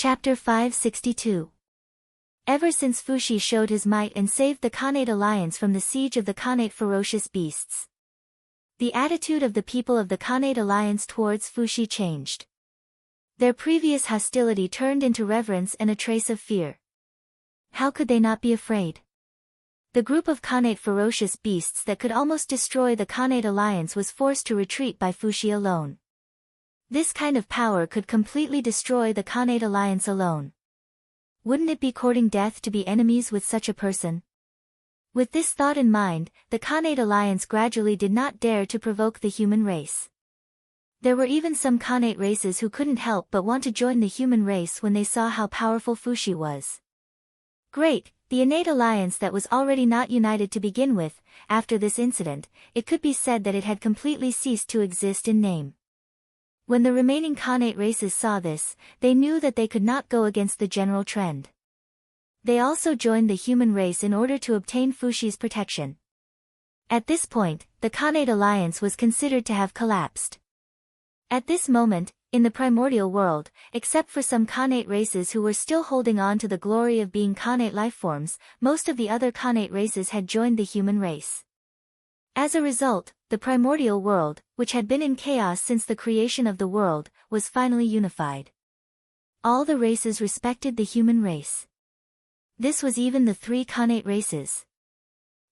Chapter 562. Ever since Fushi showed his might and saved the Khanate alliance from the siege of the Khanate ferocious beasts, the attitude of the people of the Khanate alliance towards Fushi changed. Their previous hostility turned into reverence and a trace of fear. How could they not be afraid? The group of Khanate ferocious beasts that could almost destroy the Khanate alliance was forced to retreat by Fushi alone. This kind of power could completely destroy the Khanate alliance alone. Wouldn't it be courting death to be enemies with such a person? With this thought in mind, the Khanate alliance gradually did not dare to provoke the human race. There were even some Khanate races who couldn't help but want to join the human race when they saw how powerful Fushi was. Great, the innate alliance that was already not united to begin with, after this incident, it could be said that it had completely ceased to exist in name. When the remaining Khanate races saw this, they knew that they could not go against the general trend. They also joined the human race in order to obtain Fushi's protection. At this point, the Khanate alliance was considered to have collapsed. At this moment, in the primordial world, except for some Khanate races who were still holding on to the glory of being Khanate lifeforms, most of the other Khanate races had joined the human race. As a result, the primordial world, which had been in chaos since the creation of the world, was finally unified. All the races respected the human race. This was even the three Khanate races.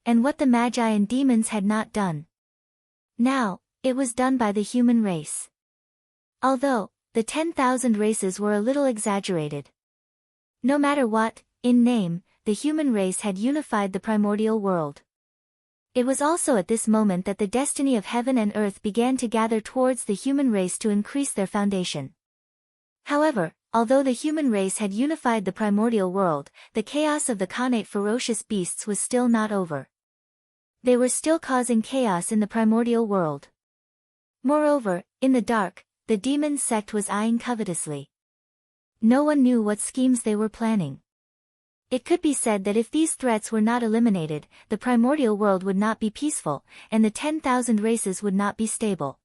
And what the magi and demons had not done. Now, it was done by the human race. Although, the 10,000 races were a little exaggerated. No matter what, in name, the human race had unified the primordial world. It was also at this moment that the destiny of heaven and earth began to gather towards the human race to increase their foundation. However, although the human race had unified the primordial world, the chaos of the Khanate ferocious beasts was still not over. They were still causing chaos in the primordial world. Moreover, in the dark, the demon sect was eyeing covetously. No one knew what schemes they were planning. It could be said that if these threats were not eliminated, the primordial world would not be peaceful, and the 10,000 races would not be stable.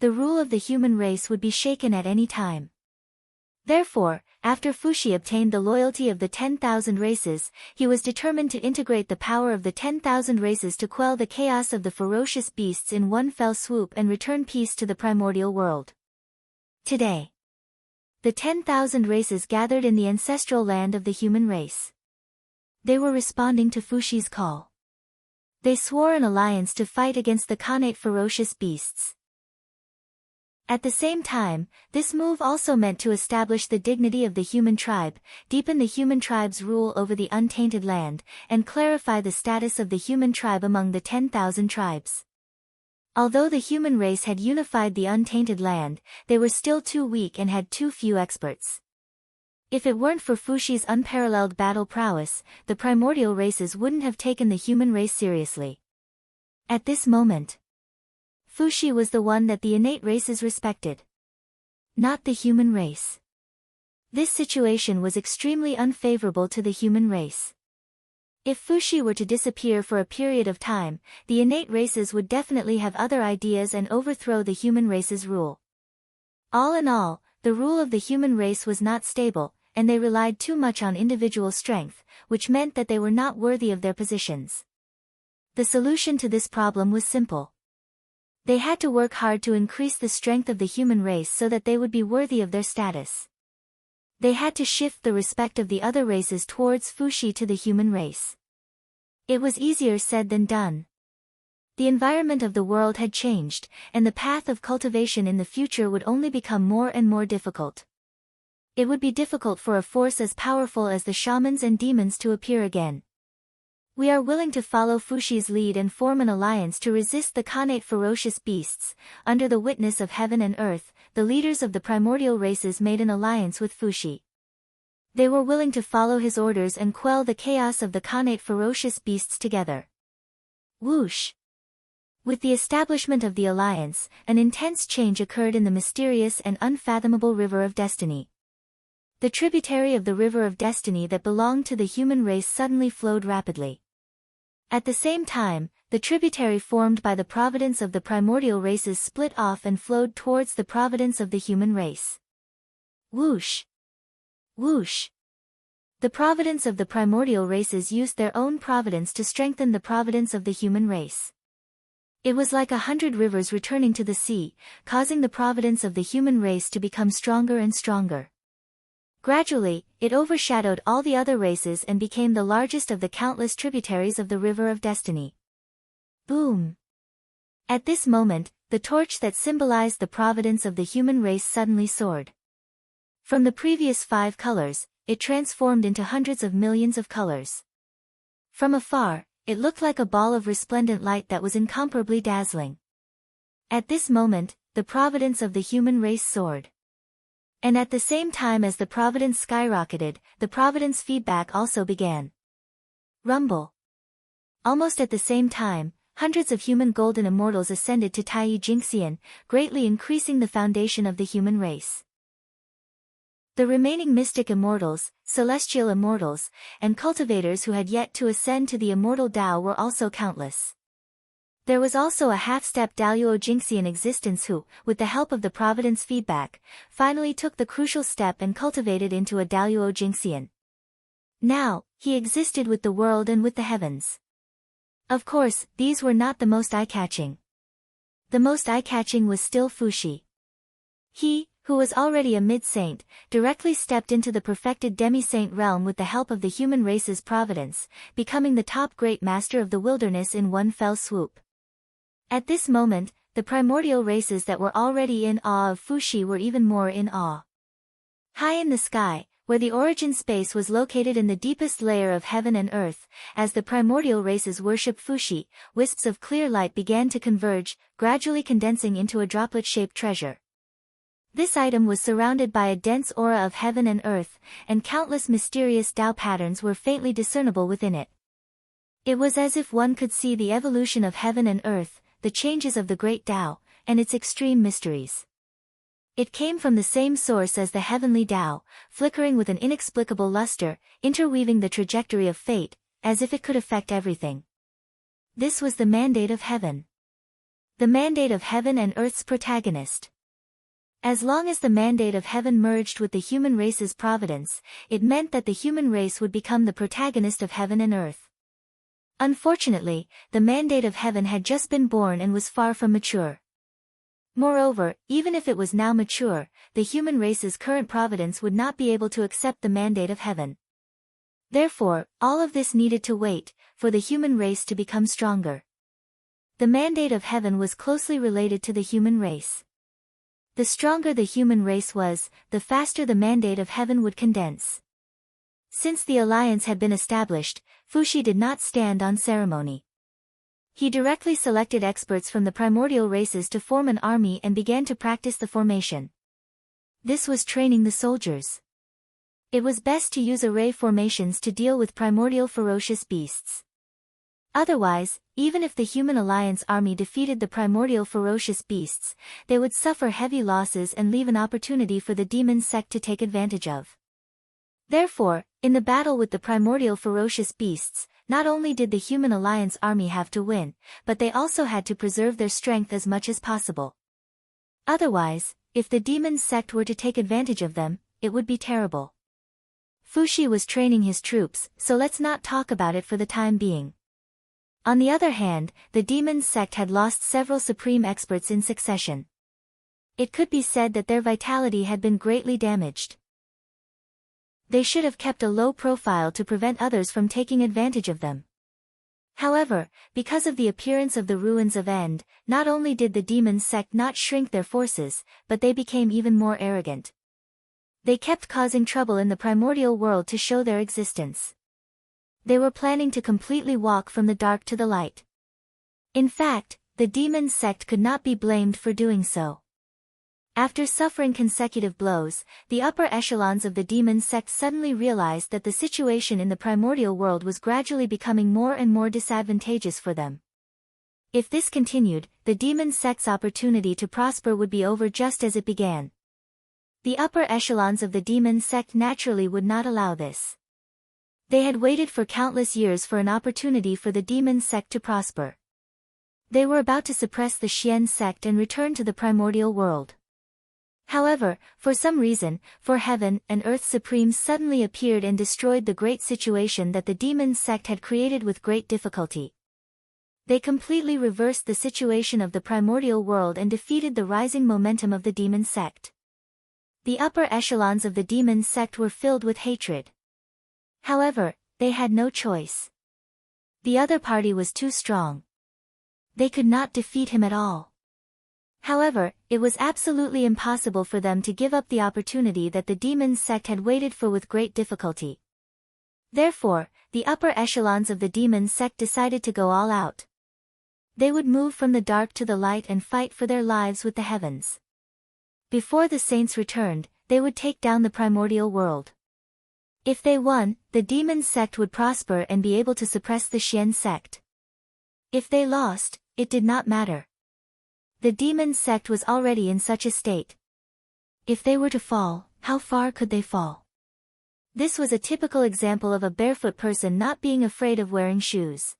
The rule of the human race would be shaken at any time. Therefore, after Fushi obtained the loyalty of the 10,000 races, he was determined to integrate the power of the 10,000 races to quell the chaos of the ferocious beasts in one fell swoop and return peace to the primordial world. Today, the 10,000 races gathered in the ancestral land of the human race. They were responding to Fushi's call. They swore an alliance to fight against the Khanate ferocious beasts. At the same time, this move also meant to establish the dignity of the human tribe, deepen the human tribe's rule over the untainted land, and clarify the status of the human tribe among the 10,000 tribes. Although the human race had unified the untainted land, they were still too weak and had too few experts. If it weren't for Fushi's unparalleled battle prowess, the primordial races wouldn't have taken the human race seriously. At this moment, Fushi was the one that the innate races respected, not the human race. This situation was extremely unfavorable to the human race. If Fushi were to disappear for a period of time, the innate races would definitely have other ideas and overthrow the human race's rule. All in all, the rule of the human race was not stable, and they relied too much on individual strength, which meant that they were not worthy of their positions. The solution to this problem was simple. They had to work hard to increase the strength of the human race so that they would be worthy of their status. They had to shift the respect of the other races towards Fushi to the human race. It was easier said than done. The environment of the world had changed, and the path of cultivation in the future would only become more and more difficult. It would be difficult for a force as powerful as the shamans and demons to appear again. We are willing to follow Fushi's lead and form an alliance to resist the Khanate ferocious beasts. Under the witness of heaven and earth, the leaders of the primordial races made an alliance with Fushi. They were willing to follow his orders and quell the chaos of the Khanate ferocious beasts together. Whoosh! With the establishment of the alliance, an intense change occurred in the mysterious and unfathomable River of Destiny. The tributary of the River of Destiny that belonged to the human race suddenly flowed rapidly. At the same time, the tributary formed by the providence of the primordial races split off and flowed towards the providence of the human race. Whoosh! Whoosh! The providence of the primordial races used their own providence to strengthen the providence of the human race. It was like 100 rivers returning to the sea, causing the providence of the human race to become stronger and stronger. Gradually, it overshadowed all the other races and became the largest of the countless tributaries of the River of Destiny. Boom! At this moment, the torch that symbolized the providence of the human race suddenly soared. From the previous 5 colors, it transformed into hundreds of millions of colors. From afar, it looked like a ball of resplendent light that was incomparably dazzling. At this moment, the providence of the human race soared. And at the same time as the providence skyrocketed, the providence feedback also began. Rumble. Almost at the same time, hundreds of human golden immortals ascended to Tai Jingxian, greatly increasing the foundation of the human race. The remaining mystic immortals, celestial immortals, and cultivators who had yet to ascend to the immortal Tao were also countless. There was also a half-step Daluo Jingxian existence who, with the help of the providence feedback, finally took the crucial step and cultivated into a Daluo Jingxian. Now, he existed with the world and with the heavens. Of course, these were not the most eye-catching. The most eye-catching was still Fuxi. He, who was already a mid-saint, directly stepped into the perfected demi-saint realm with the help of the human race's providence, becoming the top great master of the wilderness in one fell swoop. At this moment, the primordial races that were already in awe of Fuxi were even more in awe. High in the sky, where the origin space was located in the deepest layer of heaven and earth, as the primordial races worshipped Fuxi, wisps of clear light began to converge, gradually condensing into a droplet-shaped treasure. This item was surrounded by a dense aura of heaven and earth, and countless mysterious Tao patterns were faintly discernible within it. It was as if one could see the evolution of heaven and earth, the changes of the great Tao, and its extreme mysteries. It came from the same source as the heavenly Tao, flickering with an inexplicable luster, interweaving the trajectory of fate, as if it could affect everything. This was the mandate of heaven. The mandate of heaven and earth's protagonist. As long as the mandate of heaven merged with the human race's providence, it meant that the human race would become the protagonist of heaven and earth. Unfortunately, the mandate of heaven had just been born and was far from mature. Moreover, even if it was now mature, the human race's current providence would not be able to accept the mandate of heaven. Therefore, all of this needed to wait, for the human race to become stronger. The mandate of heaven was closely related to the human race. The stronger the human race was, the faster the mandate of heaven would condense. Since the alliance had been established, Fuxi did not stand on ceremony. He directly selected experts from the primordial races to form an army and began to practice the formation. This was training the soldiers. It was best to use array formations to deal with primordial ferocious beasts. Otherwise, even if the human alliance army defeated the primordial ferocious beasts, they would suffer heavy losses and leave an opportunity for the demon sect to take advantage of. Therefore, in the battle with the primordial ferocious beasts, not only did the human alliance army have to win, but they also had to preserve their strength as much as possible. Otherwise, if the demon sect were to take advantage of them, it would be terrible. Fuxi was training his troops, so let's not talk about it for the time being. On the other hand, the demon sect had lost several supreme experts in succession. It could be said that their vitality had been greatly damaged. They should have kept a low profile to prevent others from taking advantage of them. However, because of the appearance of the ruins of End, not only did the demon sect not shrink their forces, but they became even more arrogant. They kept causing trouble in the primordial world to show their existence. They were planning to completely walk from the dark to the light. In fact, the demon sect could not be blamed for doing so. After suffering consecutive blows, the upper echelons of the demon sect suddenly realized that the situation in the primordial world was gradually becoming more and more disadvantageous for them. If this continued, the demon sect's opportunity to prosper would be over just as it began. The upper echelons of the demon sect naturally would not allow this. They had waited for countless years for an opportunity for the demon sect to prosper. They were about to suppress the Xian sect and return to the primordial world. However, for some reason, heaven and earth supremes suddenly appeared and destroyed the great situation that the demon sect had created with great difficulty. They completely reversed the situation of the primordial world and defeated the rising momentum of the demon sect. The upper echelons of the demon sect were filled with hatred. However, they had no choice. The other party was too strong. They could not defeat him at all. However, it was absolutely impossible for them to give up the opportunity that the demon sect had waited for with great difficulty. Therefore, the upper echelons of the demon sect decided to go all out. They would move from the dark to the light and fight for their lives with the heavens. Before the saints returned, they would take down the primordial world. If they won, the demon sect would prosper and be able to suppress the Xian sect. If they lost, it did not matter. The demon sect was already in such a state. If they were to fall, how far could they fall? This was a typical example of a barefoot person not being afraid of wearing shoes.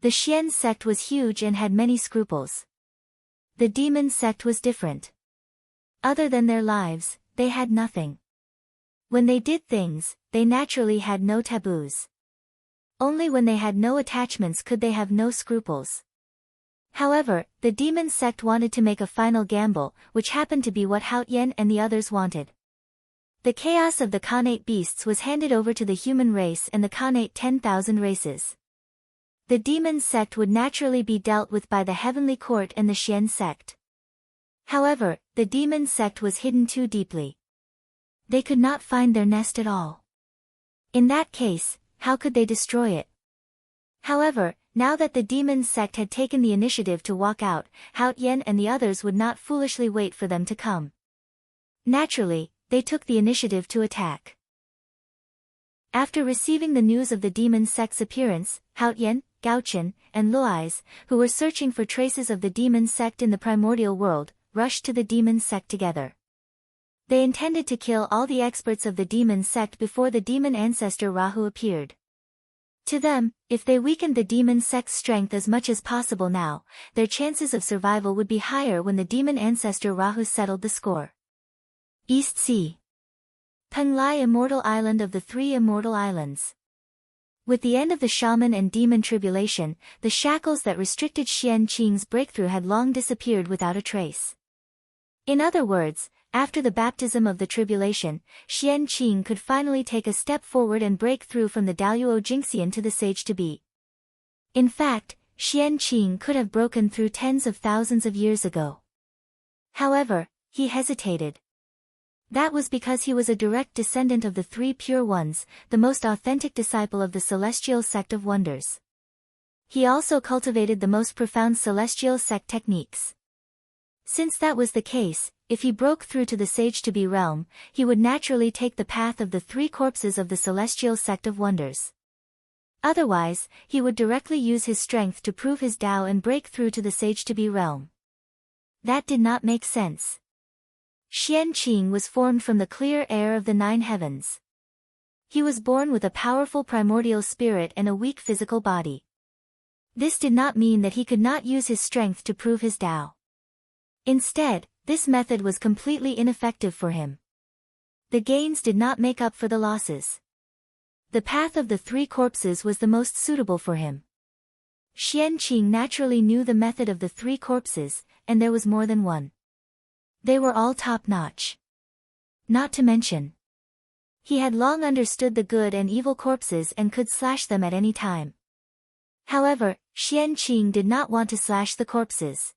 The Xian sect was huge and had many scruples. The demon sect was different. Other than their lives, they had nothing. When they did things, they naturally had no taboos. Only when they had no attachments could they have no scruples. However, the demon sect wanted to make a final gamble, which happened to be what Hao Yan and the others wanted. The chaos of the Khanate beasts was handed over to the human race and the Khanate 10,000 races. The demon sect would naturally be dealt with by the heavenly court and the Xian sect. However, the demon sect was hidden too deeply. They could not find their nest at all. In that case, how could they destroy it? However, now that the demon sect had taken the initiative to walk out, Hao Yan and the others would not foolishly wait for them to come. Naturally, they took the initiative to attack. After receiving the news of the demon sect's appearance, Hao Yan, Gao Chen, and Luois, who were searching for traces of the demon sect in the primordial world, rushed to the demon sect together. They intended to kill all the experts of the demon sect before the demon ancestor Rahu appeared. To them, if they weakened the demon sect's strength as much as possible now, their chances of survival would be higher when the demon ancestor Rahu settled the score. East Sea. Penglai Immortal Island of the Three Immortal Islands. With the end of the shaman and demon tribulation, the shackles that restricted Xian Qing's breakthrough had long disappeared without a trace. In other words, after the baptism of the tribulation, Xian Qing could finally take a step forward and break through from the Daluo Jingxian to the sage-to-be. In fact, Xian Qing could have broken through tens of thousands of years ago. However, he hesitated. That was because he was a direct descendant of the Three Pure Ones, the most authentic disciple of the Celestial Sect of Wonders. He also cultivated the most profound Celestial Sect techniques. Since that was the case, if he broke through to the sage-to-be realm, he would naturally take the path of the three corpses of the Celestial Sect of Wonders. Otherwise, he would directly use his strength to prove his Tao and break through to the sage-to-be realm. That did not make sense. Xian Qing was formed from the clear air of the nine heavens. He was born with a powerful primordial spirit and a weak physical body. This did not mean that he could not use his strength to prove his Tao. Instead, this method was completely ineffective for him. The gains did not make up for the losses. The path of the three corpses was the most suitable for him. Xian Qing naturally knew the method of the three corpses, and there was more than one. They were all top-notch. Not to mention, he had long understood the good and evil corpses and could slash them at any time. However, Xian Qing did not want to slash the corpses.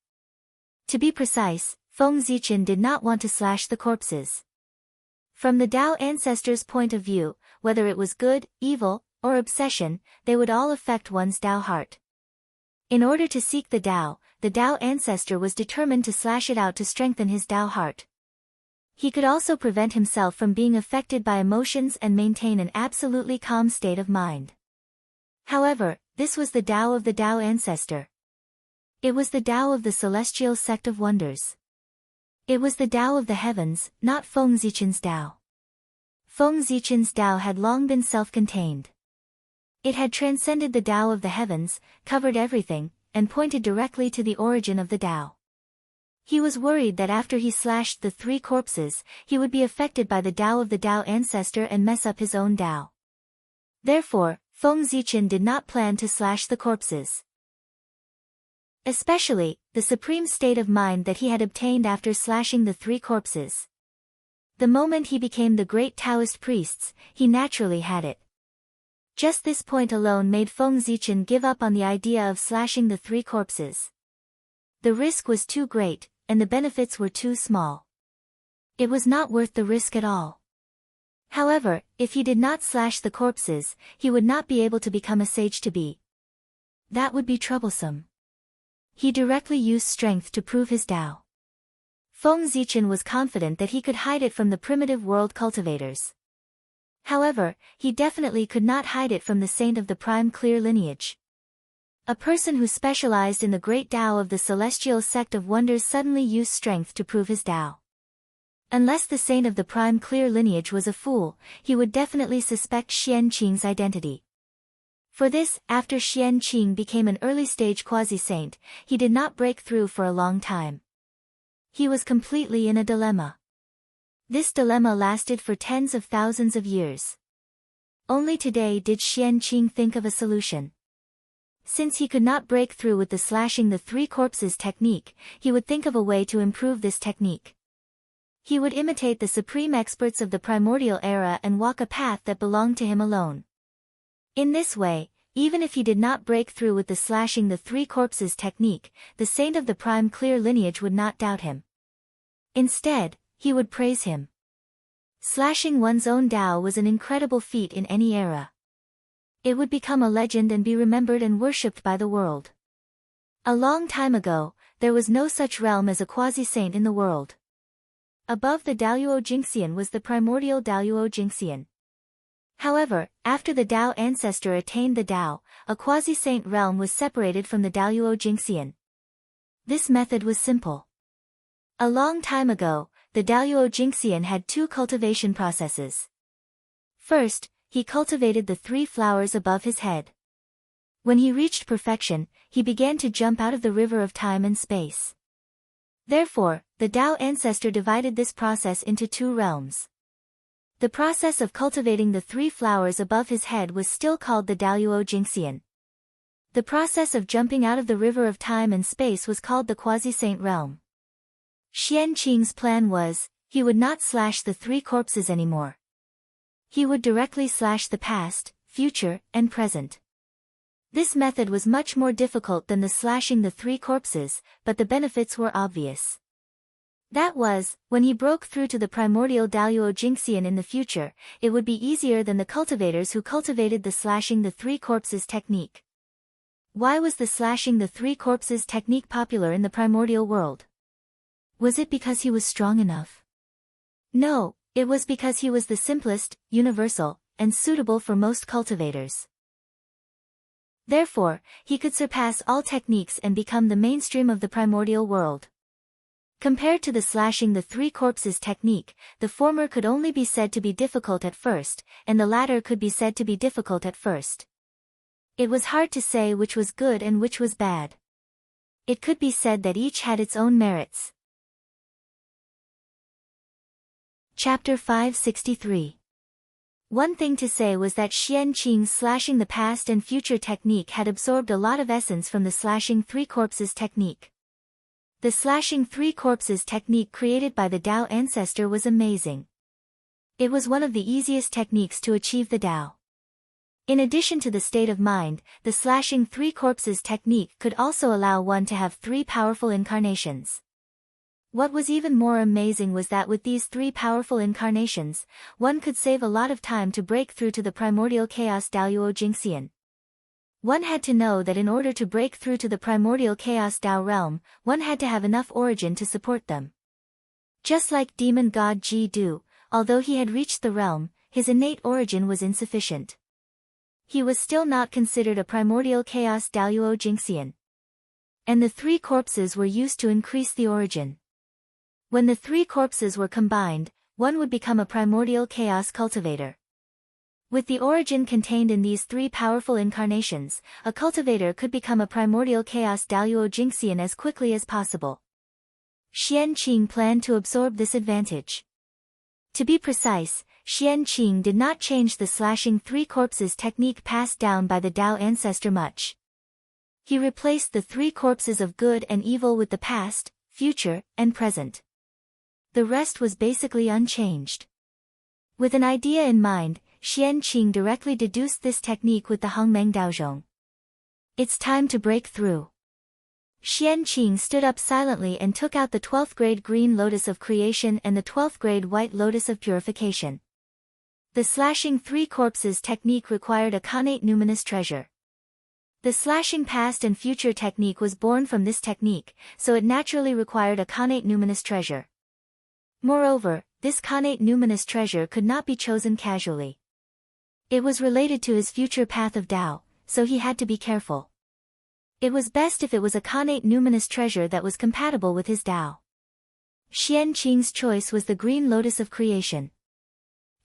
To be precise, Feng Zichen did not want to slash the corpses. From the Tao ancestors' point of view, whether it was good, evil, or obsession, they would all affect one's Tao heart. In order to seek the Tao ancestor was determined to slash it out to strengthen his Tao heart. He could also prevent himself from being affected by emotions and maintain an absolutely calm state of mind. However, this was the Tao of the Tao ancestor. It was the Tao of the Celestial Sect of Wonders. It was the Tao of the heavens, not Feng Zichen's Tao. Feng Zichen's Tao had long been self-contained. It had transcended the Tao of the heavens, covered everything, and pointed directly to the origin of the Tao. He was worried that after he slashed the 3 corpses, he would be affected by the Tao of the Tao ancestor and mess up his own Tao. Therefore, Feng Zichen did not plan to slash the corpses. Especially, the supreme state of mind that he had obtained after slashing the 3 corpses. The moment he became the great Taoist priests, he naturally had it. Just this point alone made Feng Zichen give up on the idea of slashing the 3 corpses. The risk was too great, and the benefits were too small. It was not worth the risk at all. However, if he did not slash the corpses, he would not be able to become a sage to be. That would be troublesome. He directly used strength to prove his Tao. Feng Zichen was confident that he could hide it from the primitive world cultivators. However, he definitely could not hide it from the saint of the prime clear lineage. A person who specialized in the great Tao of the celestial sect of wonders suddenly used strength to prove his Tao. Unless the saint of the prime clear lineage was a fool, he would definitely suspect Xian Qing's identity. For this, after Xian Qing became an early-stage quasi-saint, he did not break through for a long time. He was completely in a dilemma. This dilemma lasted for tens of thousands of years. Only today did Xian Qing think of a solution. Since he could not break through with the slashing the 3 corpses technique, he would think of a way to improve this technique. He would imitate the supreme experts of the primordial era and walk a path that belonged to him alone. In this way, even if he did not break through with the slashing the 3 corpses technique, the saint of the prime clear lineage would not doubt him. Instead, he would praise him. Slashing one's own Tao was an incredible feat in any era. It would become a legend and be remembered and worshipped by the world. A long time ago, there was no such realm as a quasi-saint in the world. Above the Daluo Jingxian was the primordial Daluo Jingxian. However, after the Tao ancestor attained the Tao, a quasi-saint realm was separated from the Daluo Jingxian. This method was simple. A long time ago, the Daluo Jingxian had 2 cultivation processes. First, he cultivated the 3 flowers above his head. When he reached perfection, he began to jump out of the river of time and space. Therefore, the Tao ancestor divided this process into 2 realms. The process of cultivating the 3 flowers above his head was still called the Daluo Jingxian. The process of jumping out of the river of time and space was called the quasi-saint realm. Xian Qing's plan was, he would not slash the 3 corpses anymore. He would directly slash the past, future, and present. This method was much more difficult than the slashing the 3 corpses, but the benefits were obvious. That was, when he broke through to the primordial Daluo Jingxian in the future, it would be easier than the cultivators who cultivated the slashing the 3 corpses technique. Why was the slashing the 3 corpses technique popular in the primordial world? Was it because he was strong enough? No, it was because he was the simplest, universal, and suitable for most cultivators. Therefore, he could surpass all techniques and become the mainstream of the primordial world. Compared to the slashing the 3 corpses technique, the former could only be said to be difficult at first, and the latter could be said to be difficult at first. It was hard to say which was good and which was bad. It could be said that each had its own merits. Chapter 563. One thing to say was that Xian Qing's slashing the past and future technique had absorbed a lot of essence from the slashing 3 corpses technique. The slashing 3 corpses technique created by the Tao ancestor was amazing. It was one of the easiest techniques to achieve the Tao. In addition to the state of mind, the slashing 3 corpses technique could also allow one to have 3 powerful incarnations. What was even more amazing was that with these 3 powerful incarnations, one could save a lot of time to break through to the primordial chaos Daluo Jingxian. One had to know that in order to break through to the primordial chaos Tao realm, one had to have enough origin to support them. Just like demon god Ji Du, although he had reached the realm, his innate origin was insufficient. He was still not considered a primordial chaos Daluo Jingxian. And the 3 corpses were used to increase the origin. When the 3 corpses were combined, one would become a primordial chaos cultivator. With the origin contained in these 3 powerful incarnations, a cultivator could become a primordial chaos Daluo Jingxian as quickly as possible. Xianqing planned to absorb this advantage. To be precise, Xianqing did not change the slashing three corpses technique passed down by the Dao ancestor much. He replaced the three corpses of good and evil with the past, future, and present. The rest was basically unchanged. With an idea in mind, Xianqing directly deduced this technique with the Hongmeng Daozhong. It's time to break through. Xianqing stood up silently and took out the 12th grade green lotus of creation and the 12th grade white lotus of purification. The slashing three corpses technique required a connate numinous treasure. The slashing past and future technique was born from this technique, so it naturally required a connate numinous treasure. Moreover, this connate numinous treasure could not be chosen casually. It was related to his future path of Tao, so he had to be careful. It was best if it was a connate numinous treasure that was compatible with his Tao. Xianqing's choice was the green lotus of creation.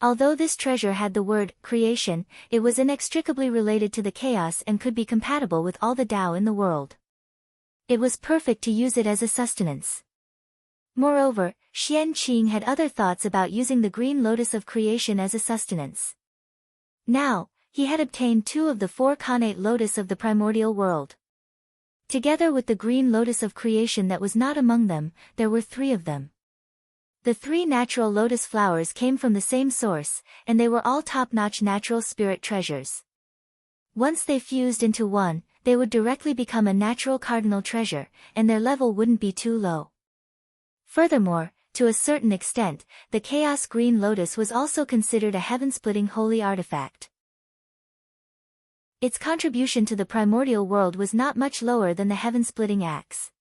Although this treasure had the word creation, it was inextricably related to the chaos and could be compatible with all the Tao in the world. It was perfect to use it as a sustenance. Moreover, Xianqing had other thoughts about using the green lotus of creation as a sustenance. Now, he had obtained 2 of the 4 connate lotus of the primordial world. Together with the green lotus of creation that was not among them, there were 3 of them. The 3 natural lotus flowers came from the same source, and they were all top-notch natural spirit treasures. Once they fused into one, they would directly become a natural cardinal treasure, and their level wouldn't be too low. Furthermore, to a certain extent, the Chaos Green Lotus was also considered a heaven-splitting holy artifact. Its contribution to the primordial world was not much lower than the heaven-splitting axe.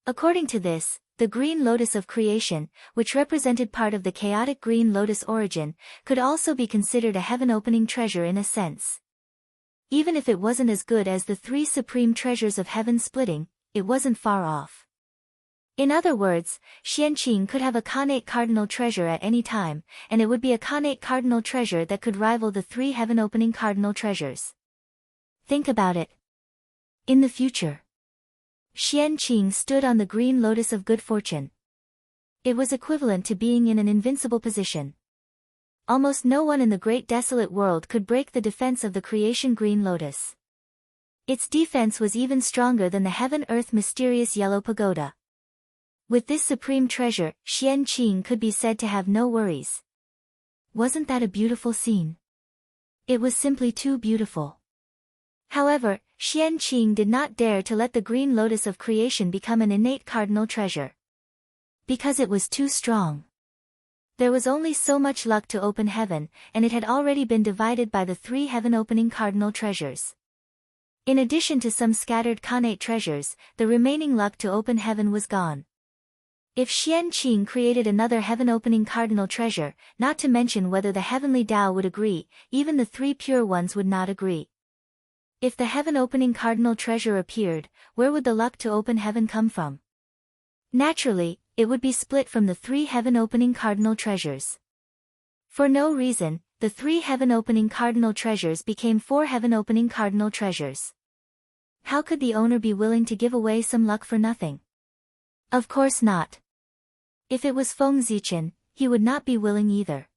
According to this, the Green Lotus of Creation, which represented part of the chaotic Green Lotus origin, could also be considered a heaven-opening treasure in a sense. Even if it wasn't as good as the 3 supreme treasures of heaven-splitting, it wasn't far off. In other words, Xianqing could have a connate cardinal treasure at any time, and it would be a connate cardinal treasure that could rival the 3 heaven-opening cardinal treasures. Think about it. In the future, Xianqing stood on the green lotus of good fortune. It was equivalent to being in an invincible position. Almost no one in the great desolate world could break the defense of the creation green lotus. Its defense was even stronger than the heaven-earth mysterious yellow pagoda. With this supreme treasure, Xianqing could be said to have no worries. Wasn't that a beautiful scene? It was simply too beautiful. However, Xianqing did not dare to let the green lotus of creation become an innate cardinal treasure. Because it was too strong. There was only so much luck to open heaven, and it had already been divided by the 3 heaven-opening cardinal treasures. In addition to some scattered connate treasures, the remaining luck to open heaven was gone. If Xianqing created another heaven-opening cardinal treasure, not to mention whether the heavenly Tao would agree, even the 3 pure ones would not agree. If the heaven-opening cardinal treasure appeared, where would the luck to open heaven come from? Naturally, it would be split from the 3 heaven-opening cardinal treasures. For no reason, the 3 heaven-opening cardinal treasures became 4 heaven-opening cardinal treasures. How could the owner be willing to give away some luck for nothing? Of course not. If it was Feng Zichen, he would not be willing either.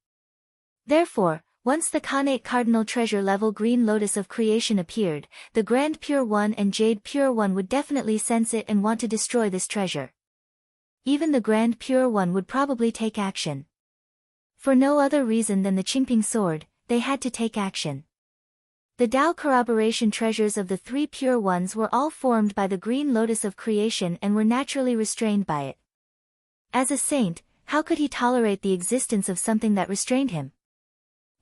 Therefore, once the connate cardinal treasure level green lotus of creation appeared, the Grand Pure One and Jade Pure One would definitely sense it and want to destroy this treasure. Even the Grand Pure One would probably take action. For no other reason than the Qingping sword, they had to take action. The Tao corroboration treasures of the 3 pure ones were all formed by the green lotus of creation and were naturally restrained by it. As a saint, how could he tolerate the existence of something that restrained him?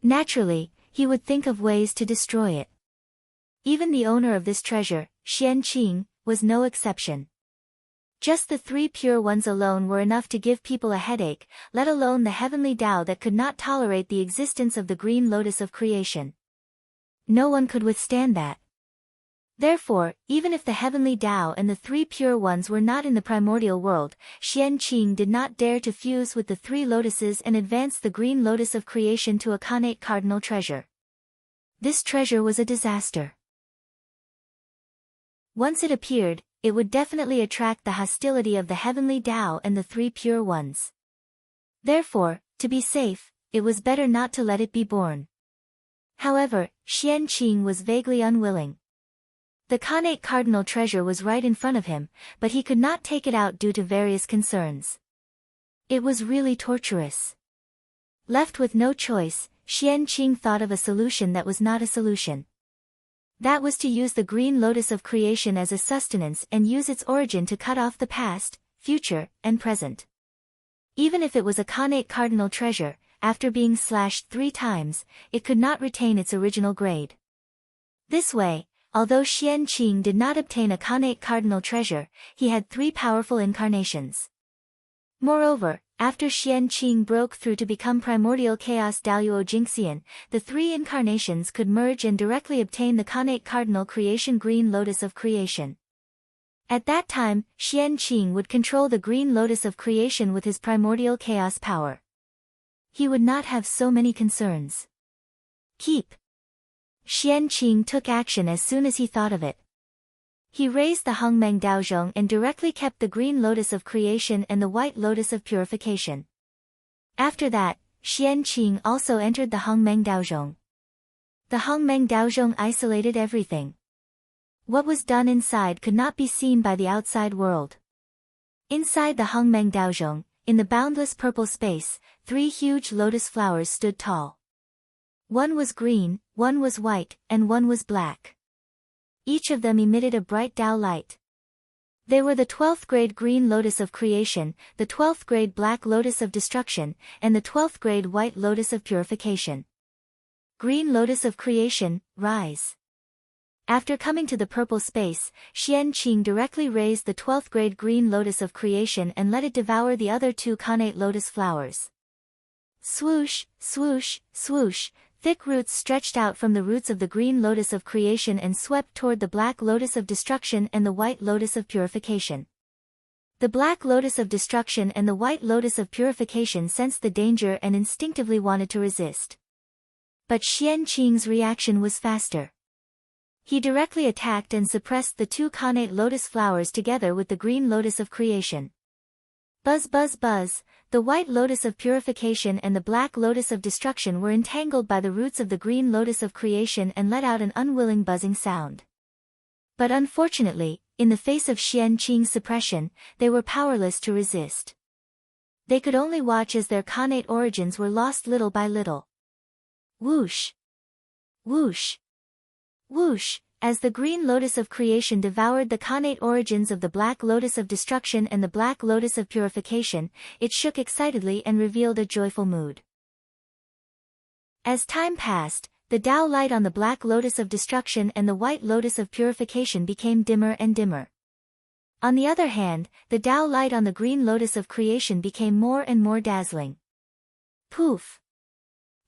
Naturally, he would think of ways to destroy it. Even the owner of this treasure, Xianqing, was no exception. Just the 3 pure ones alone were enough to give people a headache, let alone the heavenly Tao that could not tolerate the existence of the green lotus of creation. No one could withstand that. Therefore, even if the heavenly Tao and the 3 pure ones were not in the primordial world, Xianqing did not dare to fuse with the 3 lotuses and advance the green lotus of creation to a connate cardinal treasure. This treasure was a disaster. Once it appeared, it would definitely attract the hostility of the heavenly Tao and the three pure ones. Therefore, to be safe, it was better not to let it be born. However, Xianqing was vaguely unwilling. The Khanate cardinal treasure was right in front of him, but he could not take it out due to various concerns. It was really torturous. Left with no choice, Xianqing thought of a solution that was not a solution. That was to use the green lotus of creation as a sustenance and use its origin to cut off the past, future, and present. Even if it was a Khanate cardinal treasure, after being slashed 3 times, it could not retain its original grade. This way, although Xianqing did not obtain a Khanate cardinal treasure, he had 3 powerful incarnations. Moreover, after Xianqing broke through to become primordial chaos Daluo Jingxian, the 3 incarnations could merge and directly obtain the Khanate cardinal creation green lotus of creation. At that time, Xianqing would control the green lotus of creation with his primordial chaos power. He would not have so many concerns. Keep. Xianqing took action as soon as he thought of it. He raised the Hongmeng Daozhong and directly kept the green lotus of creation and the white lotus of purification. After that, Xianqing also entered the Hongmeng Daozhong. The Hongmeng Daozhong isolated everything. What was done inside could not be seen by the outside world. Inside the Hongmeng Daozhong, in the boundless purple space, 3 huge lotus flowers stood tall. One was green, one was white, and one was black. Each of them emitted a bright Tao light. They were the 12th grade green lotus of creation, the 12th grade black lotus of destruction, and the 12th grade white lotus of purification. Green lotus of creation, rise. After coming to the purple space, Xianqing directly raised the 12th grade green lotus of creation and let it devour the other 2 Khanate lotus flowers. Swoosh, swoosh, swoosh, thick roots stretched out from the roots of the green lotus of creation and swept toward the black lotus of destruction and the white lotus of purification. The black lotus of destruction and the white lotus of purification sensed the danger and instinctively wanted to resist. But Xianqing's reaction was faster. He directly attacked and suppressed the 2 Khanate lotus flowers together with the green lotus of creation. Buzz buzz buzz, the white lotus of purification and the black lotus of destruction were entangled by the roots of the green lotus of creation and let out an unwilling buzzing sound. But unfortunately, in the face of Xianqing's suppression, they were powerless to resist. They could only watch as their Khanate origins were lost little by little. Whoosh! Whoosh! Whoosh! As the green lotus of creation devoured the Khanate origins of the black lotus of destruction and the black lotus of purification, it shook excitedly and revealed a joyful mood. As time passed, the Tao light on the black lotus of destruction and the white lotus of purification became dimmer and dimmer. On the other hand, the Tao light on the green lotus of creation became more and more dazzling. Poof!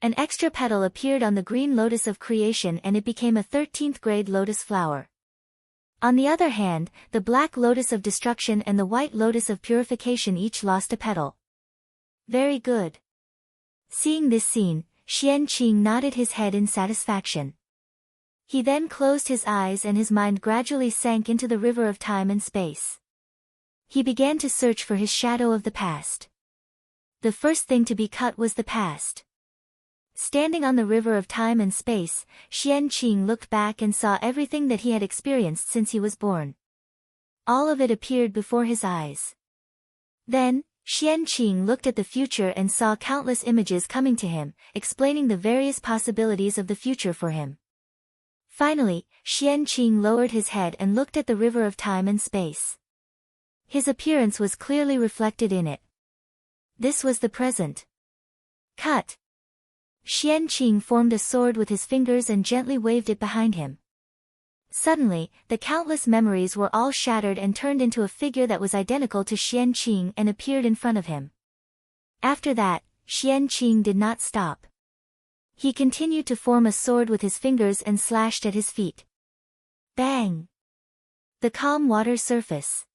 An extra petal appeared on the green lotus of creation and it became a 13th grade lotus flower. On the other hand, the black lotus of destruction and the white lotus of purification each lost a petal. Very good. Seeing this scene, Xianqing nodded his head in satisfaction. He then closed his eyes and his mind gradually sank into the river of time and space. He began to search for his shadow of the past. The first thing to be cut was the past. Standing on the river of time and space, Xianqing looked back and saw everything that he had experienced since he was born. All of it appeared before his eyes. Then, Xianqing looked at the future and saw countless images coming to him, explaining the various possibilities of the future for him. Finally, Xianqing lowered his head and looked at the river of time and space. His appearance was clearly reflected in it. This was the present. Cut! Xianqing formed a sword with his fingers and gently waved it behind him. Suddenly, the countless memories were all shattered and turned into a figure that was identical to Xianqing and appeared in front of him. After that, Xianqing did not stop. He continued to form a sword with his fingers and slashed at his feet. Bang! The calm water surface.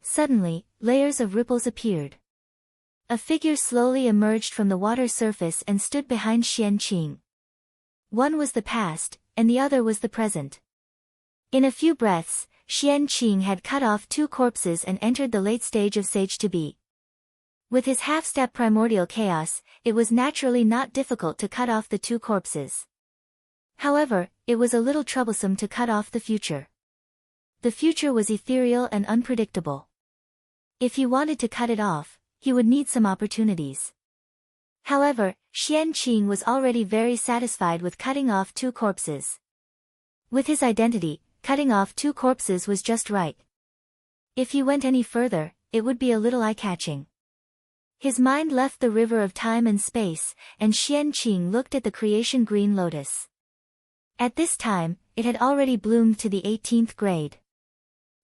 Suddenly, layers of ripples appeared. A figure slowly emerged from the water surface and stood behind Xianqing. One was the past, and the other was the present. In a few breaths, Xian Qing had cut off 2 corpses and entered the late stage of Sage to Be. With his half-step primordial chaos, it was naturally not difficult to cut off the 2 corpses. However, it was a little troublesome to cut off the future. The future was ethereal and unpredictable. If he wanted to cut it off, he would need some opportunities. However, Xian Qing was already very satisfied with cutting off 2 corpses. With his identity, cutting off 2 corpses was just right. If he went any further, it would be a little eye-catching. His mind left the river of time and space, and Xian Qing looked at the creation green lotus. At this time, it had already bloomed to the 18th grade.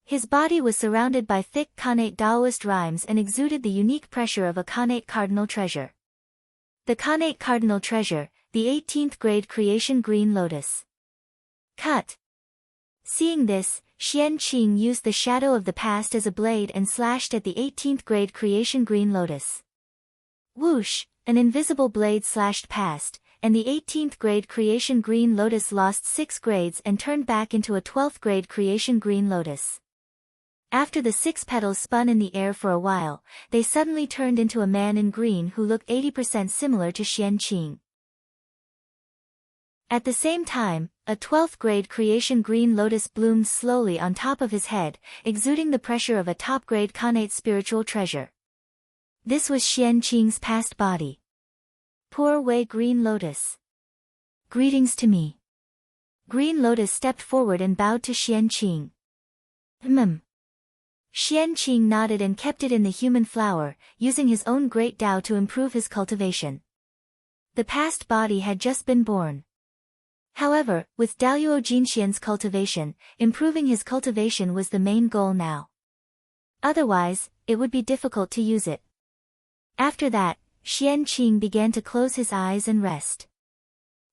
His body was surrounded by thick connate Taoist rhymes and exuded the unique pressure of a connate cardinal treasure. The connate cardinal treasure, the 18th grade creation green lotus. Cut. Seeing this, Xian Qing used the shadow of the past as a blade and slashed at the 18th grade creation green lotus. Whoosh, an invisible blade slashed past, and the 18th grade creation green lotus lost 6 grades and turned back into a 12th grade creation green lotus. After the 6 petals spun in the air for a while, they suddenly turned into a man in green who looked 80% similar to Xian Qing. At the same time, a 12th grade creation green lotus bloomed slowly on top of his head, exuding the pressure of a top-grade connate spiritual treasure. This was Xian Qing's past body. Poor Wei Green Lotus. Greetings to me. Green Lotus stepped forward and bowed to Xian Qing. Xian Qing nodded and kept it in the human flower, using his own great Tao to improve his cultivation. The past body had just been born. However, with Daoyuo Jinxian's cultivation, improving his cultivation was the main goal now. Otherwise, it would be difficult to use it. After that, Xian Qing began to close his eyes and rest.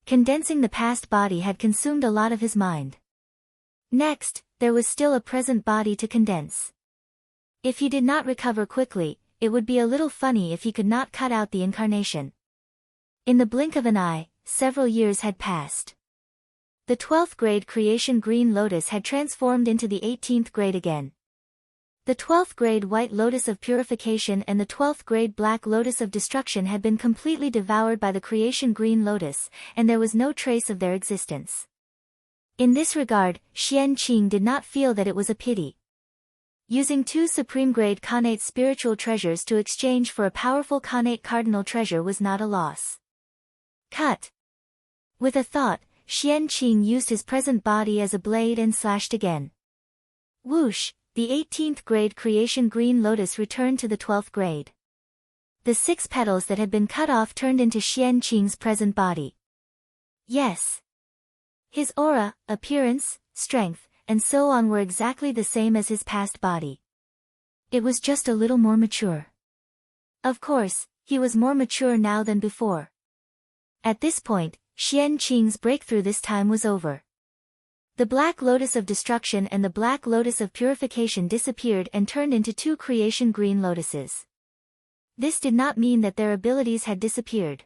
Condensing the past body had consumed a lot of his mind. Next, there was still a present body to condense. If he did not recover quickly, it would be a little funny if he could not cut out the incarnation. In the blink of an eye, several years had passed. The 12th grade creation green lotus had transformed into the 18th grade again. The 12th grade white lotus of purification and the 12th grade black lotus of destruction had been completely devoured by the creation green lotus, and there was no trace of their existence. In this regard, Xian Qing did not feel that it was a pity. Using 2 supreme grade connate spiritual treasures to exchange for a powerful connate cardinal treasure was not a loss. Cut. With a thought, Xian Qing used his present body as a blade and slashed again. Whoosh, the 18th grade creation green lotus returned to the 12th grade. The 6 petals that had been cut off turned into Xian Qing's present body. Yes. His aura, appearance, strength, and so on were exactly the same as his past body. It was just a little more mature. Of course, he was more mature now than before. At this point, Xian Qing's breakthrough this time was over. The black lotus of destruction and the black lotus of purification disappeared and turned into 2 creation green lotuses. This did not mean that their abilities had disappeared.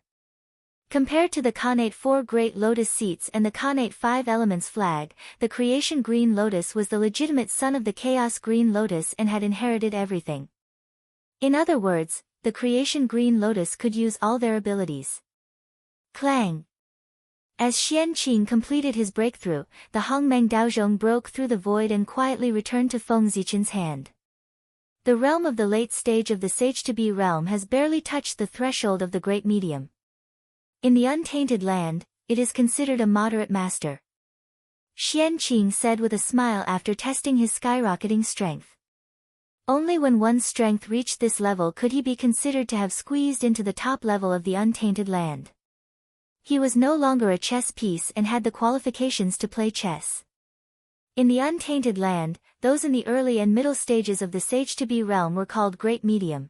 Compared to the connate 4 great lotus seats and the connate 5 elements flag, the creation green lotus was the legitimate son of the chaos green lotus and had inherited everything. In other words, the creation green lotus could use all their abilities. Clang! As Xian Qing completed his breakthrough, the Hongmeng Daozhong broke through the void and quietly returned to Feng Zichen's hand. The realm of the late stage of the Sage-to-Be realm has barely touched the threshold of the Great Medium. In the untainted land, it is considered a moderate master. Xian Qing said with a smile after testing his skyrocketing strength. Only when one's strength reached this level could he be considered to have squeezed into the top level of the untainted land. He was no longer a chess piece and had the qualifications to play chess. In the untainted land, those in the early and middle stages of the Sage-to-Be realm were called Great Medium.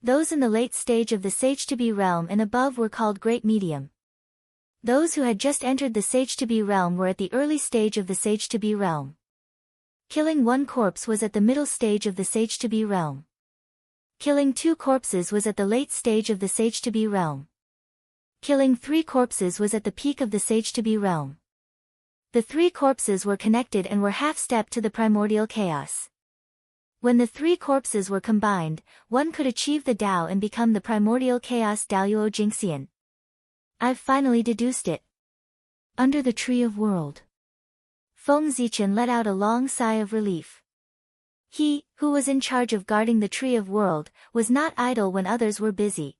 Those in the late stage of the Sage-to-Be realm and above were called Great Medium. Those who had just entered the Sage-to-Be realm were at the early stage of the Sage-to-Be realm. Killing 1 corpse was at the middle stage of the Sage-to-Be realm. Killing 2 corpses was at the late stage of the Sage-to-Be realm. Killing 3 corpses was at the peak of the Sage-to-Be realm. The three corpses were connected and were half-stepped to the primordial chaos. When the three corpses were combined, one could achieve the Tao and become the primordial chaos Daoyuo Jingxian. I've finally deduced it. Under the Tree of World. Feng Zichen let out a long sigh of relief. He, who was in charge of guarding the Tree of World, was not idle when others were busy.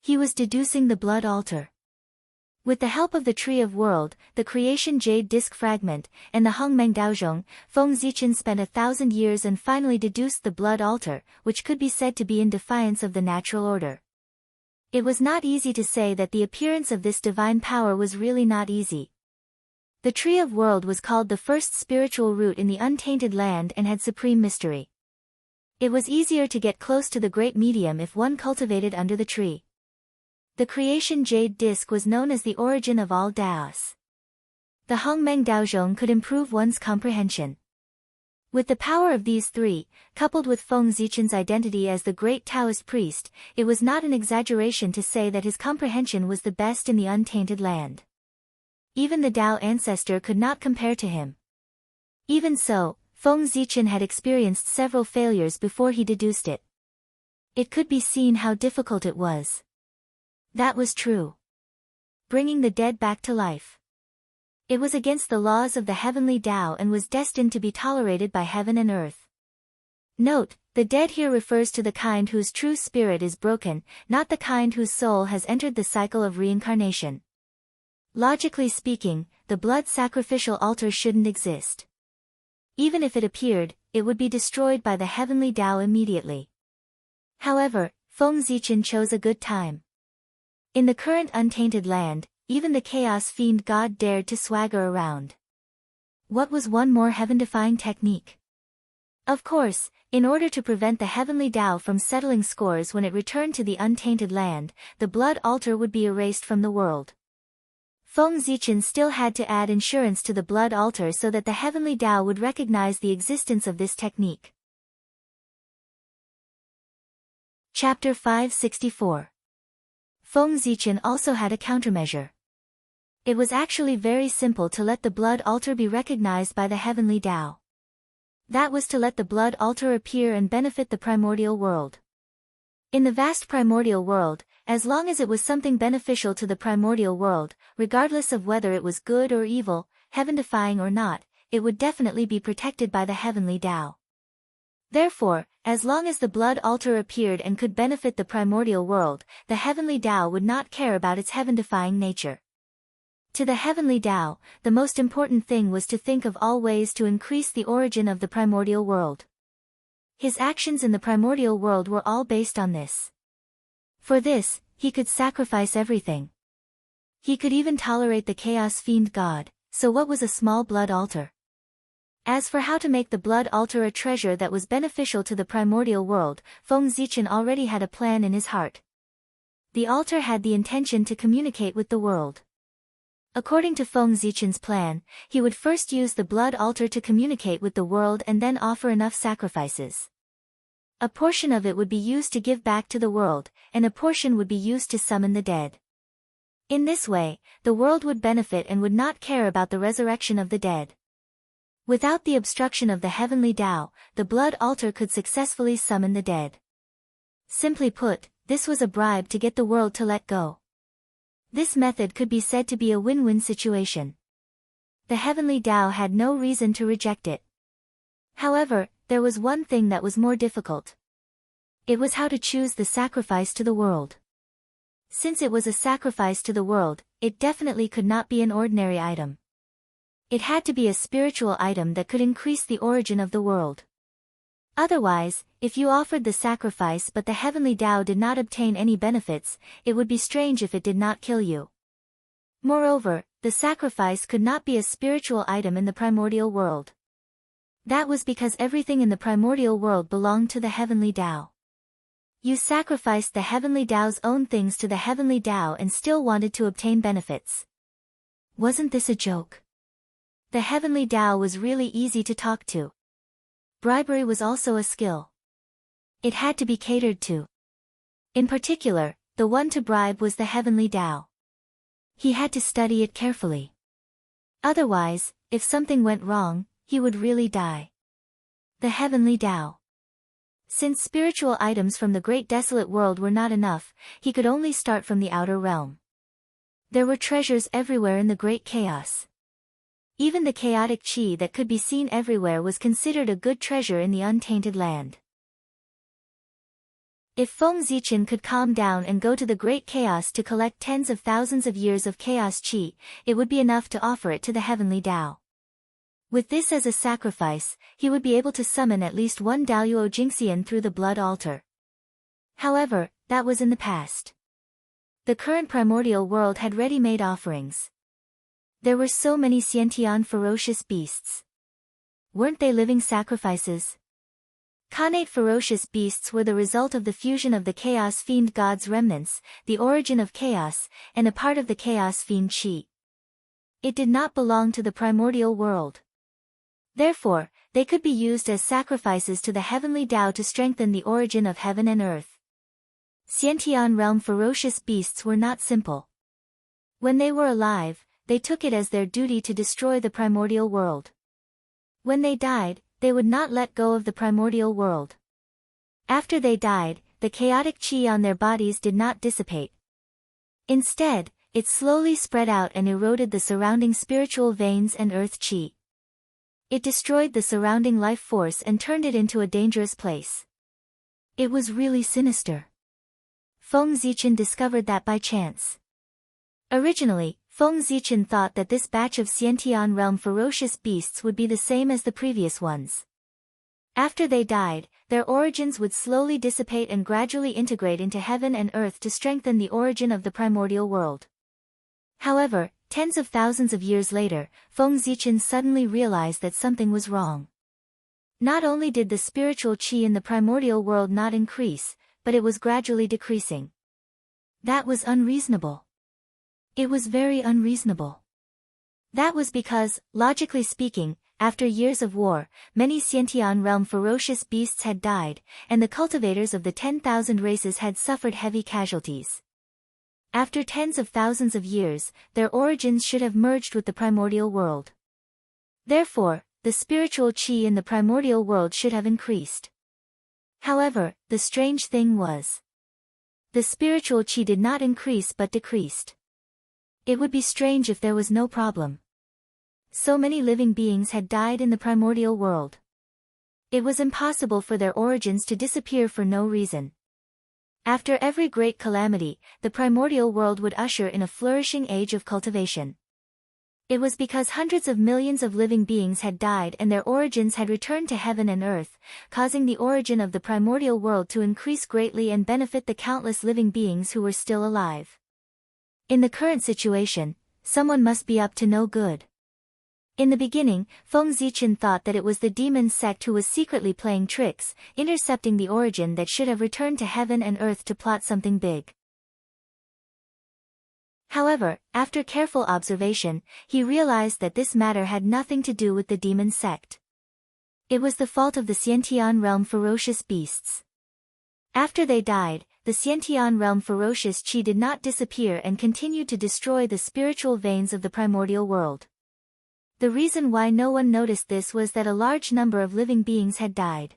He was deducing the blood altar. With the help of the Tree of World, the Creation Jade Disc Fragment, and the Hongmeng Daozhong, Feng Zichen spent 1,000 years and finally deduced the blood altar, which could be said to be in defiance of the natural order. It was not easy to say that the appearance of this divine power was really not easy. The Tree of World was called the first spiritual root in the untainted land and had supreme mystery. It was easier to get close to the great medium if one cultivated under the tree. The Creation Jade Disc was known as the origin of all Daos. The Hongmeng Daozhong could improve one's comprehension. With the power of these three, coupled with Feng Zichen's identity as the great Taoist priest, it was not an exaggeration to say that his comprehension was the best in the untainted land. Even the Tao ancestor could not compare to him. Even so, Feng Zichen had experienced several failures before he deduced it. It could be seen how difficult it was. That was true. Bringing the dead back to life. It was against the laws of the heavenly Tao and was destined to be tolerated by heaven and earth. Note, the dead here refers to the kind whose true spirit is broken, not the kind whose soul has entered the cycle of reincarnation. Logically speaking, the blood sacrificial altar shouldn't exist. Even if it appeared, it would be destroyed by the heavenly Tao immediately. However, Feng Zichen chose a good time. In the current untainted land, even the chaos fiend god dared to swagger around. What was one more heaven-defying technique? Of course, in order to prevent the heavenly Tao from settling scores when it returned to the untainted land, the blood altar would be erased from the world. Feng Zichen still had to add insurance to the blood altar so that the heavenly Tao would recognize the existence of this technique. Chapter 564. Feng Zichen also had a countermeasure. It was actually very simple to let the blood altar be recognized by the heavenly Tao. That was to let the blood altar appear and benefit the primordial world. In the vast primordial world, as long as it was something beneficial to the primordial world, regardless of whether it was good or evil, heaven-defying or not, it would definitely be protected by the heavenly Tao. Therefore, as long as the blood altar appeared and could benefit the primordial world, the heavenly Tao would not care about its heaven-defying nature. To the heavenly Tao, the most important thing was to think of all ways to increase the origin of the primordial world. His actions in the primordial world were all based on this. For this, he could sacrifice everything. He could even tolerate the chaos fiend god, so what was a small blood altar? As for how to make the blood altar a treasure that was beneficial to the primordial world, Feng Zichen already had a plan in his heart. The altar had the intention to communicate with the world. According to Feng Zichen's plan, he would first use the blood altar to communicate with the world and then offer enough sacrifices. A portion of it would be used to give back to the world, and a portion would be used to summon the dead. In this way, the world would benefit and would not care about the resurrection of the dead. Without the obstruction of the heavenly Tao, the blood altar could successfully summon the dead. Simply put, this was a bribe to get the world to let go. This method could be said to be a win-win situation. The heavenly Tao had no reason to reject it. However, there was one thing that was more difficult. It was how to choose the sacrifice to the world. Since it was a sacrifice to the world, it definitely could not be an ordinary item. It had to be a spiritual item that could increase the origin of the world. Otherwise, if you offered the sacrifice but the heavenly Tao did not obtain any benefits, it would be strange if it did not kill you. Moreover, the sacrifice could not be a spiritual item in the primordial world. That was because everything in the primordial world belonged to the heavenly Tao. You sacrificed the heavenly Tao's own things to the heavenly Tao and still wanted to obtain benefits. Wasn't this a joke? The heavenly Tao was really easy to talk to. Bribery was also a skill. It had to be catered to. In particular, the one to bribe was the heavenly Tao. He had to study it carefully. Otherwise, if something went wrong, he would really die. The Heavenly Tao. Since spiritual items from the great desolate world were not enough, he could only start from the outer realm. There were treasures everywhere in the great chaos. Even the chaotic chi that could be seen everywhere was considered a good treasure in the untainted land. If Feng Zichen could calm down and go to the great chaos to collect tens of thousands of years of chaos chi, it would be enough to offer it to the Heavenly Tao. With this as a sacrifice, he would be able to summon at least one Daluo Jingxian through the blood altar. However, that was in the past. The current primordial world had ready-made offerings. There were so many Xiantian ferocious beasts. Weren't they living sacrifices? Khanate ferocious beasts were the result of the fusion of the Chaos Fiend God's remnants, the origin of chaos, and a part of the Chaos Fiend Chi. It did not belong to the primordial world. Therefore, they could be used as sacrifices to the Heavenly Tao to strengthen the origin of heaven and earth. Xiantian realm ferocious beasts were not simple. When they were alive, they took it as their duty to destroy the primordial world. When they died, they would not let go of the primordial world. After they died, the chaotic chi on their bodies did not dissipate. Instead, it slowly spread out and eroded the surrounding spiritual veins and earth chi. It destroyed the surrounding life force and turned it into a dangerous place. It was really sinister. Feng Zichen discovered that by chance. Originally, Feng Zichen thought that this batch of Xiantian realm ferocious beasts would be the same as the previous ones. After they died, their origins would slowly dissipate and gradually integrate into heaven and earth to strengthen the origin of the primordial world. However, tens of thousands of years later, Feng Zichen suddenly realized that something was wrong. Not only did the spiritual chi in the primordial world not increase, but it was gradually decreasing. That was unreasonable. It was very unreasonable. That was because, logically speaking, after years of war, many Xiantian realm ferocious beasts had died, and the cultivators of the 10,000 races had suffered heavy casualties. After tens of thousands of years, their origins should have merged with the primordial world. Therefore, the spiritual chi in the primordial world should have increased. However, the strange thing was, the spiritual chi did not increase but decreased. It would be strange if there was no problem. So many living beings had died in the primordial world. It was impossible for their origins to disappear for no reason. After every great calamity, the primordial world would usher in a flourishing age of cultivation. It was because hundreds of millions of living beings had died and their origins had returned to heaven and earth, causing the origin of the primordial world to increase greatly and benefit the countless living beings who were still alive. In the current situation, someone must be up to no good. In the beginning, Feng Zichen thought that it was the demon sect who was secretly playing tricks, intercepting the origin that should have returned to heaven and earth to plot something big. However, after careful observation, he realized that this matter had nothing to do with the demon sect. It was the fault of the Xiantian realm ferocious beasts. After they died, the Xiantian realm ferocious chi did not disappear and continued to destroy the spiritual veins of the primordial world. The reason why no one noticed this was that a large number of living beings had died.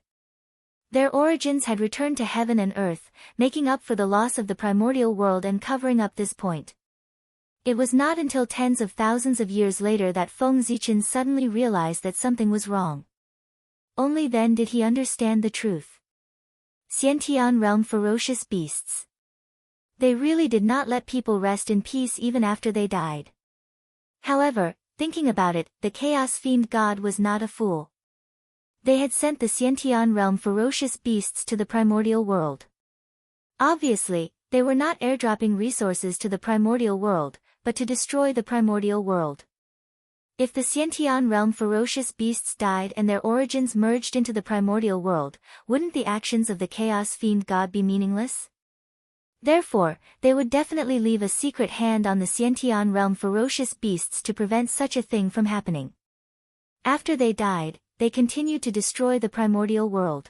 Their origins had returned to heaven and earth, making up for the loss of the primordial world and covering up this point. It was not until tens of thousands of years later that Feng Zichen suddenly realized that something was wrong. Only then did he understand the truth. Xiantian realm ferocious beasts. They really did not let people rest in peace even after they died. However, thinking about it, the Chaos Fiend God was not a fool. They had sent the Xiantian realm ferocious beasts to the primordial world. Obviously, they were not airdropping resources to the primordial world, but to destroy the primordial world. If the Xiantian realm ferocious beasts died and their origins merged into the primordial world, wouldn't the actions of the Chaos Fiend God be meaningless? Therefore, they would definitely leave a secret hand on the Xiantian realm ferocious beasts to prevent such a thing from happening. After they died, they continued to destroy the primordial world.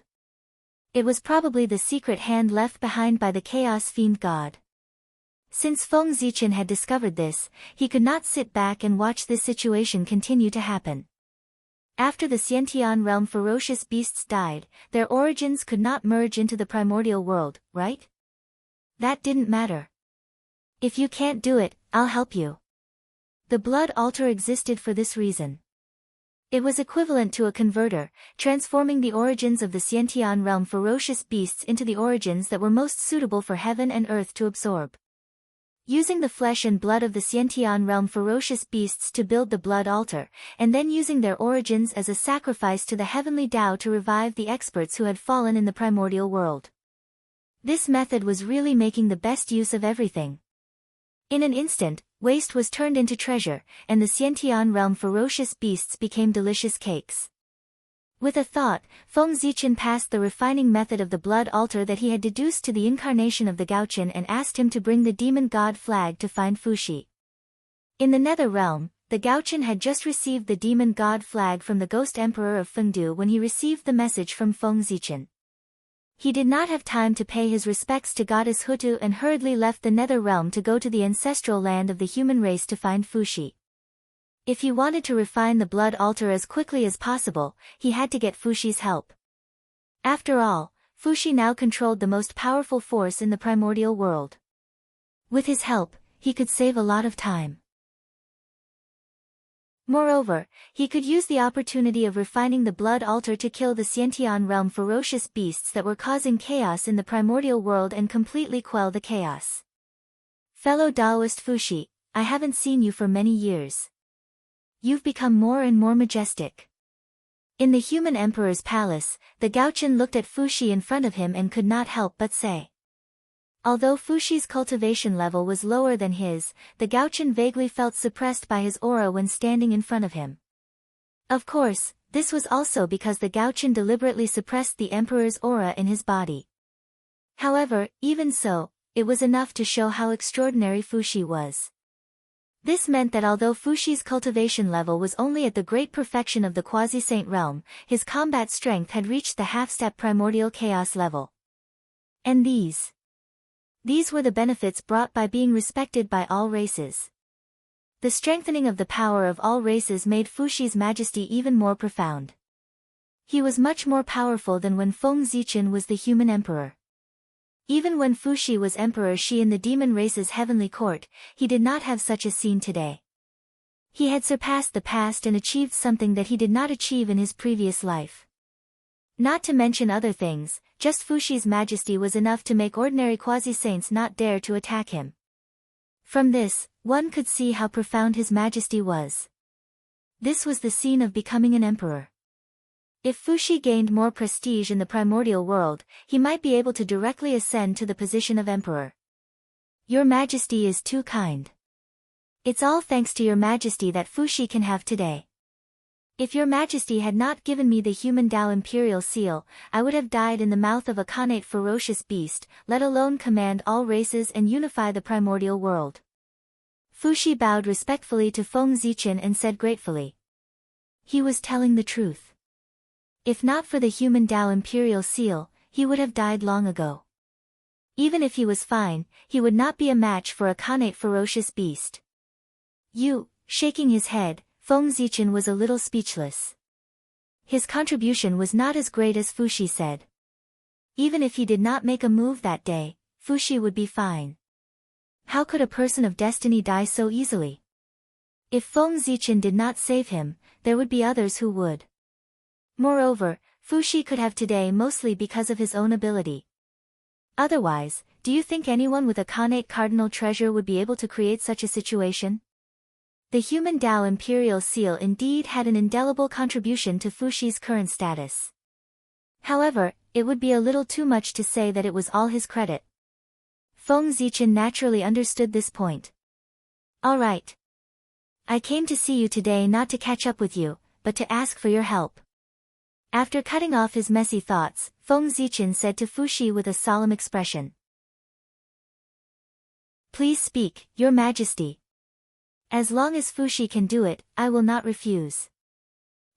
It was probably the secret hand left behind by the Chaos Fiend God. Since Feng Zichen had discovered this, he could not sit back and watch this situation continue to happen. After the Xiantian realm ferocious beasts died, their origins could not merge into the primordial world, right? That didn't matter. If you can't do it, I'll help you. The blood altar existed for this reason. It was equivalent to a converter, transforming the origins of the Xiantian realm ferocious beasts into the origins that were most suitable for heaven and earth to absorb. Using the flesh and blood of the Xiantian realm ferocious beasts to build the blood altar, and then using their origins as a sacrifice to the heavenly Tao to revive the experts who had fallen in the primordial world. This method was really making the best use of everything. In an instant, waste was turned into treasure, and the Xiantian realm ferocious beasts became delicious cakes. With a thought, Feng Zichen passed the refining method of the blood altar that he had deduced to the incarnation of the Gaochen and asked him to bring the demon god flag to find Fuxi. In the nether realm, the Gaochen had just received the demon god flag from the ghost emperor of Fengdu when he received the message from Feng Zichen. He did not have time to pay his respects to goddess Hutu and hurriedly left the nether realm to go to the ancestral land of the human race to find Fuxi. If he wanted to refine the blood altar as quickly as possible, he had to get Fuxi's help. After all, Fuxi now controlled the most powerful force in the primordial world. With his help, he could save a lot of time. Moreover, he could use the opportunity of refining the blood altar to kill the Xiantian realm ferocious beasts that were causing chaos in the primordial world and completely quell the chaos. Fellow Taoist Fuxi, I haven't seen you for many years. You've become more and more majestic. In the human emperor's palace, the Gaochen looked at Fuxi in front of him and could not help but say. Although Fuxi's cultivation level was lower than his, the Gaochen vaguely felt suppressed by his aura when standing in front of him. Of course, this was also because the Gaochen deliberately suppressed the emperor's aura in his body. However, even so, it was enough to show how extraordinary Fuxi was. This meant that although Fuxi's cultivation level was only at the great perfection of the quasi-saint realm, his combat strength had reached the half-step primordial chaos level. And these were the benefits brought by being respected by all races. The strengthening of the power of all races made Fuxi's majesty even more profound. He was much more powerful than when Feng Zichen was the human emperor. Even when Fuxi was Emperor Shi in the demon race's heavenly court, he did not have such a scene today. He had surpassed the past and achieved something that he did not achieve in his previous life. Not to mention other things, just Fuxi's majesty was enough to make ordinary quasi-saints not dare to attack him. From this, one could see how profound his majesty was. This was the scene of becoming an emperor. If Fuxi gained more prestige in the primordial world, he might be able to directly ascend to the position of emperor. Your Majesty is too kind. It's all thanks to your Majesty that Fuxi can have today. If your Majesty had not given me the human Tao imperial seal, I would have died in the mouth of a connate ferocious beast, let alone command all races and unify the primordial world. Fuxi bowed respectfully to Feng Zichen and said gratefully. He was telling the truth. If not for the human Tao imperial seal, he would have died long ago. Even if he was fine, he would not be a match for a connate ferocious beast. Shaking his head, Feng Zichen was a little speechless. His contribution was not as great as Fuxi said. Even if he did not make a move that day, Fuxi would be fine. How could a person of destiny die so easily? If Feng Zichen did not save him, there would be others who would. Moreover, Fuxi could have today mostly because of his own ability. Otherwise, do you think anyone with a connate cardinal treasure would be able to create such a situation? The human Tao imperial seal indeed had an indelible contribution to Fuxi's current status. However, it would be a little too much to say that it was all his credit. Feng Zichen naturally understood this point. All right. I came to see you today not to catch up with you, but to ask for your help. After cutting off his messy thoughts, Feng Zichen said to Fuxi with a solemn expression. Please speak, Your Majesty. As long as Fuxi can do it, I will not refuse.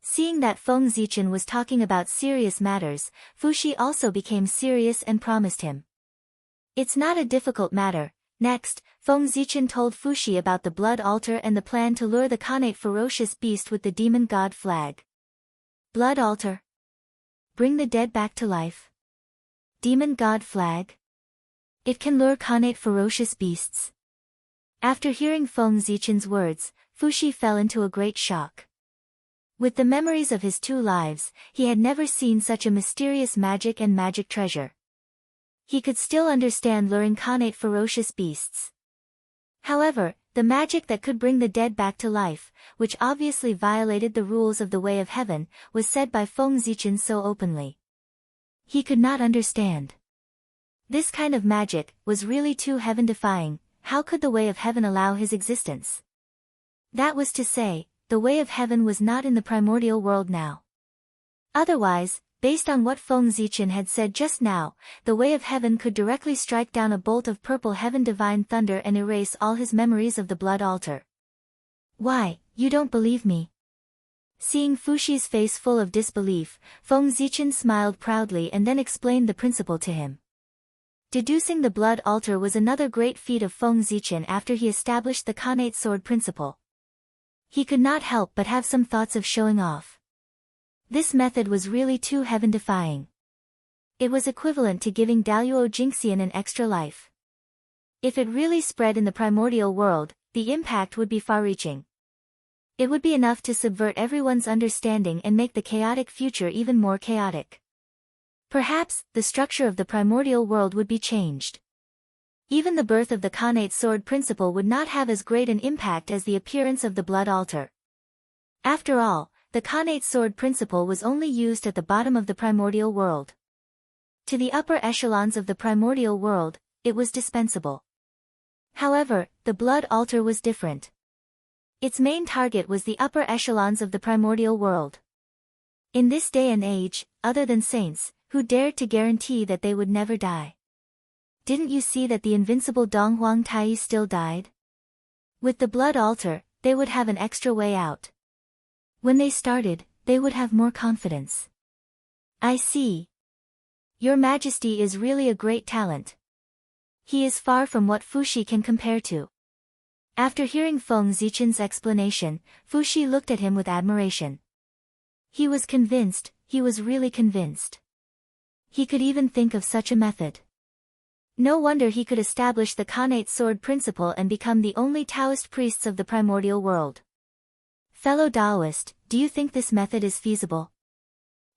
Seeing that Feng Zichen was talking about serious matters, Fuxi also became serious and promised him. It's not a difficult matter, Next, Feng Zichen told Fuxi about the blood altar and the plan to lure the Khanate ferocious beast with the demon god flag. Blood altar. Bring the dead back to life. Demon god flag. It can lure Khanate ferocious beasts. After hearing Feng Zichen's words, Fuxi fell into a great shock. With the memories of his 2 lives, he had never seen such a mysterious magic and magic treasure. He could still understand luring Khanate ferocious beasts. However, the magic that could bring the dead back to life, which obviously violated the rules of the way of heaven, was said by Feng Zichen so openly. He could not understand. This kind of magic was really too heaven-defying. How could the way of heaven allow his existence? That was to say, the way of heaven was not in the primordial world now. Otherwise, based on what Feng Zichen had said just now, the way of heaven could directly strike down a bolt of purple heaven divine thunder and erase all his memories of the blood altar. Why, you don't believe me? Seeing Fuxi's face full of disbelief, Feng Zichen smiled proudly and then explained the principle to him. Deducing the blood altar was another great feat of Feng Zichen after he established the Khanate sword principle. He could not help but have some thoughts of showing off. This method was really too heaven-defying. It was equivalent to giving Daluo Jingxian an extra life. If it really spread in the primordial world, the impact would be far-reaching. It would be enough to subvert everyone's understanding and make the chaotic future even more chaotic. Perhaps, the structure of the primordial world would be changed. Even the birth of the Khanate sword principle would not have as great an impact as the appearance of the blood altar. After all, the Khanate sword principle was only used at the bottom of the primordial world. To the upper echelons of the primordial world, it was dispensable. However, the blood altar was different. Its main target was the upper echelons of the primordial world. In this day and age, other than saints, who dared to guarantee that they would never die? Didn't you see that the invincible Donghuang Tai still died? With the blood altar, they would have an extra way out. When they started, they would have more confidence. I see. Your Majesty is really a great talent. He is far from what Fuxi can compare to. After hearing Feng Zichen's explanation, Fuxi looked at him with admiration. He was convinced, he was really convinced. He could even think of such a method. No wonder he could establish the Khanate sword principle and become the only Taoist priests of the primordial world. Fellow Taoist, do you think this method is feasible?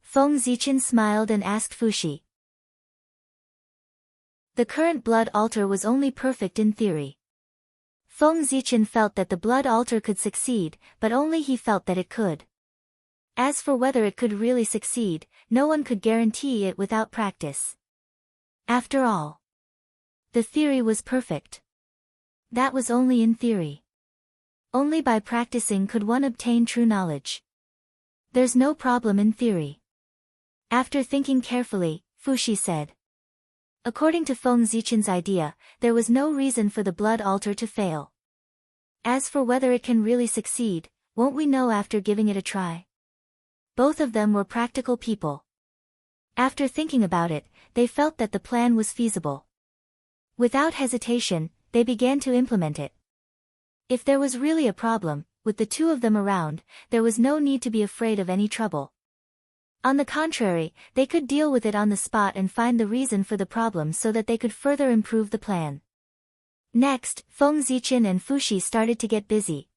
Feng Zichen smiled and asked Fuxi. The current blood altar was only perfect in theory. Feng Zichen felt that the blood altar could succeed, but only he felt that it could. As for whether it could really succeed, no one could guarantee it without practice. After all, the theory was perfect. That was only in theory. Only by practicing could one obtain true knowledge. There's no problem in theory. After thinking carefully, Fuxi said. According to Feng Zichen's idea, there was no reason for the blood altar to fail. As for whether it can really succeed, won't we know after giving it a try? Both of them were practical people. After thinking about it, they felt that the plan was feasible. Without hesitation, they began to implement it. If there was really a problem, with the 2 of them around, there was no need to be afraid of any trouble. On the contrary, they could deal with it on the spot and find the reason for the problem so that they could further improve the plan. Next, Feng Zichen and Fuxi started to get busy.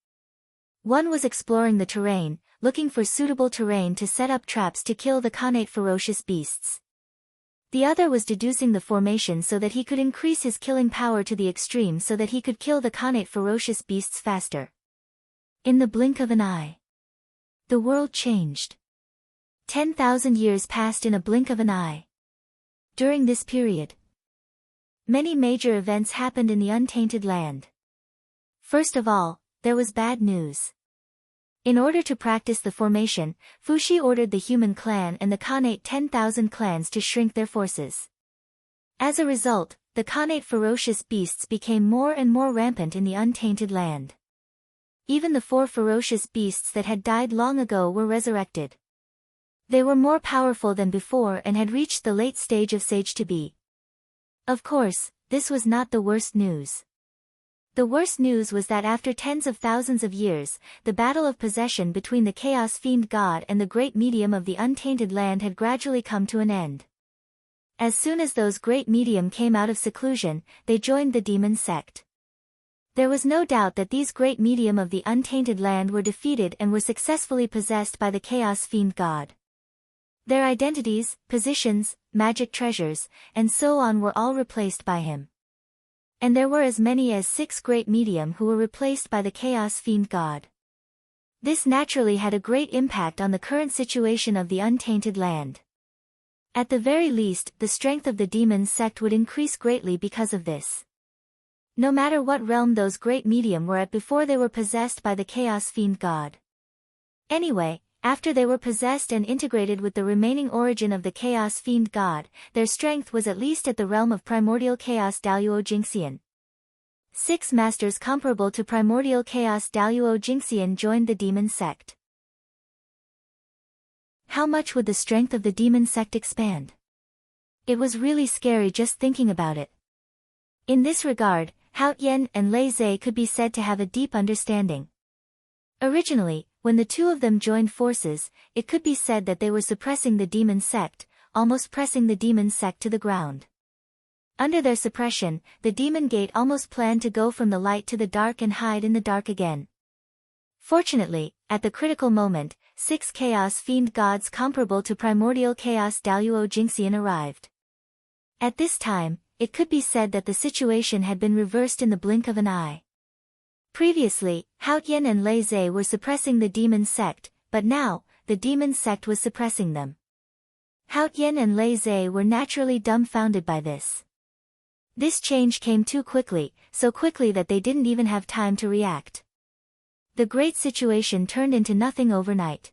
One was exploring the terrain, looking for suitable terrain to set up traps to kill the Khanate ferocious beasts. The other was deducing the formation so that he could increase his killing power to the extreme so that he could kill the Khanate ferocious beasts faster. In the blink of an eye, the world changed. 10,000 years passed in a blink of an eye. During this period, many major events happened in the untainted land. First of all, there was bad news. In order to practice the formation, Fuxi ordered the human clan and the Khanate 10,000 clans to shrink their forces. As a result, the Khanate ferocious beasts became more and more rampant in the untainted land. Even the 4 ferocious beasts that had died long ago were resurrected. They were more powerful than before and had reached the late stage of sage to be. Of course, this was not the worst news. The worst news was that after tens of thousands of years, the battle of possession between the Chaos Fiend God and the great medium of the untainted land had gradually come to an end. As soon as those great medium came out of seclusion, they joined the demon sect. There was no doubt that these great medium of the untainted land were defeated and were successfully possessed by the Chaos Fiend God. Their identities, positions, magic treasures, and so on were all replaced by him. And there were as many as 6 great medium who were replaced by the Chaos Fiend God. This naturally had a great impact on the current situation of the untainted land. At the very least, the strength of the demon sect would increase greatly because of this. No matter what realm those great medium were at before they were possessed by the Chaos Fiend God. Anyway, after they were possessed and integrated with the remaining origin of the Chaos Fiend God, their strength was at least at the realm of primordial Chaos Daluo Jinxian. 6 masters comparable to primordial Chaos Daluo Jinxian joined the demon sect. How much would the strength of the demon sect expand? It was really scary just thinking about it. In this regard, Hao Yan and Lei Zhe could be said to have a deep understanding. Originally, when the two of them joined forces, it could be said that they were suppressing the demon sect, almost pressing the demon sect to the ground. Under their suppression, the demon gate almost planned to go from the light to the dark and hide in the dark again. Fortunately, at the critical moment, 6 Chaos Fiend gods comparable to primordial Chaos Daluo Jinxian arrived. At this time, it could be said that the situation had been reversed in the blink of an eye. Previously, Hao Yan and Lei Zhe were suppressing the demon sect, but now, the demon sect was suppressing them. Hao Yan and Lei Zhe were naturally dumbfounded by this. This change came too quickly, so quickly that they didn't even have time to react. The great situation turned into nothing overnight.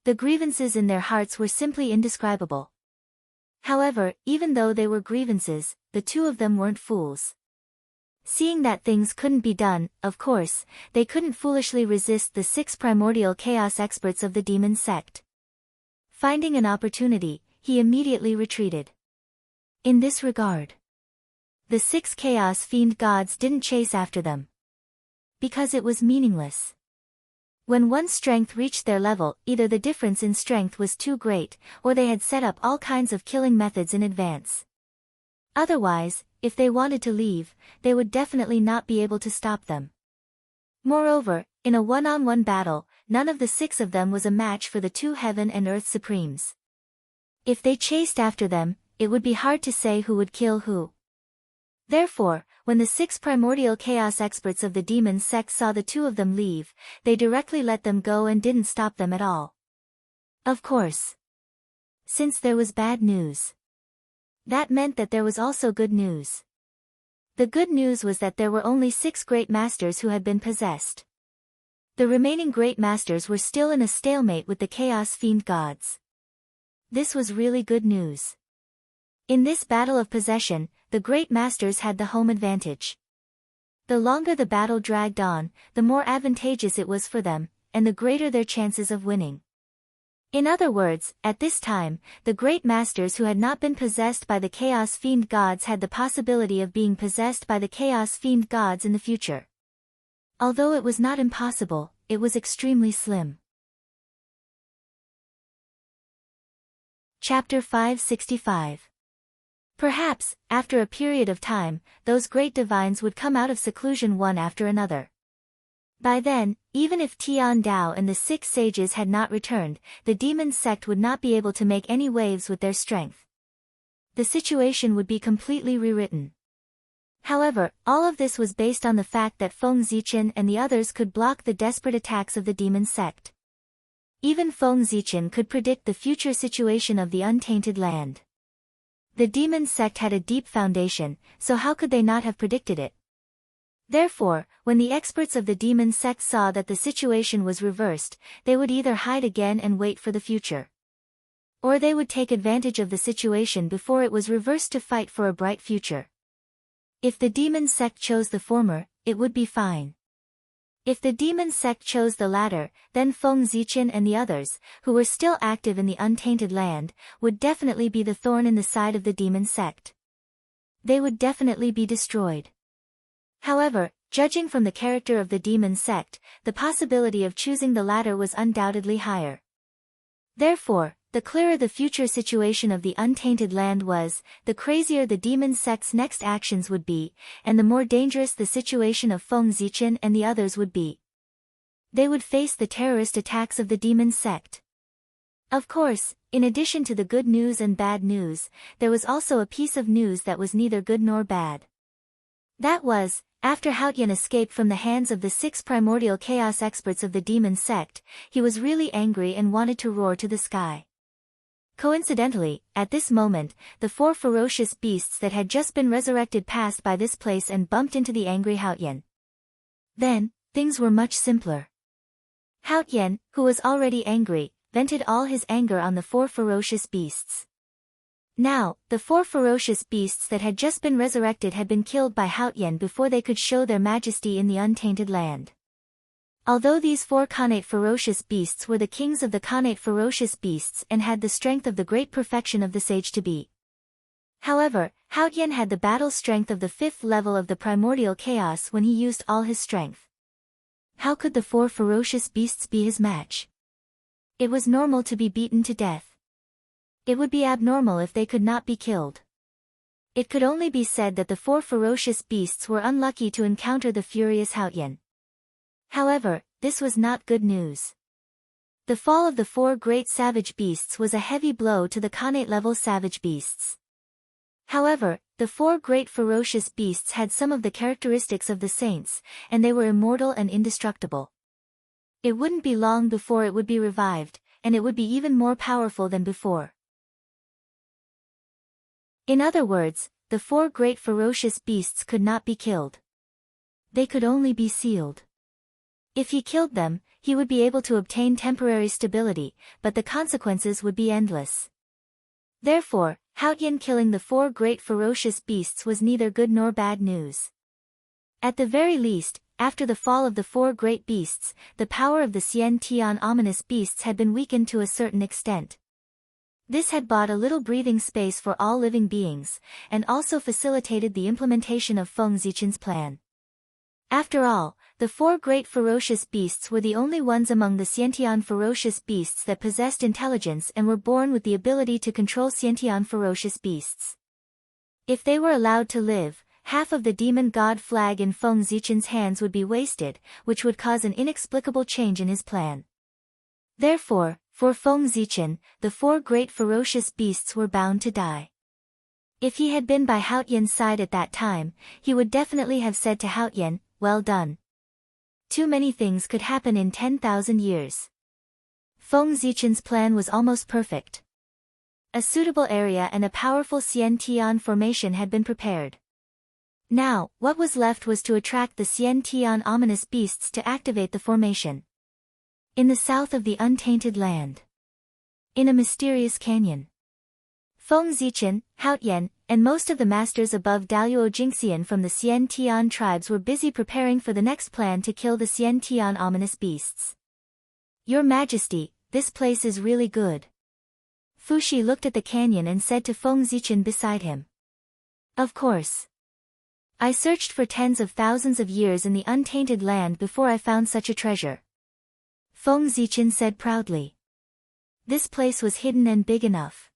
The grievances in their hearts were simply indescribable. However, even though they were grievances, the two of them weren't fools. Seeing that things couldn't be done, of course, they couldn't foolishly resist the 6 primordial chaos experts of the demon sect. Finding an opportunity, he immediately retreated. In this regard, the 6 Chaos Fiend gods didn't chase after them. Because it was meaningless. When one's strength reached their level, either the difference in strength was too great, or they had set up all kinds of killing methods in advance. Otherwise, if they wanted to leave, they would definitely not be able to stop them. Moreover, in a one-on-one battle, none of the 6 of them was a match for the 2 heaven and earth supremes. If they chased after them, it would be hard to say who would kill who. Therefore, when the 6 primordial chaos experts of the demon sect saw the 2 of them leave, they directly let them go and didn't stop them at all. Of course. Since there was bad news. That meant that there was also good news. The good news was that there were only 6 great masters who had been possessed. The remaining great masters were still in a stalemate with the Chaos Fiend gods. This was really good news. In this battle of possession, the great masters had the home advantage. The longer the battle dragged on, the more advantageous it was for them, and the greater their chances of winning. In other words, at this time, the great masters who had not been possessed by the Chaos Fiend gods had the possibility of being possessed by the Chaos Fiend gods in the future. Although it was not impossible, it was extremely slim. Chapter 565. Perhaps, after a period of time, those great divines would come out of seclusion one after another. By then, even if Tian Dao and the 6 sages had not returned, the demon sect would not be able to make any waves with their strength. The situation would be completely rewritten. However, all of this was based on the fact that Feng Zichen and the others could block the desperate attacks of the demon sect. Even Feng Zichen could predict the future situation of the untainted land. The demon sect had a deep foundation, so how could they not have predicted it? Therefore, when the experts of the demon sect saw that the situation was reversed, they would either hide again and wait for the future. Or they would take advantage of the situation before it was reversed to fight for a bright future. If the demon sect chose the former, it would be fine. If the demon sect chose the latter, then Feng Zichen and the others, who were still active in the untainted land, would definitely be the thorn in the side of the demon sect. They would definitely be destroyed. However, Judging from the character of the demon sect, the possibility of choosing the latter was undoubtedly higher. Therefore, the clearer the future situation of the untainted land was, the crazier the demon sect's next actions would be, and the more dangerous the situation of Feng Zichen and the others would be. They would face the terrorist attacks of the demon sect. Of course, in addition to the good news and bad news, there was also a piece of news that was neither good nor bad. That was, after Haotian escaped from the hands of the 6 primordial chaos experts of the demon sect, he was really angry and wanted to roar to the sky. Coincidentally, at this moment, the 4 ferocious beasts that had just been resurrected passed by this place and bumped into the angry Haotian. Then, things were much simpler. Haotian, who was already angry, vented all his anger on the 4 ferocious beasts. Now, the 4 ferocious beasts that had just been resurrected had been killed by Haotian before they could show their majesty in the untainted land. Although these 4 Khanate ferocious beasts were the kings of the Khanate ferocious beasts and had the strength of the great perfection of the sage to be. However, Haotian had the battle strength of the 5th level of the primordial chaos when he used all his strength. How could the 4 ferocious beasts be his match? It was normal to be beaten to death. It would be abnormal if they could not be killed. It could only be said that the 4 ferocious beasts were unlucky to encounter the furious Haotian. However, this was not good news. The fall of the 4 great savage beasts was a heavy blow to the Khanate-level savage beasts. However, the 4 great ferocious beasts had some of the characteristics of the saints, and they were immortal and indestructible. It wouldn't be long before it would be revived, and it would be even more powerful than before. In other words, the 4 great ferocious beasts could not be killed. They could only be sealed. If he killed them, he would be able to obtain temporary stability, but the consequences would be endless. Therefore, Haotian killing the 4 great ferocious beasts was neither good nor bad news. At the very least, after the fall of the 4 great beasts, the power of the Xian Tian ominous beasts had been weakened to a certain extent. This had bought a little breathing space for all living beings, and also facilitated the implementation of Feng Zichen's plan. After all, the 4 great ferocious beasts were the only ones among the Xiantian ferocious beasts that possessed intelligence and were born with the ability to control Xiantian ferocious beasts. If they were allowed to live, half of the demon god flag in Feng Zichen's hands would be wasted, which would cause an inexplicable change in his plan. Therefore, for Feng Zichen, the 4 great ferocious beasts were bound to die. If he had been by Haotian's side at that time, he would definitely have said to Haotian, "Well done. Too many things could happen in 10,000 years." Feng Zichen's plan was almost perfect. A suitable area and a powerful Xian Tian formation had been prepared. Now, what was left was to attract the Xian Tian ominous beasts to activate the formation. In the south of the untainted land. In a mysterious canyon. Feng Zichen, Haotian, and most of the masters above Daluo Jingxian from the Xian Tian tribes were busy preparing for the next plan to kill the Xian Tian ominous beasts. "Your Majesty, this place is really good." Fuxi looked at the canyon and said to Feng Zichen beside him. "Of course. I searched for tens of thousands of years in the untainted land before I found such a treasure." Feng Zichen said proudly. This place was hidden and big enough.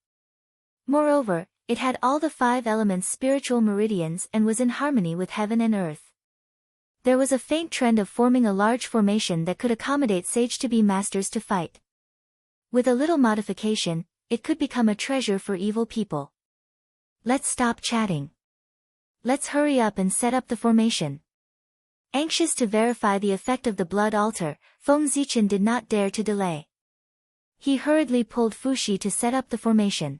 Moreover, it had all the 5 elements' spiritual meridians and was in harmony with heaven and earth. There was a faint trend of forming a large formation that could accommodate sage-to-be masters to fight. With a little modification, it could become a treasure for evil people. "Let's stop chatting. Let's hurry up and set up the formation." Anxious to verify the effect of the blood altar, Feng Zichen did not dare to delay. He hurriedly pulled Fuxi to set up the formation.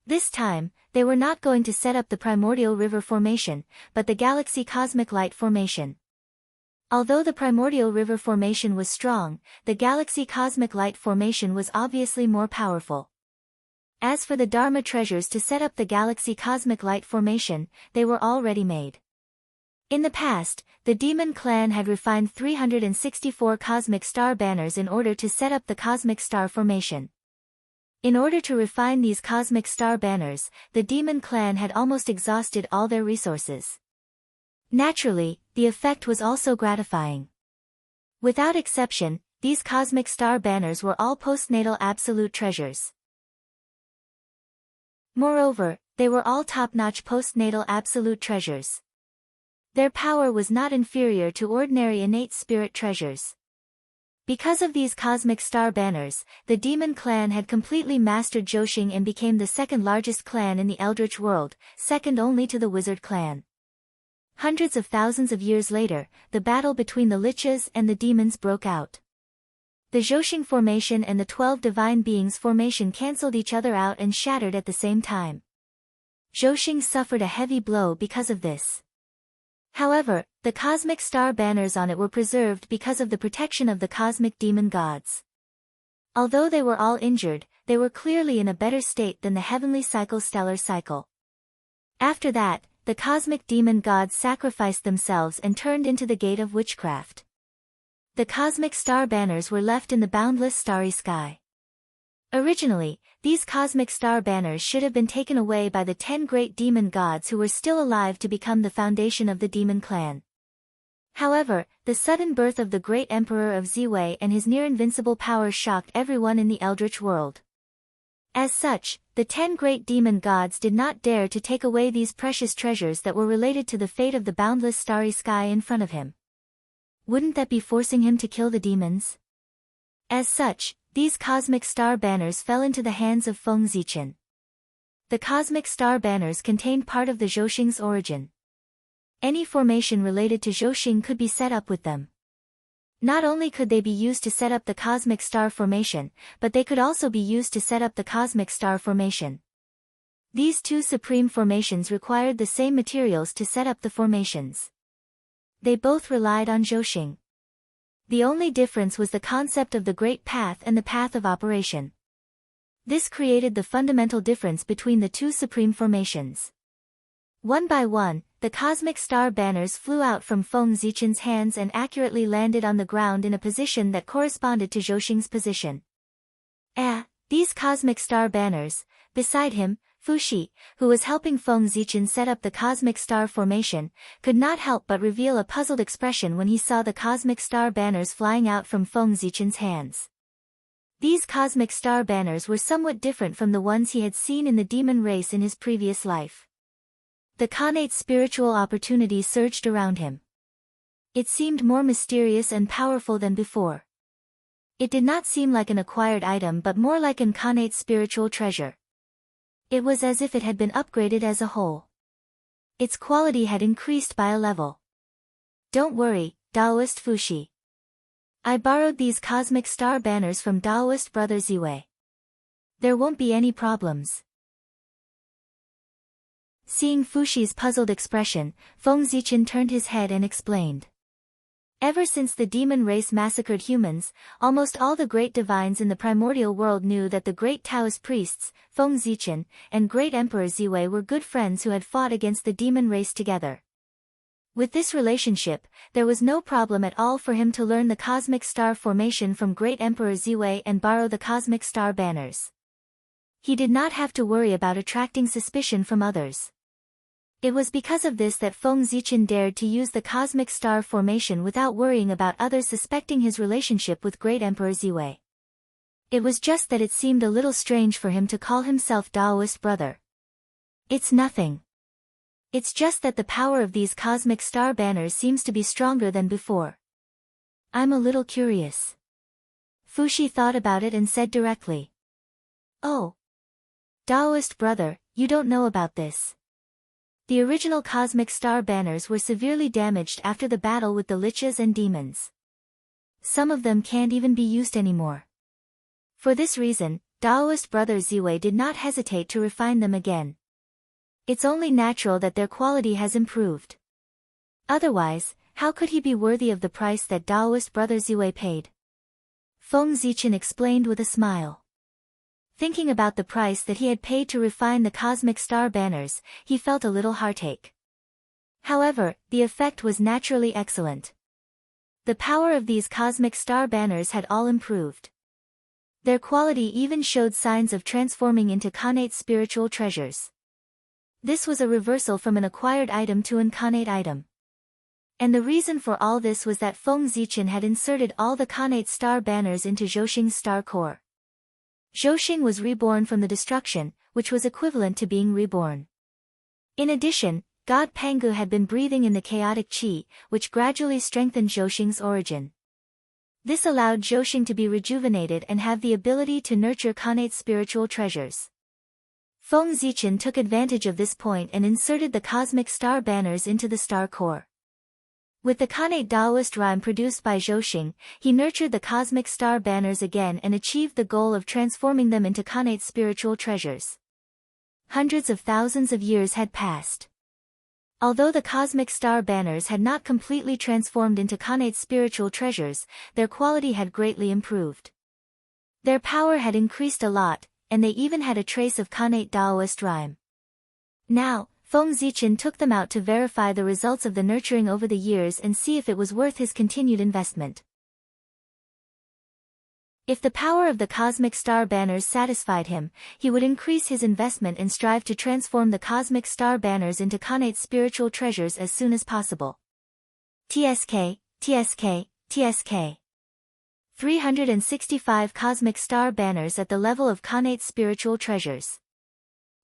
This time, they were not going to set up the primordial river formation, but the galaxy cosmic light formation. Although the primordial river formation was strong, the galaxy cosmic light formation was obviously more powerful. As for the Dharma treasures to set up the galaxy cosmic light formation, they were already made. In the past, the demon clan had refined 364 cosmic star banners in order to set up the cosmic star formation. In order to refine these cosmic star banners, the demon clan had almost exhausted all their resources. Naturally, the effect was also gratifying. Without exception, these cosmic star banners were all postnatal absolute treasures. Moreover, they were all top-notch postnatal absolute treasures. Their power was not inferior to ordinary innate spirit treasures. Because of these cosmic star banners, the demon clan had completely mastered Joshing and became the second largest clan in the Eldritch world, second only to the wizard clan. Hundreds of thousands of years later, the battle between the liches and the demons broke out. The Joshing formation and the 12 divine beings formation cancelled each other out and shattered at the same time. Joshing suffered a heavy blow because of this. However, the cosmic star banners on it were preserved because of the protection of the cosmic demon gods. Although they were all injured, they were clearly in a better state than the heavenly stellar cycle. After that, the cosmic demon gods sacrificed themselves and turned into the gate of witchcraft. The cosmic star banners were left in the boundless starry sky. Originally, these cosmic star banners should have been taken away by the 10 great demon gods who were still alive to become the foundation of the demon clan. However, the sudden birth of the great emperor of Ziwei and his near-invincible power shocked everyone in the Eldritch world. As such, the 10 great demon gods did not dare to take away these precious treasures that were related to the fate of the boundless starry sky in front of him. Wouldn't that be forcing him to kill the demons? As such, these cosmic star banners fell into the hands of Feng Zichen. The cosmic star banners contained part of the Joshing's origin. Any formation related to Joshing could be set up with them. Not only could they be used to set up the cosmic star formation, but they could also be used to set up the cosmic star formation. These two supreme formations required the same materials to set up the formations. They both relied on Joshing. The only difference was the concept of the Great Path and the path of operation. This created the fundamental difference between the two supreme formations. One by one, the cosmic star banners flew out from Feng Zichen's hands and accurately landed on the ground in a position that corresponded to Joshing's position. These cosmic star banners, beside him, Fuxi, who was helping Feng Zichen set up the cosmic star formation, could not help but reveal a puzzled expression when he saw the cosmic star banners flying out from Feng Zichen's hands. These cosmic star banners were somewhat different from the ones he had seen in the demon race in his previous life. The Khanate spiritual opportunity surged around him. It seemed more mysterious and powerful than before. It did not seem like an acquired item but more like an Khanate spiritual treasure. It was as if it had been upgraded as a whole. Its quality had increased by a level. Don't worry, Daoist Fuxi. I borrowed these cosmic star banners from Daoist brother Ziwei. There won't be any problems. Seeing Fuxi's puzzled expression, Feng Zichen turned his head and explained. Ever since the demon race massacred humans, almost all the great divines in the primordial world knew that the great Taoist priests, Feng Zichen, and great Emperor Ziwei were good friends who had fought against the demon race together. With this relationship, there was no problem at all for him to learn the cosmic star formation from great Emperor Ziwei and borrow the cosmic star banners. He did not have to worry about attracting suspicion from others. It was because of this that Feng Zichen dared to use the cosmic star formation without worrying about others suspecting his relationship with great Emperor Ziwei. It was just that it seemed a little strange for him to call himself Daoist brother. It's nothing. It's just that the power of these cosmic star banners seems to be stronger than before. I'm a little curious. Fuxi thought about it and said directly. Oh. Daoist brother, you don't know about this. The original cosmic star banners were severely damaged after the battle with the liches and demons. Some of them can't even be used anymore. For this reason, Daoist brother Ziwei did not hesitate to refine them again. It's only natural that their quality has improved. Otherwise, how could he be worthy of the price that Daoist brother Ziwei paid? Feng Zichen explained with a smile. Thinking about the price that he had paid to refine the cosmic star banners, he felt a little heartache. However, the effect was naturally excellent. The power of these cosmic star banners had all improved. Their quality even showed signs of transforming into Khanate spiritual treasures. This was a reversal from an acquired item to an Khanate item. And the reason for all this was that Feng Zichen had inserted all the Khanate star banners into Zhouxing's star core. Zhouxing was reborn from the destruction, which was equivalent to being reborn. In addition, God Pangu had been breathing in the chaotic qi, which gradually strengthened Zhouxing's origin. This allowed Zhouxing to be rejuvenated and have the ability to nurture Khanate spiritual treasures. Feng Zichen took advantage of this point and inserted the cosmic star banners into the star core. With the Khanate Taoist rhyme produced by Zhouxing, he nurtured the cosmic star banners again and achieved the goal of transforming them into Khanate spiritual treasures. Hundreds of thousands of years had passed. Although the cosmic star banners had not completely transformed into Khanate spiritual treasures, their quality had greatly improved. Their power had increased a lot, and they even had a trace of Khanate Taoist rhyme. Now, Feng Zichen took them out to verify the results of the nurturing over the years and see if it was worth his continued investment. If the power of the cosmic star banners satisfied him, he would increase his investment and strive to transform the cosmic star banners into Khanate spiritual treasures as soon as possible. TSK, TSK, TSK. 365 cosmic star banners at the level of Khanate spiritual treasures.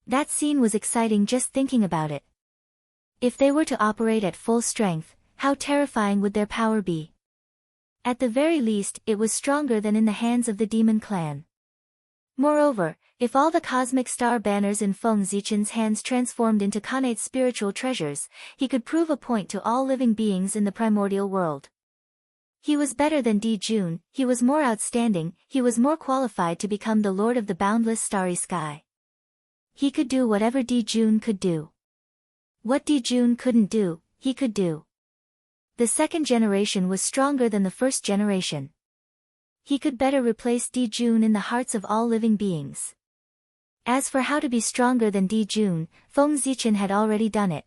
That scene was exciting just thinking about it. If they were to operate at full strength, how terrifying would their power be? At the very least, it was stronger than in the hands of the demon clan. Moreover, if all the cosmic star banners in Feng Zichen's hands transformed into Khanate spiritual treasures, he could prove a point to all living beings in the primordial world. He was better than Di Jun, he was more outstanding, he was more qualified to become the lord of the boundless starry sky. He could do whatever Di Jun could do. What Di Jun couldn't do, he could do. The second generation was stronger than the first generation. He could better replace Di Jun in the hearts of all living beings. As for how to be stronger than Di Jun, Feng Zichen had already done it.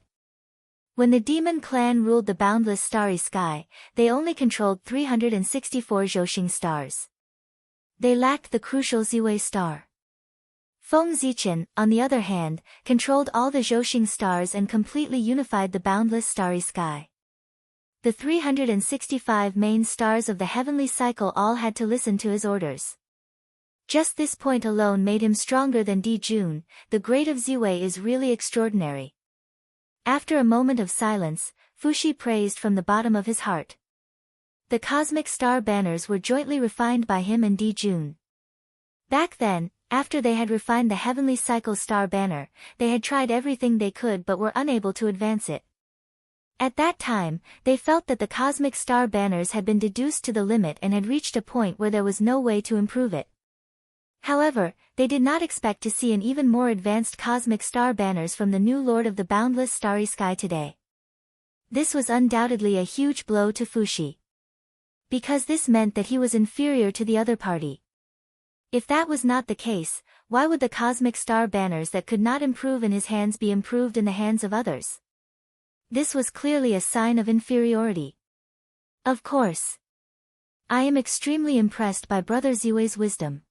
When the demon clan ruled the boundless starry sky, they only controlled 364 Zhouxing stars. They lacked the crucial Ziwei star. Feng Zichen, on the other hand, controlled all the Zhouxing stars and completely unified the boundless starry sky. The 365 main stars of the heavenly cycle all had to listen to his orders. Just this point alone made him stronger than Di Jun. The grade of Ziwei is really extraordinary. After a moment of silence, Fuxi praised from the bottom of his heart. The cosmic star banners were jointly refined by him and Di Jun. Back then, after they had refined the heavenly cycle star banner, they had tried everything they could but were unable to advance it. At that time, they felt that the cosmic star banners had been deduced to the limit and had reached a point where there was no way to improve it. However, they did not expect to see an even more advanced cosmic star banners from the new lord of the boundless starry sky today. This was undoubtedly a huge blow to Fuxi. Because this meant that he was inferior to the other party. If that was not the case, why would the cosmic star banners that could not improve in his hands be improved in the hands of others? This was clearly a sign of inferiority. Of course. I am extremely impressed by Brother Ziwei's wisdom.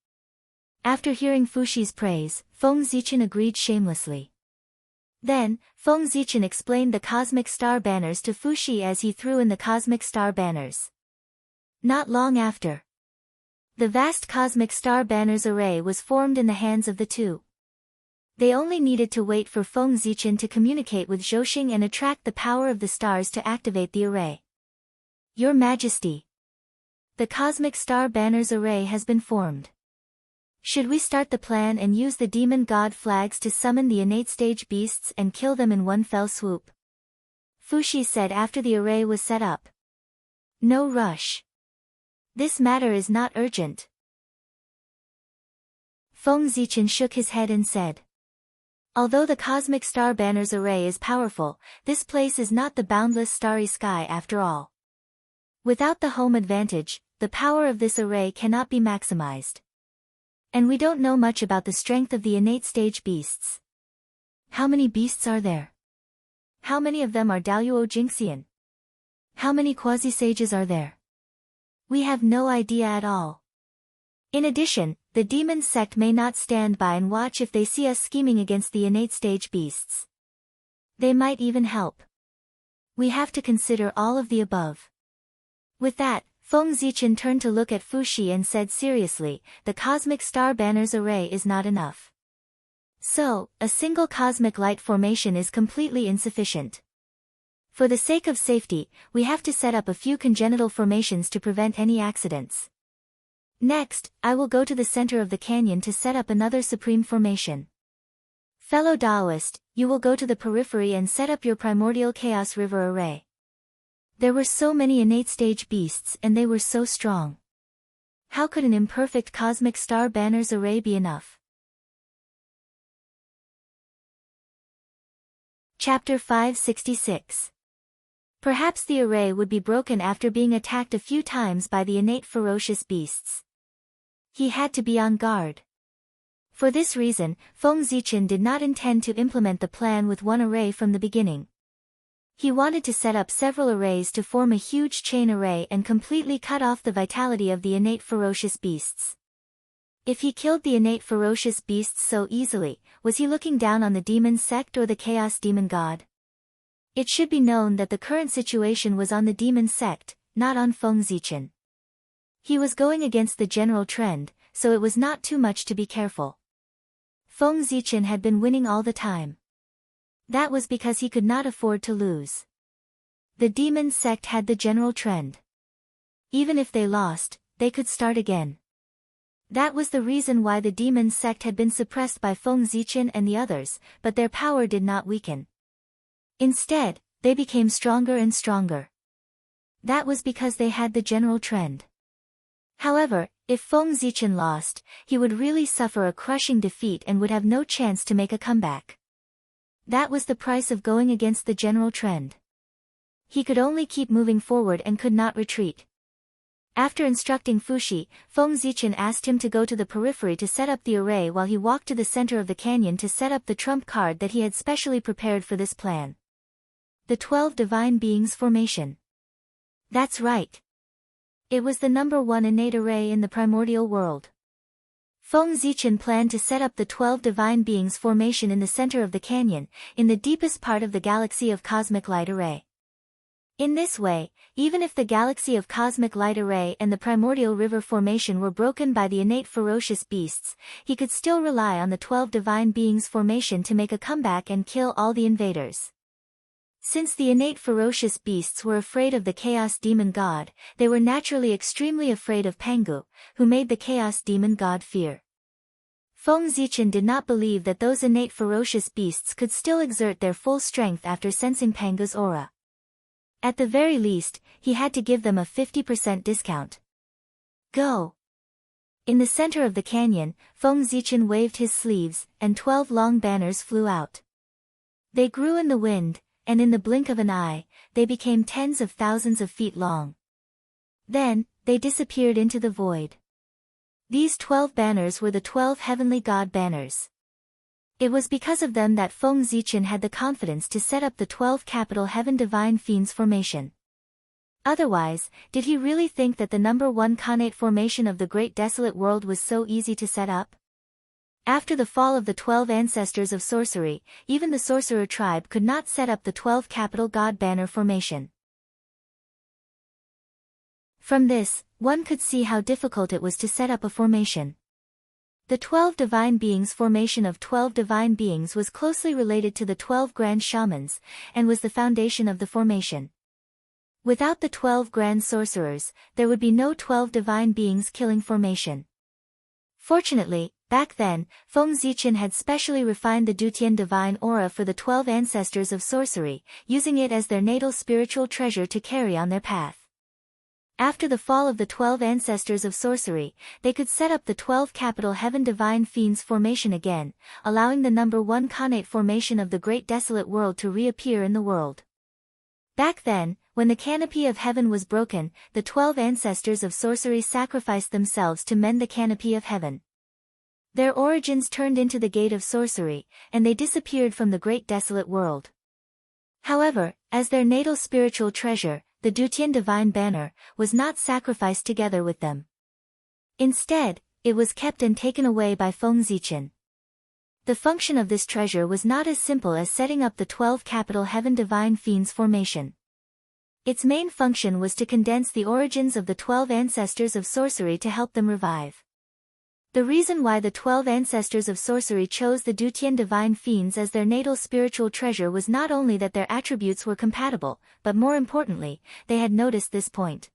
After hearing Fuxi's praise, Feng Zichen agreed shamelessly. Then, Feng Zichen explained the cosmic star banners to Fuxi as he threw in the cosmic star banners. Not long after, the vast cosmic star banners array was formed in the hands of the two. They only needed to wait for Feng Zichen to communicate with Zhouxing and attract the power of the stars to activate the array. Your Majesty, the cosmic star banners array has been formed. Should we start the plan and use the demon god flags to summon the innate stage beasts and kill them in one fell swoop? Fuxi said after the array was set up. No rush. This matter is not urgent. Feng Zichen shook his head and said. Although the cosmic star banners array is powerful, this place is not the boundless starry sky after all. Without the home advantage, the power of this array cannot be maximized. And we don't know much about the strength of the innate stage beasts. How many beasts are there? How many of them are Daluo Jingxian? How many quasi-sages are there? We have no idea at all. In addition, the demon sect may not stand by and watch if they see us scheming against the innate stage beasts. They might even help. We have to consider all of the above. With that, Feng Zichen turned to look at Fuxi and said seriously, the cosmic star banners array is not enough. So, a single cosmic light formation is completely insufficient. For the sake of safety, we have to set up a few congenital formations to prevent any accidents. Next, I will go to the center of the canyon to set up another supreme formation. Fellow Taoist, you will go to the periphery and set up your primordial chaos river array. There were so many innate stage beasts and they were so strong. How could an imperfect cosmic star banners array be enough? Chapter 566. Perhaps the array would be broken after being attacked a few times by the innate ferocious beasts. He had to be on guard. For this reason, Feng Zichen did not intend to implement the plan with one array from the beginning. He wanted to set up several arrays to form a huge chain array and completely cut off the vitality of the innate ferocious beasts. If he killed the innate ferocious beasts so easily, was he looking down on the demon sect or the chaos demon god? It should be known that the current situation was on the demon sect, not on Feng Zichen. He was going against the general trend, so it was not too much to be careful. Feng Zichen had been winning all the time. That was because he could not afford to lose. The demon sect had the general trend. Even if they lost, they could start again. That was the reason why the demon sect had been suppressed by Feng Zichen and the others, but their power did not weaken. Instead, they became stronger and stronger. That was because they had the general trend. However, if Feng Zichen lost, he would really suffer a crushing defeat and would have no chance to make a comeback. That was the price of going against the general trend. He could only keep moving forward and could not retreat. After instructing Fuxi, Feng Zichen asked him to go to the periphery to set up the array while he walked to the center of the canyon to set up the trump card that he had specially prepared for this plan. The 12 Divine Beings formation. That's right. It was the number 1 innate array in the primordial world. Feng Zichen planned to set up the 12 Divine Beings formation in the center of the canyon, in the deepest part of the galaxy of cosmic light array. In this way, even if the galaxy of cosmic light array and the primordial river formation were broken by the innate ferocious beasts, he could still rely on the 12 Divine Beings formation to make a comeback and kill all the invaders. Since the innate ferocious beasts were afraid of the chaos demon god, they were naturally extremely afraid of Pangu, who made the chaos demon god fear. Feng Zichen did not believe that those innate ferocious beasts could still exert their full strength after sensing Pangu's aura. At the very least, he had to give them a 50% discount. Go! In the center of the canyon, Feng Zichen waved his sleeves, and 12 long banners flew out. They grew in the wind, and in the blink of an eye, they became tens of thousands of feet long. Then, they disappeared into the void. These 12 banners were the 12 heavenly god banners. It was because of them that Feng Zichen had the confidence to set up the 12 capital heaven divine fiends formation. Otherwise, did he really think that the number 1 connate formation of the great desolate world was so easy to set up? After the fall of the 12 ancestors of sorcery, even the sorcerer tribe could not set up the 12 capital god banner formation. From this, one could see how difficult it was to set up a formation. The 12 divine beings formation of 12 divine beings was closely related to the 12 grand shamans, and was the foundation of the formation. Without the 12 grand sorcerers, there would be no 12 divine beings killing formation. Fortunately, back then, Feng Zichen had specially refined the Dutian divine aura for the 12 ancestors of sorcery, using it as their natal spiritual treasure to carry on their path. After the fall of the 12 ancestors of sorcery, they could set up the 12 capital heaven divine fiends formation again, allowing the number 1 connate formation of the great desolate world to reappear in the world. Back then, when the canopy of heaven was broken, the 12 ancestors of sorcery sacrificed themselves to mend the canopy of heaven. Their origins turned into the gate of sorcery, and they disappeared from the great desolate world. However, as their natal spiritual treasure, the Dutian divine banner, was not sacrificed together with them. Instead, it was kept and taken away by Feng Zichen. The function of this treasure was not as simple as setting up the 12 capital heaven divine fiends formation. Its main function was to condense the origins of the 12 ancestors of sorcery to help them revive. The reason why the 12 ancestors of sorcery chose the Dutian divine fiends as their natal spiritual treasure was not only that their attributes were compatible, but more importantly, they had noticed this point.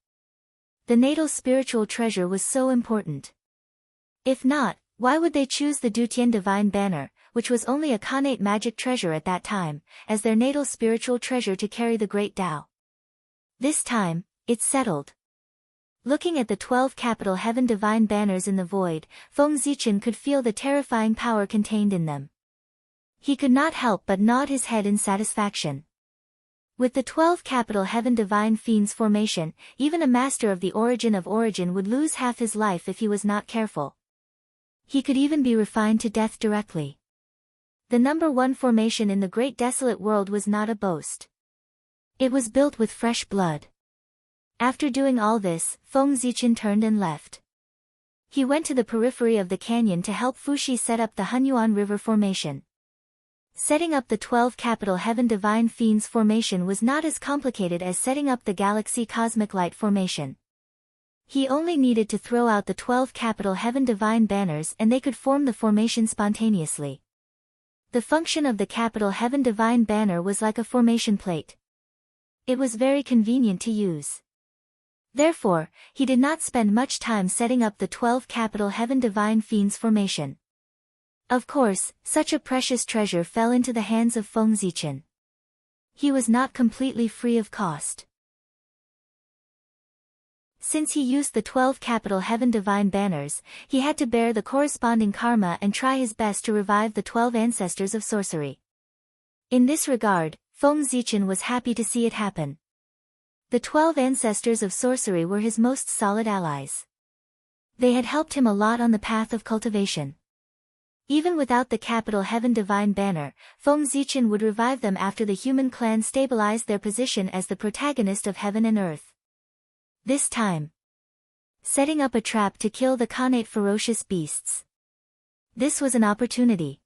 The natal spiritual treasure was so important. If not, why would they choose the Dutian divine banner, which was only a Khanate magic treasure at that time, as their natal spiritual treasure to carry the great Tao? This time, it's settled. Looking at the 12 capital heaven divine banners in the void, Feng Zichen could feel the terrifying power contained in them. He could not help but nod his head in satisfaction. With the 12 capital heaven divine fiends formation, even a master of the origin would lose half his life if he was not careful. He could even be refined to death directly. The number 1 formation in the great desolate world was not a boast. It was built with fresh blood. After doing all this, Feng Zichen turned and left. He went to the periphery of the canyon to help Fuxi set up the Hunyuan River formation. Setting up the 12 capital heaven divine fiends formation was not as complicated as setting up the galaxy cosmic light formation. He only needed to throw out the 12 capital heaven divine banners and they could form the formation spontaneously. The function of the capital heaven divine banner was like a formation plate. It was very convenient to use. Therefore, he did not spend much time setting up the 12 capital heaven divine fiends formation. Of course, such a precious treasure fell into the hands of Feng Zichen. He was not completely free of cost. Since he used the 12 capital heaven divine banners, he had to bear the corresponding karma and try his best to revive the 12 ancestors of sorcery. In this regard, Feng Zichen was happy to see it happen. The 12 ancestors of sorcery were his most solid allies. They had helped him a lot on the path of cultivation. Even without the capital heaven divine banner, Feng Zichen would revive them after the human clan stabilized their position as the protagonist of heaven and earth. This time, setting up a trap to kill the Khanate ferocious beasts. This was an opportunity.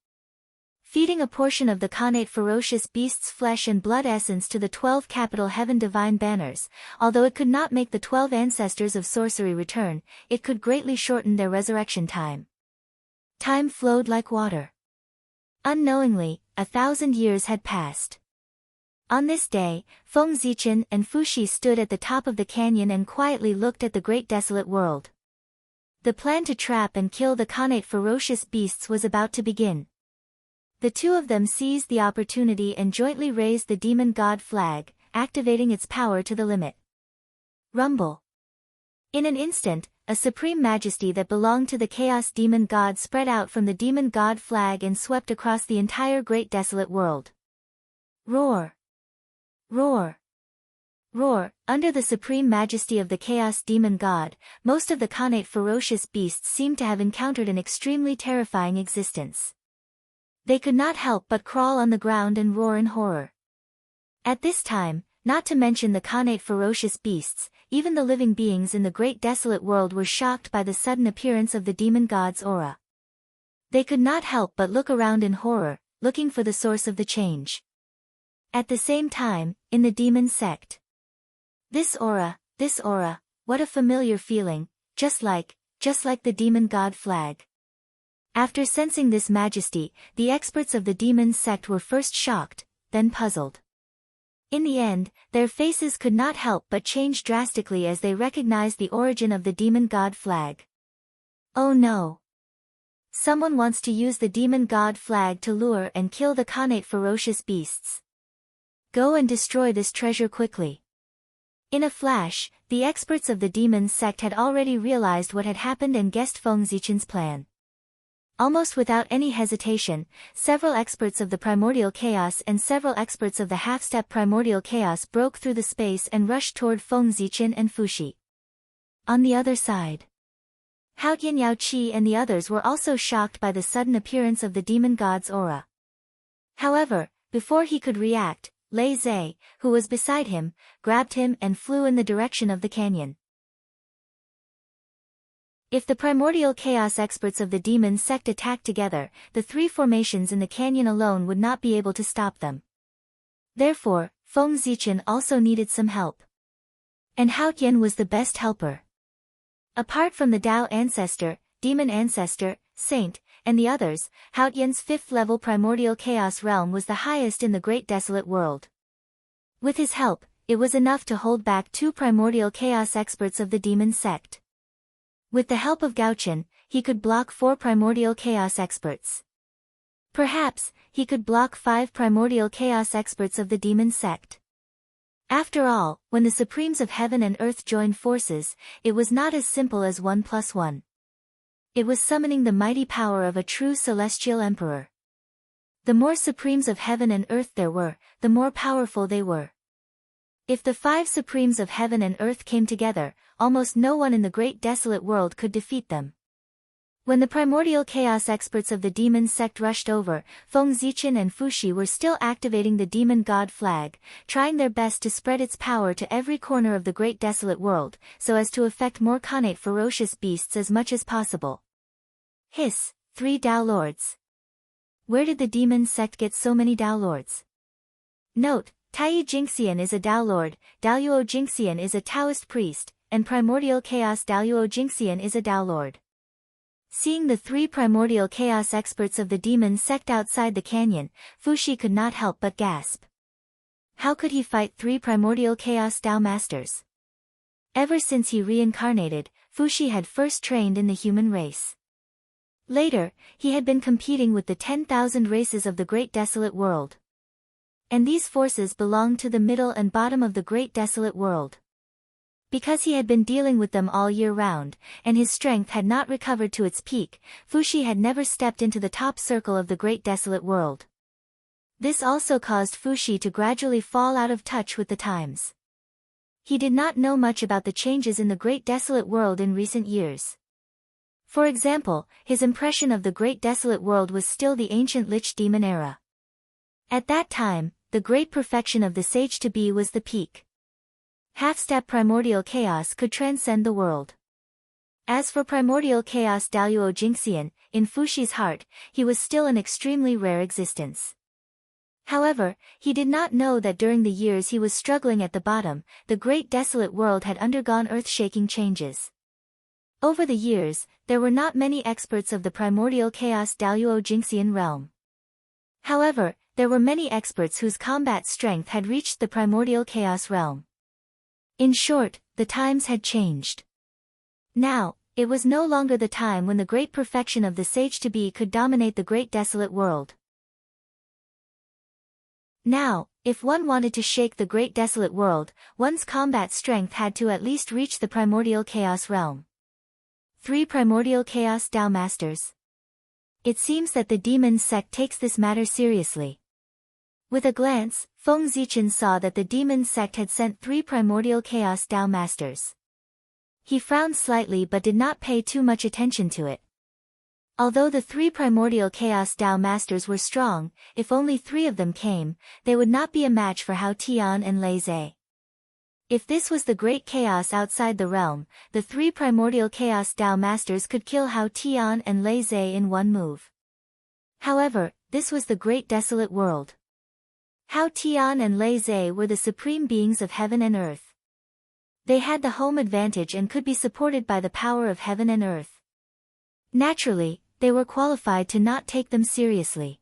Feeding a portion of the Khanate ferocious beast's flesh and blood essence to the 12 capital heaven divine banners, although it could not make the 12 ancestors of sorcery return, it could greatly shorten their resurrection time. Time flowed like water. Unknowingly, 1,000 years had passed. On this day, Feng Zichen and Fuxi stood at the top of the canyon and quietly looked at the great desolate world. The plan to trap and kill the Khanate ferocious beasts was about to begin. The two of them seized the opportunity and jointly raised the demon god flag, activating its power to the limit. Rumble. In an instant, a supreme majesty that belonged to the chaos demon god spread out from the demon god flag and swept across the entire great desolate world. Roar! Roar! Roar! Under the supreme majesty of the chaos demon god, most of the Khanate ferocious beasts seemed to have encountered an extremely terrifying existence. They could not help but crawl on the ground and roar in horror. At this time, not to mention the Khanate ferocious beasts, even the living beings in the great desolate world were shocked by the sudden appearance of the demon god's aura. They could not help but look around in horror, looking for the source of the change. At the same time, in the demon sect. This aura, what a familiar feeling, just like the demon god flag. After sensing this majesty, the experts of the demon sect were first shocked, then puzzled. In the end, their faces could not help but change drastically as they recognized the origin of the demon god flag. Oh no! Someone wants to use the demon god flag to lure and kill the Khanate ferocious beasts. Go and destroy this treasure quickly. In a flash, the experts of the demon sect had already realized what had happened and guessed Feng Zichen's plan. Almost without any hesitation, several experts of the primordial chaos and several experts of the half-step primordial chaos broke through the space and rushed toward Feng Zichen and Fuxi. On the other side, Hao Yanyaoqi and the others were also shocked by the sudden appearance of the demon god's aura. However, before he could react, Lei Zhe, who was beside him, grabbed him and flew in the direction of the canyon. If the primordial chaos experts of the demon sect attacked together, the three formations in the canyon alone would not be able to stop them. Therefore, Feng Zichen also needed some help. And Hao Tian was the best helper. Apart from the Tao ancestor, demon ancestor, saint, and the others, Hao Tian's fifth-level primordial chaos realm was the highest in the great desolate world. With his help, it was enough to hold back 2 primordial chaos experts of the demon sect. With the help of Gao Chen, he could block 4 primordial chaos experts. Perhaps, he could block 5 primordial chaos experts of the demon sect. After all, when the Supremes of Heaven and Earth joined forces, it was not as simple as 1 plus 1. It was summoning the mighty power of a true celestial emperor. The more Supremes of Heaven and Earth there were, the more powerful they were. If the 5 Supremes of Heaven and Earth came together, almost no one in the great desolate world could defeat them. When the primordial chaos experts of the demon sect rushed over, Feng Zichen and Fuxi were still activating the demon god flag, trying their best to spread its power to every corner of the great desolate world, so as to affect more Khanate ferocious beasts as much as possible. Hiss, 3 Tao Lords. Where did the demon sect get so many Tao Lords? Note, Taiyi Jingxian is a Tao Lord, Daoyuo Jingxian is a Taoist priest, and primordial chaos Daoyuo Jingxian is a Tao Lord. Seeing the 3 primordial chaos experts of the demon sect outside the canyon, Fuxi could not help but gasp. How could he fight 3 primordial chaos Tao masters? Ever since he reincarnated, Fuxi had first trained in the human race. Later, he had been competing with the 10,000 races of the great desolate world. And these forces belonged to the middle and bottom of the great desolate world. Because he had been dealing with them all year round, and his strength had not recovered to its peak, Fuxi had never stepped into the top circle of the great desolate world. This also caused Fuxi to gradually fall out of touch with the times. He did not know much about the changes in the great desolate world in recent years. For example, his impression of the great desolate world was still the ancient Lich Demon era. At that time, the great perfection of the sage-to-be was the peak. Half-step primordial chaos could transcend the world. As for primordial chaos Daoyuo Jingxian, in Fuxi's heart, he was still an extremely rare existence. However, he did not know that during the years he was struggling at the bottom, the great desolate world had undergone earth-shaking changes. Over the years, there were not many experts of the primordial chaos Daoyuo Jingxian realm. However, there were many experts whose combat strength had reached the primordial chaos realm. In short, the times had changed. Now, it was no longer the time when the great perfection of the sage-to-be could dominate the great desolate world. Now, if one wanted to shake the great desolate world, one's combat strength had to at least reach the primordial chaos realm. 3 primordial chaos Tao masters. It seems that the demon sect takes this matter seriously. With a glance, Feng Zichen saw that the demon sect had sent 3 primordial chaos Tao masters. He frowned slightly but did not pay too much attention to it. Although the 3 primordial chaos Tao masters were strong, if only 3 of them came, they would not be a match for Hao Tian and Lei Zhe. If this was the great chaos outside the realm, the 3 primordial chaos Tao masters could kill Hao Tian and Lei Zhe in one move. However, this was the great desolate world. Hao Tian and Lei Zhe were the supreme beings of heaven and earth. They had the home advantage and could be supported by the power of heaven and earth. Naturally, they were qualified to not take them seriously.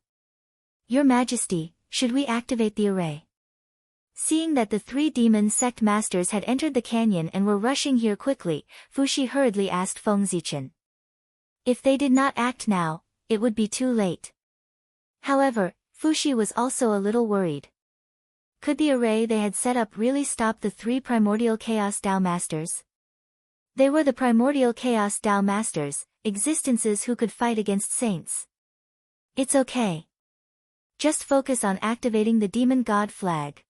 Your Majesty, should we activate the array? Seeing that the 3 demon sect masters had entered the canyon and were rushing here quickly, Fuxi hurriedly asked Feng Zichen. If they did not act now, it would be too late. However, Fuxi was also a little worried. Could the array they had set up really stop the 3 primordial chaos Tao masters? They were the primordial chaos Tao masters, existences who could fight against saints. It's okay. Just focus on activating the demon god flag.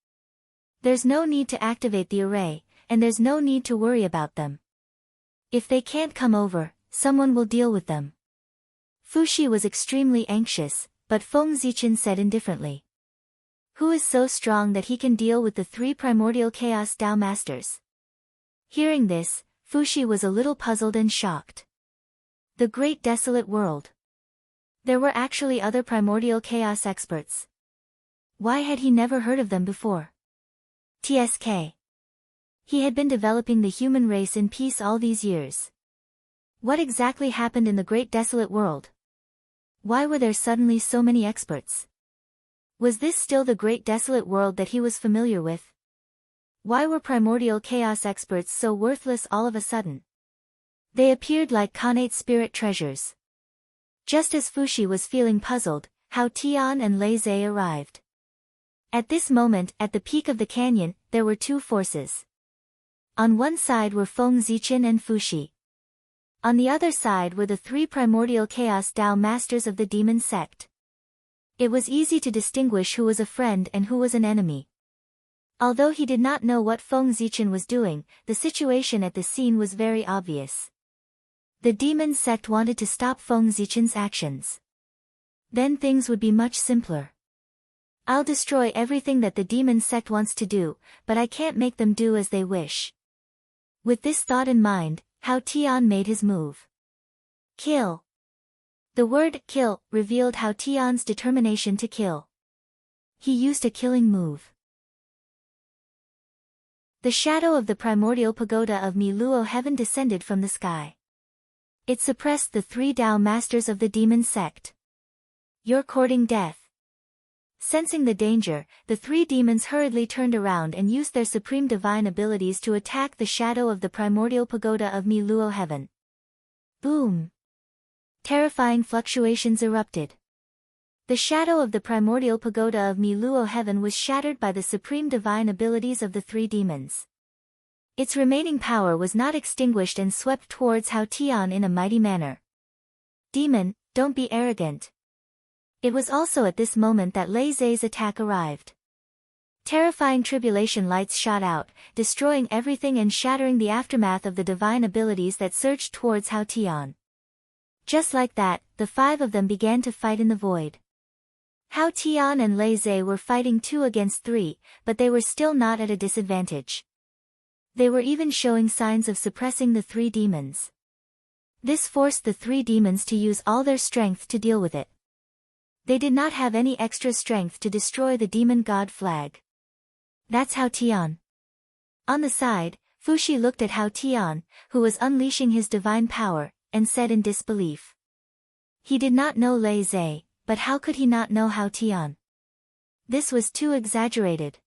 There's no need to activate the array, and there's no need to worry about them. If they can't come over, someone will deal with them. Fuxi was extremely anxious, but Feng Zichen said indifferently. Who is so strong that he can deal with the 3 primordial chaos Tao masters? Hearing this, Fuxi was a little puzzled and shocked. The great desolate world. There were actually other primordial chaos experts. Why had he never heard of them before? TSK. He had been developing the human race in peace all these years. What exactly happened in the great desolate world? Why were there suddenly so many experts? Was this still the great desolate world that he was familiar with? Why were primordial chaos experts so worthless all of a sudden? They appeared like connate spirit treasures. Just as Fushi was feeling puzzled, Hao Tian and Lei Zhe arrived. At this moment, at the peak of the canyon, there were two forces. On one side were Feng Zichen and Fushi. On the other side were the three primordial chaos Tao masters of the demon sect. It was easy to distinguish who was a friend and who was an enemy. Although he did not know what Feng Zichen was doing, the situation at the scene was very obvious. The demon sect wanted to stop Feng Zichen's actions. Then things would be much simpler. I'll destroy everything that the demon sect wants to do, but I can't make them do as they wish. With this thought in mind, Hao Tian made his move. Kill. The word kill revealed Hao Tian's determination to kill. He used a killing move. The shadow of the primordial pagoda of Mi Luo heaven descended from the sky. It suppressed the three Tao masters of the demon sect. You're courting death. Sensing the danger, the three demons hurriedly turned around and used their supreme divine abilities to attack the shadow of the primordial pagoda of Mi Luo heaven. Boom! Terrifying fluctuations erupted. The shadow of the primordial pagoda of Mi Luo heaven was shattered by the supreme divine abilities of the three demons. Its remaining power was not extinguished and swept towards Hao Tian in a mighty manner. Demon, don't be arrogant. It was also at this moment that Lei Zhe's attack arrived. Terrifying tribulation lights shot out, destroying everything and shattering the aftermath of the divine abilities that surged towards Hao Tian. Just like that, the five of them began to fight in the void. Hao Tian and Lei Zhe were fighting 2 against 3, but they were still not at a disadvantage. They were even showing signs of suppressing the three demons. This forced the three demons to use all their strength to deal with it. They did not have any extra strength to destroy the demon god flag. That's Hao Tian. On the side, Fushi looked at Hao Tian, who was unleashing his divine power, and said in disbelief. He did not know Lei Zhe, but how could he not know Hao Tian? This was too exaggerated.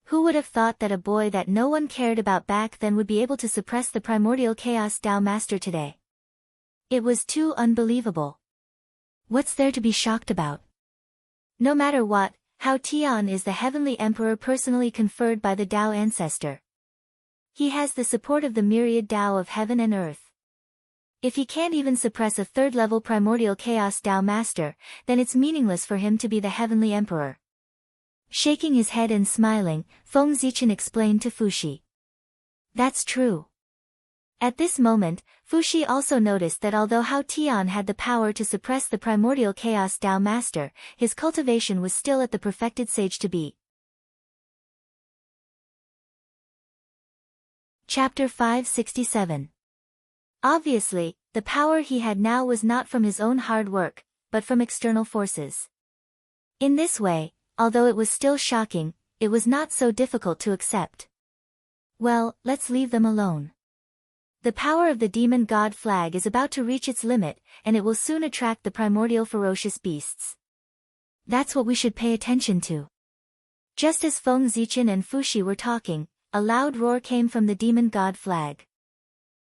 Who would have thought that a boy that no one cared about back then would be able to suppress the primordial chaos Tao master today? It was too unbelievable. What's there to be shocked about? No matter what, Hao Tian is the heavenly emperor personally conferred by the Tao ancestor. He has the support of the myriad Tao of heaven and earth. If he can't even suppress a third-level primordial chaos Tao master, then it's meaningless for him to be the heavenly emperor. Shaking his head and smiling, Feng Zichen explained to Fushi. That's true. At this moment, Fushi also noticed that although Hao Tian had the power to suppress the primordial chaos Tao master, his cultivation was still at the perfected sage-to-be. Chapter 567. Obviously, the power he had now was not from his own hard work, but from external forces. In this way, although it was still shocking, it was not so difficult to accept. Well, let's leave them alone. The power of the demon god flag is about to reach its limit, and it will soon attract the primordial ferocious beasts. That's what we should pay attention to. Just as Feng Zichen and Fushi were talking, a loud roar came from the demon god flag.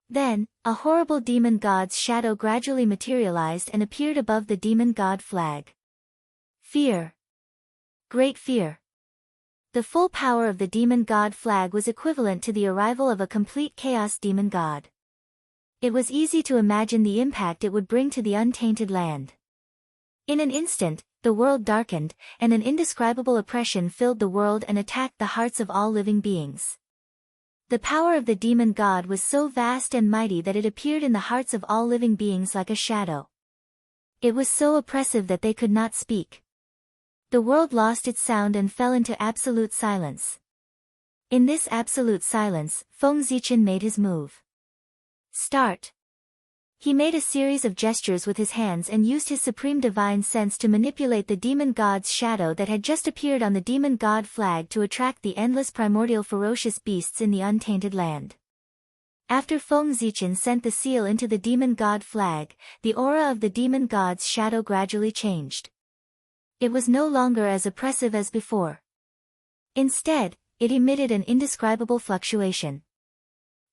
Then, a horrible demon god's shadow gradually materialized and appeared above the demon god flag. Fear. Great fear. The full power of the demon god flag was equivalent to the arrival of a complete chaos demon god. It was easy to imagine the impact it would bring to the untainted land. In an instant, the world darkened, and an indescribable oppression filled the world and attacked the hearts of all living beings. The power of the demon god was so vast and mighty that it appeared in the hearts of all living beings like a shadow. It was so oppressive that they could not speak. The world lost its sound and fell into absolute silence. In this absolute silence, Feng Zichen made his move. Start. He made a series of gestures with his hands and used his supreme divine sense to manipulate the demon god's shadow that had just appeared on the demon god flag to attract the endless primordial ferocious beasts in the untainted land. After Feng Zichen sent the seal into the demon god flag, the aura of the demon god's shadow gradually changed. It was no longer as oppressive as before. Instead, it emitted an indescribable fluctuation.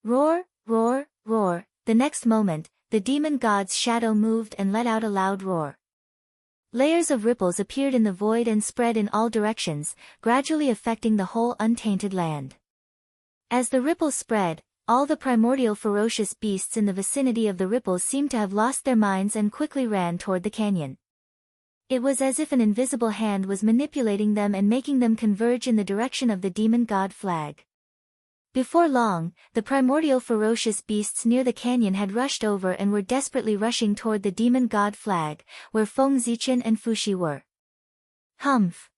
Roar, roar, roar. The next moment, the demon god's shadow moved and let out a loud roar. Layers of ripples appeared in the void and spread in all directions, gradually affecting the whole untainted land. As the ripples spread, all the primordial ferocious beasts in the vicinity of the ripples seemed to have lost their minds and quickly ran toward the canyon. It was as if an invisible hand was manipulating them and making them converge in the direction of the demon god flag. Before long, the primordial ferocious beasts near the canyon had rushed over and were desperately rushing toward the demon god flag, where Feng Zichen and Fuxi were. Humph!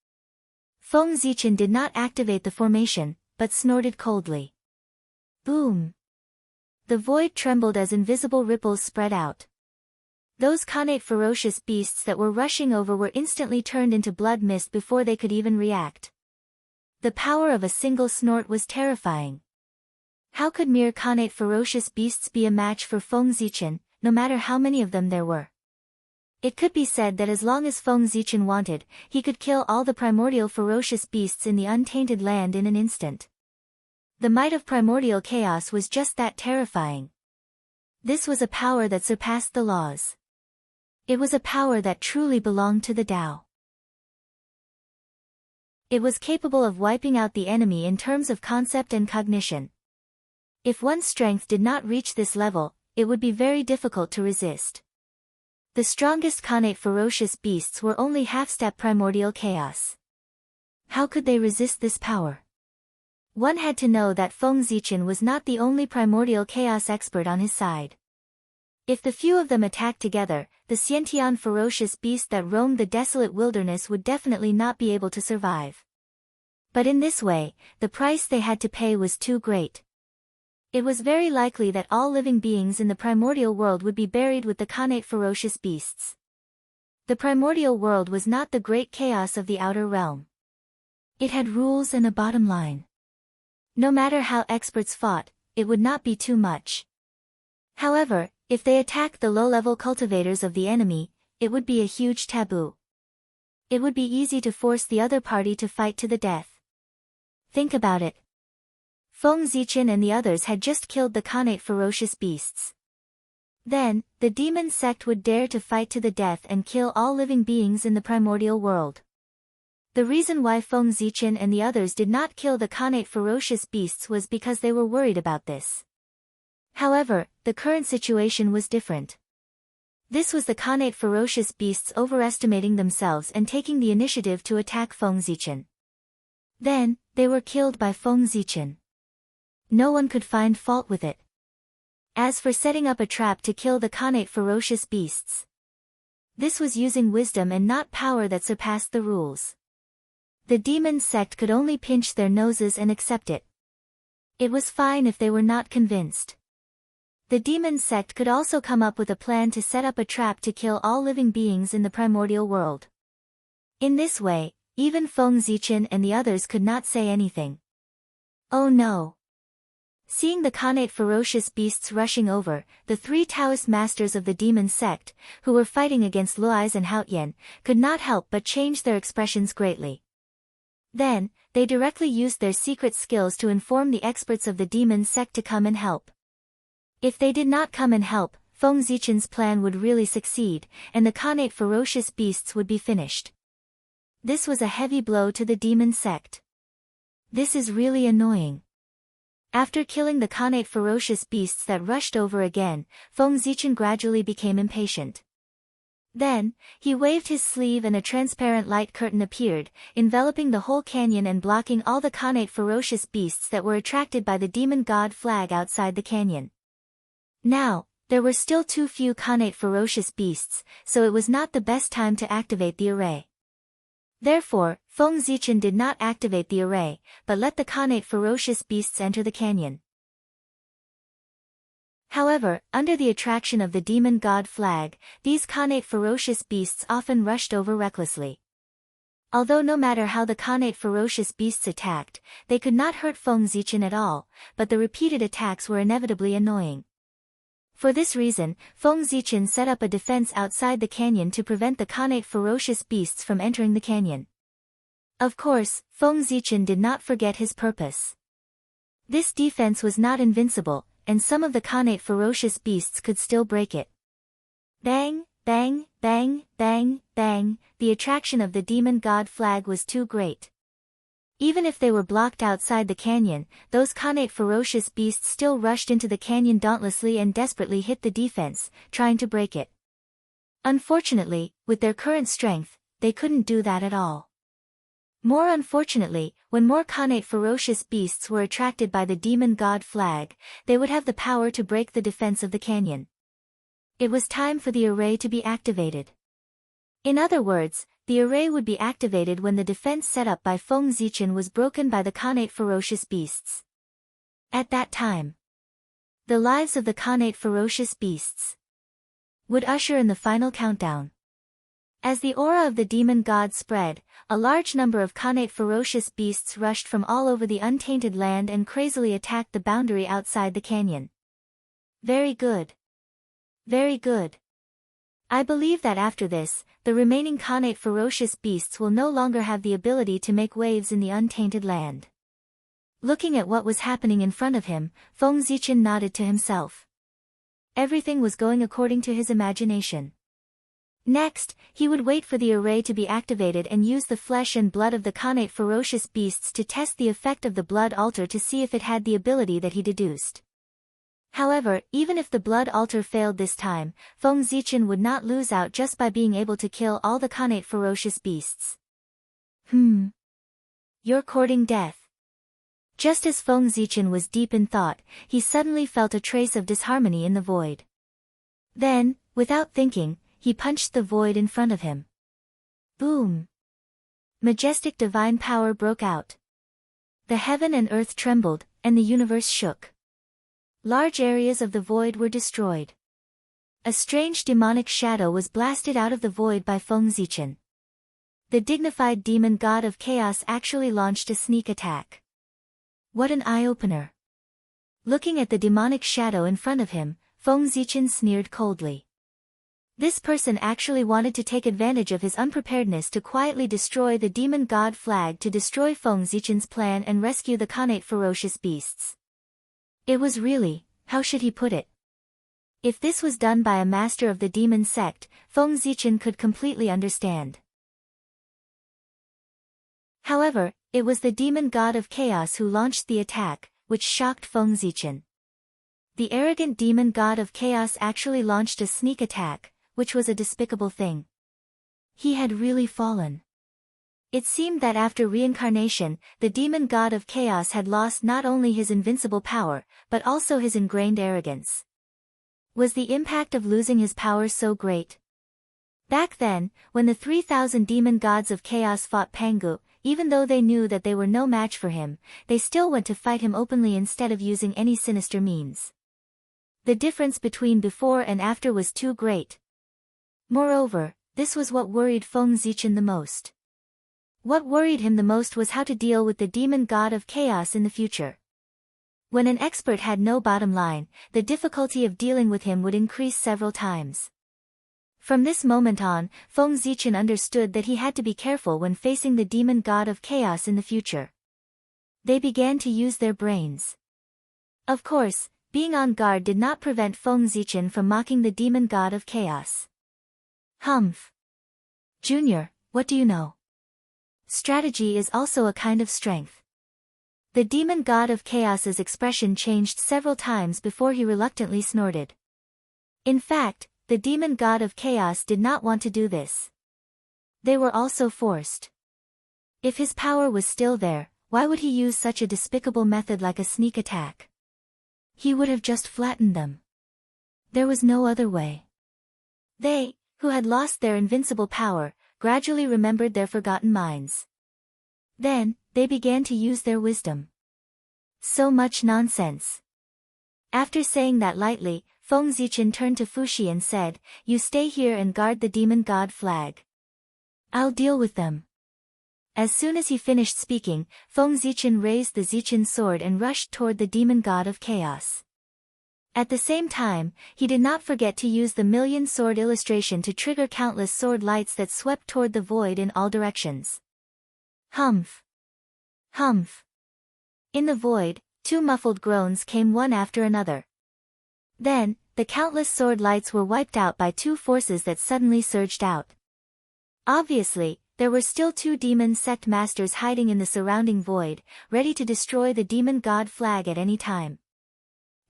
Feng Zichen did not activate the formation, but snorted coldly. Boom! The void trembled as invisible ripples spread out. Those connate ferocious beasts that were rushing over were instantly turned into blood mist before they could even react. The power of a single snort was terrifying. How could mere connate ferocious beasts be a match for Feng Zichen, no matter how many of them there were? It could be said that as long as Feng Zichen wanted, he could kill all the primordial ferocious beasts in the untainted land in an instant. The might of primordial chaos was just that terrifying. This was a power that surpassed the laws. It was a power that truly belonged to the Tao. It was capable of wiping out the enemy in terms of concept and cognition. If one's strength did not reach this level, it would be very difficult to resist. The strongest connate ferocious beasts were only half-step primordial chaos. How could they resist this power? One had to know that Feng Zichen was not the only primordial chaos expert on his side. If the few of them attacked together, the Xiantian ferocious beast that roamed the desolate wilderness would definitely not be able to survive. But in this way, the price they had to pay was too great. It was very likely that all living beings in the primordial world would be buried with the connate ferocious beasts. The primordial world was not the great chaos of the outer realm. It had rules and a bottom line. No matter how experts fought, it would not be too much. However, if they attacked the low-level cultivators of the enemy, it would be a huge taboo. It would be easy to force the other party to fight to the death. Think about it. Feng Zichen and the others had just killed the connate ferocious beasts. Then, the demon sect would dare to fight to the death and kill all living beings in the primordial world. The reason why Feng Zichen and the others did not kill the connate ferocious beasts was because they were worried about this. However, the current situation was different. This was the connate ferocious beasts overestimating themselves and taking the initiative to attack Feng Zichen. Then, they were killed by Feng Zichen. No one could find fault with it. As for setting up a trap to kill the connate ferocious beasts, this was using wisdom and not power that surpassed the rules. The demon sect could only pinch their noses and accept it. It was fine if they were not convinced. The demon sect could also come up with a plan to set up a trap to kill all living beings in the primordial world. In this way, even Feng Zichen and the others could not say anything. Oh no! Seeing the connate ferocious beasts rushing over, the three Taoist masters of the demon sect, who were fighting against Luais and Haotian, could not help but change their expressions greatly. Then, they directly used their secret skills to inform the experts of the demon sect to come and help. If they did not come and help, Feng Zichen's plan would really succeed, and the connate ferocious beasts would be finished. This was a heavy blow to the demon sect. This is really annoying. After killing the connate ferocious beasts that rushed over again, Feng Zichen gradually became impatient. Then, he waved his sleeve and a transparent light curtain appeared, enveloping the whole canyon and blocking all the connate ferocious beasts that were attracted by the demon god flag outside the canyon. Now, there were still too few connate ferocious beasts, so it was not the best time to activate the array. Therefore, Feng Zichen did not activate the array, but let the connate ferocious beasts enter the canyon. However, under the attraction of the demon god flag, these Khanate ferocious beasts often rushed over recklessly. Although no matter how the Khanate ferocious beasts attacked, they could not hurt Feng Zichen at all, but the repeated attacks were inevitably annoying. For this reason, Feng Zichen set up a defense outside the canyon to prevent the Khanate ferocious beasts from entering the canyon. Of course, Feng Zichen did not forget his purpose. This defense was not invincible, and some of the Khanate ferocious beasts could still break it. Bang, bang, bang, bang, bang, the attraction of the demon god flag was too great. Even if they were blocked outside the canyon, those Khanate ferocious beasts still rushed into the canyon dauntlessly and desperately hit the defense, trying to break it. Unfortunately, with their current strength, they couldn't do that at all. More unfortunately, when more Khanate ferocious beasts were attracted by the demon god flag, they would have the power to break the defense of the canyon. It was time for the array to be activated. In other words, the array would be activated when the defense set up by Feng Zichen was broken by the Khanate ferocious beasts. At that time, the lives of the Khanate ferocious beasts would usher in the final countdown. As the aura of the demon god spread, a large number of Khanate ferocious beasts rushed from all over the untainted land and crazily attacked the boundary outside the canyon. Very good. Very good. I believe that after this, the remaining Khanate ferocious beasts will no longer have the ability to make waves in the untainted land. Looking at what was happening in front of him, Feng Zichen nodded to himself. Everything was going according to his imagination. Next, he would wait for the array to be activated and use the flesh and blood of the Khanate ferocious beasts to test the effect of the blood altar to see if it had the ability that he deduced. However, even if the blood altar failed this time, Feng Zichen would not lose out just by being able to kill all the Khanate ferocious beasts. You're courting death. Just as Feng Zichen was deep in thought, he suddenly felt a trace of disharmony in the void. Then, without thinking, he punched the void in front of him. Boom! Majestic divine power broke out. The heaven and earth trembled, and the universe shook. Large areas of the void were destroyed. A strange demonic shadow was blasted out of the void by Feng Zichen. The dignified demon god of chaos actually launched a sneak attack. What an eye-opener! Looking at the demonic shadow in front of him, Feng Zichen sneered coldly. This person actually wanted to take advantage of his unpreparedness to quietly destroy the demon god flag to destroy Feng Zichen's plan and rescue the Khanate ferocious beasts. It was really, how should he put it? If this was done by a master of the demon sect, Feng Zichen could completely understand. However, it was the demon god of chaos who launched the attack, which shocked Feng Zichen. The arrogant demon god of chaos actually launched a sneak attack, which was a despicable thing. He had really fallen. It seemed that after reincarnation, the demon god of chaos had lost not only his invincible power, but also his ingrained arrogance. Was the impact of losing his power so great? Back then, when the 3,000 demon gods of chaos fought Pangu, even though they knew that they were no match for him, they still went to fight him openly instead of using any sinister means. The difference between before and after was too great. Moreover, this was what worried Feng Zichen the most. What worried him the most was how to deal with the demon god of chaos in the future. When an expert had no bottom line, the difficulty of dealing with him would increase several times. From this moment on, Feng Zichen understood that he had to be careful when facing the demon god of chaos in the future. They began to use their brains. Of course, being on guard did not prevent Feng Zichen from mocking the demon god of chaos. Humph. Junior, what do you know? Strategy is also a kind of strength. The demon god of chaos's expression changed several times before he reluctantly snorted. In fact, the demon god of chaos did not want to do this. They were also forced. If his power was still there, why would he use such a despicable method like a sneak attack? He would have just flattened them. There was no other way. They, who had lost their invincible power, gradually remembered their forgotten minds. Then, they began to use their wisdom. So much nonsense. After saying that lightly, Feng Zichen turned to Fuxi and said, "You stay here and guard the demon god flag. I'll deal with them." As soon as he finished speaking, Feng Zichen raised the Zichen sword and rushed toward the demon god of chaos. At the same time, he did not forget to use the million sword illustration to trigger countless sword lights that swept toward the void in all directions. Humph! Humph! In the void, two muffled groans came one after another. Then, the countless sword lights were wiped out by two forces that suddenly surged out. Obviously, there were still two demon sect masters hiding in the surrounding void, ready to destroy the demon god flag at any time.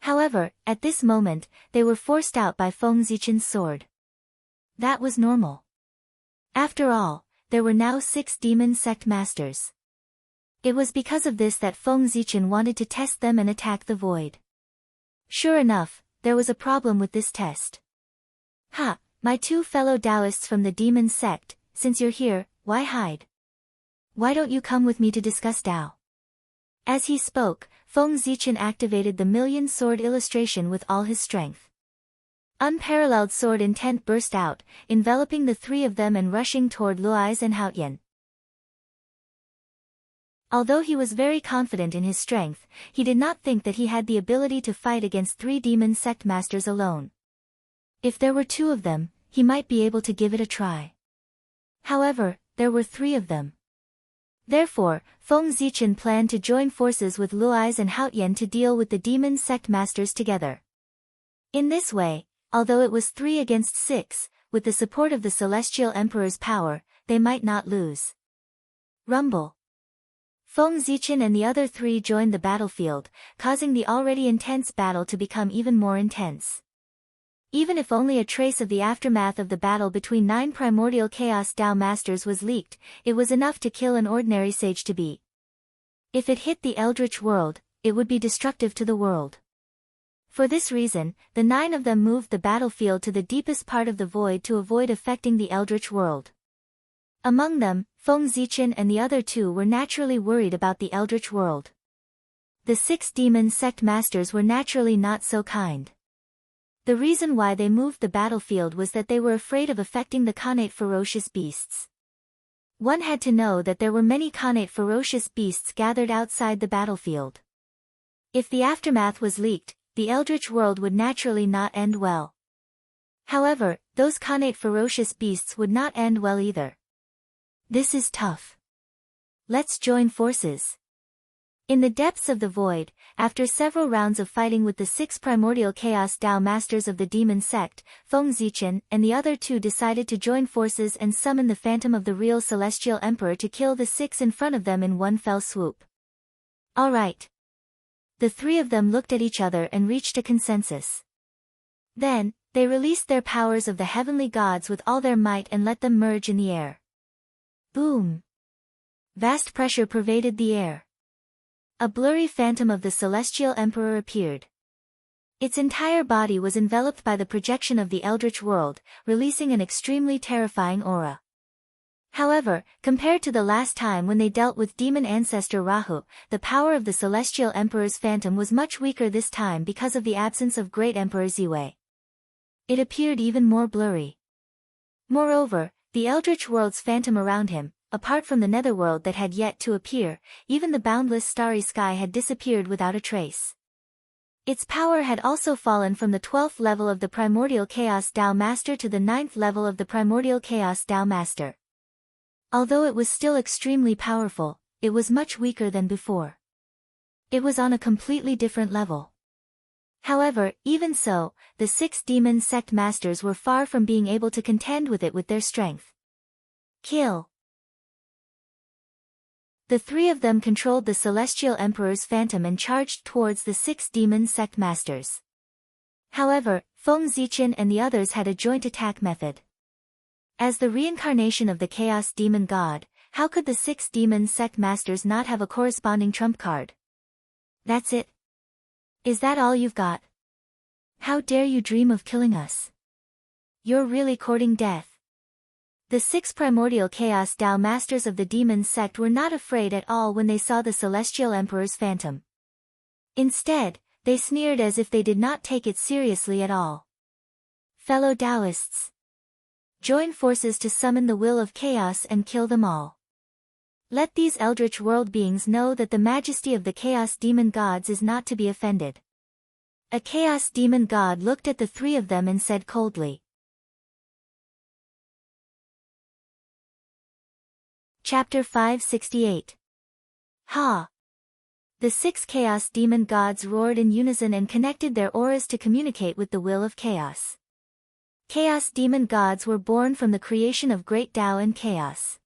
However, at this moment, they were forced out by Feng Zichen's sword. That was normal. After all, there were now 6 demon sect masters. It was because of this that Feng Zichen wanted to test them and attack the void. Sure enough, there was a problem with this test. "Ha, my two fellow Taoists from the demon sect, since you're here, why hide? Why don't you come with me to discuss Tao?" As he spoke, Feng Zichen activated the million sword illustration with all his strength. Unparalleled sword intent burst out, enveloping the three of them and rushing toward Luai's and Haotian. Although he was very confident in his strength, he did not think that he had the ability to fight against 3 demon sect masters alone. If there were 2 of them, he might be able to give it a try. However, there were 3 of them. Therefore, Feng Zichen planned to join forces with Luai's and Haotian to deal with the demon sect masters together. In this way, although it was 3 against 6, with the support of the Celestial Emperor's power, they might not lose. Rumble. Feng Zichen and the other 3 joined the battlefield, causing the already intense battle to become even more intense. Even if only a trace of the aftermath of the battle between 9 primordial Chaos Tao Masters was leaked, it was enough to kill an ordinary sage to be. If it hit the Eldritch world, it would be destructive to the world. For this reason, the 9 of them moved the battlefield to the deepest part of the void to avoid affecting the Eldritch world. Among them, Feng Zichen and the other 2 were naturally worried about the Eldritch world. The 6 demon sect masters were naturally not so kind. The reason why they moved the battlefield was that they were afraid of affecting the Khanate ferocious beasts. One had to know that there were many Khanate ferocious beasts gathered outside the battlefield. If the aftermath was leaked, the Eldritch world would naturally not end well. However, those Khanate ferocious beasts would not end well either. This is tough. Let's join forces. In the depths of the void, after several rounds of fighting with the 6 primordial Chaos Tao Masters of the Demon Sect, Feng Zichen and the other 2 decided to join forces and summon the phantom of the real Celestial Emperor to kill the 6 in front of them in one fell swoop. Alright. The 3 of them looked at each other and reached a consensus. Then, they released their powers of the heavenly gods with all their might and let them merge in the air. Boom! Vast pressure pervaded the air. A blurry phantom of the Celestial Emperor appeared. Its entire body was enveloped by the projection of the Eldritch world, releasing an extremely terrifying aura. However, compared to the last time when they dealt with demon ancestor Rahu, the power of the Celestial Emperor's phantom was much weaker this time because of the absence of Great Emperor Ziwei. It appeared even more blurry. Moreover, the Eldritch world's phantom around him, apart from the netherworld that had yet to appear, even the boundless starry sky had disappeared without a trace. Its power had also fallen from the 12th level of the Primordial Chaos Tao Master to the 9th level of the Primordial Chaos Tao Master. Although it was still extremely powerful, it was much weaker than before. It was on a completely different level. However, even so, the 6 demon sect masters were far from being able to contend with it with their strength. Kill! The 3 of them controlled the Celestial Emperor's phantom and charged towards the 6 demon sect masters. However, Feng Zichen and the others had a joint attack method. As the reincarnation of the Chaos Demon God, how could the 6 demon sect masters not have a corresponding trump card? That's it. Is that all you've got? How dare you dream of killing us? You're really courting death. The 6 primordial Chaos Tao Masters of the Demon Sect were not afraid at all when they saw the Celestial Emperor's phantom. Instead, They sneered as if they did not take it seriously at all. Fellow Taoists, join forces to summon the will of chaos and kill them all. Let these eldritch world beings know that the majesty of the chaos demon gods is not to be offended. A chaos demon god looked at the three of them and said coldly. Chapter 568. Ha! The 6 chaos demon gods roared in unison and connected their auras to communicate with the will of chaos. Chaos demon gods were born from the creation of great Tao and chaos.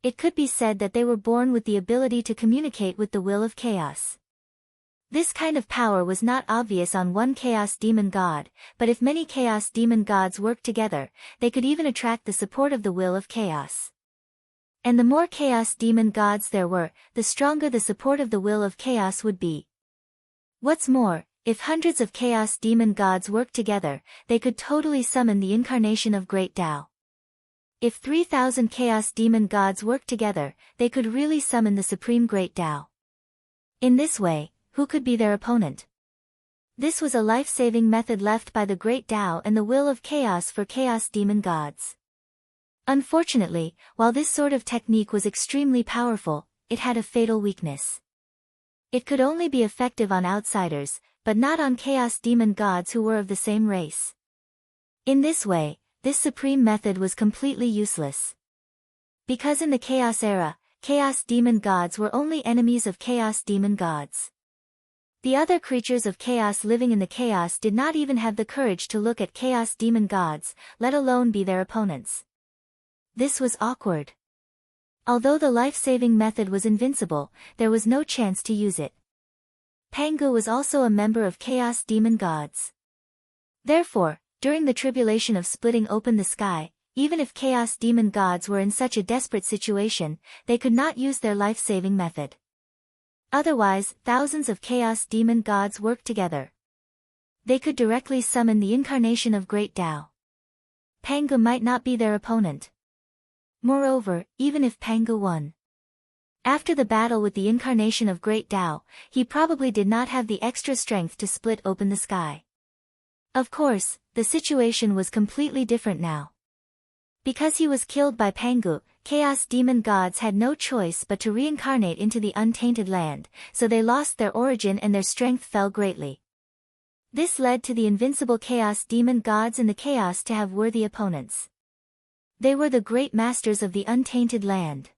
It could be said that they were born with the ability to communicate with the will of chaos. This kind of power was not obvious on one chaos demon god, but if many chaos demon gods worked together, they could even attract the support of the will of chaos. And the more chaos demon gods there were, the stronger the support of the will of chaos would be. What's more, if hundreds of chaos demon gods worked together, they could totally summon the incarnation of great Tao. If 3,000 chaos demon gods worked together, they could really summon the supreme great Tao. In this way, who could be their opponent? This was a life-saving method left by the great Tao and the will of chaos for chaos demon gods. Unfortunately, while this sort of technique was extremely powerful, it had a fatal weakness. It could only be effective on outsiders, but not on chaos demon gods who were of the same race. In this way, this supreme method was completely useless. Because in the chaos era, chaos demon gods were only enemies of chaos demon gods. The other creatures of chaos living in the chaos did not even have the courage to look at chaos demon gods, let alone be their opponents. This was awkward. Although the life-saving method was invincible, there was no chance to use it. Pangu was also a member of chaos demon gods. Therefore, during the tribulation of splitting open the sky, even if chaos demon gods were in such a desperate situation, they could not use their life-saving method. Otherwise, thousands of chaos demon gods worked together. They could directly summon the incarnation of great Tao. Pangu might not be their opponent. Moreover, even if Pangu won, after the battle with the incarnation of great Tao, he probably did not have the extra strength to split open the sky. Of course, the situation was completely different now. Because he was killed by Pangu, chaos demon gods had no choice but to reincarnate into the untainted land, so they lost their origin and their strength fell greatly. This led to the invincible chaos demon gods in the chaos to have worthy opponents. They were the great masters of the untainted land.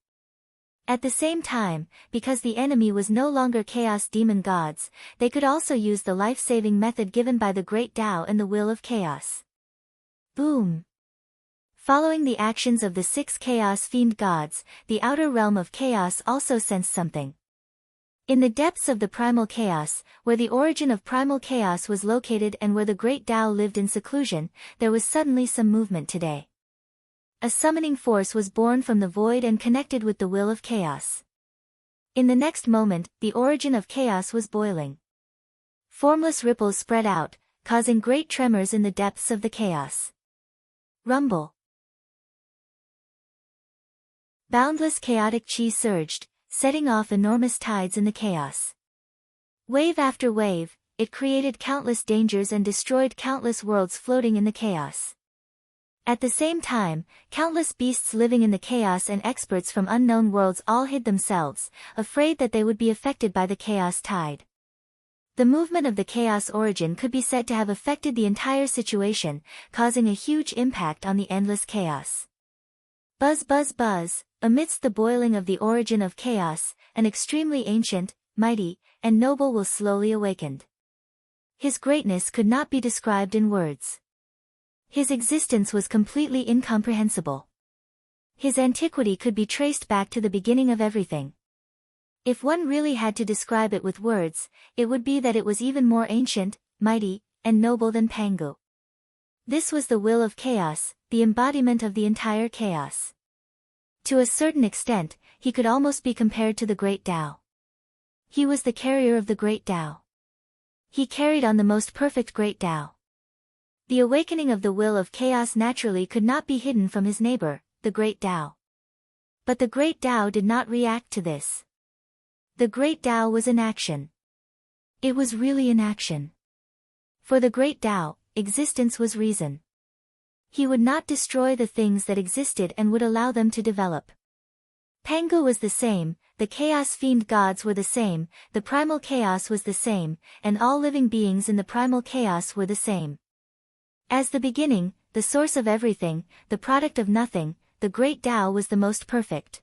At the same time, because the enemy was no longer chaos demon gods, they could also use the life-saving method given by the great Tao and the will of chaos. Boom! Following the actions of the 6 chaos fiend gods, the outer realm of chaos also sensed something. In the depths of the primal chaos, where the origin of primal chaos was located and where the great Tao lived in seclusion, there was suddenly some movement today. A summoning force was born from the void and connected with the will of chaos. In the next moment, the origin of chaos was boiling. Formless ripples spread out, causing great tremors in the depths of the chaos. Rumble. Boundless chaotic chi surged, setting off enormous tides in the chaos. Wave after wave, it created countless dangers and destroyed countless worlds floating in the chaos. At the same time, countless beasts living in the chaos and experts from unknown worlds all hid themselves, afraid that they would be affected by the chaos tide. The movement of the chaos origin could be said to have affected the entire situation, causing a huge impact on the endless chaos. Buzz buzz buzz, amidst the boiling of the origin of chaos, an extremely ancient, mighty, and noble will slowly awakened. His greatness could not be described in words. His existence was completely incomprehensible. His antiquity could be traced back to the beginning of everything. If one really had to describe it with words, it would be that it was even more ancient, mighty, and noble than Pangu. This was the will of chaos, the embodiment of the entire chaos. To a certain extent, he could almost be compared to the great Tao. He was the carrier of the great Tao. He carried on the most perfect great Tao. The awakening of the will of chaos naturally could not be hidden from his neighbor, the great Tao. But the great Tao did not react to this. The great Tao was in action. It was really in action. For the great Tao, existence was reason. He would not destroy the things that existed and would allow them to develop. Pangu was the same, the chaos-fiend gods were the same, the primal chaos was the same, and all living beings in the primal chaos were the same. As the beginning, the source of everything, the product of nothing, the great Tao was the most perfect.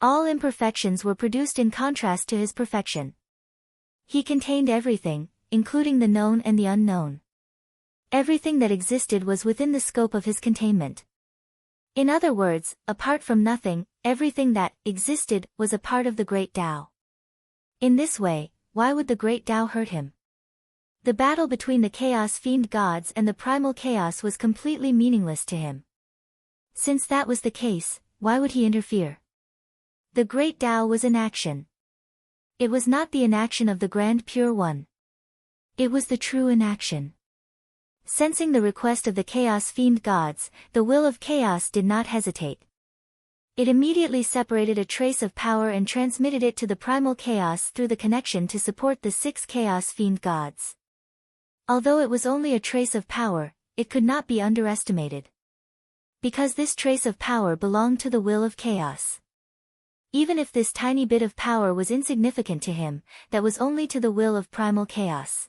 All imperfections were produced in contrast to his perfection. He contained everything, including the known and the unknown. Everything that existed was within the scope of his containment. In other words, apart from nothing, everything that existed was a part of the great Tao. In this way, why would the great Tao hurt him? The battle between the chaos-fiend gods and the primal chaos was completely meaningless to him. Since that was the case, why would he interfere? The great Tao was in action. It was not the inaction of the Grand Pure One. It was the true inaction. Sensing the request of the chaos-fiend gods, the will of chaos did not hesitate. It immediately separated a trace of power and transmitted it to the primal chaos through the connection to support the 6 chaos-fiend gods. Although it was only a trace of power, it could not be underestimated. Because this trace of power belonged to the will of chaos. Even if this tiny bit of power was insignificant to him, that was only to the will of primal chaos.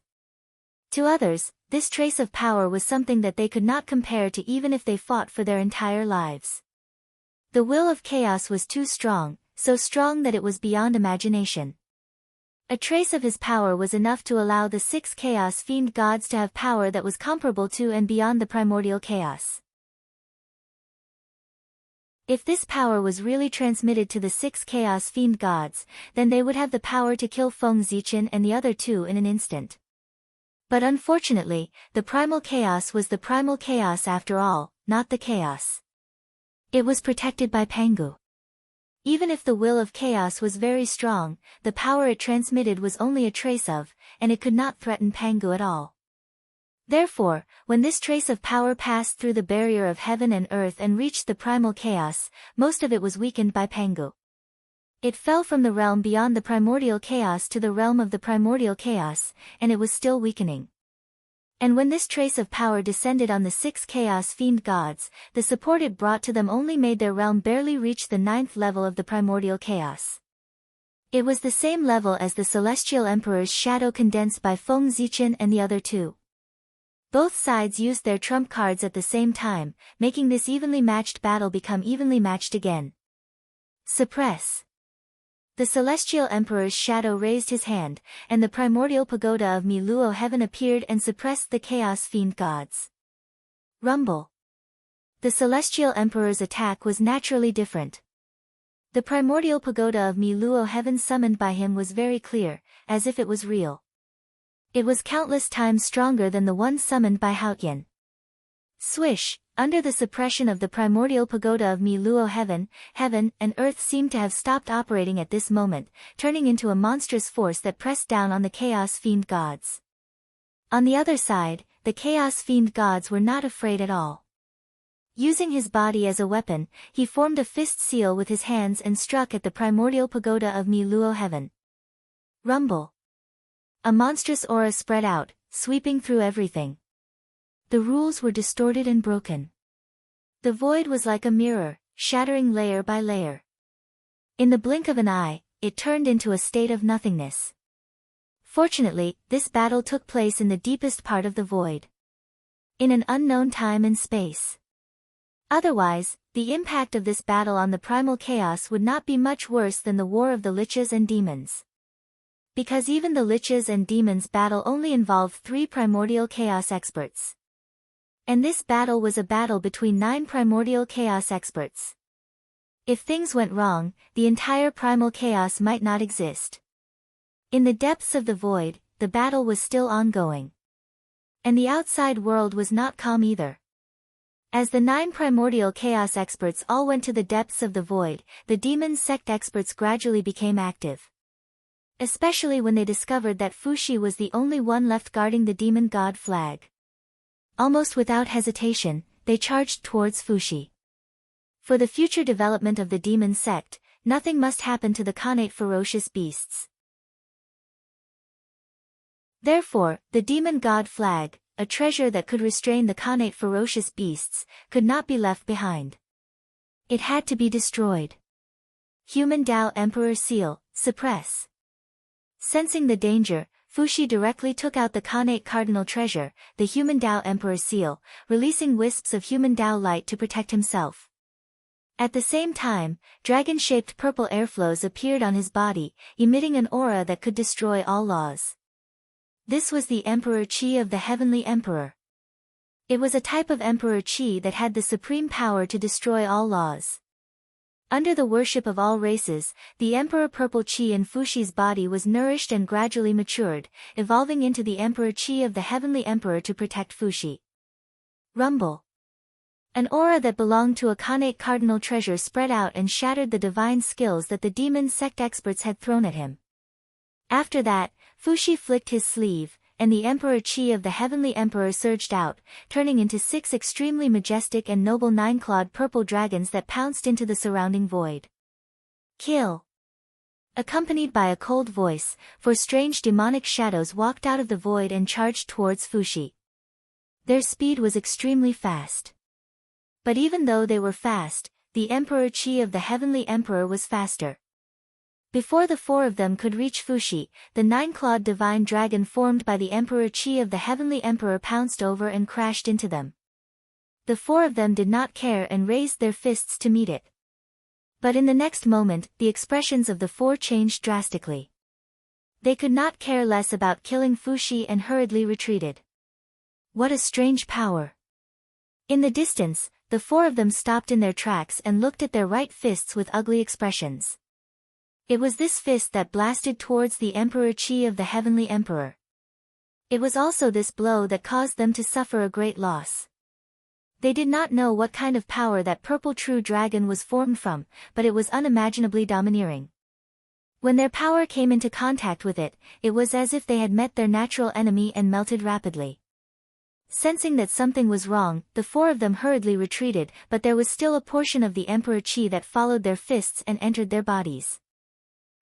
To others, this trace of power was something that they could not compare to even if they fought for their entire lives. The will of chaos was too strong, so strong that it was beyond imagination. A trace of his power was enough to allow the 6 chaos-fiend gods to have power that was comparable to and beyond the primordial chaos. If this power was really transmitted to the 6 chaos-fiend gods, then they would have the power to kill Feng Zichen and the other 2 in an instant. But unfortunately, the primal chaos was the primal chaos after all, not the chaos. It was protected by Pangu. Even if the will of chaos was very strong, the power it transmitted was only a trace of, and it could not threaten Pangu at all. Therefore, when this trace of power passed through the barrier of heaven and earth and reached the primal chaos, most of it was weakened by Pangu. It fell from the realm beyond the primordial chaos to the realm of the primordial chaos, and it was still weakening. And when this trace of power descended on the 6 chaos-fiend gods, the support it brought to them only made their realm barely reach the 9th level of the primordial chaos. It was the same level as the Celestial Emperor's shadow condensed by Feng Zichen and the other 2. Both sides used their trump cards at the same time, making this evenly matched battle become evenly matched again. Suppress. The Celestial Emperor's shadow raised his hand, and the primordial pagoda of Miluo heaven appeared and suppressed the chaos-fiend gods. Rumble. The Celestial Emperor's attack was naturally different. The primordial pagoda of Miluo heaven summoned by him was very clear, as if it was real. It was countless times stronger than the one summoned by Haotian. Swish, under the suppression of the primordial pagoda of Miluo heaven and earth seemed to have stopped operating at this moment, turning into a monstrous force that pressed down on the chaos-fiend gods. On the other side, the chaos-fiend gods were not afraid at all. Using his body as a weapon, he formed a fist seal with his hands and struck at the primordial pagoda of Miluo heaven. Rumble. A monstrous aura spread out, sweeping through everything. The rules were distorted and broken. The void was like a mirror, shattering layer by layer. In the blink of an eye, it turned into a state of nothingness. Fortunately, this battle took place in the deepest part of the void. In an unknown time and space. Otherwise, the impact of this battle on the primal chaos would not be much worse than the war of the liches and demons. Because even the liches and demons battle only involved 3 primordial chaos experts. And this battle was a battle between 9 primordial chaos experts. If things went wrong, the entire primal chaos might not exist. In the depths of the void, the battle was still ongoing. And the outside world was not calm either. As the 9 primordial chaos experts all went to the depths of the void, the demon sect experts gradually became active. Especially when they discovered that Fuxi was the only one left guarding the demon god flag. Almost without hesitation, they charged towards Fuxi. For the future development of the demon sect, nothing must happen to the Khanate ferocious beasts. Therefore, the demon god flag, a treasure that could restrain the Khanate ferocious beasts, could not be left behind. It had to be destroyed. Human Tao Emperor Seal, suppress. Sensing the danger, Fuxi directly took out the Khanate cardinal treasure, the human Tao Emperor Seal, releasing wisps of human Tao light to protect himself. At the same time, dragon-shaped purple airflows appeared on his body, emitting an aura that could destroy all laws. This was the Emperor Qi of the Heavenly Emperor. It was a type of Emperor Qi that had the supreme power to destroy all laws. Under the worship of all races, the Emperor Purple Qi in Fuxi's body was nourished and gradually matured, evolving into the Emperor Qi of the Heavenly Emperor to protect Fuxi. Rumble. An aura that belonged to a Khanate cardinal treasure spread out and shattered the divine skills that the demon sect experts had thrown at him. After that, Fuxi flicked his sleeve, and the Emperor Qi of the Heavenly Emperor surged out, turning into 6 extremely majestic and noble 9-clawed purple dragons that pounced into the surrounding void. Kill! Accompanied by a cold voice, 4 strange demonic shadows walked out of the void and charged towards Fuxi. Their speed was extremely fast. But even though they were fast, the Emperor Qi of the Heavenly Emperor was faster. Before the 4 of them could reach Fuxi, the 9-clawed divine dragon formed by the Emperor Qi of the Heavenly Emperor pounced over and crashed into them. The 4 of them did not care and raised their fists to meet it. But in the next moment, the expressions of the 4 changed drastically. They could not care less about killing Fuxi and hurriedly retreated. What a strange power! In the distance, the 4 of them stopped in their tracks and looked at their right fists with ugly expressions. It was this fist that blasted towards the Emperor Qi of the Heavenly Emperor. It was also this blow that caused them to suffer a great loss. They did not know what kind of power that purple true dragon was formed from, but it was unimaginably domineering. When their power came into contact with it, it was as if they had met their natural enemy and melted rapidly. Sensing that something was wrong, the 4 of them hurriedly retreated, but there was still a portion of the Emperor Qi that followed their fists and entered their bodies.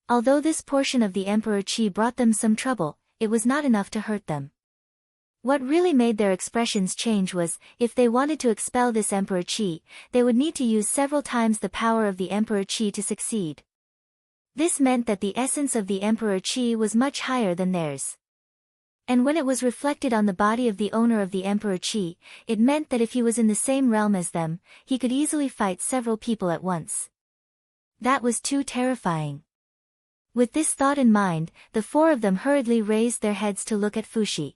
Although this portion of the Emperor Qi brought them some trouble, it was not enough to hurt them. What really made their expressions change was, if they wanted to expel this Emperor Qi, they would need to use several times the power of the Emperor Qi to succeed. This meant that the essence of the Emperor Qi was much higher than theirs. And when it was reflected on the body of the owner of the Emperor Qi, it meant that if he was in the same realm as them, he could easily fight several people at once. That was too terrifying. With this thought in mind, the 4 of them hurriedly raised their heads to look at Fuxi.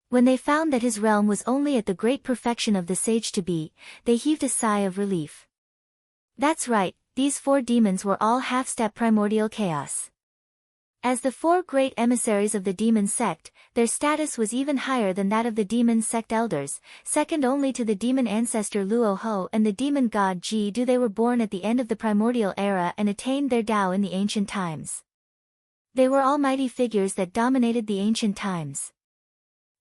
When they found that his realm was only at the great perfection of the sage-to-be, they heaved a sigh of relief. That's right, these 4 demons were all half-step primordial chaos. As the 4 great emissaries of the demon sect, their status was even higher than that of the demon sect elders, second only to the demon ancestor Luo Ho and the demon god Ji Du. They were born at the end of the primordial era and attained their Tao in the ancient times. They were almighty figures that dominated the ancient times.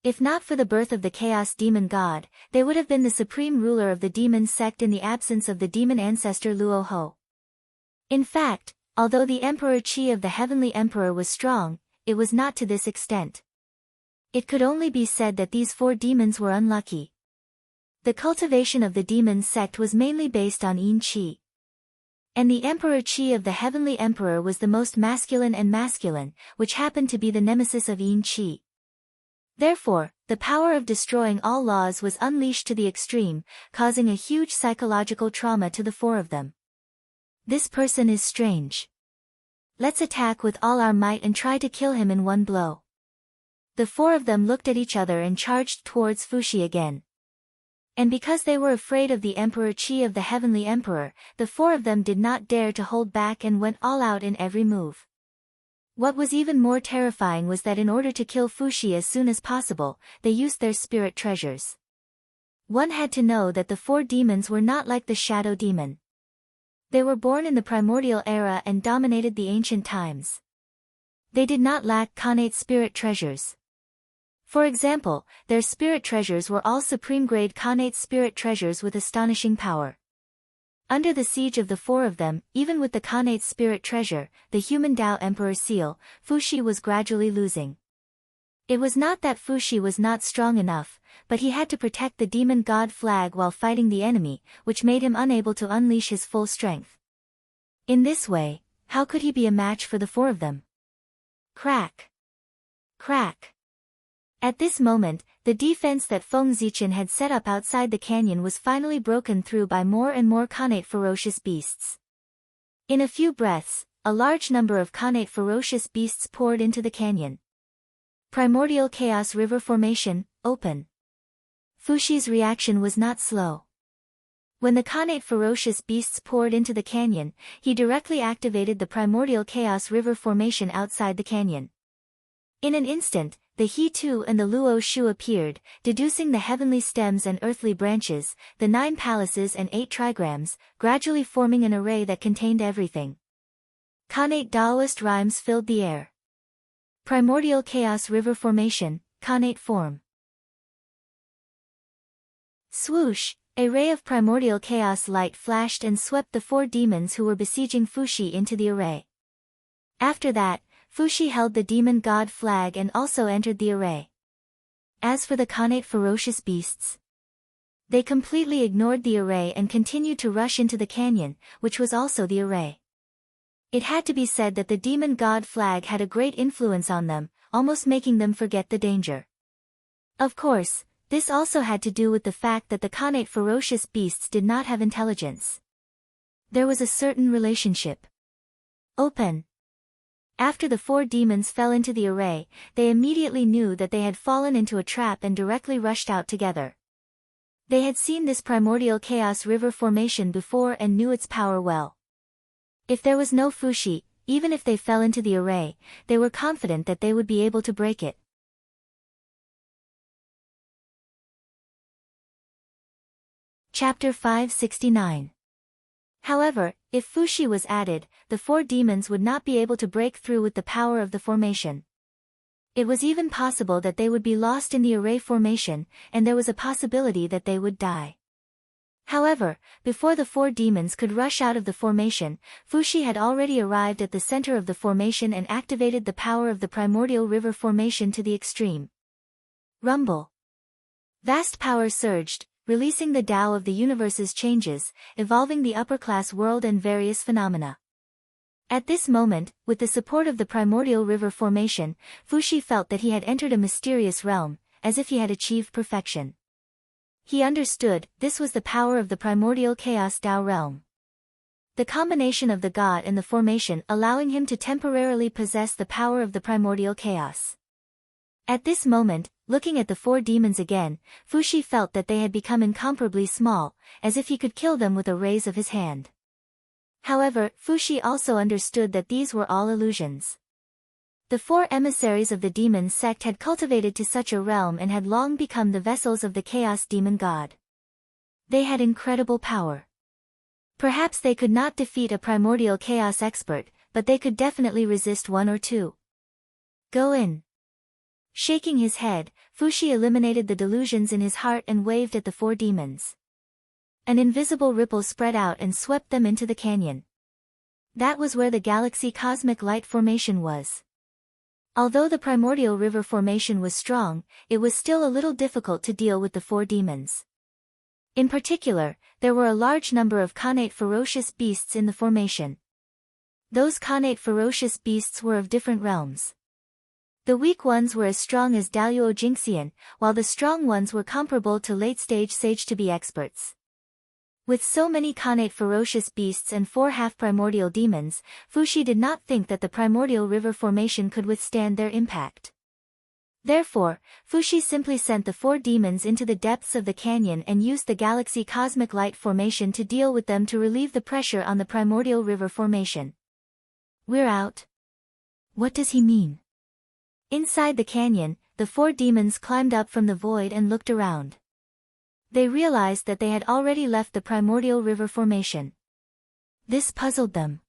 If not for the birth of the chaos demon god, they would have been the supreme ruler of the demon sect in the absence of the demon ancestor Luo Ho. In fact, although the Emperor Qi of the Heavenly Emperor was strong, it was not to this extent. It could only be said that these 4 demons were unlucky. The cultivation of the demon sect was mainly based on Yin Qi. And the Emperor Qi of the Heavenly Emperor was the most masculine and masculine, which happened to be the nemesis of Yin Qi. Therefore, the power of destroying all laws was unleashed to the extreme, causing a huge psychological trauma to the 4 of them. This person is strange. Let's attack with all our might and try to kill him in one blow. The 4 of them looked at each other and charged towards Fuxi again. And because they were afraid of the Emperor Qi of the Heavenly Emperor, the 4 of them did not dare to hold back and went all out in every move. What was even more terrifying was that in order to kill Fuxi as soon as possible, they used their spirit treasures. One had to know that the 4 demons were not like the shadow demon. They were born in the primordial era and dominated the ancient times. They did not lack Khanate spirit treasures. For example, their spirit treasures were all supreme-grade Khanate spirit treasures with astonishing power. Under the siege of the four of them, even with the Khanate's spirit treasure, the human Tao Emperor seal, Fuxi was gradually losing. It was not that Fuxi was not strong enough, but he had to protect the demon god flag while fighting the enemy, which made him unable to unleash his full strength. In this way, how could he be a match for the four of them? Crack! Crack! At this moment, the defense that Feng Zichen had set up outside the canyon was finally broken through by more and more Khanate ferocious beasts. In a few breaths, a large number of Khanate ferocious beasts poured into the canyon. Primordial Chaos River Formation, open. Fuxi's reaction was not slow. When the Khanate ferocious beasts poured into the canyon, he directly activated the Primordial Chaos River Formation outside the canyon. In an instant, the He Tu and the Luo Shu appeared, deducing the heavenly stems and earthly branches, the 9 palaces and 8 trigrams, gradually forming an array that contained everything. Khanate Taoist rhymes filled the air. Primordial Chaos River Formation, Khanate form. Swoosh! A ray of primordial chaos light flashed and swept the 4 demons who were besieging Fuxi into the array. After that, Fuxi held the demon god flag and also entered the array. As for the Khanate ferocious beasts, they completely ignored the array and continued to rush into the canyon, which was also the array. It had to be said that the demon god flag had a great influence on them, almost making them forget the danger. Of course, this also had to do with the fact that the Khanate ferocious beasts did not have intelligence. There was a certain relationship. Open. After the 4 demons fell into the array, they immediately knew that they had fallen into a trap and directly rushed out together. They had seen this primordial chaos river formation before and knew its power well. If there was no Fuxi, even if they fell into the array, they were confident that they would be able to break it. Chapter 569. However, if Fuxi was added, the 4 demons would not be able to break through with the power of the formation. It was even possible that they would be lost in the array formation, and there was a possibility that they would die. However, before the 4 demons could rush out of the formation, Fuxi had already arrived at the center of the formation and activated the power of the primordial river formation to the extreme. Rumble. Vast power surged, releasing the Tao of the universe's changes, evolving the upper-class world and various phenomena. At this moment, with the support of the primordial river formation, Fuxi felt that he had entered a mysterious realm, as if he had achieved perfection. He understood, this was the power of the primordial chaos Tao realm. The combination of the god and the formation allowing him to temporarily possess the power of the primordial chaos. At this moment, looking at the 4 demons again, Fuxi felt that they had become incomparably small, as if he could kill them with a raise of his hand. However, Fuxi also understood that these were all illusions. The 4 emissaries of the demon sect had cultivated to such a realm and had long become the vessels of the chaos demon god. They had incredible power. Perhaps they could not defeat a primordial chaos expert, but they could definitely resist 1 or 2. Go in. Shaking his head, Fuxi eliminated the delusions in his heart and waved at the 4 demons. An invisible ripple spread out and swept them into the canyon. That was where the galaxy cosmic light formation was. Although the primordial river formation was strong, it was still a little difficult to deal with the 4 demons. In particular, there were a large number of Khanate ferocious beasts in the formation. Those Khanate ferocious beasts were of different realms. The weak ones were as strong as Daluo Jingxian, while the strong ones were comparable to late-stage sage-to-be experts. With so many Khanate ferocious beasts and 4 half-primordial demons, Fuxi did not think that the primordial river formation could withstand their impact. Therefore, Fuxi simply sent the 4 demons into the depths of the canyon and used the galaxy cosmic light formation to deal with them to relieve the pressure on the primordial river formation. We're out. What does he mean? Inside the canyon, the 4 demons climbed up from the void and looked around. They realized that they had already left the primordial river formation. This puzzled them.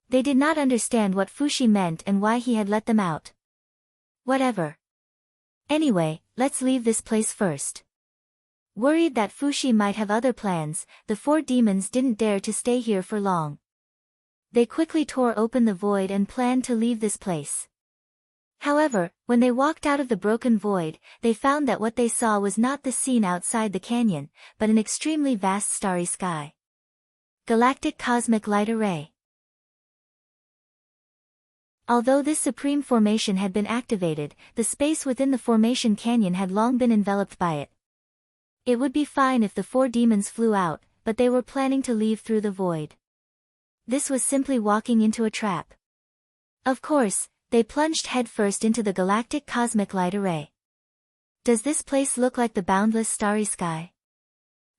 They did not understand what Fuxi meant and why he had let them out. Whatever. Anyway, let's leave this place first. Worried that Fushi might have other plans, the four demons didn't dare to stay here for long. They quickly tore open the void and planned to leave this place. However, when they walked out of the broken void, they found that what they saw was not the scene outside the canyon, but an extremely vast starry sky. Galactic Cosmic Light Array. Although this supreme formation had been activated, the space within the formation canyon had long been enveloped by it. It would be fine if the four demons flew out, but they were planning to leave through the void. This was simply walking into a trap. Of course, they plunged headfirst into the Galactic Cosmic Light Array. Does this place look like the boundless starry sky?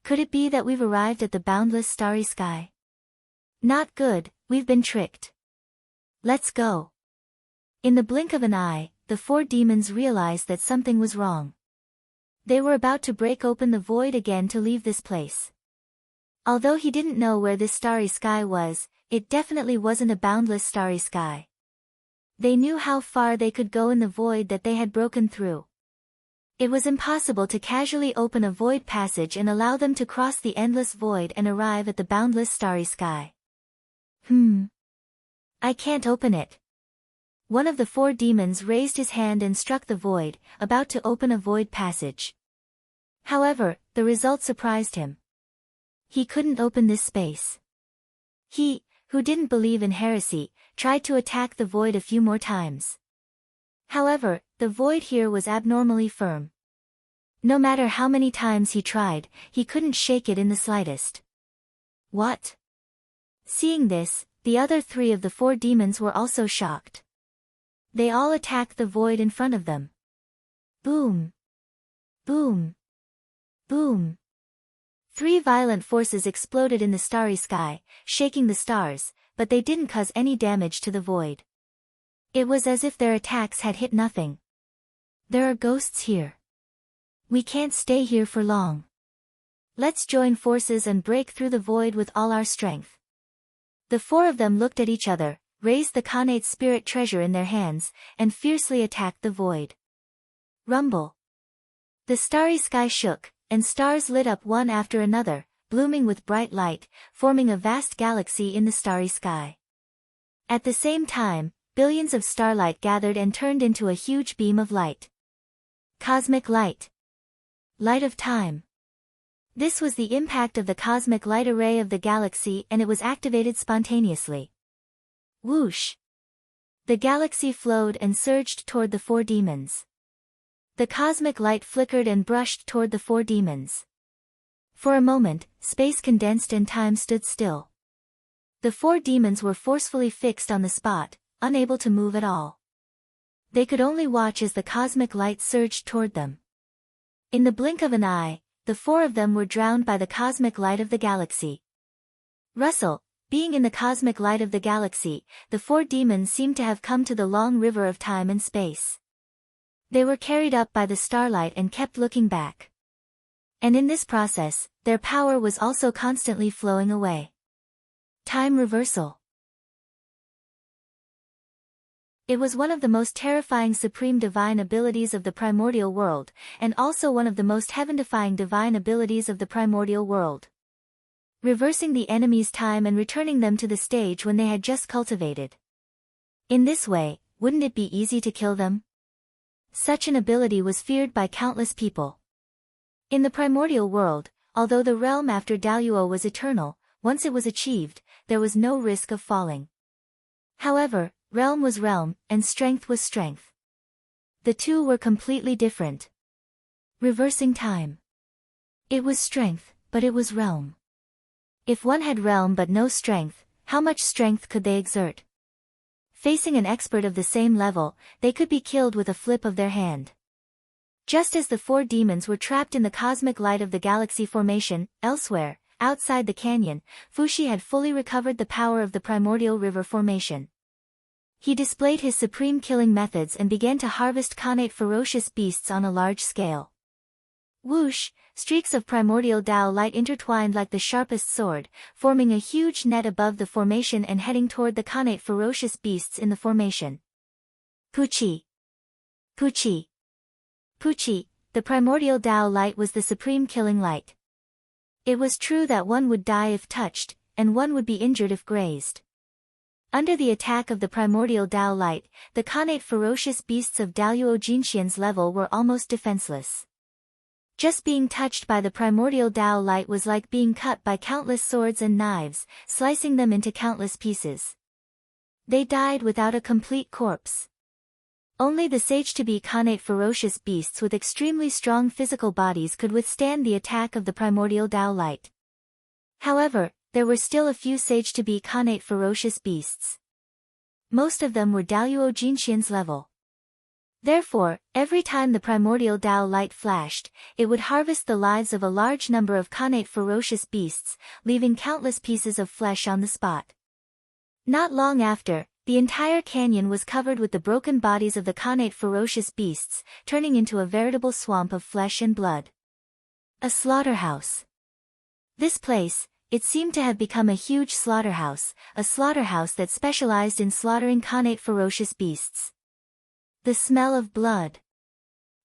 Could it be that we've arrived at the boundless starry sky? Not good, we've been tricked. Let's go. In the blink of an eye, the four demons realized that something was wrong. They were about to break open the void again to leave this place. Although he didn't know where this starry sky was, it definitely wasn't a boundless starry sky. They knew how far they could go in the void that they had broken through. It was impossible to casually open a void passage and allow them to cross the endless void and arrive at the boundless starry sky. I can't open it. One of the four demons raised his hand and struck the void, about to open a void passage. However, the result surprised him. He couldn't open this space. He, who didn't believe in heresy, tried to attack the void a few more times. However, the void here was abnormally firm. No matter how many times he tried, he couldn't shake it in the slightest. What? Seeing this, the other three of the four demons were also shocked. They all attacked the void in front of them. Boom! Boom! Boom! Three violent forces exploded in the starry sky, shaking the stars, but they didn't cause any damage to the void. It was as if their attacks had hit nothing. There are ghosts here. We can't stay here for long. Let's join forces and break through the void with all our strength. The four of them looked at each other, raised the Khanate spirit treasure in their hands, and fiercely attacked the void. Rumble. The starry sky shook, and stars lit up one after another, blooming with bright light, forming a vast galaxy in the starry sky. At the same time, billions of starlight gathered and turned into a huge beam of light. Cosmic light. Light of time. This was the impact of the cosmic light array of the galaxy, and it was activated spontaneously. Whoosh! The galaxy flowed and surged toward the four demons. The cosmic light flickered and brushed toward the four demons. For a moment, space condensed and time stood still. The four demons were forcefully fixed on the spot, unable to move at all. They could only watch as the cosmic light surged toward them. In the blink of an eye, the four of them were drowned by the cosmic light of the galaxy. Russell, being in the cosmic light of the galaxy, the four demons seemed to have come to the long river of time and space. They were carried up by the starlight and kept looking back. And in this process, their power was also constantly flowing away. Time reversal. It was one of the most terrifying supreme divine abilities of the primordial world, and also one of the most heaven-defying divine abilities of the primordial world. Reversing the enemy's time and returning them to the stage when they had just cultivated. In this way, wouldn't it be easy to kill them? Such an ability was feared by countless people. In the primordial world, although the realm after Daluo was eternal, once it was achieved, there was no risk of falling. However, realm was realm, and strength was strength. The two were completely different. Reversing time. It was strength, but it was realm. If one had realm but no strength, how much strength could they exert? Facing an expert of the same level, they could be killed with a flip of their hand. Just as the four demons were trapped in the cosmic light of the galaxy formation, elsewhere, outside the canyon, Fushi had fully recovered the power of the primordial river formation. He displayed his supreme killing methods and began to harvest Khanate ferocious beasts on a large scale. Whoosh! Streaks of primordial Tao light intertwined like the sharpest sword, forming a huge net above the formation and heading toward the Khanate ferocious beasts in the formation. Puchi! Puchi! Puchi! the primordial Tao light was the supreme killing light. It was true that one would die if touched, and one would be injured if grazed. Under the attack of the primordial Tao light, the connate ferocious beasts of Daluo Jinxian's level were almost defenseless. Just being touched by the primordial Tao light was like being cut by countless swords and knives, slicing them into countless pieces. They died without a complete corpse. Only the sage-to-be connate ferocious beasts with extremely strong physical bodies could withstand the attack of the primordial Tao light. However, there were still a few sage-to-be connate ferocious beasts. Most of them were Daluo Jinxian's level. Therefore, every time the primordial Tao light flashed, it would harvest the lives of a large number of connate ferocious beasts, leaving countless pieces of flesh on the spot. Not long after, the entire canyon was covered with the broken bodies of the connate ferocious beasts, turning into a veritable swamp of flesh and blood. A slaughterhouse. This place, it seemed to have become a huge slaughterhouse, a slaughterhouse that specialized in slaughtering connate ferocious beasts. The smell of blood.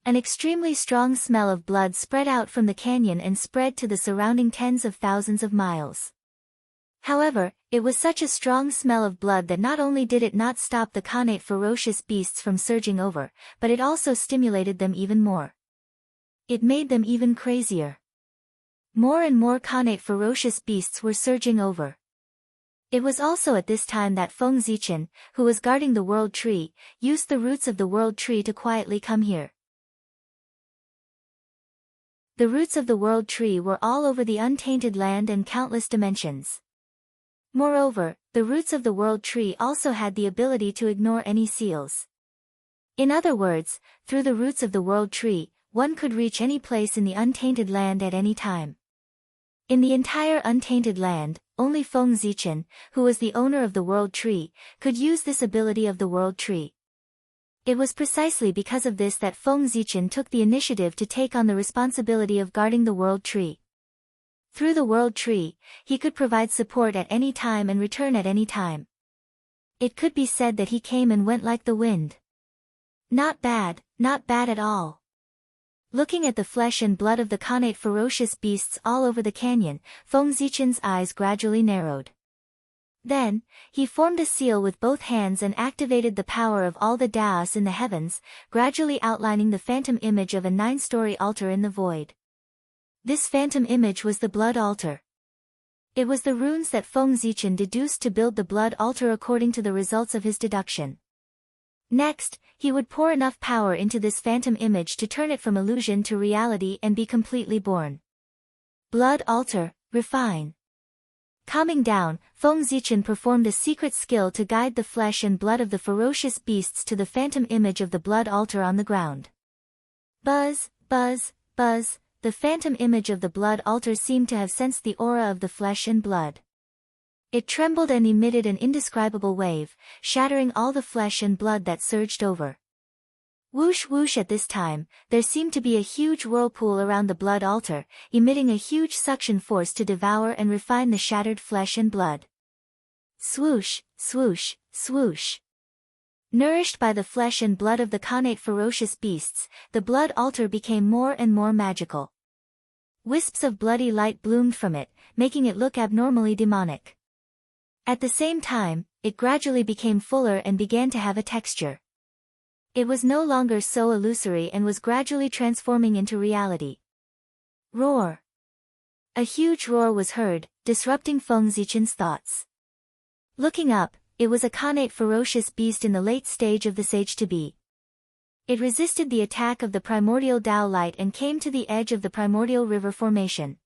An extremely strong smell of blood spread out from the canyon and spread to the surrounding tens of thousands of miles. However, it was such a strong smell of blood that not only did it not stop the connate ferocious beasts from surging over, but it also stimulated them even more. It made them even crazier. More and more connate ferocious beasts were surging over. It was also at this time that Feng Zichen, who was guarding the World Tree, used the roots of the World Tree to quietly come here. The roots of the World Tree were all over the untainted land and countless dimensions. Moreover, the roots of the World Tree also had the ability to ignore any seals. In other words, through the roots of the World Tree, one could reach any place in the untainted land at any time. In the entire untainted land, only Feng Zichen, who was the owner of the World Tree, could use this ability of the World Tree. It was precisely because of this that Feng Zichen took the initiative to take on the responsibility of guarding the World Tree. Through the World Tree, he could provide support at any time and return at any time. It could be said that he came and went like the wind. Not bad at all. Looking at the flesh and blood of the connate ferocious beasts all over the canyon, Feng Zichen's eyes gradually narrowed. Then, he formed a seal with both hands and activated the power of all the Daos in the heavens, gradually outlining the phantom image of a 9-story altar in the void. This phantom image was the blood altar. It was the runes that Feng Zichen deduced to build the blood altar according to the results of his deduction. Next, he would pour enough power into this phantom image to turn it from illusion to reality and be completely born. Blood altar, refine. Calming down, Feng Zichen performed a secret skill to guide the flesh and blood of the ferocious beasts to the phantom image of the blood altar on the ground. Buzz, buzz, buzz, the phantom image of the blood altar seemed to have sensed the aura of the flesh and blood. It trembled and emitted an indescribable wave, shattering all the flesh and blood that surged over. Whoosh whoosh. At this time, there seemed to be a huge whirlpool around the blood altar, emitting a huge suction force to devour and refine the shattered flesh and blood. Swoosh, swoosh, swoosh. Nourished by the flesh and blood of the connate ferocious beasts, the blood altar became more and more magical. Wisps of bloody light bloomed from it, making it look abnormally demonic. At the same time, it gradually became fuller and began to have a texture. It was no longer so illusory and was gradually transforming into reality. Roar. A huge roar was heard, disrupting Feng Zichen's thoughts. Looking up, it was a connate ferocious beast in the late stage of the sage-to-be. It resisted the attack of the primordial Tao light and came to the edge of the primordial river formation.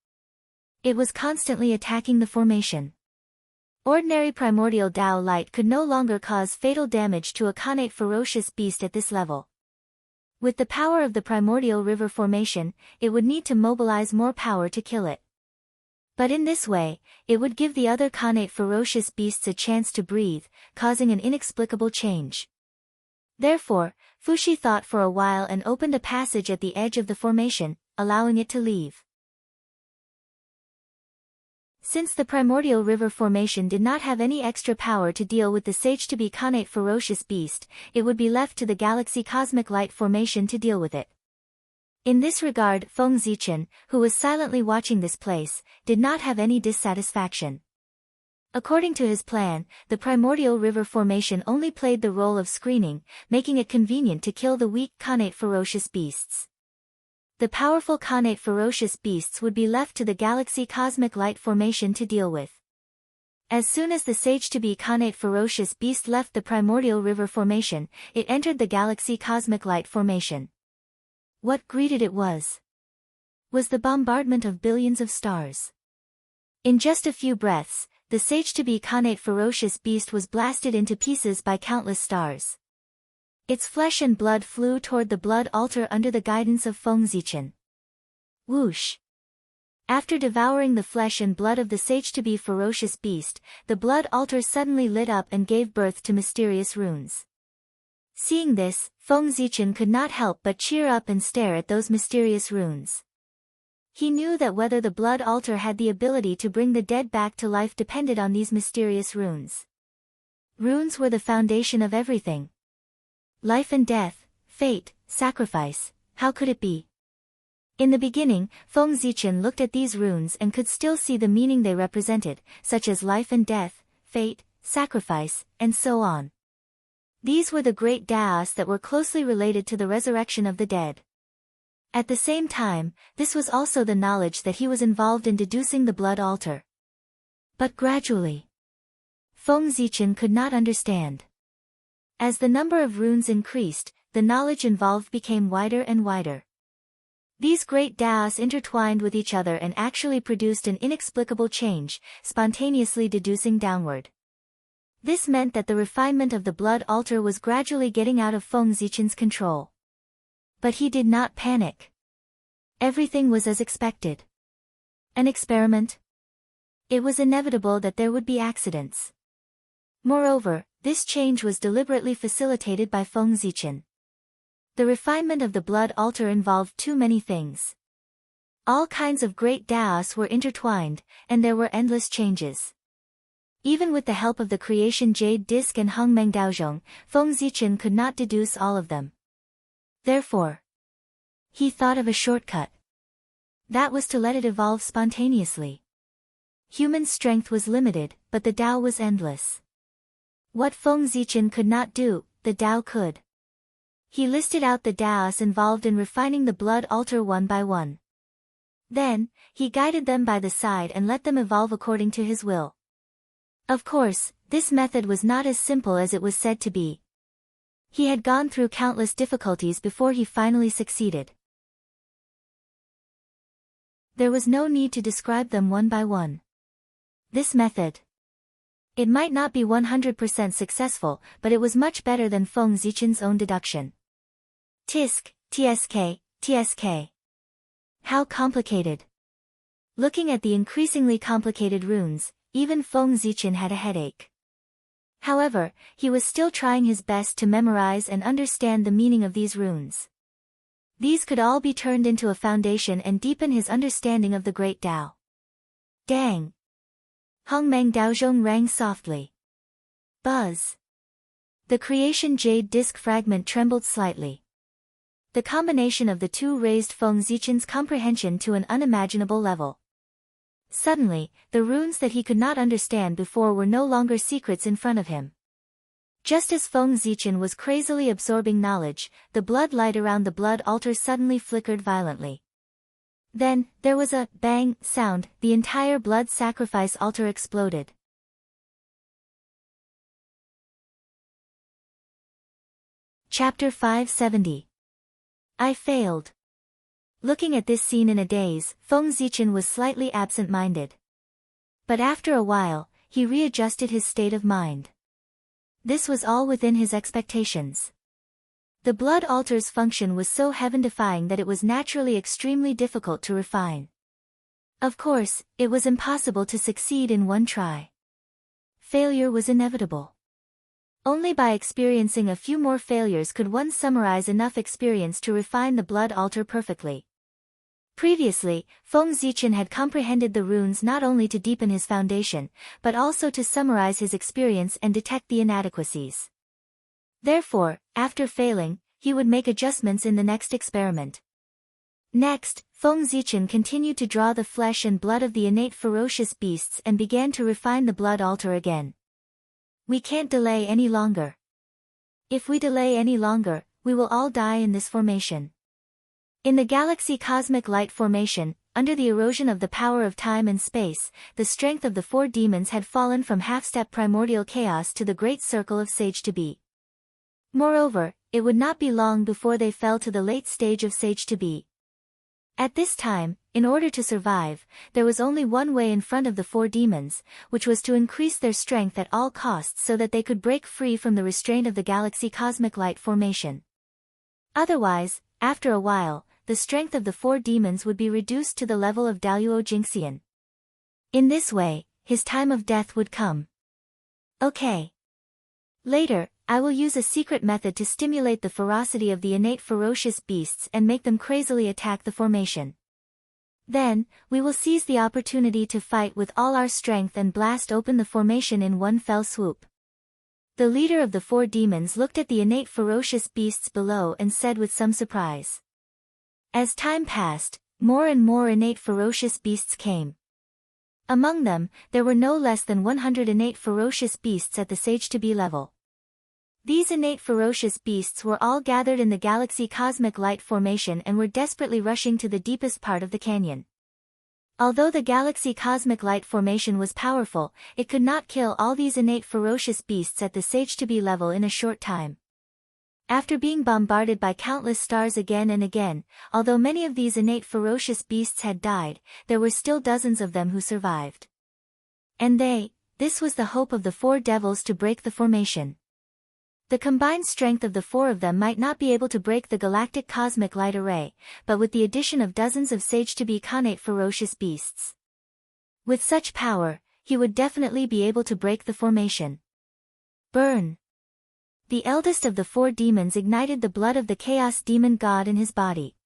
It was constantly attacking the formation. Ordinary primordial Tao light could no longer cause fatal damage to a connate ferocious beast at this level. With the power of the primordial river formation, it would need to mobilize more power to kill it. But in this way, it would give the other connate ferocious beasts a chance to breathe, causing an inexplicable change. Therefore, Fushi thought for a while and opened a passage at the edge of the formation, allowing it to leave. Since the primordial river formation did not have any extra power to deal with the sage-to-be connate ferocious beast, it would be left to the galaxy cosmic light formation to deal with it. In this regard, Feng Zichen, who was silently watching this place, did not have any dissatisfaction. According to his plan, the primordial river formation only played the role of screening, making it convenient to kill the weak Khanate ferocious beasts. The powerful Khanate ferocious beasts would be left to the galaxy cosmic light formation to deal with. As soon as the sage-to-be Khanate ferocious beast left the primordial river formation, it entered the galaxy cosmic light formation. What greeted it was the bombardment of billions of stars. In just a few breaths, the sage-to-be Khanate ferocious beast was blasted into pieces by countless stars. Its flesh and blood flew toward the blood altar under the guidance of Feng Zichen. Whoosh! After devouring the flesh and blood of the sage-to-be ferocious beast, the blood altar suddenly lit up and gave birth to mysterious runes. Seeing this, Feng Zichen could not help but cheer up and stare at those mysterious runes. He knew that whether the blood altar had the ability to bring the dead back to life depended on these mysterious runes. Runes were the foundation of everything. Life and death, fate, sacrifice, how could it be? In the beginning, Feng Zichen looked at these runes and could still see the meaning they represented, such as life and death, fate, sacrifice, and so on. These were the great Daos that were closely related to the resurrection of the dead. At the same time, this was also the knowledge that he was involved in deducing the blood altar. But gradually, Feng Zichen could not understand. As the number of runes increased, the knowledge involved became wider and wider. These great Daos intertwined with each other and actually produced an inexplicable change, spontaneously deducing downward. This meant that the refinement of the blood altar was gradually getting out of Feng Zichen's control. But he did not panic. Everything was as expected. An experiment? It was inevitable that there would be accidents. Moreover, this change was deliberately facilitated by Feng Zichen. The refinement of the blood altar involved too many things. All kinds of great Daos were intertwined, and there were endless changes. Even with the help of the creation Jade Disc and Hongmeng Daozhong, Feng Zichen could not deduce all of them. Therefore, he thought of a shortcut. That was to let it evolve spontaneously. Human strength was limited, but the Tao was endless. What Feng Zichen could not do, the Tao could. He listed out the Daos involved in refining the blood altar one by one. Then, he guided them by the side and let them evolve according to his will. Of course, this method was not as simple as it was said to be. He had gone through countless difficulties before he finally succeeded. There was no need to describe them one by one. This method. It might not be 100% successful, but it was much better than Feng Zichen's own deduction. Tisk, tsk. How complicated. Looking at the increasingly complicated runes, even Feng Zichen had a headache. However, he was still trying his best to memorize and understand the meaning of these runes. These could all be turned into a foundation and deepen his understanding of the Great Tao. Dang! Hongmeng Daozhong rang softly. Buzz! The creation jade disc fragment trembled slightly. The combination of the two raised Feng Zichen's comprehension to an unimaginable level. Suddenly, the runes that he could not understand before were no longer secrets in front of him. Just as Feng Zichen was crazily absorbing knowledge, the blood light around the blood altar suddenly flickered violently. Then, there was a bang sound, the entire blood sacrifice altar exploded. Chapter 570. I failed. Looking at this scene in a daze, Feng Zichen was slightly absent-minded. But after a while, he readjusted his state of mind. This was all within his expectations. The blood altar's function was so heaven-defying that it was naturally extremely difficult to refine. Of course, it was impossible to succeed in one try. Failure was inevitable. Only by experiencing a few more failures could one summarize enough experience to refine the blood altar perfectly. Previously, Feng Zichen had comprehended the runes not only to deepen his foundation, but also to summarize his experience and detect the inadequacies. Therefore, after failing, he would make adjustments in the next experiment. Next, Feng Zichen continued to draw the flesh and blood of the innate ferocious beasts and began to refine the blood altar again. We can't delay any longer. If we delay any longer, we will all die in this formation. In the galaxy cosmic light formation, under the erosion of the power of time and space, the strength of the four demons had fallen from half-step primordial chaos to the great circle of sage to be. Moreover, it would not be long before they fell to the late stage of sage to be. At this time, in order to survive, there was only one way in front of the four demons, which was to increase their strength at all costs so that they could break free from the restraint of the galaxy cosmic light formation. Otherwise, after a while, the strength of the four demons would be reduced to the level of Daluo Jingxian. In this way, his time of death would come. Okay. Later, I will use a secret method to stimulate the ferocity of the innate ferocious beasts and make them crazily attack the formation. Then, we will seize the opportunity to fight with all our strength and blast open the formation in one fell swoop. The leader of the four demons looked at the innate ferocious beasts below and said with some surprise. As time passed, more and more innate ferocious beasts came. Among them, there were no less than 100 innate ferocious beasts at the sage-to-be level. These innate ferocious beasts were all gathered in the galaxy cosmic light formation and were desperately rushing to the deepest part of the canyon. Although the galaxy cosmic light formation was powerful, it could not kill all these innate ferocious beasts at the sage-to-be level in a short time. After being bombarded by countless stars again and again, although many of these innate ferocious beasts had died, there were still dozens of them who survived. And this was the hope of the four devils to break the formation. The combined strength of the four of them might not be able to break the galactic cosmic light array, but with the addition of dozens of sage-to-be connate ferocious beasts. With such power, he would definitely be able to break the formation. Burn! The eldest of the four demons ignited the blood of the chaos demon god in his body.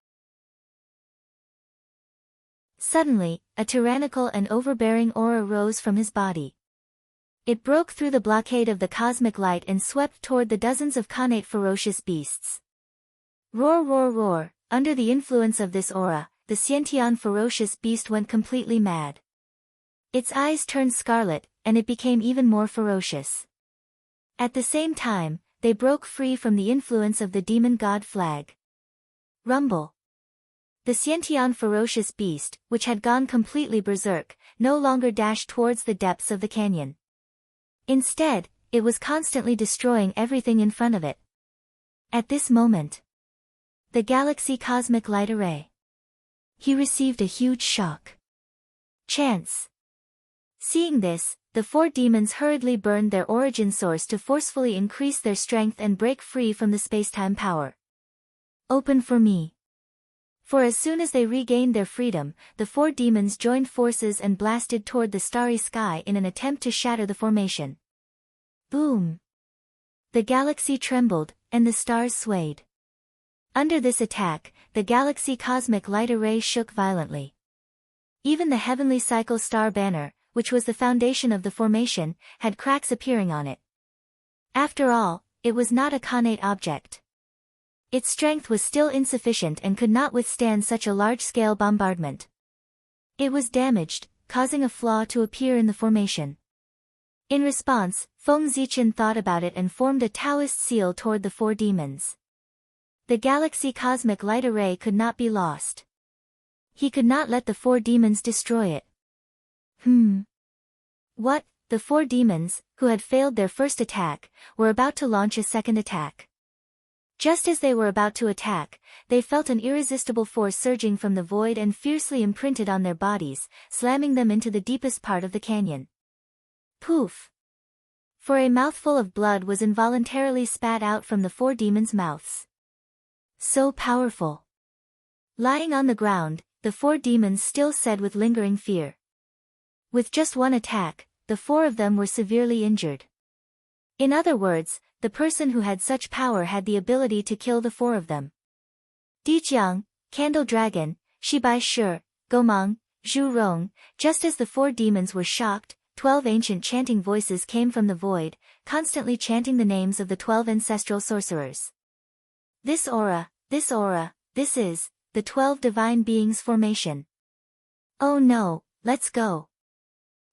Suddenly, a tyrannical and overbearing aura rose from his body. It broke through the blockade of the cosmic light and swept toward the dozens of connate ferocious beasts. Roar, roar, roar! Under the influence of this aura, the Xiantian ferocious beast went completely mad. Its eyes turned scarlet, and it became even more ferocious. At the same time, they broke free from the influence of the demon god flag. Rumble! The Xiantian ferocious beast, which had gone completely berserk, no longer dashed towards the depths of the canyon. Instead, it was constantly destroying everything in front of it. At this moment, the galaxy cosmic light array. He received a huge shock. Chance. Seeing this, the four demons hurriedly burned their origin source to forcefully increase their strength and break free from the spacetime power. Open for me. For as soon as they regained their freedom, the four demons joined forces and blasted toward the starry sky in an attempt to shatter the formation. Boom! The galaxy trembled, and the stars swayed. Under this attack, the galaxy cosmic light array shook violently. Even the heavenly cycle star banner, which was the foundation of the formation, had cracks appearing on it. After all, it was not a connate object. Its strength was still insufficient and could not withstand such a large-scale bombardment. It was damaged, causing a flaw to appear in the formation. In response, Feng Zichen thought about it and formed a Taoist seal toward the four demons. The galaxy cosmic light array could not be lost. He could not let the four demons destroy it. What? The four demons, who had failed their first attack, were about to launch a second attack. Just as they were about to attack, they felt an irresistible force surging from the void and fiercely imprinted on their bodies, slamming them into the deepest part of the canyon. Poof! For a mouthful of blood was involuntarily spat out from the four demons' mouths. So powerful! Lying on the ground, the four demons still said with lingering fear. With just one attack, the four of them were severely injured. In other words, the person who had such power had the ability to kill the four of them. Dijiang, Candle Dragon, Shibai Shi, Gomang, Zhu Rong, just as the four demons were shocked, 12 ancient chanting voices came from the void, constantly chanting the names of the 12 ancestral sorcerers. This aura, this the 12 divine beings' formation. Oh no, let's go.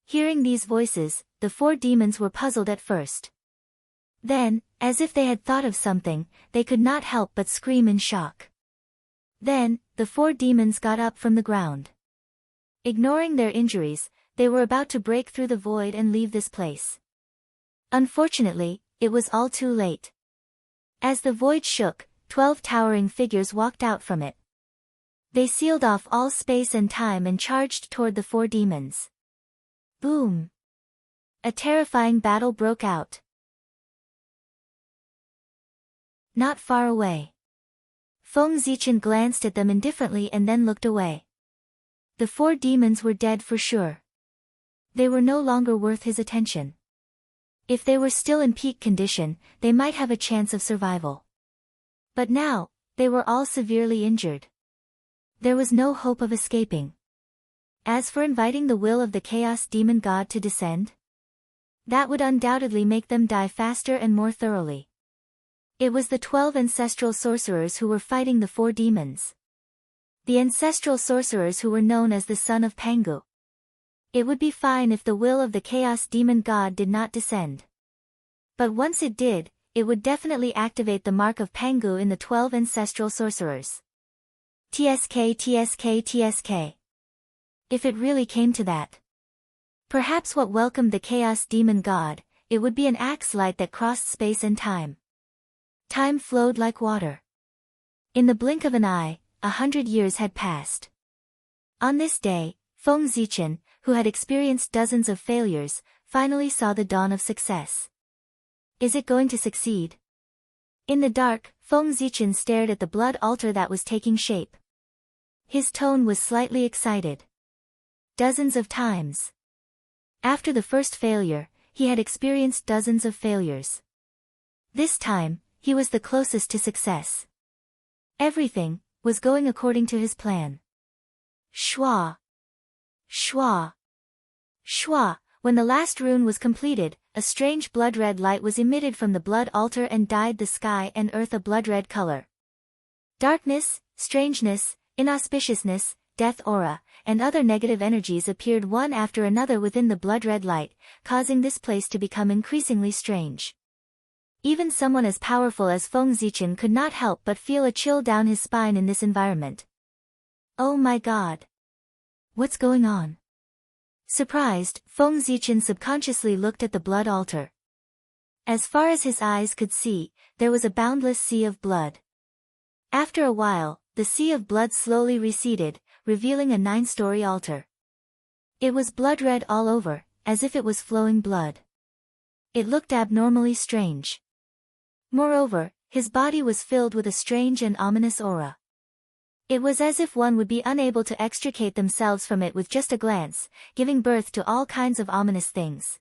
Hearing these voices, the 4 demons were puzzled at first. Then, as if they had thought of something, they could not help but scream in shock. Then, the 4 demons got up from the ground. Ignoring their injuries, they were about to break through the void and leave this place. Unfortunately, it was all too late. As the void shook, 12 towering figures walked out from it. They sealed off all space and time and charged toward the 4 demons. Boom! A terrifying battle broke out. Not far away. Feng Zichen glanced at them indifferently and then looked away. The 4 demons were dead for sure. They were no longer worth his attention. If they were still in peak condition, they might have a chance of survival. But now, they were all severely injured. There was no hope of escaping. As for inviting the will of the Chaos Demon God to descend, that would undoubtedly make them die faster and more thoroughly. It was the 12 ancestral sorcerers who were fighting the 4 demons. The ancestral sorcerers who were known as the Son of Pangu. It would be fine if the will of the Chaos Demon God did not descend. But once it did, it would definitely activate the mark of Pangu in the 12 ancestral sorcerers. TSK TSK TSK. If it really came to that. Perhaps what welcomed the Chaos Demon God, it would be an axe light that crossed space and time. Time flowed like water. In the blink of an eye, 100 years had passed. On this day, Feng Zichen, who had experienced dozens of failures, finally saw the dawn of success. Is it going to succeed? In the dark, Feng Zichen stared at the blood altar that was taking shape. His tone was slightly excited. Dozens of times. After the first failure, he had experienced dozens of failures. This time, he was the closest to success. Everything was going according to his plan. Shwa. Shwa. Shwa. When the last rune was completed, a strange blood-red light was emitted from the blood altar and dyed the sky and earth a blood-red color. Darkness, strangeness, inauspiciousness, death aura, and other negative energies appeared one after another within the blood-red light, causing this place to become increasingly strange. Even someone as powerful as Feng Zichen could not help but feel a chill down his spine in this environment. Oh my god! What's going on? Surprised, Feng Zichen subconsciously looked at the blood altar. As far as his eyes could see, there was a boundless sea of blood. After a while, the sea of blood slowly receded, revealing a 9-story altar. It was blood-red all over, as if it was flowing blood. It looked abnormally strange. Moreover, his body was filled with a strange and ominous aura. It was as if one would be unable to extricate themselves from it with just a glance, giving birth to all kinds of ominous things.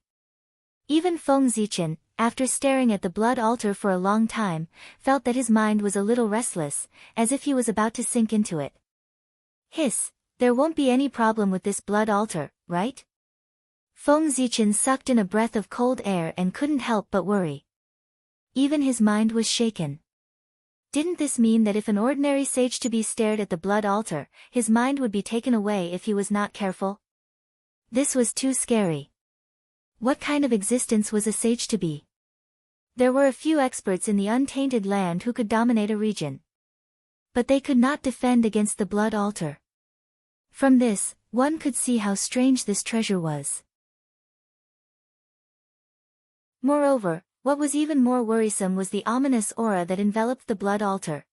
Even Feng Zichen, after staring at the blood altar for a long time, felt that his mind was a little restless, as if he was about to sink into it. Hiss, there won't be any problem with this blood altar, right? Feng Zichen sucked in a breath of cold air and couldn't help but worry. Even his mind was shaken. Didn't this mean that if an ordinary sage-to-be stared at the blood altar, his mind would be taken away if he was not careful? This was too scary. What kind of existence was a sage-to-be? There were a few experts in the untainted land who could dominate a region. But they could not defend against the blood altar. From this, one could see how strange this treasure was. Moreover, what was even more worrisome was the ominous aura that enveloped the blood altar.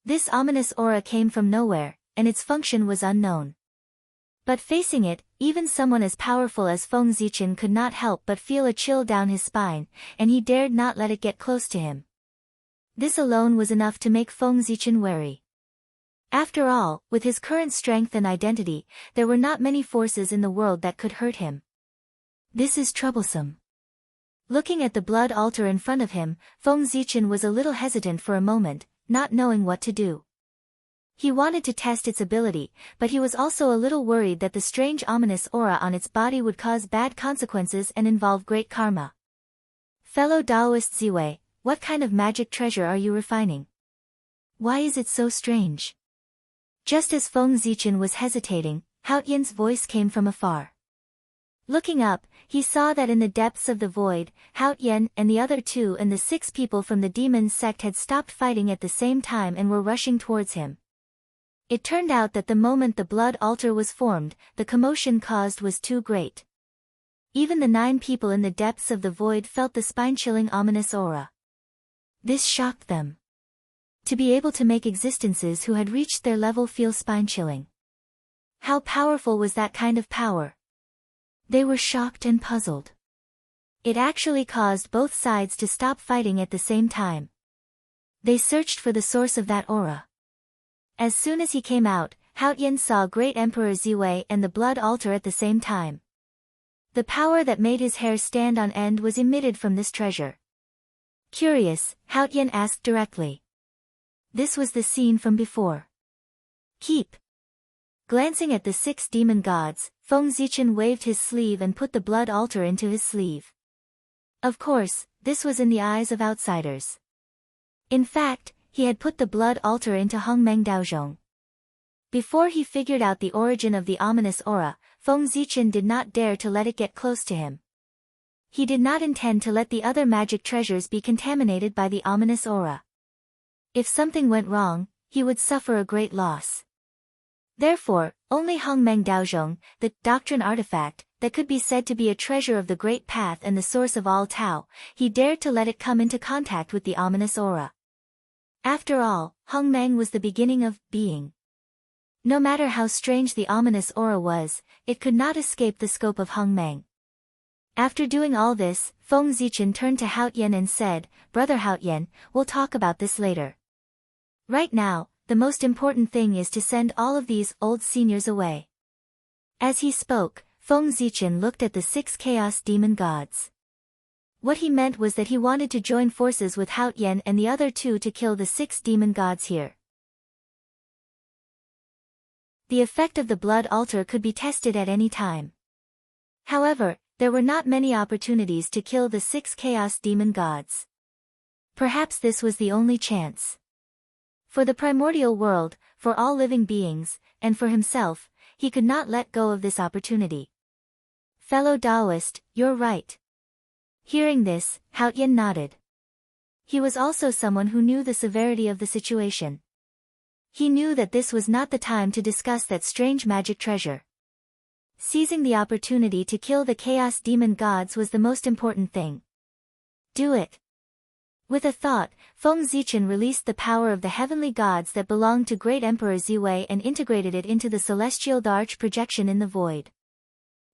This ominous aura came from nowhere, and its function was unknown. But facing it, even someone as powerful as Feng Zichen could not help but feel a chill down his spine, and he dared not let it get close to him. This alone was enough to make Feng Zichen wary. After all, with his current strength and identity, there were not many forces in the world that could hurt him. This is troublesome. Looking at the blood altar in front of him, Feng Zichen was a little hesitant for a moment, not knowing what to do. He wanted to test its ability, but he was also a little worried that the strange ominous aura on its body would cause bad consequences and involve great karma. Fellow Taoist Ziwei, what kind of magic treasure are you refining? Why is it so strange? Just as Feng Zichen was hesitating, Haotian's voice came from afar. Looking up, he saw that in the depths of the void, Haotian and the other two and the 6 people from the demon sect had stopped fighting at the same time and were rushing towards him. It turned out that the moment the blood altar was formed, the commotion caused was too great. Even the 9 people in the depths of the void felt the spine-chilling ominous aura. This shocked them. To be able to make existences who had reached their level feel spine-chilling. How powerful was that kind of power? They were shocked and puzzled. It actually caused both sides to stop fighting at the same time. They searched for the source of that aura. As soon as he came out, Haotian saw Great Emperor Ziwei and the blood altar at the same time. The power that made his hair stand on end was emitted from this treasure. Curious, Haotian asked directly. This was the scene from before. Keep. Glancing at the 6 demon gods, Feng Zichen waved his sleeve and put the blood altar into his sleeve. Of course, this was in the eyes of outsiders. In fact, he had put the blood altar into Hongmeng Daozhong. Before he figured out the origin of the ominous aura, Feng Zichen did not dare to let it get close to him. He did not intend to let the other magic treasures be contaminated by the ominous aura. If something went wrong, he would suffer a great loss. Therefore, only Hongmeng Daozhong, the doctrine artifact, that could be said to be a treasure of the Great Path and the source of all Tao, he dared to let it come into contact with the ominous aura. After all, Hongmeng was the beginning of being. No matter how strange the ominous aura was, it could not escape the scope of Hongmeng. After doing all this, Feng Zichen turned to Haotian and said, "Brother Haotian, we'll talk about this later. Right now, the most important thing is to send all of these old seniors away." As he spoke, Feng Zichen looked at the 6 chaos demon gods. What he meant was that he wanted to join forces with Haotian and the other 2 to kill the 6 demon gods here. The effect of the blood altar could be tested at any time. However, there were not many opportunities to kill the 6 chaos demon gods. Perhaps this was the only chance. For the primordial world, for all living beings, and for himself, he could not let go of this opportunity. Fellow Taoist, you're right. Hearing this, Haotian nodded. He was also someone who knew the severity of the situation. He knew that this was not the time to discuss that strange magic treasure. Seizing the opportunity to kill the chaos demon gods was the most important thing. Do it. With a thought, Feng Zichen released the power of the heavenly gods that belonged to Great Emperor Ziwei and integrated it into the celestial darch projection in the void.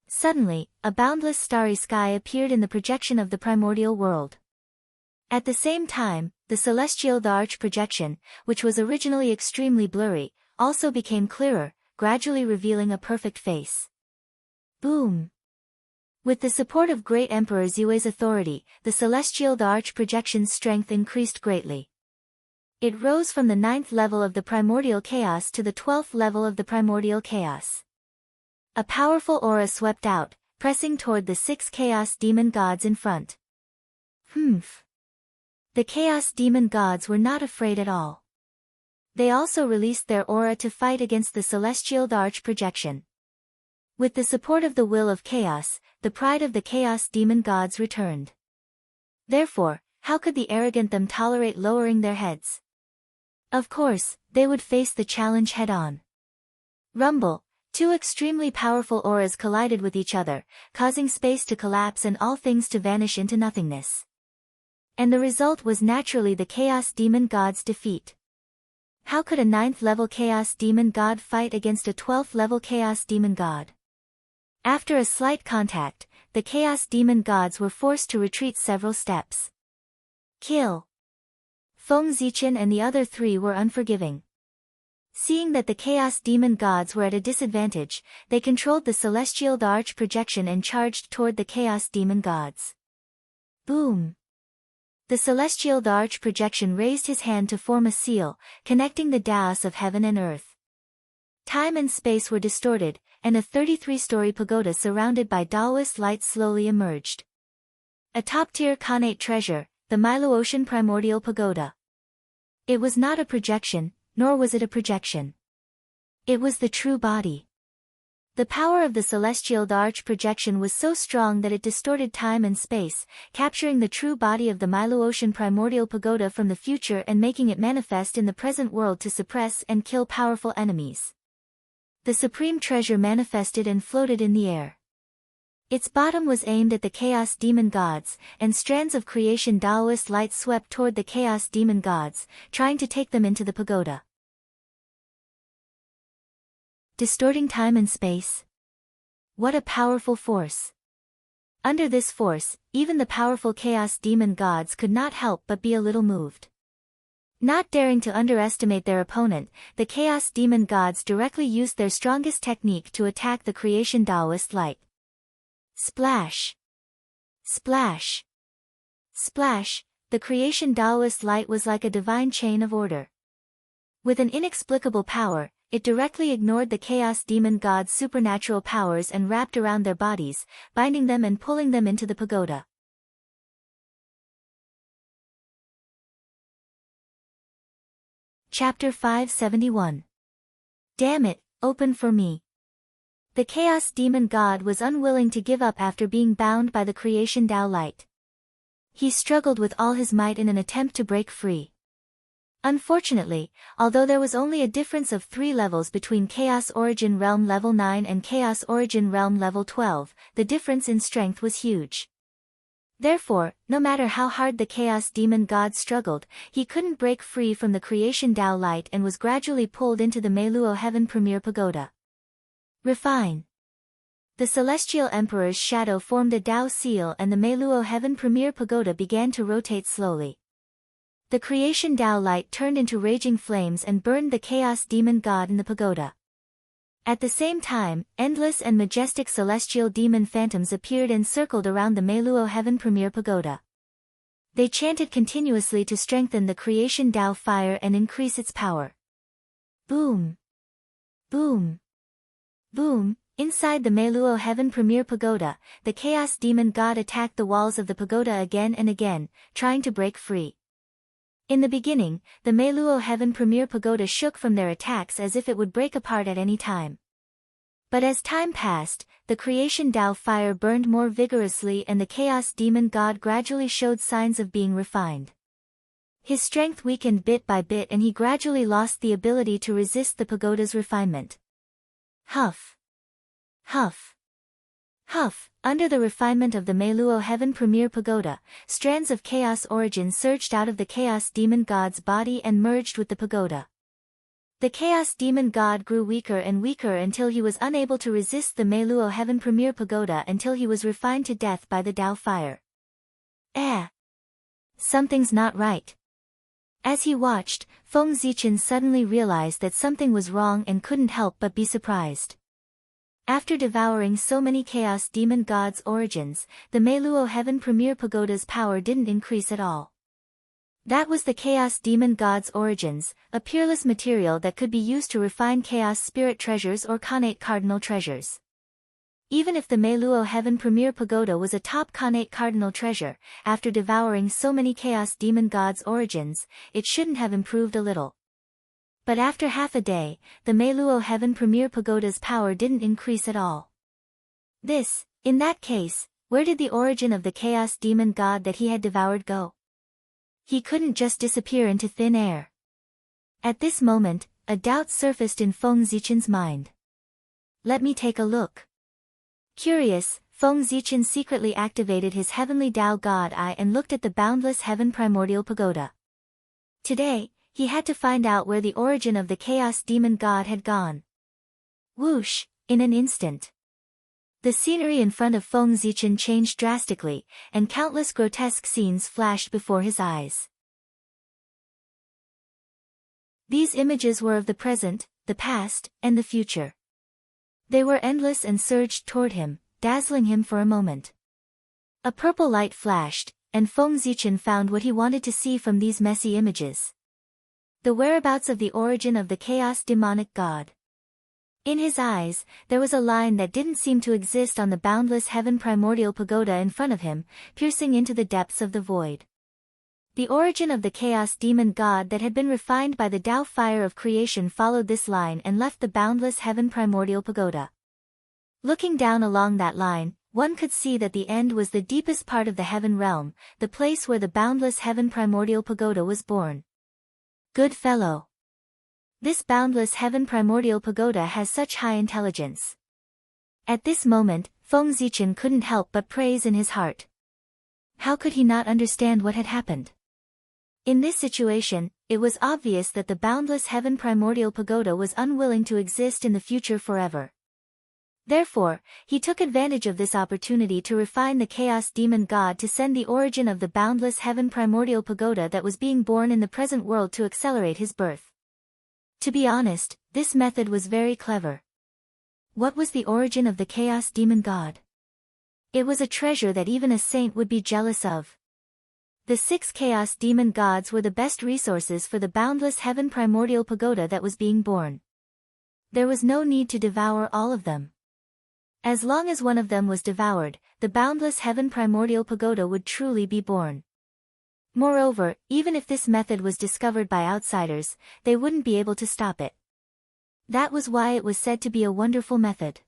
Suddenly, a boundless starry sky appeared in the projection of the primordial world. At the same time, the celestial darch projection, which was originally extremely blurry, also became clearer, gradually revealing a perfect face. Boom! With the support of Great Emperor Ziwei's authority, the celestial darch projection's strength increased greatly. It rose from the 9th level of the primordial chaos to the 12th level of the primordial chaos. A powerful aura swept out, pressing toward the 6 chaos demon gods in front. Humph! The chaos demon gods were not afraid at all. They also released their aura to fight against the celestial darch projection. With the support of the will of chaos, the pride of the chaos demon gods returned. Therefore, how could the arrogant them tolerate lowering their heads? Of course, they would face the challenge head-on. Rumble, 2 extremely powerful auras collided with each other, causing space to collapse and all things to vanish into nothingness. And the result was naturally the chaos demon god's defeat. How could a 9th-level chaos demon god fight against a 12th-level chaos demon god? After a slight contact, the chaos demon gods were forced to retreat several steps. Kill! Feng Zichen and the other 3 were unforgiving. Seeing that the chaos demon gods were at a disadvantage, they controlled the celestial darch projection and charged toward the chaos demon gods. Boom! The celestial darch projection raised his hand to form a seal, connecting the dais of heaven and earth. Time and space were distorted, and a 33-story pagoda surrounded by Taoist light slowly emerged. A top-tier Khanate treasure, the Milo-Ocean Primordial Pagoda. It was not a projection, nor was it a projection. It was the true body. The power of the celestial arch projection was so strong that it distorted time and space, capturing the true body of the Mylo-Ocean primordial pagoda from the future and making it manifest in the present world to suppress and kill powerful enemies. The supreme treasure manifested and floated in the air. Its bottom was aimed at the chaos demon gods, and strands of creation Taoist light swept toward the chaos demon gods, trying to take them into the pagoda. Distorting time and space? What a powerful force! Under this force, even the powerful chaos demon gods could not help but be a little moved. Not daring to underestimate their opponent, the chaos demon gods directly used their strongest technique to attack the creation Taoist light. Splash! Splash! Splash! The creation Taoist light was like a divine chain of order. With an inexplicable power, it directly ignored the chaos demon gods' supernatural powers and wrapped around their bodies, binding them and pulling them into the pagoda. Chapter 571. Damn it, open for me. The chaos demon god was unwilling to give up after being bound by the creation Tao light. He struggled with all his might in an attempt to break free. Unfortunately, although there was only a difference of 3 levels between Chaos Origin Realm Level 9 and Chaos Origin Realm Level 12, the difference in strength was huge. Therefore, no matter how hard the Chaos Demon God struggled, he couldn't break free from the creation Tao light and was gradually pulled into the Meiluo Heaven Premier Pagoda. Refine. The Celestial Emperor's shadow formed a Tao seal and the Meiluo Heaven Premier Pagoda began to rotate slowly. The creation Tao light turned into raging flames and burned the chaos demon god in the pagoda. At the same time, endless and majestic celestial demon phantoms appeared and circled around the Meiluo Heaven Premier Pagoda. They chanted continuously to strengthen the creation Tao fire and increase its power. Boom! Boom! Boom! Inside the Meiluo Heaven Premier Pagoda, the chaos demon god attacked the walls of the pagoda again and again, trying to break free. In the beginning, the Meiluo Heaven Premier Pagoda shook from their attacks as if it would break apart at any time. But as time passed, the creation Tao fire burned more vigorously and the chaos demon god gradually showed signs of being refined. His strength weakened bit by bit and he gradually lost the ability to resist the pagoda's refinement. Huff! Huff! Huff! Under the refinement of the Meiluo Heaven Premier Pagoda, strands of chaos origin surged out of the chaos demon god's body and merged with the pagoda. The chaos demon god grew weaker and weaker until he was unable to resist the Meiluo Heaven Premier Pagoda until he was refined to death by the Tao fire. Something's not right. As he watched, Feng Zichen suddenly realized that something was wrong and couldn't help but be surprised. After devouring so many chaos demon gods' origins, the Meiluo Heaven Premier Pagoda's power didn't increase at all. That was the chaos demon god's origins, a peerless material that could be used to refine chaos spirit treasures or Khanate cardinal treasures. Even if the Meiluo Heaven Premier Pagoda was a top Khanate cardinal treasure, after devouring so many chaos demon gods' origins, it shouldn't have improved a little. But after half a day, the Meiluo Heaven Premier Pagoda's power didn't increase at all. In that case, where did the origin of the chaos demon god that he had devoured go? He couldn't just disappear into thin air. At this moment, a doubt surfaced in Feng Zichen's mind. Let me take a look. Curious, Feng Zichen secretly activated his heavenly Tao God Eye and looked at the boundless heaven primordial pagoda. Today, he had to find out where the origin of the chaos demon god had gone. Whoosh, in an instant. The scenery in front of Feng Zichen changed drastically, and countless grotesque scenes flashed before his eyes. These images were of the present, the past, and the future. They were endless and surged toward him, dazzling him for a moment. A purple light flashed, and Feng Zichen found what he wanted to see from these messy images. The whereabouts of the origin of the chaos demonic god. In his eyes, there was a line that didn't seem to exist on the boundless heaven primordial pagoda in front of him, piercing into the depths of the void. The origin of the chaos demon god that had been refined by the Tao fire of creation followed this line and left the boundless heaven primordial pagoda. Looking down along that line, one could see that the end was the deepest part of the heaven realm, the place where the boundless heaven primordial pagoda was born. Good fellow. This boundless heaven primordial pagoda has such high intelligence. At this moment, Feng Zichen couldn't help but praise in his heart. How could he not understand what had happened? In this situation, it was obvious that the boundless heaven primordial pagoda was unwilling to exist in the future forever. Therefore, he took advantage of this opportunity to refine the chaos demon god to send the origin of the boundless heaven primordial pagoda that was being born in the present world to accelerate his birth. To be honest, this method was very clever. What was the origin of the chaos demon god? It was a treasure that even a saint would be jealous of. The 6 chaos demon gods were the best resources for the boundless heaven primordial pagoda that was being born. There was no need to devour all of them. As long as one of them was devoured, the boundless heaven primordial pagoda would truly be born. Moreover, even if this method was discovered by outsiders, they wouldn't be able to stop it. That was why it was said to be a wonderful method.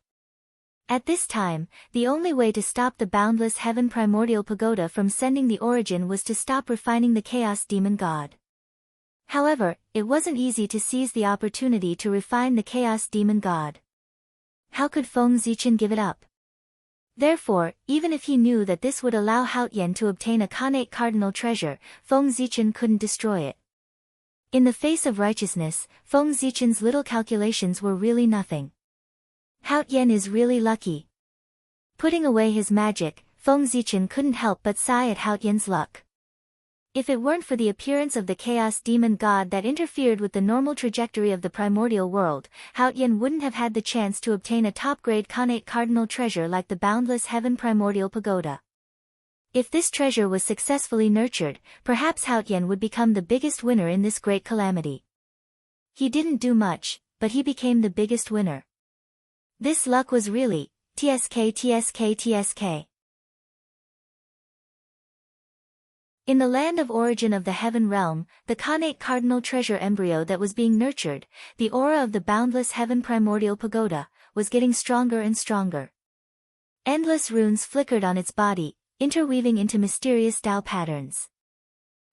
At this time, the only way to stop the boundless heaven primordial pagoda from sending the origin was to stop refining the chaos demon god. However, it wasn't easy to seize the opportunity to refine the chaos demon god. How could Feng Zichen give it up? Therefore, even if he knew that this would allow Haotian to obtain a Khanate cardinal treasure, Feng Zichen couldn't destroy it. In the face of righteousness, Feng Zichen's little calculations were really nothing. Haotian is really lucky. Putting away his magic, Feng Zichen couldn't help but sigh at Haotian's luck. If it weren't for the appearance of the chaos demon god that interfered with the normal trajectory of the primordial world, Haotian wouldn't have had the chance to obtain a top-grade Khanate cardinal treasure like the boundless heaven primordial pagoda. If this treasure was successfully nurtured, perhaps Haotian would become the biggest winner in this great calamity. He didn't do much, but he became the biggest winner. This luck was really, tsk. In the land of origin of the heaven realm, the Khanate cardinal treasure embryo that was being nurtured, the aura of the boundless heaven primordial pagoda, was getting stronger and stronger. Endless runes flickered on its body, interweaving into mysterious Tao patterns.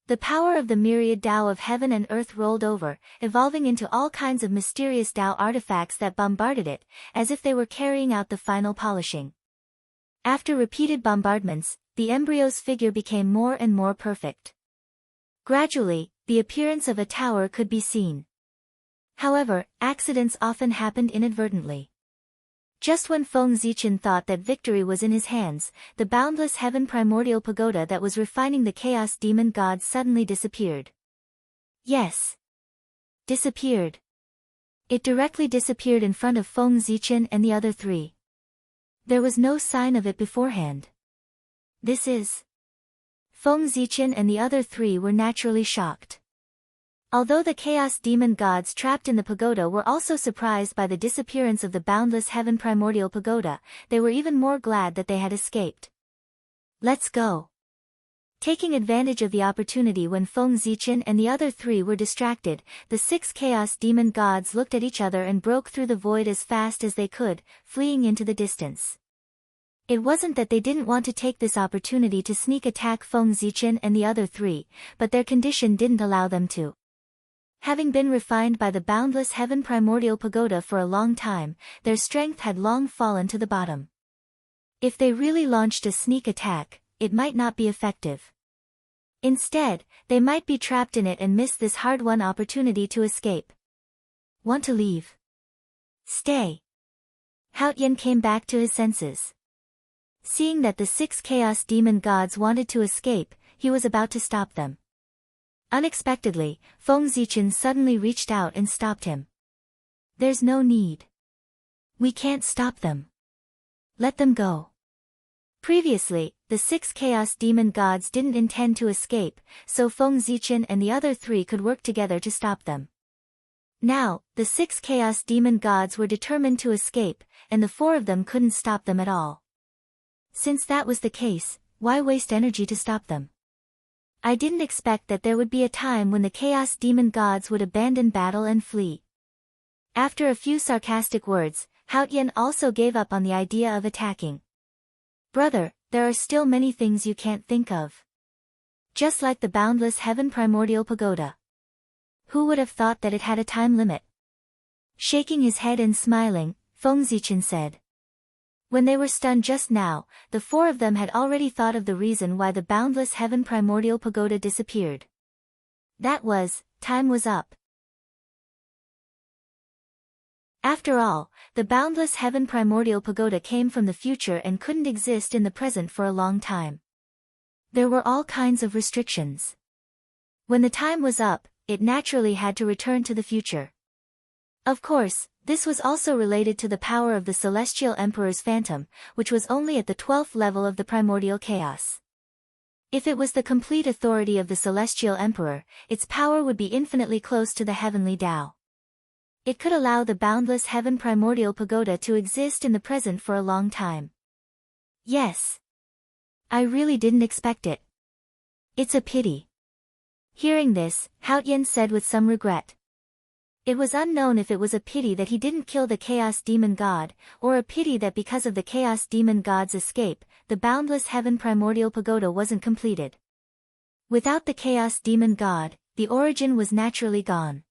The power of the myriad Tao of heaven and earth rolled over, evolving into all kinds of mysterious Tao artifacts that bombarded it, as if they were carrying out the final polishing. After repeated bombardments, the embryo's figure became more and more perfect. Gradually, the appearance of a tower could be seen. However, accidents often happened inadvertently. Just when Feng Zichen thought that victory was in his hands, the boundless heaven primordial pagoda that was refining the chaos demon god suddenly disappeared. Yes. Disappeared. It directly disappeared in front of Feng Zichen and the other 3. There was no sign of it beforehand. This is... Feng Zichen and the other 3 were naturally shocked. Although the chaos demon gods trapped in the pagoda were also surprised by the disappearance of the boundless heaven primordial pagoda, they were even more glad that they had escaped. Let's go. Taking advantage of the opportunity when Feng Zichen and the other 3 were distracted, the 6 chaos demon gods looked at each other and broke through the void as fast as they could, fleeing into the distance. It wasn't that they didn't want to take this opportunity to sneak attack Feng Zichen and the other 3, but their condition didn't allow them to. Having been refined by the boundless heaven primordial pagoda for a long time, their strength had long fallen to the bottom. If they really launched a sneak attack, it might not be effective. Instead, they might be trapped in it and miss this hard-won opportunity to escape. Want to leave? Stay. Haotian came back to his senses. Seeing that the 6 chaos demon gods wanted to escape, he was about to stop them. Unexpectedly, Feng Zichen suddenly reached out and stopped him. There's no need. We can't stop them. Let them go. Previously, the 6 chaos demon gods didn't intend to escape, so Feng Zichen and the other 3 could work together to stop them. Now, the 6 chaos demon gods were determined to escape, and the 4 of them couldn't stop them at all. Since that was the case, why waste energy to stop them? I didn't expect that there would be a time when the chaos demon gods would abandon battle and flee. After a few sarcastic words, Haotian also gave up on the idea of attacking. Brother, there are still many things you can't think of. Just like the boundless heaven primordial pagoda. Who would have thought that it had a time limit? Shaking his head and smiling, Feng Zichen said. When they were stunned just now, the four of them had already thought of the reason why the boundless heaven primordial pagoda disappeared. That was, time was up. After all, the boundless heaven primordial pagoda came from the future and couldn't exist in the present for a long time. There were all kinds of restrictions. When the time was up, it naturally had to return to the future. Of course, this was also related to the power of the Celestial Emperor's phantom, which was only at the 12th level of the primordial chaos. If it was the complete authority of the Celestial Emperor, its power would be infinitely close to the heavenly Tao. It could allow the boundless heaven primordial pagoda to exist in the present for a long time. Yes. I really didn't expect it. It's a pity. Hearing this, Haotian said with some regret. It was unknown if it was a pity that he didn't kill the Chaos Demon God, or a pity that because of the Chaos Demon God's escape, the boundless heaven primordial pagoda wasn't completed. Without the Chaos Demon God, the origin was naturally gone.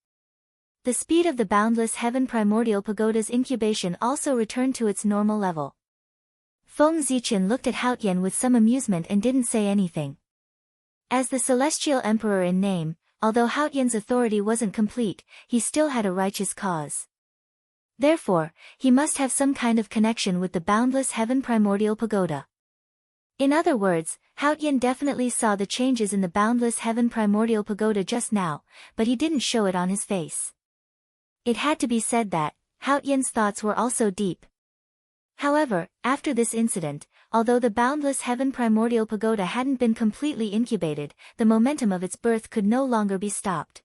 The speed of the boundless heaven primordial pagoda's incubation also returned to its normal level. Feng Zichen looked at Haotian with some amusement and didn't say anything. As the Celestial Emperor in name, although Haotian's authority wasn't complete, he still had a righteous cause. Therefore, he must have some kind of connection with the boundless heaven primordial pagoda. In other words, Haotian definitely saw the changes in the boundless heaven primordial pagoda just now, but he didn't show it on his face. It had to be said that, Haotian's thoughts were also deep. However, after this incident, although the boundless heaven primordial pagoda hadn't been completely incubated, the momentum of its birth could no longer be stopped.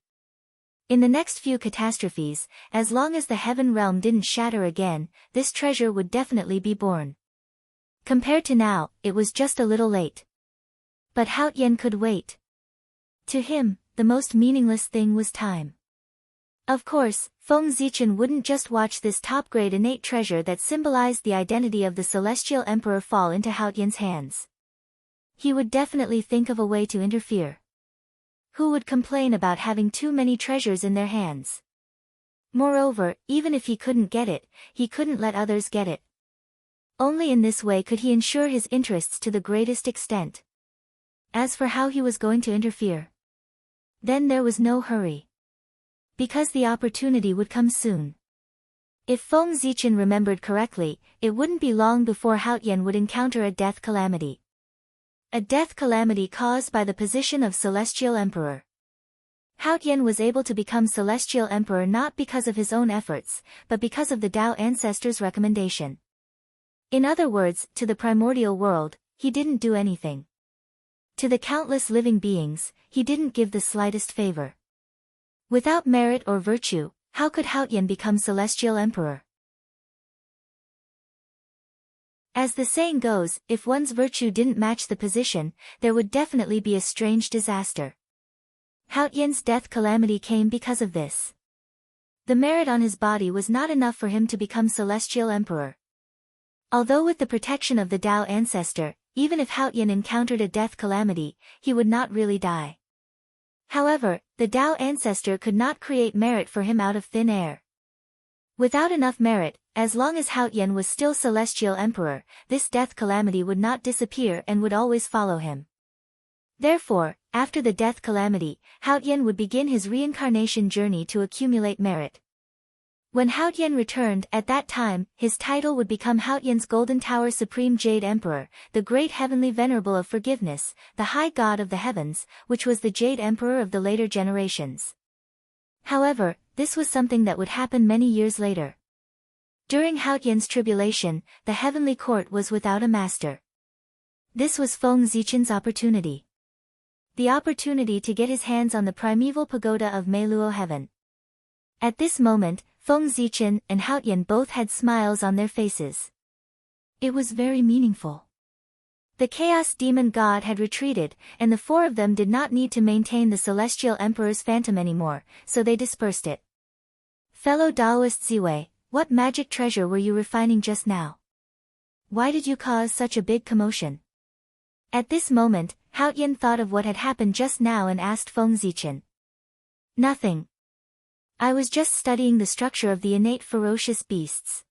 In the next few catastrophes, as long as the heaven realm didn't shatter again, this treasure would definitely be born. Compared to now, it was just a little late. But Haotian could wait. To him, the most meaningless thing was time. Of course, Feng Zichen wouldn't just watch this top-grade innate treasure that symbolized the identity of the Celestial Emperor fall into Haotian's hands. He would definitely think of a way to interfere. Who would complain about having too many treasures in their hands? Moreover, even if he couldn't get it, he couldn't let others get it. Only in this way could he ensure his interests to the greatest extent. As for how he was going to interfere, then there was no hurry. Because the opportunity would come soon. If Feng Zichen remembered correctly, it wouldn't be long before Haotian would encounter a death calamity. A death calamity caused by the position of Celestial Emperor. Haotian was able to become Celestial Emperor not because of his own efforts, but because of the Tao ancestors' recommendation. In other words, to the primordial world, he didn't do anything. To the countless living beings, he didn't give the slightest favor. Without merit or virtue, how could Haotian become Celestial Emperor? As the saying goes, if one's virtue didn't match the position, there would definitely be a strange disaster. Haotian's death calamity came because of this. The merit on his body was not enough for him to become Celestial Emperor. Although with the protection of the Tao ancestor, even if Haotian encountered a death calamity, he would not really die. However, the Tao ancestor could not create merit for him out of thin air. Without enough merit, as long as Haotian was still Celestial Emperor, this death calamity would not disappear and would always follow him. Therefore, after the death calamity, Haotian would begin his reincarnation journey to accumulate merit. When Haotian returned, at that time, his title would become Haotian's Golden Tower Supreme Jade Emperor, the Great Heavenly Venerable of Forgiveness, the High God of the Heavens, which was the Jade Emperor of the later generations. However, this was something that would happen many years later. During Haotian's tribulation, the heavenly court was without a master. This was Feng Zichen's opportunity. The opportunity to get his hands on the primeval pagoda of Meiluo Heaven. At this moment, Feng Zichen and Haotian both had smiles on their faces. It was very meaningful. The Chaos Demon God had retreated, and the four of them did not need to maintain the Celestial Emperor's phantom anymore, so they dispersed it. Fellow Daoist Ziwei, what magic treasure were you refining just now? Why did you cause such a big commotion? At this moment, Haotian thought of what had happened just now and asked Feng Zichen. Nothing. I was just studying the structure of the innate ferocious beasts.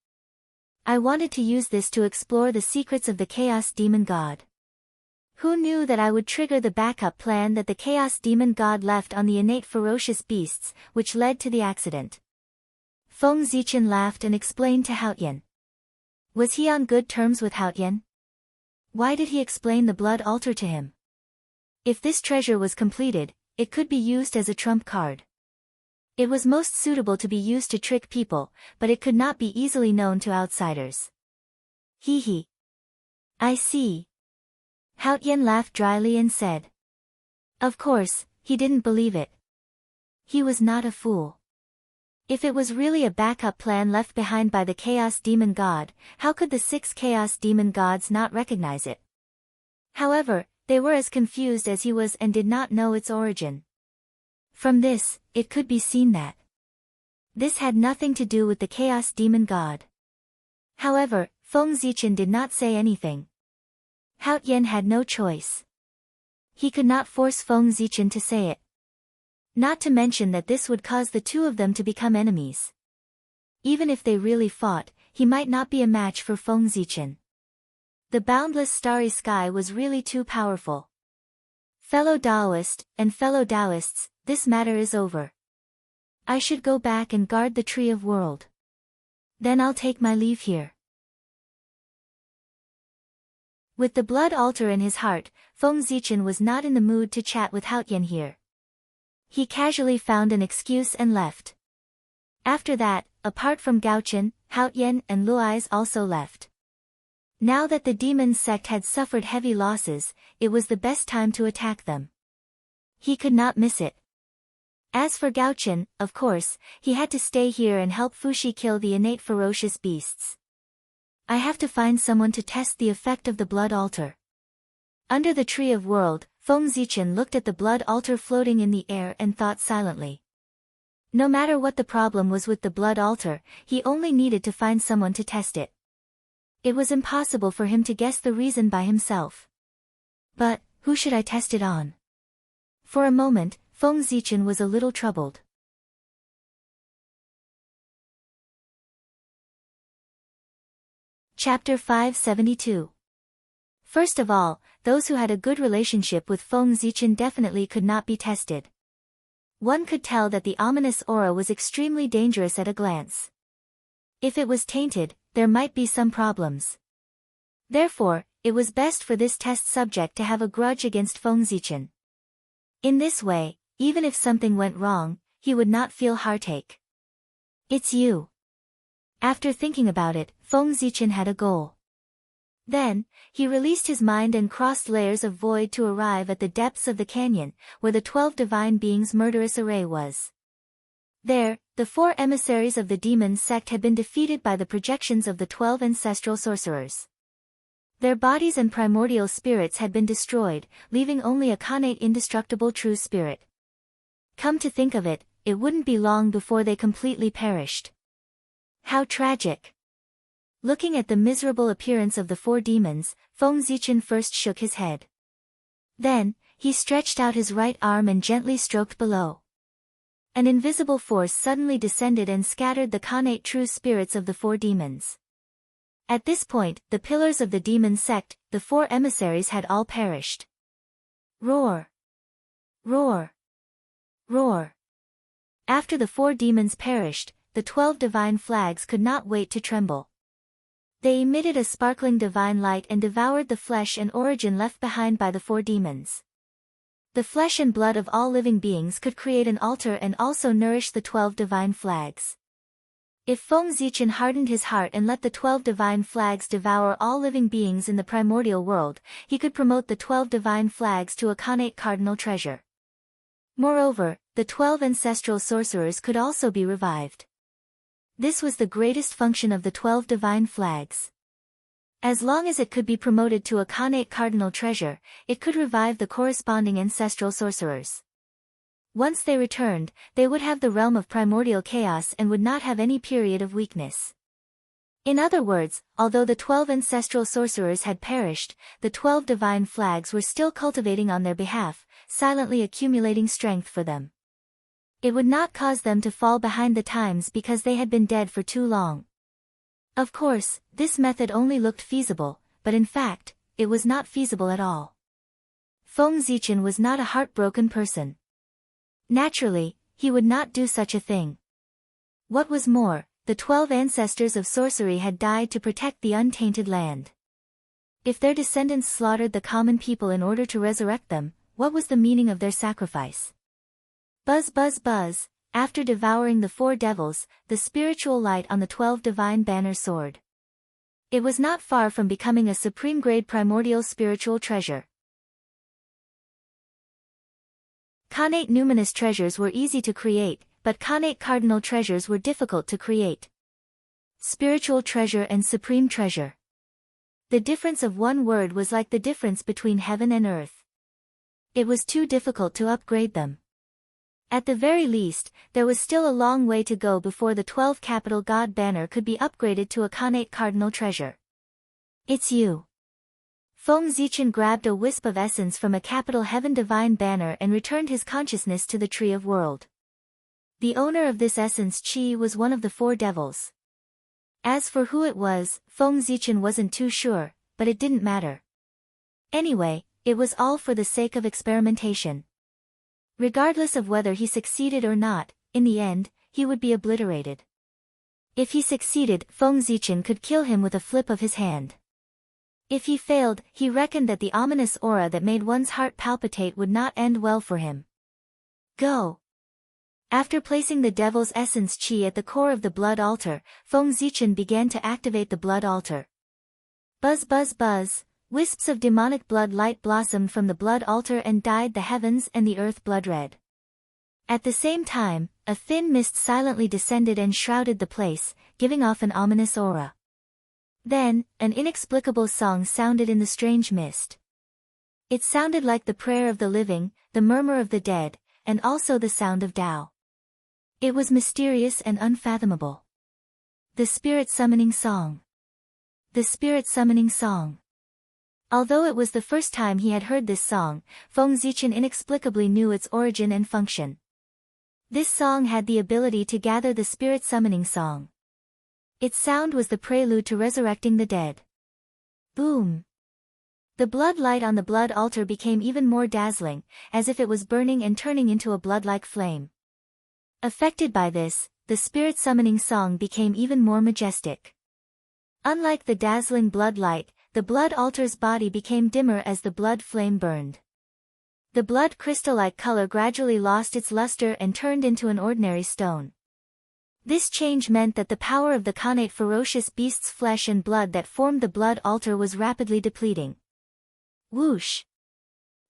I wanted to use this to explore the secrets of the Chaos Demon God. Who knew that I would trigger the backup plan that the Chaos Demon God left on the innate ferocious beasts, which led to the accident? Feng Zichen laughed and explained to Haotian. Was he on good terms with Haotian? Why did he explain the blood altar to him? If this treasure was completed, it could be used as a trump card. It was most suitable to be used to trick people, but it could not be easily known to outsiders. Hee hee. I see. Haotian laughed dryly and said. Of course, he didn't believe it. He was not a fool. If it was really a backup plan left behind by the Chaos Demon God, how could the 6 Chaos Demon Gods not recognize it? However, they were as confused as he was and did not know its origin. From this, it could be seen that this had nothing to do with the Chaos Demon God. However, Feng Zichen did not say anything. Haotian had no choice. He could not force Feng Zichen to say it. Not to mention that this would cause the two of them to become enemies. Even if they really fought, he might not be a match for Feng Zichen. The boundless starry sky was really too powerful. Fellow Daoist, and fellow Daoists, this matter is over. I should go back and guard the Tree of World. Then I'll take my leave here. With the blood altar in his heart, Feng Zichen was not in the mood to chat with Haotian here. He casually found an excuse and left. After that, apart from Gaochen, Haotian and Luais also left. Now that the demon sect had suffered heavy losses, it was the best time to attack them. He could not miss it. As for Gaochen, of course, he had to stay here and help Fushi kill the innate ferocious beasts. I have to find someone to test the effect of the blood altar. Under the Tree of World, Feng Zichen looked at the blood altar floating in the air and thought silently. No matter what the problem was with the blood altar, he only needed to find someone to test it. It was impossible for him to guess the reason by himself. But, who should I test it on? For a moment, Feng Zichen was a little troubled. Chapter 572. First of all, those who had a good relationship with Feng Zichen definitely could not be tested. One could tell that the ominous aura was extremely dangerous at a glance. If it was tainted, there might be some problems. Therefore, it was best for this test subject to have a grudge against Feng Zichen. In this way, even if something went wrong, he would not feel heartache. It's you. After thinking about it, Feng Zichen had a goal. Then, he released his mind and crossed layers of void to arrive at the depths of the canyon, where the 12 divine beings' murderous array was. There, the 4 emissaries of the demon sect had been defeated by the projections of the 12 ancestral sorcerers. Their bodies and primordial spirits had been destroyed, leaving only a connate indestructible true spirit. Come to think of it, it wouldn't be long before they completely perished. How tragic! Looking at the miserable appearance of the 4 demons, Feng Zichen first shook his head. Then, he stretched out his right arm and gently stroked below. An invisible force suddenly descended and scattered the connate true spirits of the 4 demons. At this point, the pillars of the demon sect, the 4 emissaries had all perished. Roar! Roar! Roar! After the 4 demons perished, the 12 divine flags could not wait to tremble. They emitted a sparkling divine light and devoured the flesh and origin left behind by the 4 demons. The flesh and blood of all living beings could create an altar and also nourish the 12 divine flags. If Feng Zichen hardened his heart and let the 12 divine flags devour all living beings in the primordial world, he could promote the 12 divine flags to a connate cardinal treasure. Moreover, the 12 ancestral sorcerers could also be revived. This was the greatest function of the 12 divine flags. As long as it could be promoted to a Khanate cardinal treasure, it could revive the corresponding ancestral sorcerers. Once they returned, they would have the realm of primordial chaos and would not have any period of weakness. In other words, although the 12 ancestral sorcerers had perished, the 12 divine flags were still cultivating on their behalf, silently accumulating strength for them. It would not cause them to fall behind the times because they had been dead for too long. Of course, this method only looked feasible, but in fact, it was not feasible at all. Feng Zichen was not a heartbroken person. Naturally, he would not do such a thing. What was more, the 12 ancestors of sorcery had died to protect the untainted land. If their descendants slaughtered the common people in order to resurrect them, what was the meaning of their sacrifice? Buzz buzz buzz, after devouring the 4 devils, the spiritual light on the 12 divine banners soared. It was not far from becoming a supreme-grade primordial spiritual treasure. Khanate numinous treasures were easy to create, but Khanate cardinal treasures were difficult to create. Spiritual treasure and supreme treasure. The difference of one word was like the difference between heaven and earth. It was too difficult to upgrade them. At the very least, there was still a long way to go before the 12 capital God banner could be upgraded to a Khanate cardinal treasure. It's you. Feng Zichen grabbed a wisp of essence from a capital heaven divine banner and returned his consciousness to the tree of world. The owner of this essence Qi was one of the 4 devils. As for who it was, Feng Zichen wasn't too sure, but it didn't matter. Anyway, it was all for the sake of experimentation. Regardless of whether he succeeded or not, in the end, he would be obliterated. If he succeeded, Feng Zichen could kill him with a flip of his hand. If he failed, he reckoned that the ominous aura that made one's heart palpitate would not end well for him. Go! After placing the devil's essence Qi at the core of the blood altar, Feng Zichen began to activate the blood altar. Buzz buzz buzz, wisps of demonic blood light blossomed from the blood altar and dyed the heavens and the earth blood red. At the same time, a thin mist silently descended and shrouded the place, giving off an ominous aura. Then, an inexplicable song sounded in the strange mist. It sounded like the prayer of the living, the murmur of the dead, and also the sound of Tao. It was mysterious and unfathomable. The spirit summoning song. The spirit summoning song. Although it was the first time he had heard this song, Feng Zichen inexplicably knew its origin and function. This song had the ability to gather the spirit summoning song. Its sound was the prelude to resurrecting the dead. Boom! The blood light on the blood altar became even more dazzling, as if it was burning and turning into a blood-like flame. Affected by this, the spirit summoning song became even more majestic. Unlike the dazzling blood light, the blood altar's body became dimmer as the blood flame burned. The blood crystal-like color gradually lost its luster and turned into an ordinary stone. This change meant that the power of the Khanate ferocious beast's flesh and blood that formed the blood altar was rapidly depleting. Whoosh!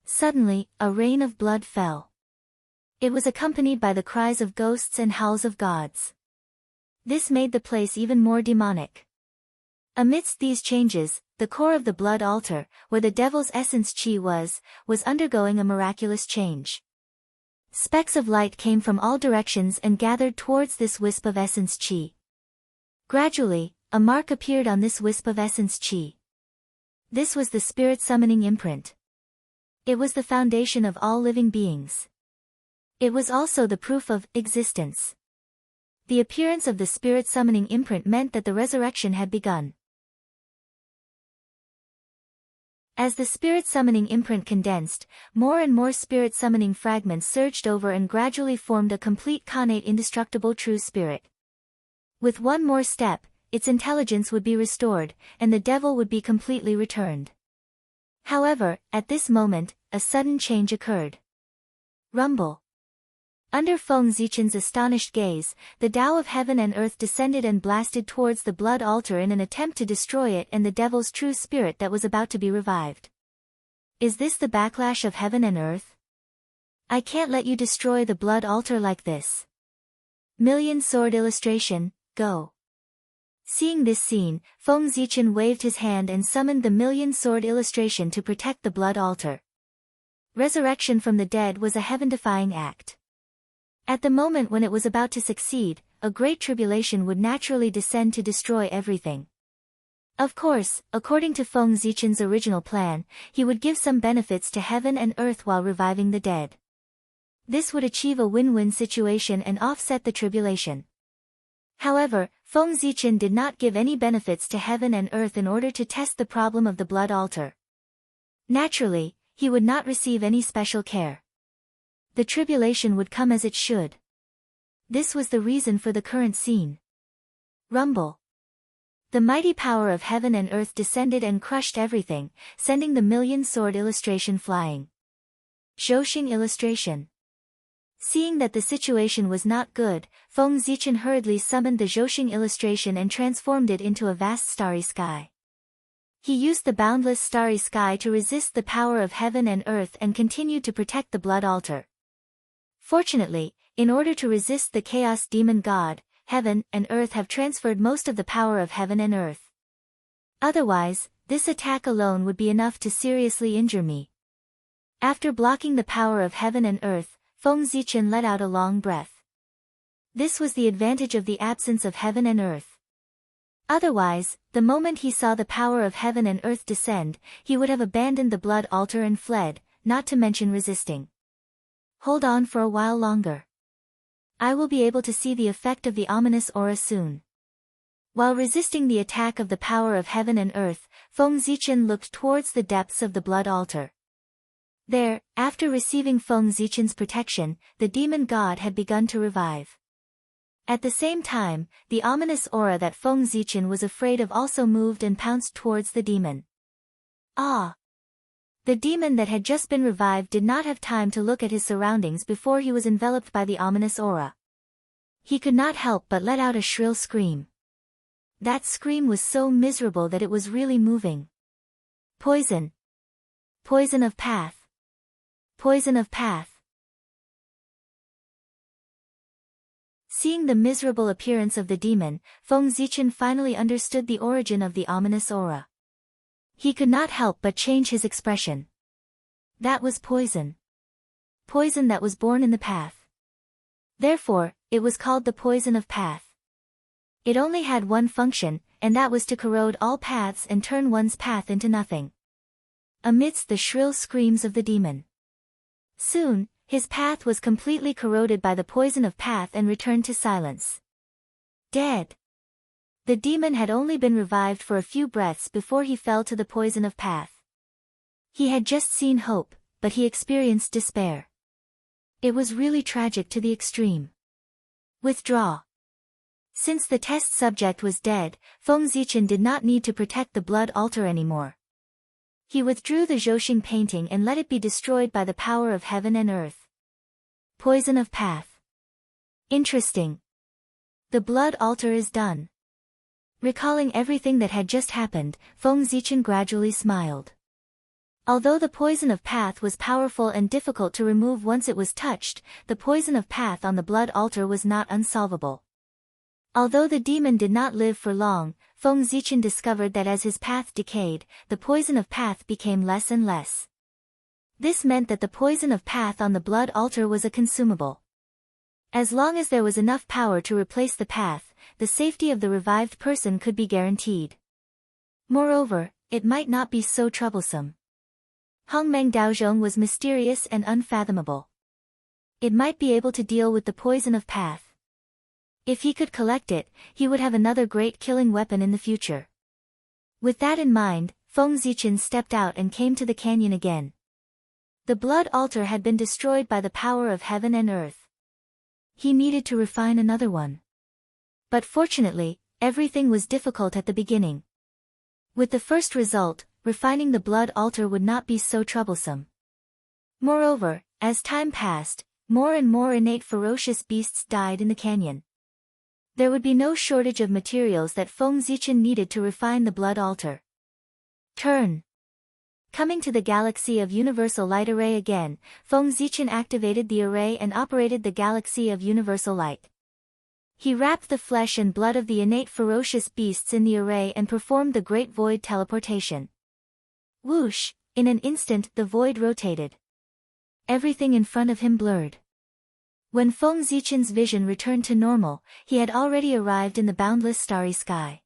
Suddenly, a rain of blood fell. It was accompanied by the cries of ghosts and howls of gods. This made the place even more demonic. Amidst these changes, the core of the blood altar, where the devil's essence Qi was undergoing a miraculous change. Specks of light came from all directions and gathered towards this wisp of essence Qi. Gradually, a mark appeared on this wisp of essence Qi. This was the spirit summoning imprint. It was the foundation of all living beings. It was also the proof of existence. The appearance of the spirit summoning imprint meant that the resurrection had begun. As the spirit summoning imprint condensed, more and more spirit summoning fragments surged over and gradually formed a complete Khanate indestructible true spirit. With one more step, its intelligence would be restored, and the devil would be completely returned. However, at this moment, a sudden change occurred. Rumble. Under Feng Zichen's astonished gaze, the Tao of heaven and earth descended and blasted towards the blood altar in an attempt to destroy it and the devil's true spirit that was about to be revived. Is this the backlash of heaven and earth? I can't let you destroy the blood altar like this. Million sword illustration, go. Seeing this scene, Feng Zichen waved his hand and summoned the million-sword illustration to protect the blood altar. Resurrection from the dead was a heaven-defying act. At the moment when it was about to succeed, a great tribulation would naturally descend to destroy everything. Of course, according to Feng Zichen's original plan, he would give some benefits to heaven and earth while reviving the dead. This would achieve a win-win situation and offset the tribulation. However, Feng Zichen did not give any benefits to heaven and earth in order to test the problem of the blood altar. Naturally, he would not receive any special care. The tribulation would come as it should. This was the reason for the current scene. Rumble. The mighty power of heaven and earth descended and crushed everything, sending the million-sword illustration flying. Zhouxing illustration. Seeing that the situation was not good, Feng Zichen hurriedly summoned the Zhouxing illustration and transformed it into a vast starry sky. He used the boundless starry sky to resist the power of heaven and earth and continued to protect the blood altar. Fortunately, in order to resist the chaos demon god, heaven and earth have transferred most of the power of heaven and earth. Otherwise, this attack alone would be enough to seriously injure me. After blocking the power of heaven and earth, Feng Zichen let out a long breath. This was the advantage of the absence of heaven and earth. Otherwise, the moment he saw the power of heaven and earth descend, he would have abandoned the blood altar and fled, not to mention resisting. Hold on for a while longer. I will be able to see the effect of the ominous aura soon. While resisting the attack of the power of heaven and earth, Feng Zichen looked towards the depths of the blood altar. There, after receiving Feng Zichen's protection, the demon god had begun to revive. At the same time, the ominous aura that Feng Zichen was afraid of also moved and pounced towards the demon. Ah! The demon that had just been revived did not have time to look at his surroundings before he was enveloped by the ominous aura. He could not help but let out a shrill scream. That scream was so miserable that it was really moving. Poison! Poison of path! Poison of path! Seeing the miserable appearance of the demon, Feng Zichen finally understood the origin of the ominous aura. He could not help but change his expression. That was poison. Poison that was born in the path. Therefore, it was called the poison of path. It only had one function, and that was to corrode all paths and turn one's path into nothing. Amidst the shrill screams of the demon. Soon, his path was completely corroded by the poison of path and returned to silence. Dead. The demon had only been revived for a few breaths before he fell to the poison of path. He had just seen hope, but he experienced despair. It was really tragic to the extreme. Withdraw. Since the test subject was dead, Feng Zichen did not need to protect the blood altar anymore. He withdrew the Zhouxing painting and let it be destroyed by the power of heaven and earth. Poison of path. Interesting. The blood altar is done. Recalling everything that had just happened, Feng Zichen gradually smiled. Although the poison of path was powerful and difficult to remove once it was touched, the poison of path on the blood altar was not unsolvable. Although the demon did not live for long, Feng Zichen discovered that as his path decayed, the poison of path became less and less. This meant that the poison of path on the blood altar was a consumable. As long as there was enough power to replace the path, the safety of the revived person could be guaranteed. Moreover, it might not be so troublesome. Hongmeng Daozhong was mysterious and unfathomable. It might be able to deal with the poison of path. If he could collect it, he would have another great killing weapon in the future. With that in mind, Feng Zichen stepped out and came to the canyon again. The blood altar had been destroyed by the power of heaven and earth. He needed to refine another one. But fortunately, everything was difficult at the beginning. With the first result, refining the blood altar would not be so troublesome. Moreover, as time passed, more and more innate ferocious beasts died in the canyon. There would be no shortage of materials that Feng Zichen needed to refine the blood altar. Turn. Coming to the galaxy of Universal Light Array again, Feng Zichen activated the array and operated the galaxy of Universal Light. He wrapped the flesh and blood of the innate ferocious beasts in the array and performed the great void teleportation. Whoosh! In an instant the void rotated. Everything in front of him blurred. When Feng Zichen's vision returned to normal, he had already arrived in the boundless starry sky.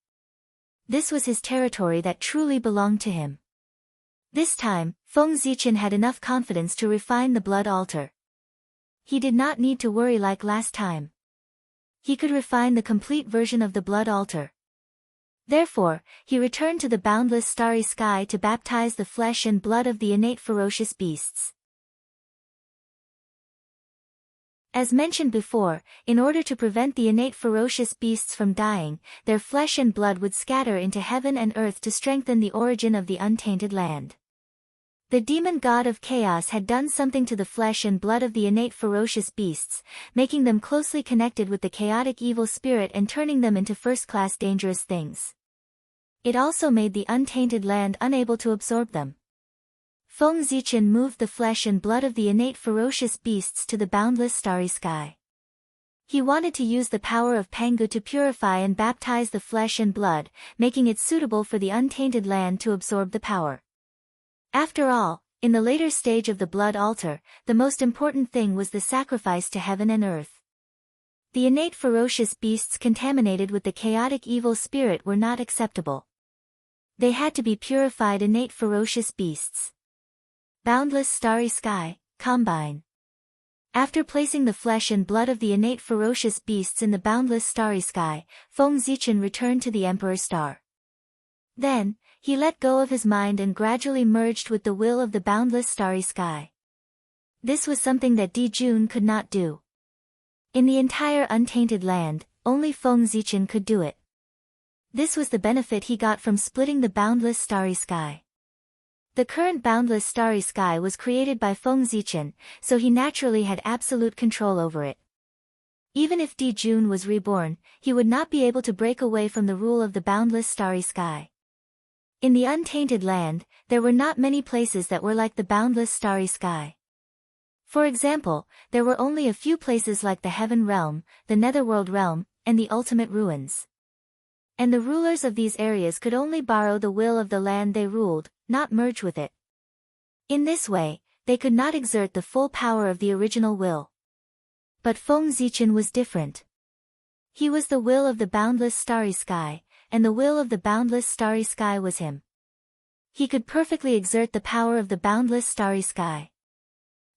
This was his territory that truly belonged to him. This time, Feng Zichen had enough confidence to refine the blood altar. He did not need to worry like last time. He could refine the complete version of the blood altar. Therefore, he returned to the boundless starry sky to baptize the flesh and blood of the innate ferocious beasts. As mentioned before, in order to prevent the innate ferocious beasts from dying, their flesh and blood would scatter into heaven and earth to strengthen the origin of the untainted land. The demon god of chaos had done something to the flesh and blood of the innate ferocious beasts, making them closely connected with the chaotic evil spirit and turning them into first-class dangerous things. It also made the untainted land unable to absorb them. Feng Zichen moved the flesh and blood of the innate ferocious beasts to the boundless starry sky. He wanted to use the power of Pangu to purify and baptize the flesh and blood, making it suitable for the untainted land to absorb the power. After all, in the later stage of the blood altar, the most important thing was the sacrifice to heaven and earth. The innate ferocious beasts contaminated with the chaotic evil spirit were not acceptable. They had to be purified innate ferocious beasts. Boundless starry sky, combine. After placing the flesh and blood of the innate ferocious beasts in the boundless starry sky, Feng Zichen returned to the Emperor Star. Then, he let go of his mind and gradually merged with the will of the boundless starry sky. This was something that Di Jun could not do. In the entire untainted land, only Feng Zichen could do it. This was the benefit he got from splitting the boundless starry sky. The current boundless starry sky was created by Feng Zichen, so he naturally had absolute control over it. Even if Di Jun was reborn, he would not be able to break away from the rule of the boundless starry sky. In the untainted land, there were not many places that were like the boundless starry sky. For example, there were only a few places like the Heaven Realm, the Netherworld Realm, and the Ultimate Ruins. And the rulers of these areas could only borrow the will of the land they ruled, not merge with it. In this way, they could not exert the full power of the original will. But Feng Zichen was different. He was the will of the boundless starry sky, and the will of the boundless starry sky was him. He could perfectly exert the power of the boundless starry sky.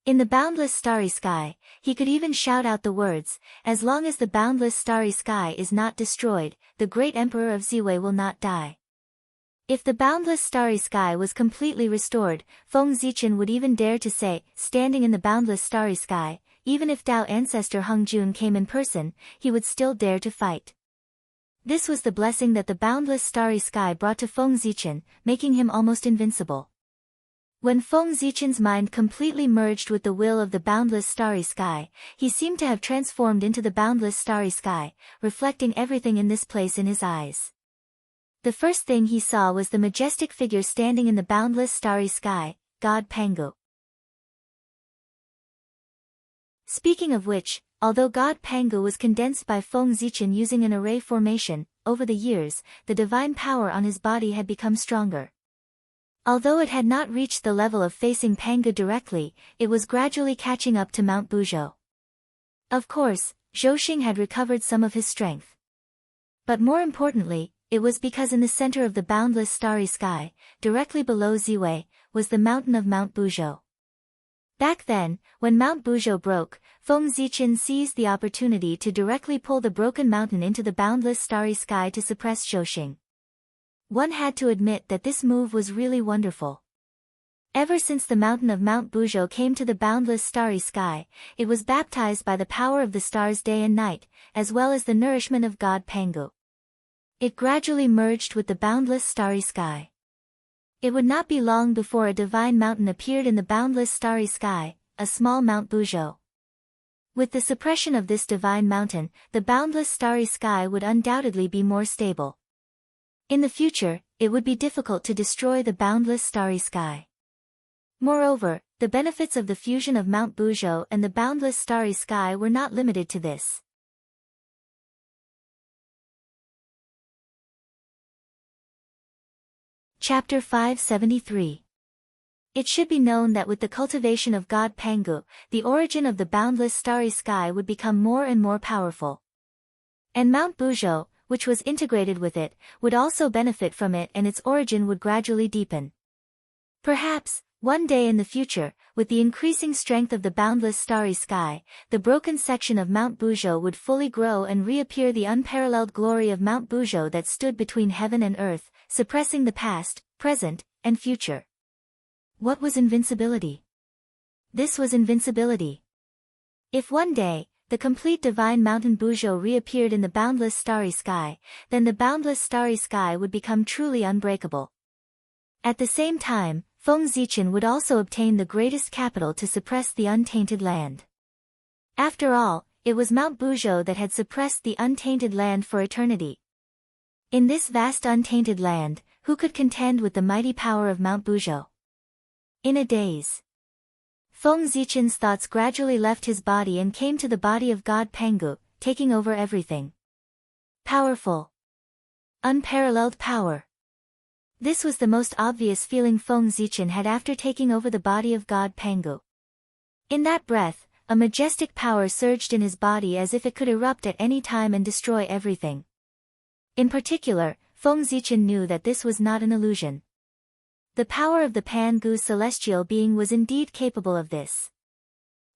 In the boundless starry sky, he could even shout out the words, "As long as the boundless starry sky is not destroyed, the great emperor of Ziwei will not die." If the boundless starry sky was completely restored, Feng Zichen would even dare to say, standing in the boundless starry sky, even if Tao ancestor Hung Jun came in person, he would still dare to fight. This was the blessing that the boundless starry sky brought to Feng Zichen, making him almost invincible. When Feng Zichen's mind completely merged with the will of the boundless starry sky, he seemed to have transformed into the boundless starry sky, reflecting everything in this place in his eyes. The first thing he saw was the majestic figure standing in the boundless starry sky, God Pangu. Speaking of which, although God Pangu was condensed by Feng Zichen using an array formation, over the years, the divine power on his body had become stronger. Although it had not reached the level of facing Pangu directly, it was gradually catching up to Mount Buzhou. Of course, Zhou had recovered some of his strength. But more importantly, it was because in the center of the boundless starry sky, directly below Ziwei, was the mountain of Mount Buzhou. Back then, when Mount Buzhou broke, Feng Zichen seized the opportunity to directly pull the broken mountain into the boundless starry sky to suppress Zhou. One had to admit that this move was really wonderful. Ever since the mountain of Mount Buzhou came to the boundless starry sky, it was baptized by the power of the stars day and night, as well as the nourishment of God Pangu. It gradually merged with the boundless starry sky. It would not be long before a divine mountain appeared in the boundless starry sky, a small Mount Buzhou. With the suppression of this divine mountain, the boundless starry sky would undoubtedly be more stable. In the future, it would be difficult to destroy the boundless starry sky. Moreover, the benefits of the fusion of Mount Buzhou and the boundless starry sky were not limited to this. Chapter 573. It should be known that with the cultivation of God Pangu, the origin of the boundless starry sky would become more and more powerful. And Mount Buzhou, which was integrated with it, would also benefit from it, and its origin would gradually deepen. Perhaps, one day in the future, with the increasing strength of the boundless starry sky, the broken section of Mount Buzhou would fully grow and reappear, the unparalleled glory of Mount Buzhou that stood between heaven and earth, suppressing the past, present, and future. What was invincibility? This was invincibility. If one day, the complete divine mountain Buzhou reappeared in the boundless starry sky, then the boundless starry sky would become truly unbreakable. At the same time, Feng Zichen would also obtain the greatest capital to suppress the untainted land. After all, it was Mount Buzhou that had suppressed the untainted land for eternity. In this vast untainted land, who could contend with the mighty power of Mount Buzhou? In a daze, Feng Zichen's thoughts gradually left his body and came to the body of God Pangu, taking over everything. Powerful. Unparalleled power. This was the most obvious feeling Feng Zichen had after taking over the body of God Pangu. In that breath, a majestic power surged in his body as if it could erupt at any time and destroy everything. In particular, Feng Zichen knew that this was not an illusion. The power of the Pangu celestial being was indeed capable of this.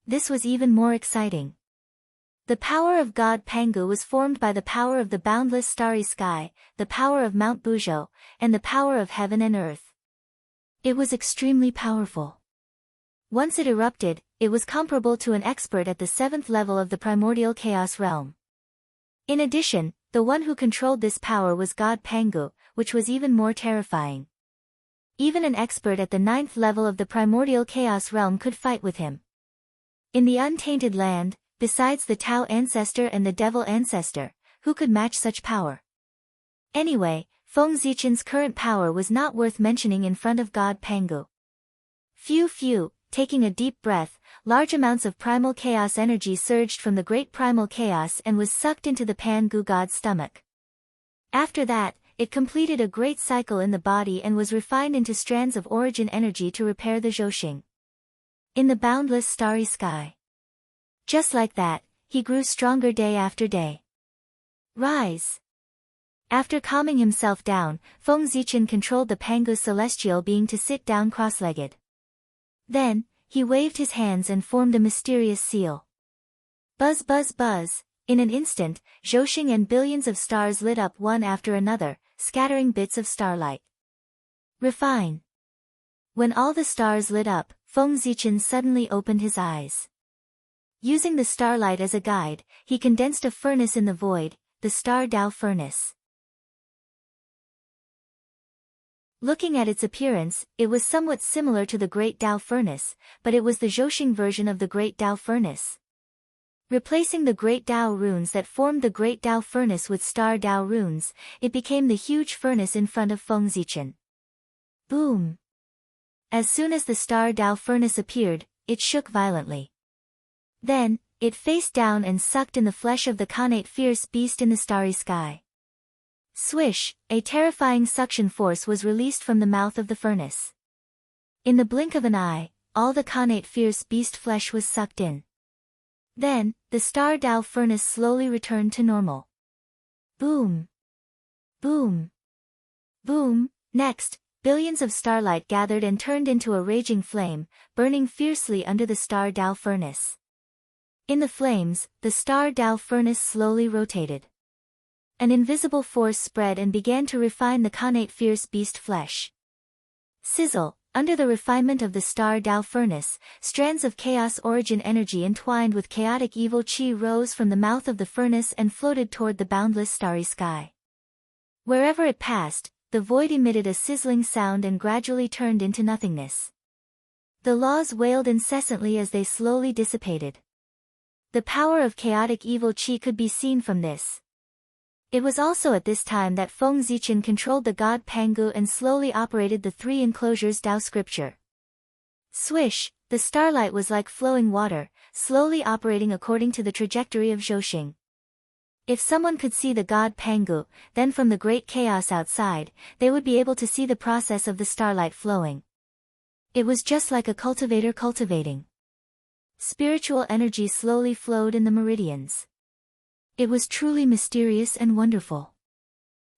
This was even more exciting. The power of God Pangu was formed by the power of the boundless starry sky, the power of Mount Buzhou, and the power of heaven and earth. It was extremely powerful. Once it erupted, it was comparable to an expert at the 7th level of the primordial chaos realm. In addition, the one who controlled this power was God Pangu, which was even more terrifying. Even an expert at the 9th level of the primordial chaos realm could fight with him. In the untainted land, besides the Tao ancestor and the Devil ancestor, who could match such power? Anyway, Feng Zichen's current power was not worth mentioning in front of God Pangu. Phew, taking a deep breath, large amounts of primal chaos energy surged from the great primal chaos and was sucked into the Pangu god's stomach. After that, it completed a great cycle in the body and was refined into strands of origin energy to repair the Zhouxing. In the boundless starry sky. Just like that, he grew stronger day after day. Rise. After calming himself down, Feng Zichen controlled the Pangu celestial being to sit down cross-legged. Then, he waved his hands and formed a mysterious seal. Buzz buzz buzz, in an instant, Zhouxing and billions of stars lit up one after another, scattering bits of starlight. Refine. When all the stars lit up, Feng Zichen suddenly opened his eyes. Using the starlight as a guide, he condensed a furnace in the void, the Star Dao furnace. Looking at its appearance, it was somewhat similar to the Great Dao furnace, but it was the Zhouxing version of the Great Dao furnace. Replacing the Great Dao runes that formed the Great Dao furnace with Star Dao runes, it became the huge furnace in front of Feng Zichen. Boom! As soon as the Star Dao furnace appeared, it shook violently. Then, it faced down and sucked in the flesh of the Khanate fierce beast in the starry sky. Swish, a terrifying suction force was released from the mouth of the furnace. In the blink of an eye, all the Khanate fierce beast flesh was sucked in. Then, the Star Dao furnace slowly returned to normal. Boom! Boom! Boom! Next, billions of starlight gathered and turned into a raging flame, burning fiercely under the Star Dao furnace. In the flames, the Star Dao furnace slowly rotated. An invisible force spread and began to refine the Khanate fierce beast flesh. Sizzle, under the refinement of the Star Dao furnace, strands of chaos origin energy entwined with chaotic evil chi rose from the mouth of the furnace and floated toward the boundless starry sky. Wherever it passed, the void emitted a sizzling sound and gradually turned into nothingness. The laws wailed incessantly as they slowly dissipated. The power of chaotic evil chi could be seen from this. It was also at this time that Feng Zichen controlled the god Pangu and slowly operated the 3 enclosures Dao scripture. Swish, the starlight was like flowing water, slowly operating according to the trajectory of Zhouxing. If someone could see the god Pangu, then from the great chaos outside, they would be able to see the process of the starlight flowing. It was just like a cultivator cultivating. Spiritual energy slowly flowed in the meridians. It was truly mysterious and wonderful.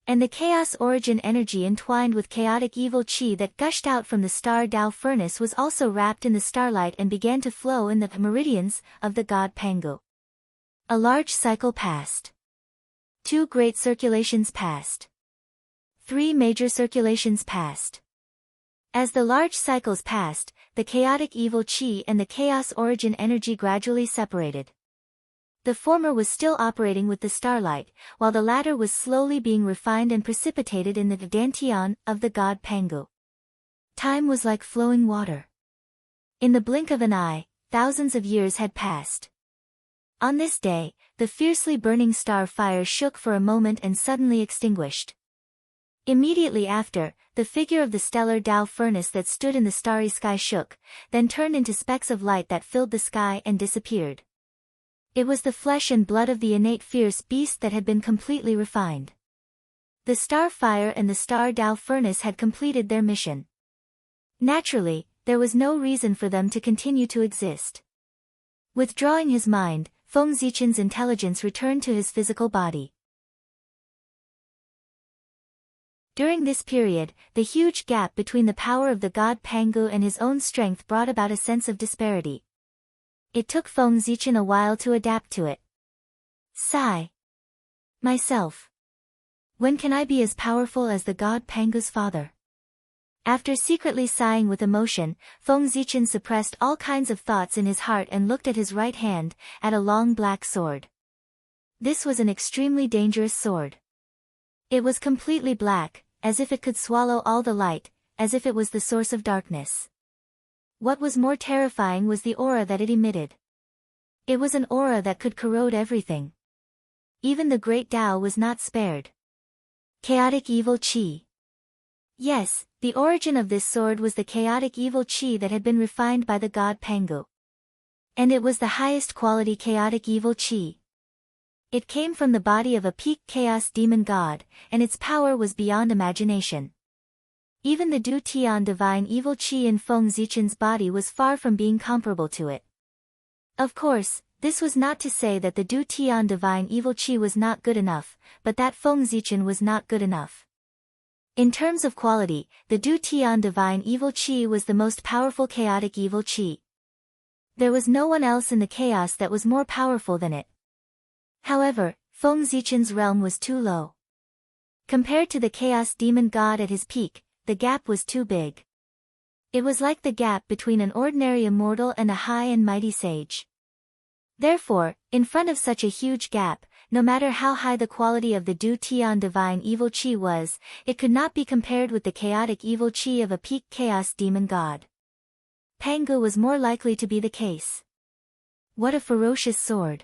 And the chaos origin energy entwined with chaotic evil chi that gushed out from the star Tao furnace was also wrapped in the starlight and began to flow in the meridians of the god Pangu. A large cycle passed. 2 great circulations passed. 3 major circulations passed. As the large cycles passed, the chaotic evil chi and the chaos origin energy gradually separated. The former was still operating with the starlight, while the latter was slowly being refined and precipitated in the dantian of the god Pangu. Time was like flowing water. In the blink of an eye, thousands of years had passed. On this day, the fiercely burning star fire shook for a moment and suddenly extinguished. Immediately after, the figure of the stellar Tao furnace that stood in the starry sky shook, then turned into specks of light that filled the sky and disappeared. It was the flesh and blood of the innate fierce beast that had been completely refined. The star fire and the star Tao furnace had completed their mission. Naturally, there was no reason for them to continue to exist. Withdrawing his mind, Feng Zichen's intelligence returned to his physical body. During this period, the huge gap between the power of the god Pangu and his own strength brought about a sense of disparity. It took Feng Zichen a while to adapt to it. Sigh. Myself. When can I be as powerful as the god Pangu's father? After secretly sighing with emotion, Feng Zichen suppressed all kinds of thoughts in his heart and looked at his right hand, at a long black sword. This was an extremely dangerous sword. It was completely black, as if it could swallow all the light, as if it was the source of darkness. What was more terrifying was the aura that it emitted. It was an aura that could corrode everything. Even the great Tao was not spared. Chaotic evil chi. Yes, the origin of this sword was the chaotic evil chi that had been refined by the god Pangu. And it was the highest quality chaotic evil chi. It came from the body of a peak chaos demon god, and its power was beyond imagination. Even the Du Tian divine evil chi in Feng Zichen's body was far from being comparable to it. Of course, this was not to say that the Du Tian divine evil chi was not good enough, but that Feng Zichen was not good enough. In terms of quality, the Du Tian divine evil chi was the most powerful chaotic evil chi. There was no one else in the chaos that was more powerful than it. However, Feng Zichen's realm was too low. Compared to the chaos demon god at his peak, the gap was too big. It was like the gap between an ordinary immortal and a high and mighty sage. Therefore, in front of such a huge gap, no matter how high the quality of the Du Tian divine evil chi was, it could not be compared with the chaotic evil chi of a peak chaos demon god. Pangu was more likely to be the case. What a ferocious sword!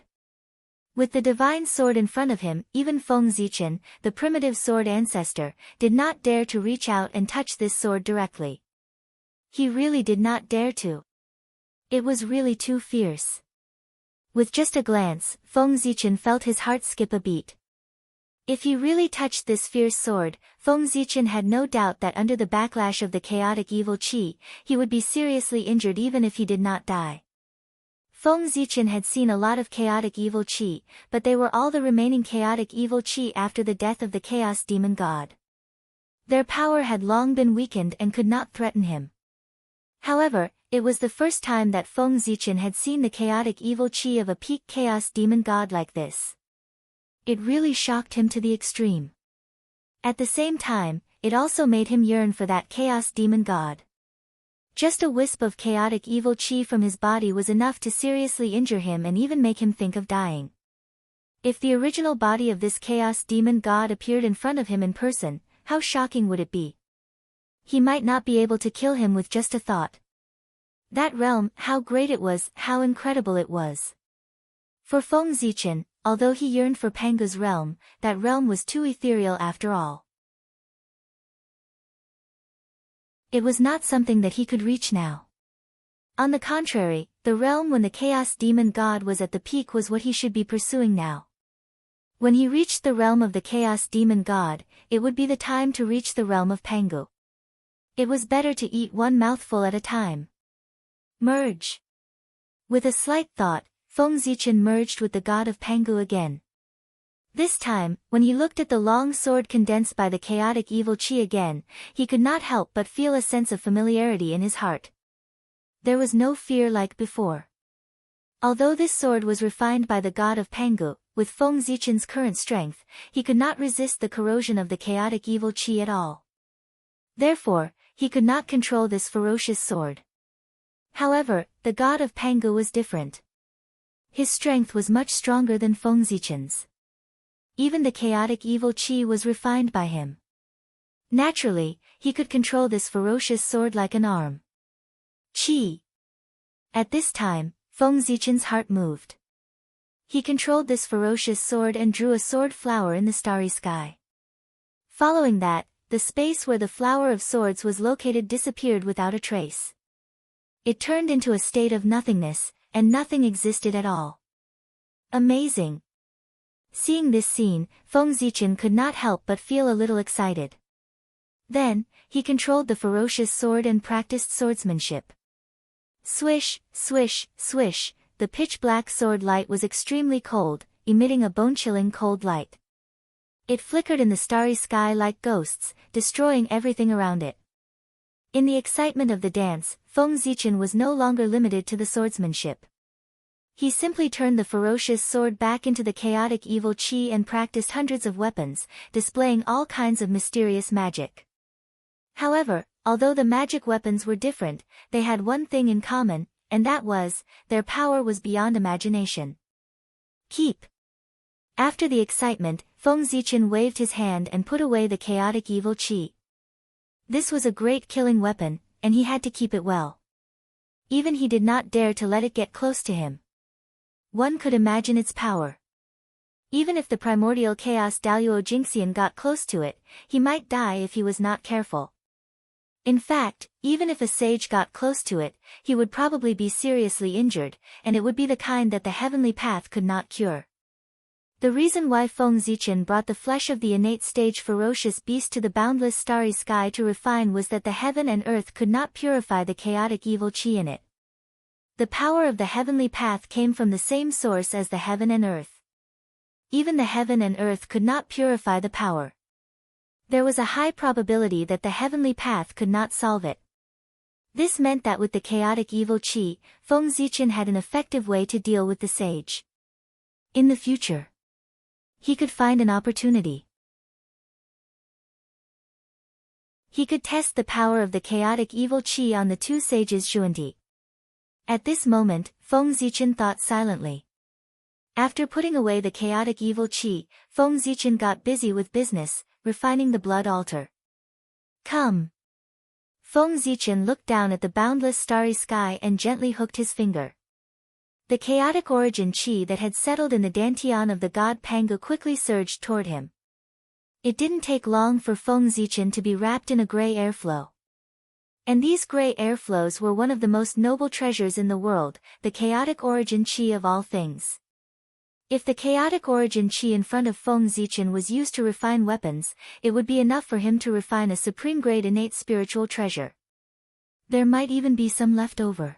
With the divine sword in front of him, even Feng Zichen, the primitive sword ancestor, did not dare to reach out and touch this sword directly. He really did not dare to. It was really too fierce. With just a glance, Feng Zichen felt his heart skip a beat. If he really touched this fierce sword, Feng Zichen had no doubt that under the backlash of the chaotic evil chi, he would be seriously injured even if he did not die. Feng Zichen had seen a lot of chaotic evil chi, but they were all the remaining chaotic evil chi after the death of the chaos demon god. Their power had long been weakened and could not threaten him. However, it was the first time that Feng Zichen had seen the chaotic evil chi of a peak chaos demon god like this. It really shocked him to the extreme. At the same time, it also made him yearn for that chaos demon god. Just a wisp of chaotic evil chi from his body was enough to seriously injure him and even make him think of dying. If the original body of this chaos demon god appeared in front of him in person, how shocking would it be? He might not be able to kill him with just a thought. That realm, how great it was, how incredible it was. For Feng Zichen, although he yearned for Pangu's realm, that realm was too ethereal after all. It was not something that he could reach now. On the contrary, the realm when the chaos demon god was at the peak was what he should be pursuing now. When he reached the realm of the Chaos Demon God, it would be the time to reach the realm of Pangu. It was better to eat one mouthful at a time. Merge. With a slight thought, Feng Zichen merged with the god of Pangu again. This time, when he looked at the long sword condensed by the chaotic evil chi again, he could not help but feel a sense of familiarity in his heart. There was no fear like before. Although this sword was refined by the god of Pangu, with Feng Zichen's current strength, he could not resist the corrosion of the chaotic evil chi at all. Therefore, he could not control this ferocious sword. However, the god of Pangu was different. His strength was much stronger than Feng Zichen's. Even the chaotic evil chi was refined by him. Naturally, he could control this ferocious sword like an arm. Chi. At this time, Feng Zichen's heart moved. He controlled this ferocious sword and drew a sword flower in the starry sky. Following that, the space where the flower of swords was located disappeared without a trace. It turned into a state of nothingness, and nothing existed at all. Amazing! Seeing this scene, Feng Zichen could not help but feel a little excited. Then, he controlled the ferocious sword and practiced swordsmanship. Swish, swish, swish, the pitch-black sword light was extremely cold, emitting a bone-chilling cold light. It flickered in the starry sky like ghosts, destroying everything around it. In the excitement of the dance, Feng Zichen was no longer limited to the swordsmanship. He simply turned the ferocious sword back into the chaotic evil chi and practiced hundreds of weapons, displaying all kinds of mysterious magic. However, although the magic weapons were different, they had one thing in common, and that was, their power was beyond imagination. Keep. After the excitement, Feng Zichen waved his hand and put away the chaotic evil chi. This was a great killing weapon, and he had to keep it well. Even he did not dare to let it get close to him. One could imagine its power. Even if the primordial chaos Daluo Jingxian got close to it, he might die if he was not careful. In fact, even if a sage got close to it, he would probably be seriously injured, and it would be the kind that the heavenly path could not cure. The reason why Feng Zichen brought the flesh of the innate stage ferocious beast to the boundless starry sky to refine was that the heaven and earth could not purify the chaotic evil chi in it. The power of the heavenly path came from the same source as the heaven and earth. Even the heaven and earth could not purify the power. There was a high probability that the heavenly path could not solve it. This meant that with the chaotic evil chi, Feng Zichen had an effective way to deal with the sage. In the future, he could find an opportunity. He could test the power of the chaotic evil chi on the two sages Xuanti. At this moment, Feng Zichen thought silently. After putting away the chaotic evil chi, Feng Zichen got busy with business, refining the blood altar. Come. Feng Zichen looked down at the boundless starry sky and gently hooked his finger. The chaotic origin chi that had settled in the dantian of the god Pangu quickly surged toward him. It didn't take long for Feng Zichen to be wrapped in a gray airflow. And these gray airflows were one of the most noble treasures in the world, the chaotic origin chi of all things. If the chaotic origin chi in front of Feng Zichen was used to refine weapons, it would be enough for him to refine a supreme-grade innate spiritual treasure. There might even be some left over.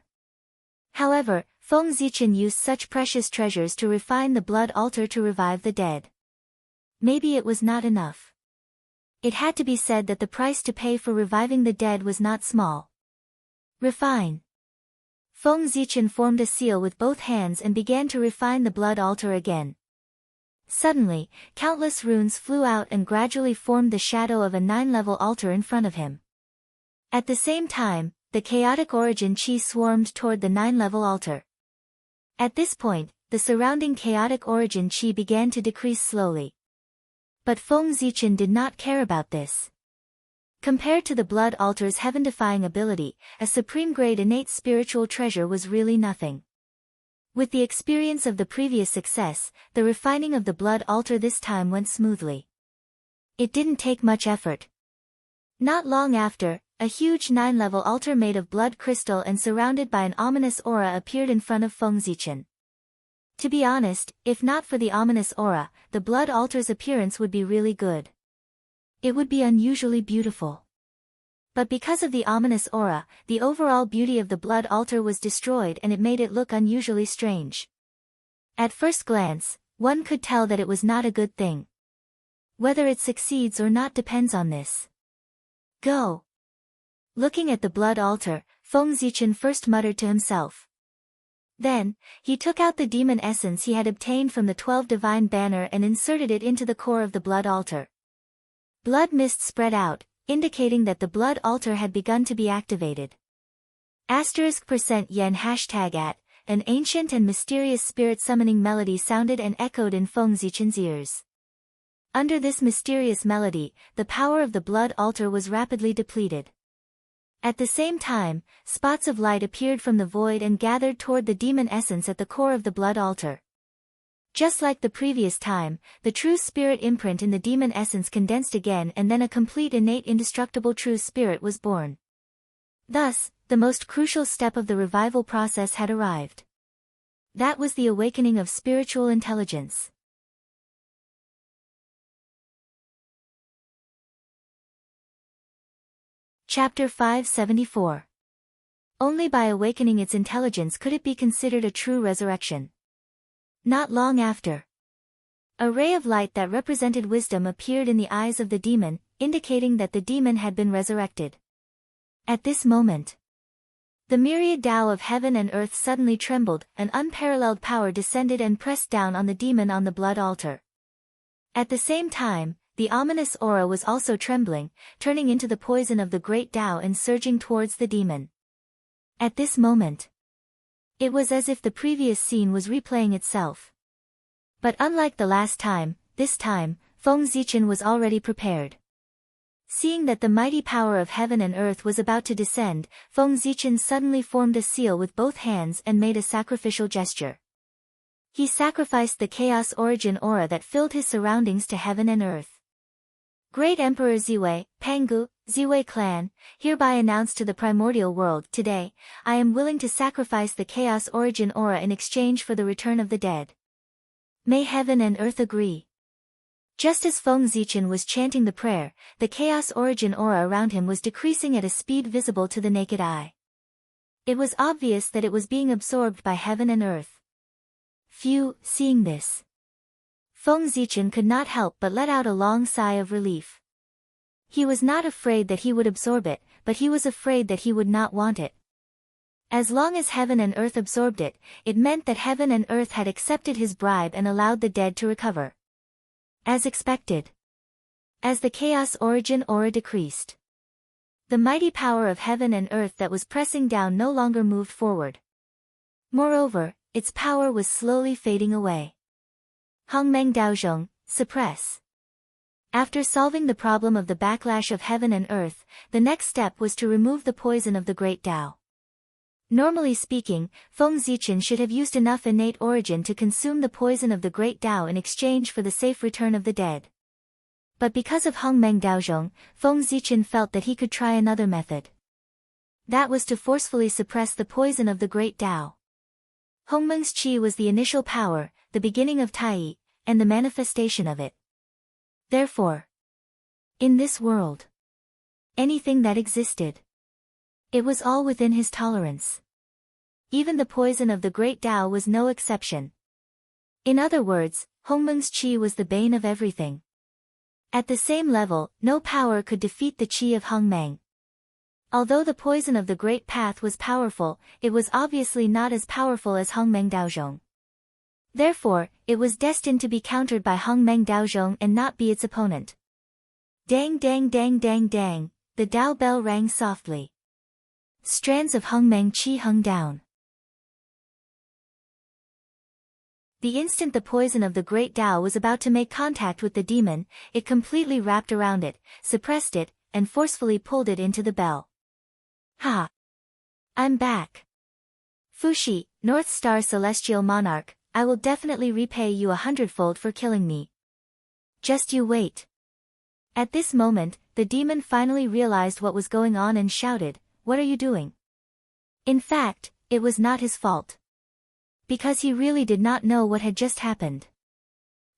However, Feng Zichen used such precious treasures to refine the blood altar to revive the dead. Maybe it was not enough. It had to be said that the price to pay for reviving the dead was not small. Refine. Feng Zichen formed a seal with both hands and began to refine the blood altar again. Suddenly, countless runes flew out and gradually formed the shadow of a 9-level altar in front of him. At the same time, the chaotic origin chi swarmed toward the 9-level altar. At this point, the surrounding chaotic origin chi began to decrease slowly. But Feng Zichen did not care about this. Compared to the blood altar's heaven-defying ability, a supreme-grade innate spiritual treasure was really nothing. With the experience of the previous success, the refining of the blood altar this time went smoothly. It didn't take much effort. Not long after, a huge 9-level altar made of blood crystal and surrounded by an ominous aura appeared in front of Feng Zichen. To be honest, if not for the ominous aura, the blood altar's appearance would be really good. It would be unusually beautiful. But because of the ominous aura, the overall beauty of the blood altar was destroyed and it made it look unusually strange. At first glance, one could tell that it was not a good thing. Whether it succeeds or not depends on this. Go. Looking at the blood altar, Feng Zichen first muttered to himself. Then, he took out the demon essence he had obtained from the 12 divine banner and inserted it into the core of the blood altar. Blood mist spread out, indicating that the blood altar had begun to be activated. %yen #@ an ancient and mysterious spirit summoning melody sounded and echoed in Feng Zichen's ears. Under this mysterious melody, the power of the blood altar was rapidly depleted. At the same time, spots of light appeared from the void and gathered toward the demon essence at the core of the blood altar. Just like the previous time, the true spirit imprint in the demon essence condensed again and then a complete innate indestructible true spirit was born. Thus, the most crucial step of the revival process had arrived. That was the awakening of spiritual intelligence. Chapter 574. Only by awakening its intelligence could it be considered a true resurrection. Not long after, a ray of light that represented wisdom appeared in the eyes of the demon, indicating that the demon had been resurrected. At this moment, the myriad Tao of heaven and earth suddenly trembled, an unparalleled power descended and pressed down on the demon on the blood altar. At the same time, the ominous aura was also trembling, turning into the poison of the great Tao and surging towards the demon. At this moment, it was as if the previous scene was replaying itself. But unlike the last time, this time, Feng Zichen was already prepared. Seeing that the mighty power of heaven and earth was about to descend, Feng Zichen suddenly formed a seal with both hands and made a sacrificial gesture. He sacrificed the chaos origin aura that filled his surroundings to heaven and earth. Great Emperor Ziwei, Pangu, Ziwei clan, hereby announce to the primordial world, today, I am willing to sacrifice the chaos origin aura in exchange for the return of the dead. May heaven and earth agree. Just as Feng Zichen was chanting the prayer, the chaos origin aura around him was decreasing at a speed visible to the naked eye. It was obvious that it was being absorbed by heaven and earth. Phew, seeing this, Feng Zichen could not help but let out a long sigh of relief. He was not afraid that he would absorb it, but he was afraid that he would not want it. As long as heaven and earth absorbed it, it meant that heaven and earth had accepted his bribe and allowed the dead to recover. As expected. As the chaos origin aura decreased, the mighty power of heaven and earth that was pressing down no longer moved forward. Moreover, its power was slowly fading away. Hongmeng Daozhong, suppress. After solving the problem of the backlash of heaven and earth, the next step was to remove the poison of the great Tao. Normally speaking, Feng Zichen should have used enough innate origin to consume the poison of the great Tao in exchange for the safe return of the dead. But because of Hongmeng Daozhong, Feng Zichen felt that he could try another method. That was to forcefully suppress the poison of the great Tao. Hongmeng's qi was the initial power, the beginning of Tai, and the manifestation of it. Therefore, in this world, anything that existed, it was all within his tolerance. Even the poison of the great Tao was no exception. In other words, Hongmeng's qi was the bane of everything. At the same level, no power could defeat the qi of Hongmeng. Although the poison of the Great Path was powerful, it was obviously not as powerful as Hongmeng Daozhong. Therefore, it was destined to be countered by Hongmeng Daozhong and not be its opponent. Dang dang dang dang dang, the Dao bell rang softly. Strands of Hongmeng qi hung down. The instant the poison of the great Tao was about to make contact with the demon, it completely wrapped around it, suppressed it, and forcefully pulled it into the bell. Ha! I'm back. Fushi, North Star Celestial Monarch, I will definitely repay you 100-fold for killing me. Just you wait. At this moment, the demon finally realized what was going on and shouted, "What are you doing?" In fact, it was not his fault. because he really did not know what had just happened.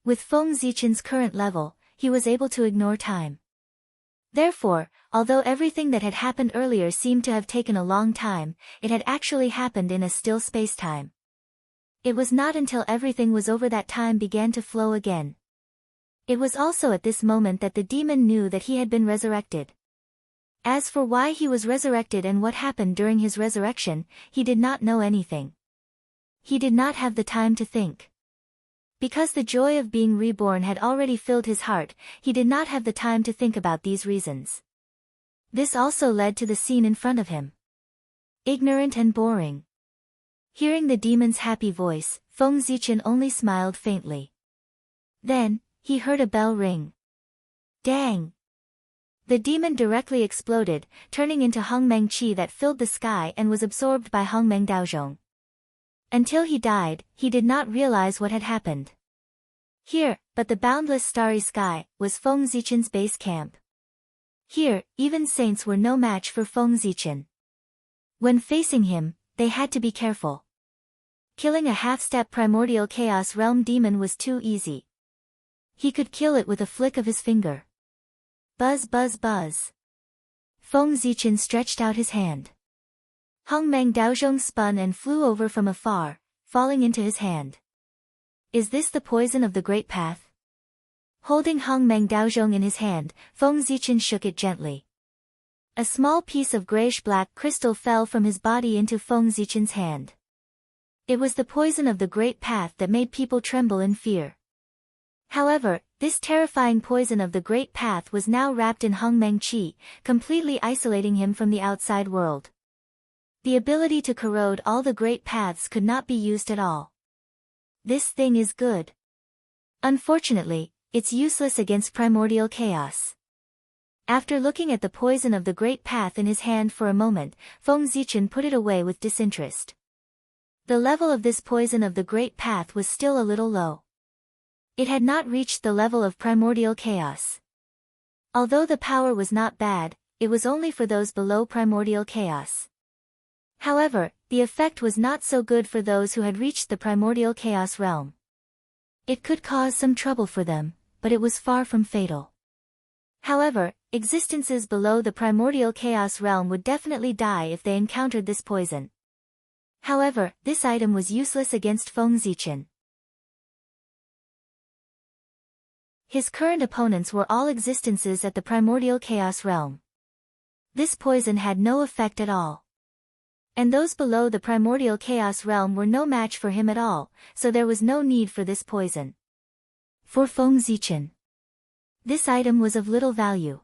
With Feng Zichen's current level, he was able to ignore time. Therefore, although everything that had happened earlier seemed to have taken a long time, it had actually happened in a still space-time. It was not until everything was over that time began to flow again. It was also at this moment that the demon knew that he had been resurrected. As for why he was resurrected and what happened during his resurrection, he did not know anything. He did not have the time to think. Because the joy of being reborn had already filled his heart, he did not have the time to think about these reasons. This also led to the scene in front of him. Ignorant and boring. Hearing the demon's happy voice, Feng Zichen only smiled faintly. Then, he heard a bell ring. Dang! The demon directly exploded, turning into Hongmeng Qi that filled the sky and was absorbed by Hongmeng Daozhong. Until he died, he did not realize what had happened. Here, but the boundless starry sky, was Feng Zichen's base camp. Here, even saints were no match for Feng Zichen. When facing him, they had to be careful. Killing a half-step primordial chaos realm demon was too easy. He could kill it with a flick of his finger. Buzz buzz buzz. Feng Zichen stretched out his hand. Hongmeng Daozhong spun and flew over from afar, falling into his hand. Is this the poison of the Great Path? Holding Hongmeng Daozhong in his hand, Feng Zichen shook it gently. A small piece of grayish-black crystal fell from his body into Feng Zichen's hand. It was the poison of the Great Path that made people tremble in fear. However, this terrifying poison of the Great Path was now wrapped in Hongmeng Qi, completely isolating him from the outside world. The ability to corrode all the great paths could not be used at all. This thing is good. Unfortunately, it's useless against primordial chaos. After looking at the poison of the Great Path in his hand for a moment, Feng Zichen put it away with disinterest. The level of this poison of the Great Path was still a little low. It had not reached the level of primordial chaos. Although the power was not bad, it was only for those below primordial chaos. However, the effect was not so good for those who had reached the primordial chaos realm. It could cause some trouble for them, but it was far from fatal. However, existences below the primordial chaos realm would definitely die if they encountered this poison. However, this item was useless against Feng Zichen. His current opponents were all existences at the primordial chaos realm. This poison had no effect at all. And those below the primordial chaos realm were no match for him at all, so there was no need for this poison. For Feng Zichen, this item was of little value.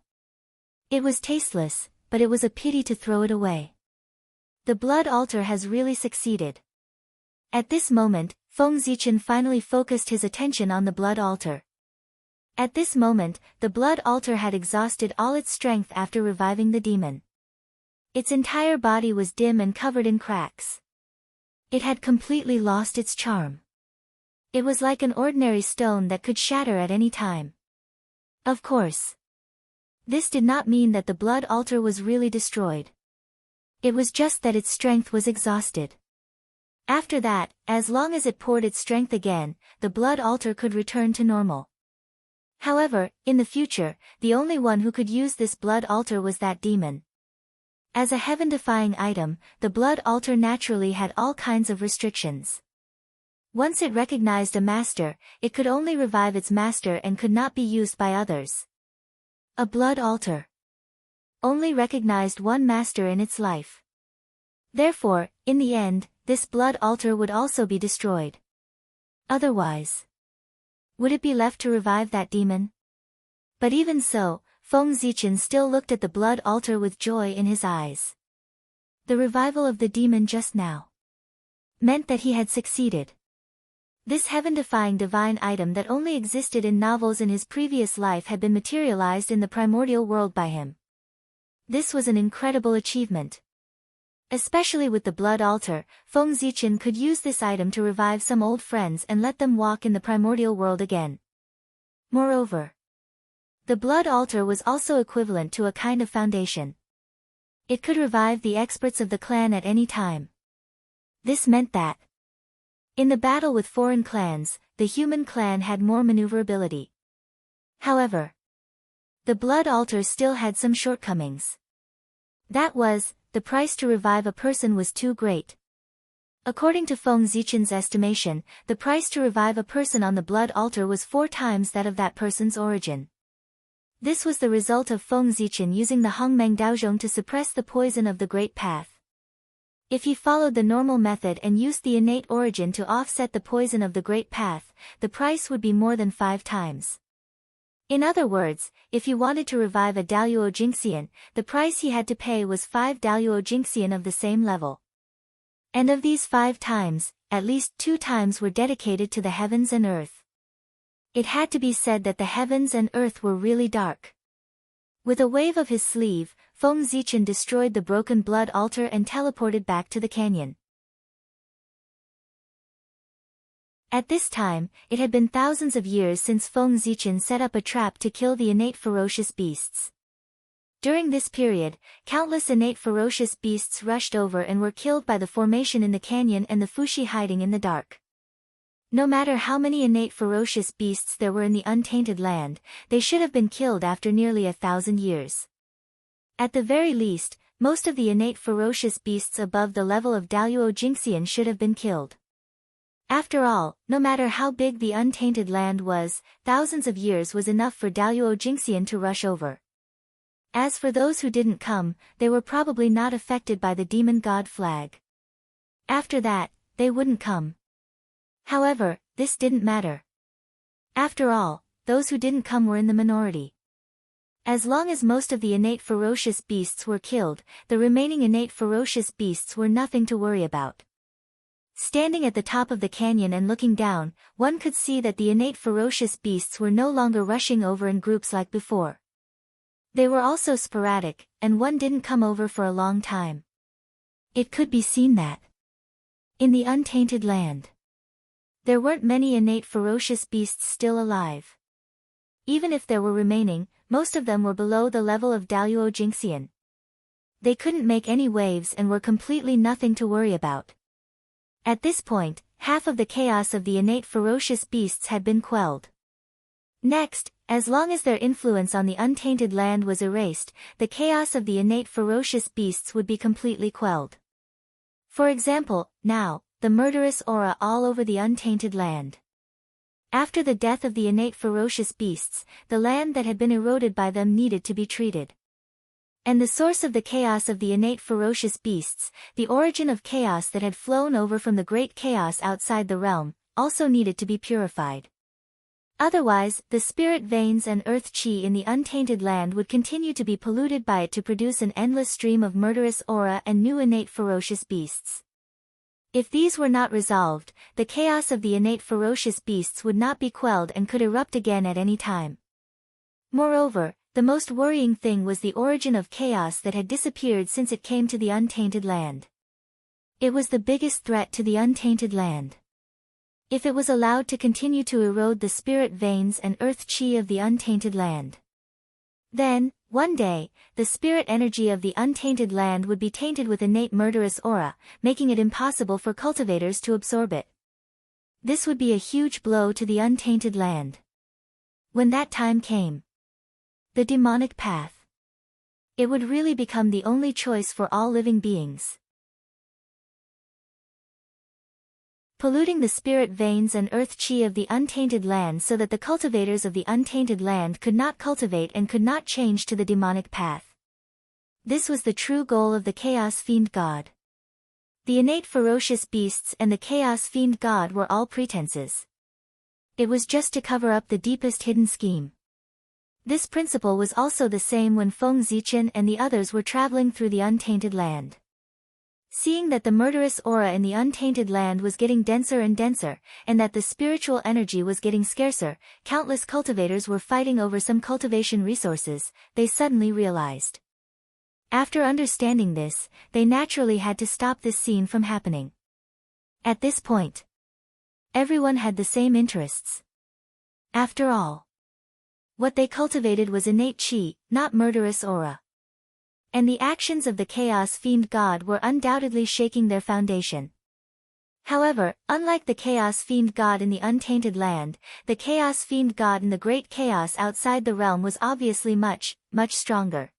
It was tasteless, but it was a pity to throw it away. The blood altar has really succeeded. At this moment, Feng Zichen finally focused his attention on the blood altar. At this moment, the blood altar had exhausted all its strength after reviving the demon. Its entire body was dim and covered in cracks. It had completely lost its charm. It was like an ordinary stone that could shatter at any time. Of course, this did not mean that the blood altar was really destroyed. It was just that its strength was exhausted. After that, as long as it poured its strength again, the blood altar could return to normal. However, in the future, the only one who could use this blood altar was that demon. As a heaven-defying item, the blood altar naturally had all kinds of restrictions. Once it recognized a master, it could only revive its master and could not be used by others. A blood altar only recognized one master in its life. Therefore, in the end, this blood altar would also be destroyed. Otherwise, would it be left to revive that demon? But even so, Feng Zichen still looked at the blood altar with joy in his eyes. The revival of the demon just now meant that he had succeeded. This heaven-defying divine item that only existed in novels in his previous life had been materialized in the primordial world by him. This was an incredible achievement. Especially with the blood altar, Feng Zichen could use this item to revive some old friends and let them walk in the primordial world again. Moreover, the blood altar was also equivalent to a kind of foundation. It could revive the experts of the clan at any time. This meant that In the battle with foreign clans, the human clan had more maneuverability. However, the blood altar still had some shortcomings. That was, the price to revive a person was too great. According to Feng Zichen's estimation, the price to revive a person on the blood altar was 4 times that of that person's origin. This was the result of Feng Zichen using the Hongmeng Daozhong to suppress the poison of the Great Path. If he followed the normal method and used the innate origin to offset the poison of the Great Path, the price would be more than 5 times. In other words, if he wanted to revive a Daluo Jingxian, the price he had to pay was 5 Daluo Jingxian of the same level. And of these 5 times, at least 2 times were dedicated to the heavens and earth. It had to be said that the heavens and earth were really dark. With a wave of his sleeve, Feng Zichen destroyed the broken blood altar and teleported back to the canyon. At this time, it had been thousands of years since Feng Zichen set up a trap to kill the innate ferocious beasts. During this period, countless innate ferocious beasts rushed over and were killed by the formation in the canyon and the Fushi hiding in the dark. No matter how many innate ferocious beasts there were in the untainted land, they should have been killed after nearly 1,000 years. At the very least, most of the innate ferocious beasts above the level of Daluo Jingxian should have been killed. After all, no matter how big the untainted land was, thousands of years was enough for Daluo Jingxian to rush over. As for those who didn't come, they were probably not affected by the demon god flag. After that, they wouldn't come. However, this didn't matter. After all, those who didn't come were in the minority. As long as most of the innate ferocious beasts were killed, the remaining innate ferocious beasts were nothing to worry about. Standing at the top of the canyon and looking down, one could see that the innate ferocious beasts were no longer rushing over in groups like before. They were also sporadic, and one didn't come over for a long time. It could be seen that in the untainted land, there weren't many innate ferocious beasts still alive. Even if there were remaining, most of them were below the level of Daluo Jingxian. They couldn't make any waves and were completely nothing to worry about. At this point, half of the chaos of the innate ferocious beasts had been quelled. Next, as long as their influence on the untainted land was erased, the chaos of the innate ferocious beasts would be completely quelled. For example, now, the murderous aura all over the untainted land. After the death of the innate ferocious beasts, the land that had been eroded by them needed to be treated. And the source of the chaos of the innate ferocious beasts, the origin of chaos that had flown over from the great chaos outside the realm, also needed to be purified. Otherwise, the spirit veins and earth chi in the untainted land would continue to be polluted by it to produce an endless stream of murderous aura and new innate ferocious beasts. If these were not resolved, the chaos of the innate ferocious beasts would not be quelled and could erupt again at any time. Moreover, the most worrying thing was the origin of chaos that had disappeared since it came to the untainted land. It was the biggest threat to the untainted land. If it was allowed to continue to erode the spirit veins and earth chi of the untainted land, then, one day, the spirit energy of the untainted land would be tainted with innate murderous aura, making it impossible for cultivators to absorb it. This would be a huge blow to the untainted land. When that time came, the demonic path, it would really become the only choice for all living beings. Polluting the spirit veins and earth chi of the untainted land so that the cultivators of the untainted land could not cultivate and could not change to the demonic path. This was the true goal of the Chaos Fiend God. The innate ferocious beasts and the Chaos Fiend God were all pretenses. It was just to cover up the deepest hidden scheme. This principle was also the same when Feng Zichen and the others were traveling through the untainted land. Seeing that the murderous aura in the untainted land was getting denser and denser, and that the spiritual energy was getting scarcer, countless cultivators were fighting over some cultivation resources, they suddenly realized. After understanding this, they naturally had to stop this scene from happening. At this point, everyone had the same interests. After all, what they cultivated was innate chi, not murderous aura. And the actions of the Chaos Fiend God were undoubtedly shaking their foundation. However, unlike the Chaos Fiend God in the Untainted Land, the Chaos Fiend God in the Great Chaos outside the realm was obviously much, much stronger.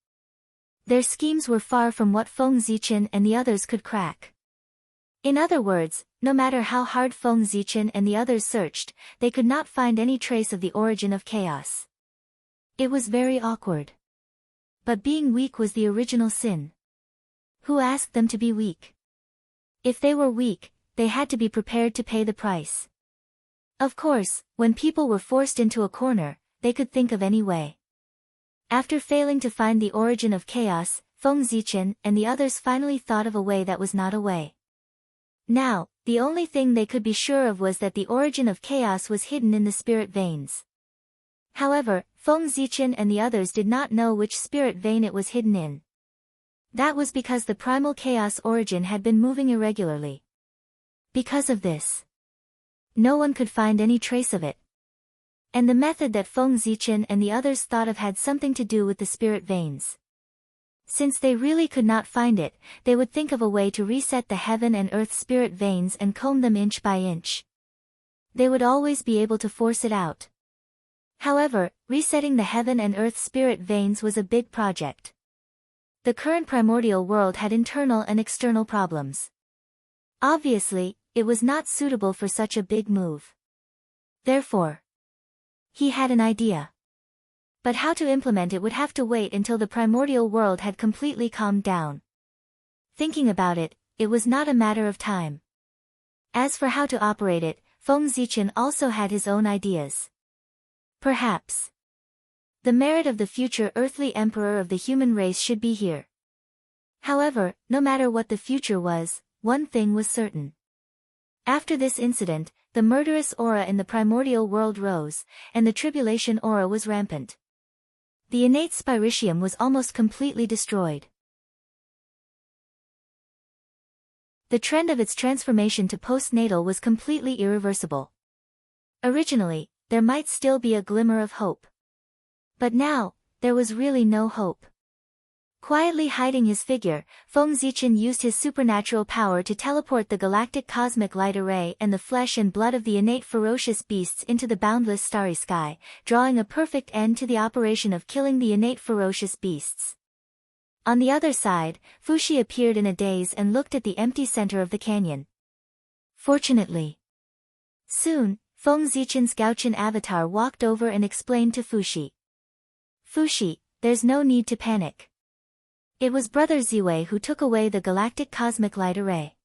Their schemes were far from what Feng Zichen and the others could crack. In other words, no matter how hard Feng Zichen and the others searched, they could not find any trace of the origin of chaos. It was very awkward. But being weak was the original sin. Who asked them to be weak? If they were weak, they had to be prepared to pay the price. Of course, when people were forced into a corner, they could think of any way. After failing to find the origin of chaos, Feng Zichen and the others finally thought of a way that was not a way. Now, the only thing they could be sure of was that the origin of chaos was hidden in the spirit veins. However, Feng Zichen and the others did not know which spirit vein it was hidden in. That was because the primal chaos origin had been moving irregularly. Because of this, no one could find any trace of it. And the method that Feng Zichen and the others thought of had something to do with the spirit veins. Since they really could not find it, they would think of a way to reset the heaven and earth spirit veins and comb them inch by inch. They would always be able to force it out. However, resetting the heaven and earth spirit veins was a big project. The current primordial world had internal and external problems. Obviously, it was not suitable for such a big move. Therefore, he had an idea. But how to implement it would have to wait until the primordial world had completely calmed down. Thinking about it, it was not a matter of time. As for how to operate it, Feng Zichen also had his own ideas. Perhaps the merit of the future earthly emperor of the human race should be here. However, no matter what the future was, one thing was certain. After this incident, the murderous aura in the primordial world rose, and the tribulation aura was rampant. The innate spiritium was almost completely destroyed. The trend of its transformation to postnatal was completely irreversible. Originally, there might still be a glimmer of hope. But now, there was really no hope. Quietly hiding his figure, Feng Zichen used his supernatural power to teleport the galactic cosmic light array and the flesh and blood of the innate ferocious beasts into the boundless starry sky, drawing a perfect end to the operation of killing the innate ferocious beasts. On the other side, Fuxi appeared in a daze and looked at the empty center of the canyon. Fortunately, soon, Feng Zichen's Gaochen avatar walked over and explained to Fuxi. Fuxi, there's no need to panic. It was Brother Ziwei who took away the galactic cosmic light array.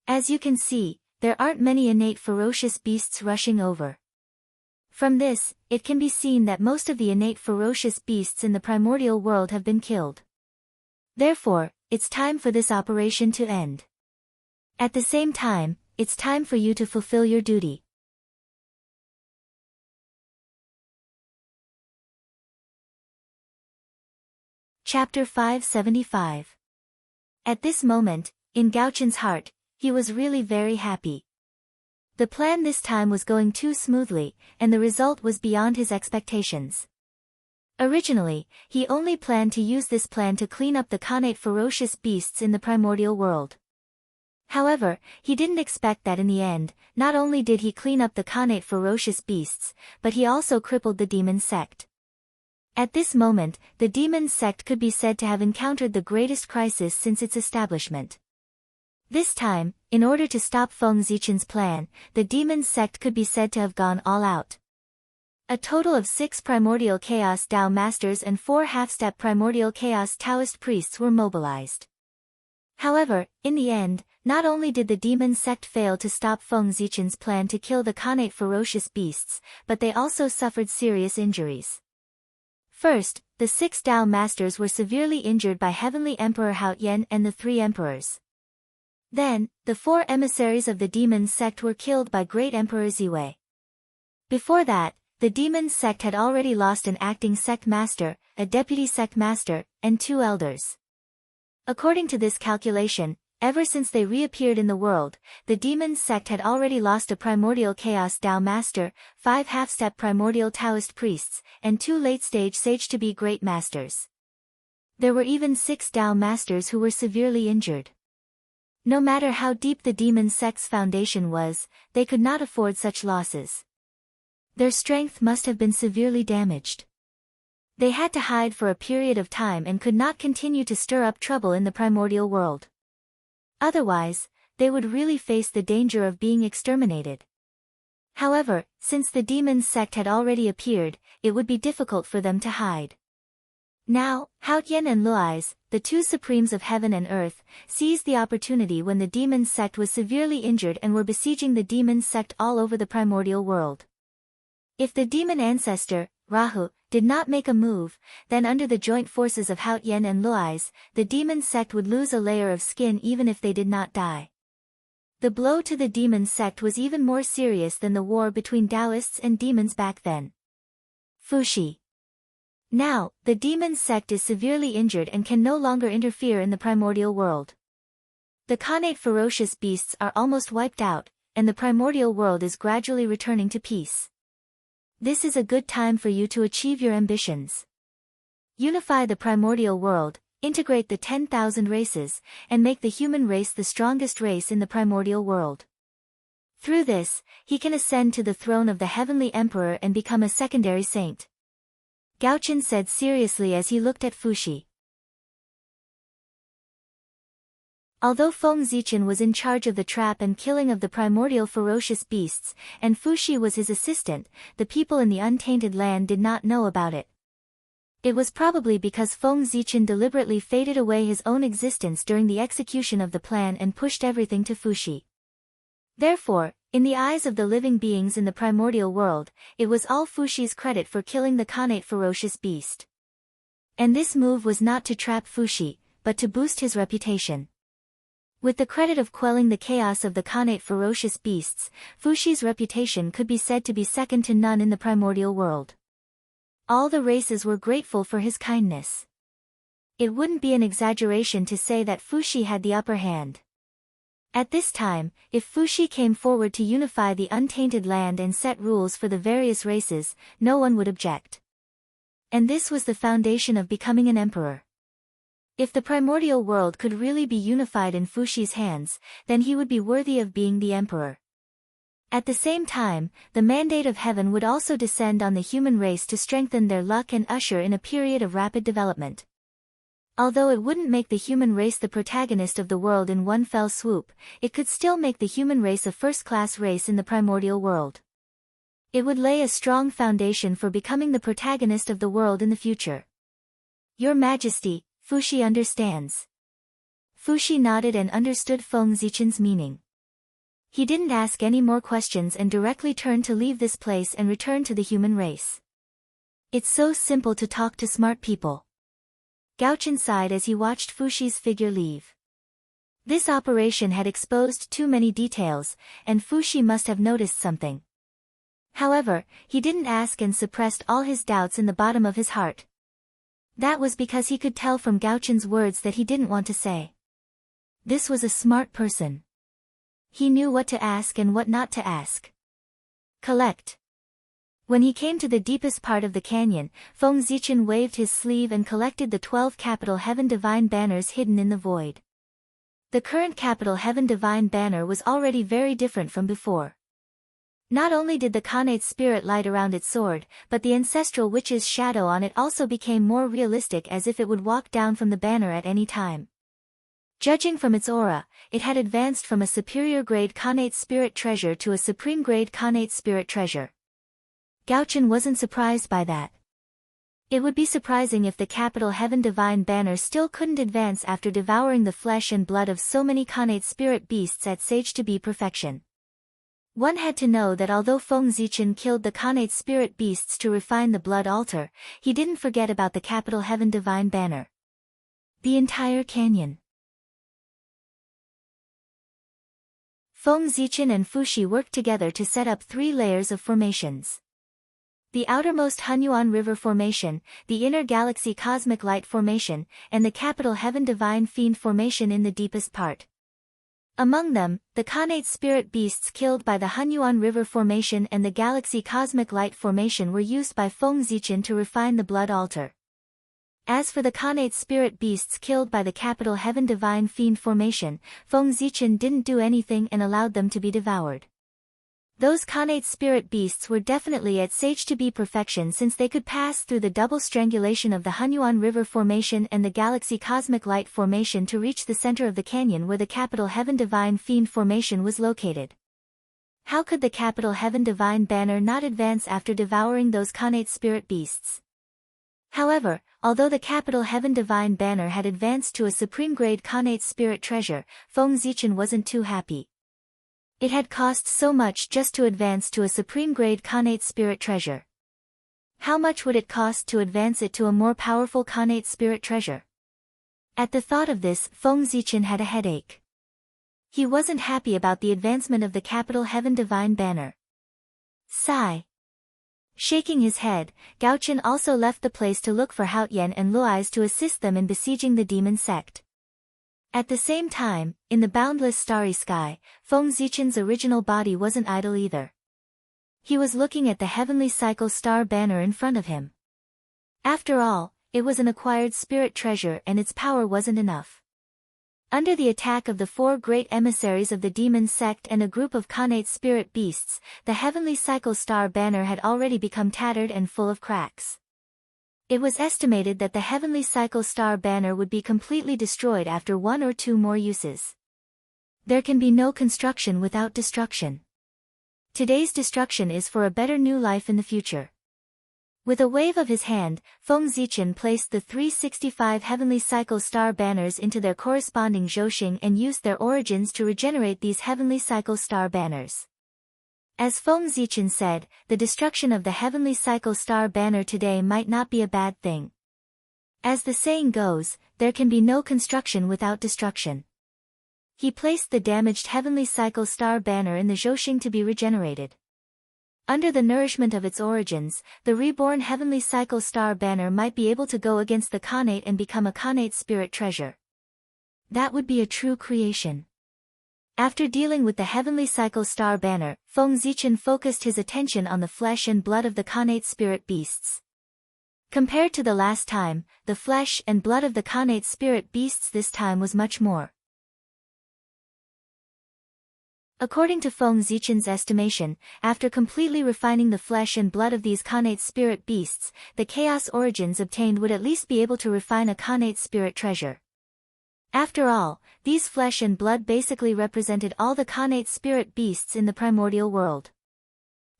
As you can see, there aren't many innate ferocious beasts rushing over. From this, it can be seen that most of the innate ferocious beasts in the primordial world have been killed. Therefore, it's time for this operation to end. At the same time, it's time for you to fulfill your duty. Chapter 575. At this moment, in Gaochen's heart, he was really very happy. The plan this time was going too smoothly, and the result was beyond his expectations. Originally, he only planned to use this plan to clean up the connate ferocious beasts in the primordial world. However, he didn't expect that in the end, not only did he clean up the connate ferocious beasts, but he also crippled the demon sect. At this moment, the demon sect could be said to have encountered the greatest crisis since its establishment. This time, in order to stop Feng Zichen's plan, the demon sect could be said to have gone all out. A total of 6 primordial chaos Tao masters and 4 half-step primordial chaos Taoist priests were mobilized. However, in the end, not only did the demon sect fail to stop Feng Zichen's plan to kill the connate ferocious beasts, but they also suffered serious injuries. First, the 6 Tao masters were severely injured by Heavenly Emperor Hao Yan and the 3 emperors. Then, the 4 emissaries of the demon sect were killed by Great Emperor Ziwei. Before that, the demon sect had already lost an acting sect master, a deputy sect master, and 2 elders. According to this calculation, ever since they reappeared in the world, the demon sect had already lost a primordial chaos Tao master, 5 half-step primordial Taoist priests, and 2 late-stage sage-to-be great masters. There were even 6 Tao masters who were severely injured. No matter how deep the demon sect's foundation was, they could not afford such losses. Their strength must have been severely damaged. They had to hide for a period of time and could not continue to stir up trouble in the primordial world. Otherwise, they would really face the danger of being exterminated. However, since the demon sect had already appeared, it would be difficult for them to hide. Now, Haotian and Luais, the two supremes of heaven and earth, seized the opportunity when the demon sect was severely injured and were besieging the demon sect all over the primordial world. If the demon ancestor, Rahu, did not make a move, then under the joint forces of Haotian and Luais, the demon sect would lose a layer of skin even if they did not die. The blow to the demon sect was even more serious than the war between Taoists and demons back then. Fuxi. Now, the demon sect is severely injured and can no longer interfere in the primordial world. The Khanate ferocious beasts are almost wiped out, and the primordial world is gradually returning to peace. This is a good time for you to achieve your ambitions. Unify the primordial world, integrate the 10,000 races, and make the human race the strongest race in the primordial world. Through this, he can ascend to the throne of the heavenly emperor and become a secondary saint. Gaochen said seriously as he looked at Fuxi. Although Feng Zichen was in charge of the trap and killing of the primordial ferocious beasts, and Fuxi was his assistant, the people in the untainted land did not know about it. It was probably because Feng Zichen deliberately faded away his own existence during the execution of the plan and pushed everything to Fuxi. Therefore, in the eyes of the living beings in the primordial world, it was all Fuxi's credit for killing the Khanate ferocious beast. And this move was not to trap Fuxi, but to boost his reputation. With the credit of quelling the chaos of the Khanate ferocious beasts, Fuxi's reputation could be said to be second to none in the primordial world. All the races were grateful for his kindness. It wouldn't be an exaggeration to say that Fuxi had the upper hand. At this time, if Fuxi came forward to unify the untainted land and set rules for the various races, no one would object. And this was the foundation of becoming an emperor. If the primordial world could really be unified in Fuxi's hands, then he would be worthy of being the emperor. At the same time, the mandate of heaven would also descend on the human race to strengthen their luck and usher in a period of rapid development. Although it wouldn't make the human race the protagonist of the world in one fell swoop, it could still make the human race a first-class race in the primordial world. It would lay a strong foundation for becoming the protagonist of the world in the future. Your Majesty, Fuxi understands. Fuxi nodded and understood Feng Zichen's meaning. He didn't ask any more questions and directly turned to leave this place and return to the human race. It's so simple to talk to smart people. Gaochen sighed as he watched Fuxi's figure leave. This operation had exposed too many details, and Fuxi must have noticed something. However, he didn't ask and suppressed all his doubts in the bottom of his heart. That was because he could tell from Gaochen's words that he didn't want to say. This was a smart person. He knew what to ask and what not to ask. Collect. When he came to the deepest part of the canyon, Feng Zichen waved his sleeve and collected the 12 capital Heaven Divine banners hidden in the void. The current capital Heaven Divine banner was already very different from before. Not only did the Khanate spirit light around its sword, but the ancestral witch's shadow on it also became more realistic, as if it would walk down from the banner at any time. Judging from its aura, it had advanced from a superior grade Khanate spirit treasure to a supreme grade Khanate spirit treasure. Gaochen wasn't surprised by that. It would be surprising if the capital Heaven Divine banner still couldn't advance after devouring the flesh and blood of so many Khanate spirit beasts at Sage to be perfection. One had to know that although Feng Zichen killed the Khanate spirit beasts to refine the blood altar, he didn't forget about the capital Heaven Divine banner. The entire canyon. Feng Zichen and Fuxi worked together to set up 3 layers of formations. The outermost Hunyuan River Formation, the inner Galaxy Cosmic Light Formation, and the capital Heaven Divine Fiend Formation in the deepest part. Among them, the Khanate spirit beasts killed by the Hunyuan River Formation and the Galaxy Cosmic Light Formation were used by Feng Zichen to refine the blood altar. As for the Khanate spirit beasts killed by the capital Heaven Divine Fiend formation, Feng Zichen didn't do anything and allowed them to be devoured. Those Khanate spirit beasts were definitely at stage to be perfection, since they could pass through the double strangulation of the Hunyuan River formation and the Galaxy Cosmic Light formation to reach the center of the canyon where the capital Heaven Divine Fiend formation was located. How could the capital Heaven Divine Banner not advance after devouring those Khanate spirit beasts? However, although the capital Heaven Divine Banner had advanced to a supreme-grade Khanate spirit treasure, Feng Zichen wasn't too happy. It had cost so much just to advance to a supreme-grade Khanate spirit treasure. How much would it cost to advance it to a more powerful Khanate spirit treasure? At the thought of this, Feng Zichen had a headache. He wasn't happy about the advancement of the capital Heaven Divine Banner. Sigh. Shaking his head, Gao Chen also left the place to look for Hao Yan and Luais to assist them in besieging the demon sect. At the same time, in the boundless starry sky, Feng Zichen's original body wasn't idle either. He was looking at the heavenly cycle star banner in front of him. After all, it was an acquired spirit treasure and its power wasn't enough. Under the attack of the 4 great emissaries of the demon sect and a group of Khanate spirit beasts, the heavenly cycle star banner had already become tattered and full of cracks. It was estimated that the heavenly cycle star banner would be completely destroyed after 1 or 2 more uses. There can be no construction without destruction. Today's destruction is for a better new life in the future. With a wave of his hand, Feng Zichen placed the 365 heavenly cycle star banners into their corresponding zhouxing and used their origins to regenerate these heavenly cycle star banners. As Feng Zichen said, the destruction of the heavenly cycle star banner today might not be a bad thing. As the saying goes, there can be no construction without destruction. He placed the damaged heavenly cycle star banner in the zhouxing to be regenerated. Under the nourishment of its origins, the reborn heavenly cycle star banner might be able to go against the Khanate and become a Khanate spirit treasure. That would be a true creation. After dealing with the heavenly cycle star banner, Feng Zichen focused his attention on the flesh and blood of the Khanate spirit beasts. Compared to the last time, the flesh and blood of the Khanate spirit beasts this time was much more. According to Feng Zichen's estimation, after completely refining the flesh and blood of these Khanate spirit beasts, the chaos origins obtained would at least be able to refine a Khanate spirit treasure. After all, these flesh and blood basically represented all the Khanate spirit beasts in the primordial world.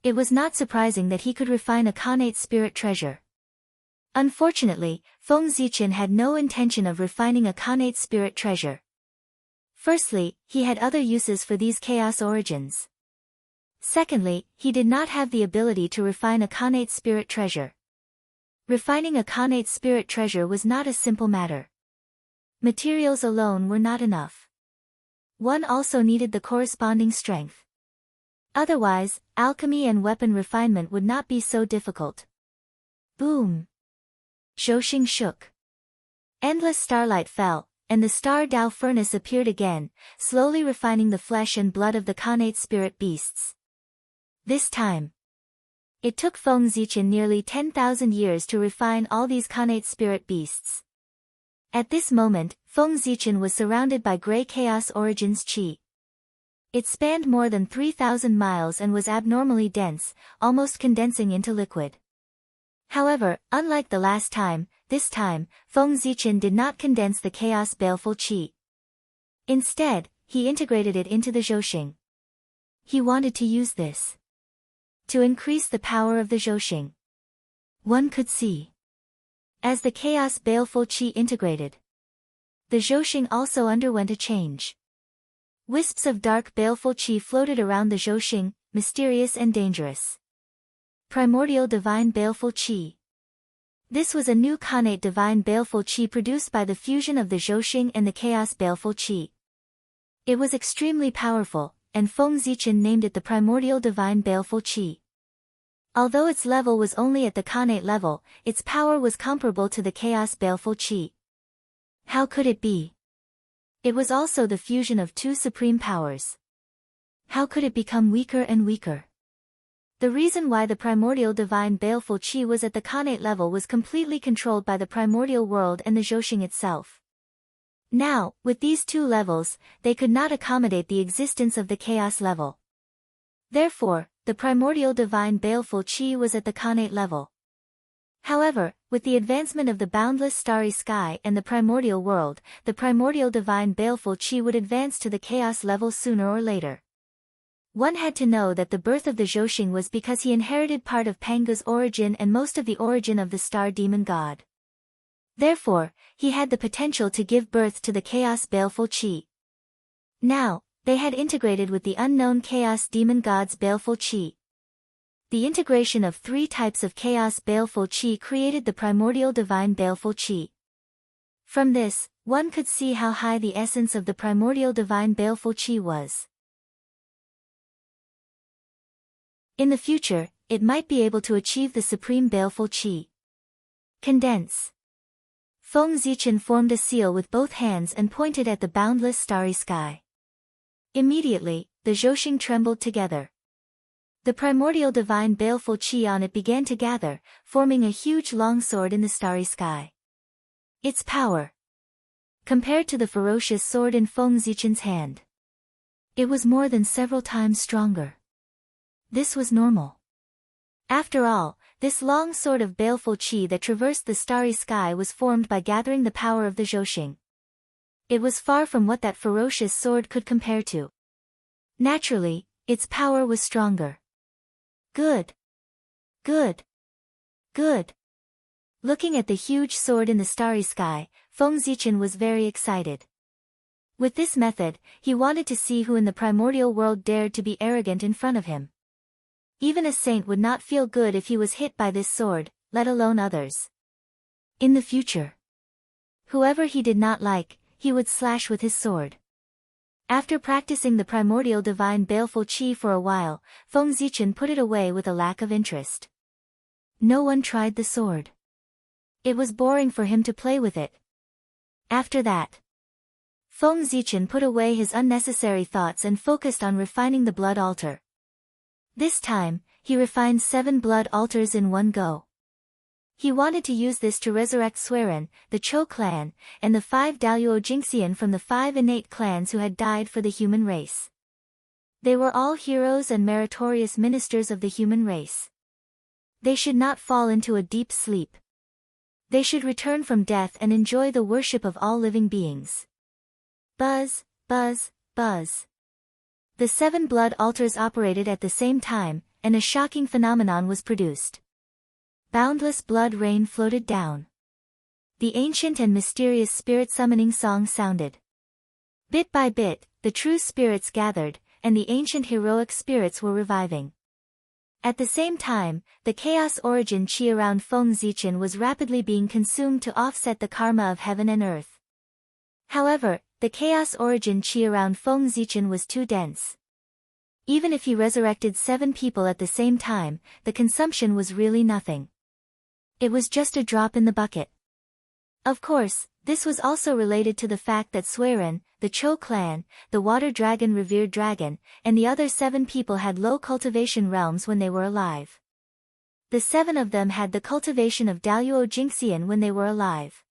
It was not surprising that he could refine a Khanate spirit treasure. Unfortunately, Feng Zichen had no intention of refining a Khanate spirit treasure. Firstly, he had other uses for these chaos origins. Secondly, he did not have the ability to refine a Khanate spirit treasure. Refining a Khanate spirit treasure was not a simple matter. Materials alone were not enough. One also needed the corresponding strength. Otherwise, alchemy and weapon refinement would not be so difficult. Boom! Zhouxing shook. Endless starlight fell, and the star Dao furnace appeared again, slowly refining the flesh and blood of the Khanate spirit beasts. This time, it took Feng Zichen nearly 10,000 years to refine all these Khanate spirit beasts. At this moment, Feng Zichen was surrounded by Grey Chaos Origins Qi. It spanned more than 3,000 miles and was abnormally dense, almost condensing into liquid. However, unlike the last time, this time, Feng Zichen did not condense the Chaos Baleful Qi. Instead, he integrated it into the zhouxing. He wanted to use this to increase the power of the zhouxing. One could see. As the Chaos Baleful Qi integrated, the zhouxing also underwent a change. Wisps of dark baleful qi floated around the zhouxing, mysterious and dangerous. Primordial Divine Baleful Qi. This was a new Khanate Divine Baleful Qi produced by the fusion of the zhouxing and the Chaos Baleful Qi. It was extremely powerful, and Feng Zichen named it the Primordial Divine Baleful Qi. Although its level was only at the Khanate level, its power was comparable to the Chaos Baleful Qi. How could it be? It was also the fusion of 2 supreme powers. How could it become weaker and weaker? The reason why the primordial divine baleful qi was at the Khanate level was completely controlled by the primordial world and the Zhousing itself. Now, with these two levels, they could not accommodate the existence of the chaos level. Therefore, the primordial divine baleful qi was at the Khanate level. However, with the advancement of the boundless starry sky and the primordial world, the primordial divine baleful qi would advance to the chaos level sooner or later. One had to know that the birth of the Zhousing was because he inherited part of Panga's origin and most of the origin of the star demon god. Therefore, he had the potential to give birth to the chaos baleful qi. Now, they had integrated with the unknown chaos demon god's baleful qi. The integration of three types of chaos baleful qi created the primordial divine baleful qi. From this, one could see how high the essence of the primordial divine baleful qi was. In the future, it might be able to achieve the supreme baleful qi. Condense. Feng Zichen formed a seal with both hands and pointed at the boundless starry sky. Immediately, the Zhousing trembled together. The primordial divine baleful qi on it began to gather, forming a huge longsword in the starry sky. Its power, compared to the ferocious sword in Feng Zichen's hand, it was more than several times stronger. This was normal. After all, this long sword of baleful qi that traversed the starry sky was formed by gathering the power of the Zhousing. It was far from what that ferocious sword could compare to. Naturally, its power was stronger. Good. Good. Good. Looking at the huge sword in the starry sky, Feng Zichen was very excited. With this method, he wanted to see who in the primordial world dared to be arrogant in front of him. Even a saint would not feel good if he was hit by this sword, let alone others. In the future, whoever he did not like, he would slash with his sword. After practicing the primordial divine baleful qi for a while, Feng Zichen put it away with a lack of interest. No one tried the sword. It was boring for him to play with it. After that, Feng Zichen put away his unnecessary thoughts and focused on refining the blood altar. This time, he refined 7 blood altars in one go. He wanted to use this to resurrect Suiren, the Chou clan, and the 5 Daluo Jingxian from the 5 innate clans who had died for the human race. They were all heroes and meritorious ministers of the human race. They should not fall into a deep sleep. They should return from death and enjoy the worship of all living beings. Buzz, buzz, buzz. The 7 blood altars operated at the same time, and a shocking phenomenon was produced. Boundless blood rain floated down. The ancient and mysterious spirit summoning song sounded. Bit by bit, the true spirits gathered, and the ancient heroic spirits were reviving. At the same time, the chaos origin qi around Feng Zichen was rapidly being consumed to offset the karma of heaven and earth. However, the chaos origin qi around Feng Zichen was too dense. Even if he resurrected 7 people at the same time, the consumption was really nothing. It was just a drop in the bucket. Of course, this was also related to the fact that Suiren, the Chou clan, the water dragon revered dragon, and the other 7 people had low cultivation realms when they were alive. The 7 of them had the cultivation of Daluo Jingxian when they were alive.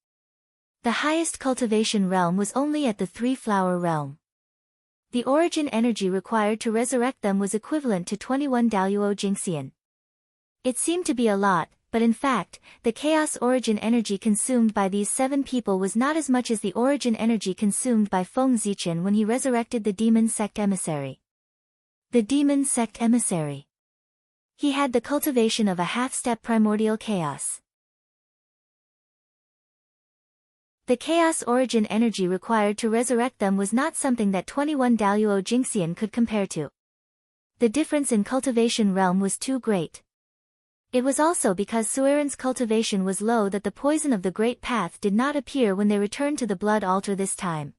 The highest cultivation realm was only at the 3-flower realm. The origin energy required to resurrect them was equivalent to 21 Daluo Jingxian. It seemed to be a lot, but in fact, the chaos origin energy consumed by these 7 people was not as much as the origin energy consumed by Feng Zichen when he resurrected the demon sect emissary. The demon sect emissary. He had the cultivation of a half-step primordial chaos. The chaos origin energy required to resurrect them was not something that 21 Daluo Jingxian could compare to. The difference in cultivation realm was too great. It was also because Suiren's cultivation was low that the poison of the Great Path did not appear when they returned to the blood altar this time.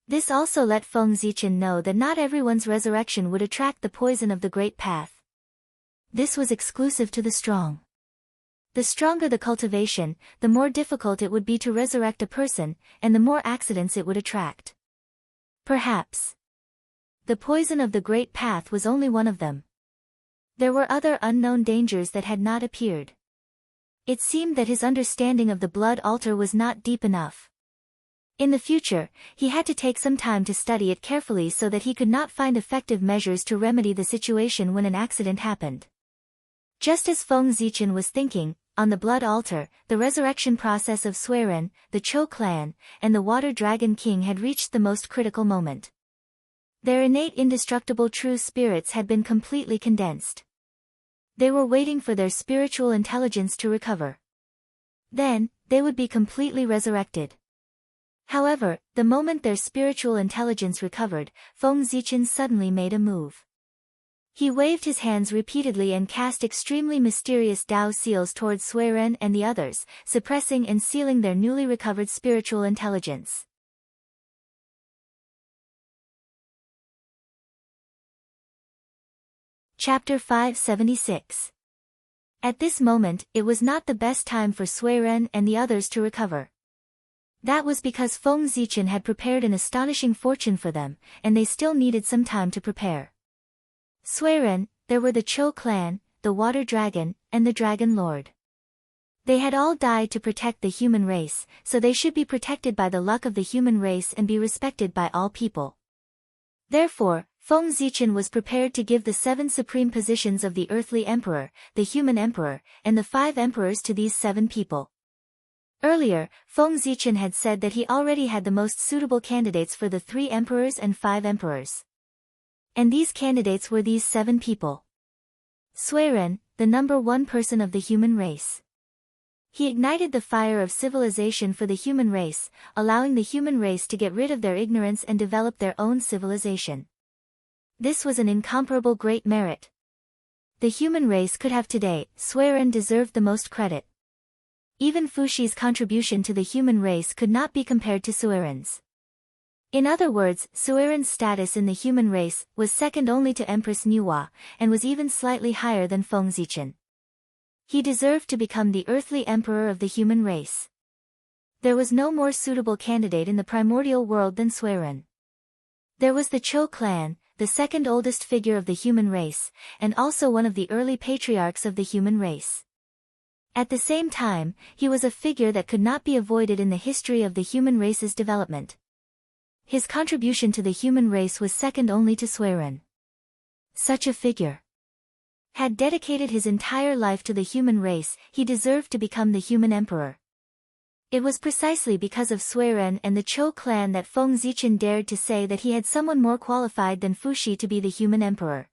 This also let Feng Zichen know that not everyone's resurrection would attract the poison of the Great Path. This was exclusive to the strong. The stronger the cultivation, the more difficult it would be to resurrect a person, and the more accidents it would attract. Perhaps the poison of the Great Path was only one of them. There were other unknown dangers that had not appeared. It seemed that his understanding of the blood altar was not deep enough. In the future, he had to take some time to study it carefully so that he could not find effective measures to remedy the situation when an accident happened. Just as Feng Zichen was thinking, on the blood altar, the resurrection process of Suiren, the Chou clan, and the Water Dragon King had reached the most critical moment. Their innate indestructible true spirits had been completely condensed. They were waiting for their spiritual intelligence to recover. Then, they would be completely resurrected. However, the moment their spiritual intelligence recovered, Feng Zichen suddenly made a move. He waved his hands repeatedly and cast extremely mysterious Dao seals towards Suiren and the others, suppressing and sealing their newly recovered spiritual intelligence. Chapter 576. At this moment, it was not the best time for Suiren and the others to recover. That was because Feng Zichen had prepared an astonishing fortune for them, and they still needed some time to prepare. Suiren, there were the Chou clan, the Water Dragon, and the Dragon Lord. They had all died to protect the human race, so they should be protected by the luck of the human race and be respected by all people. Therefore, Feng Zichen was prepared to give the 7 supreme positions of the earthly emperor, the human emperor, and the 5 emperors to these 7 people. Earlier, Feng Zichen had said that he already had the most suitable candidates for the 3 emperors and 5 emperors. And these candidates were these 7 people. Suiren, the number 1 person of the human race. He ignited the fire of civilization for the human race, allowing the human race to get rid of their ignorance and develop their own civilization. This was an incomparable great merit. The human race could have today. Suiren deserved the most credit. Even Fushi's contribution to the human race could not be compared to Suiren's. In other words, Suiren's status in the human race was second only to Empress Nuwa, and was even slightly higher than Feng Zichen. He deserved to become the earthly emperor of the human race. There was no more suitable candidate in the primordial world than Suiren. There was the Chou clan, the second oldest figure of the human race, and also one of the early patriarchs of the human race. At the same time, he was a figure that could not be avoided in the history of the human race's development. His contribution to the human race was second only to Suiren. Such a figure had dedicated his entire life to the human race. He deserved to become the human emperor. It was precisely because of Suiren and the Chou clan that Feng Zichen dared to say that he had someone more qualified than Fushi to be the human emperor.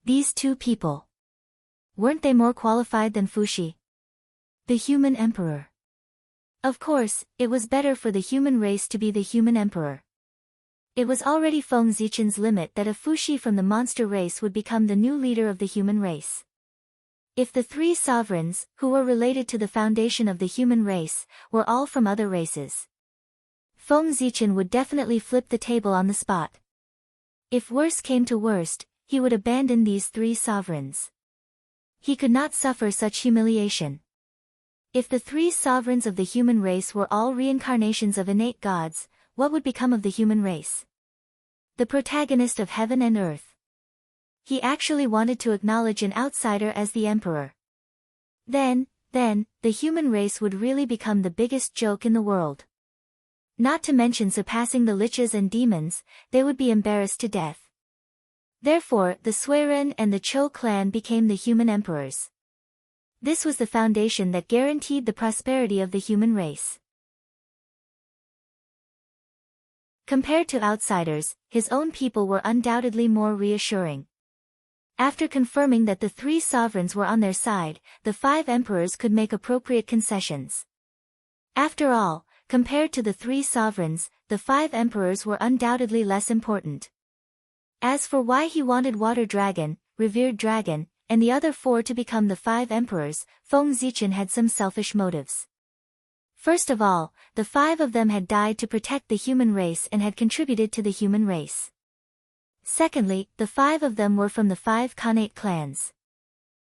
These 2 people. Weren't they more qualified than Fushi? The human emperor. Of course, it was better for the human race to be the human emperor. It was already Feng Zichen's limit that a Fushi from the monster race would become the new leader of the human race. If the 3 sovereigns, who were related to the foundation of the human race, were all from other races, Feng Zichen would definitely flip the table on the spot. If worse came to worst, he would abandon these 3 sovereigns. He could not suffer such humiliation. If the 3 sovereigns of the human race were all reincarnations of innate gods, what would become of the human race? The protagonist of heaven and earth. He actually wanted to acknowledge an outsider as the emperor. Then, the human race would really become the biggest joke in the world. Not to mention surpassing the liches and demons, they would be embarrassed to death. Therefore, the Suiren and the Chou clan became the human emperors. This was the foundation that guaranteed the prosperity of the human race. Compared to outsiders, his own people were undoubtedly more reassuring. After confirming that the 3 sovereigns were on their side, the 5 emperors could make appropriate concessions. After all, compared to the 3 sovereigns, the 5 emperors were undoubtedly less important. As for why he wanted Water Dragon, Revered Dragon, and the other 4 to become the 5 emperors, Feng Zichen had some selfish motives. First of all, the 5 of them had died to protect the human race and had contributed to the human race. Secondly, the 5 of them were from the 5 Khanate clans.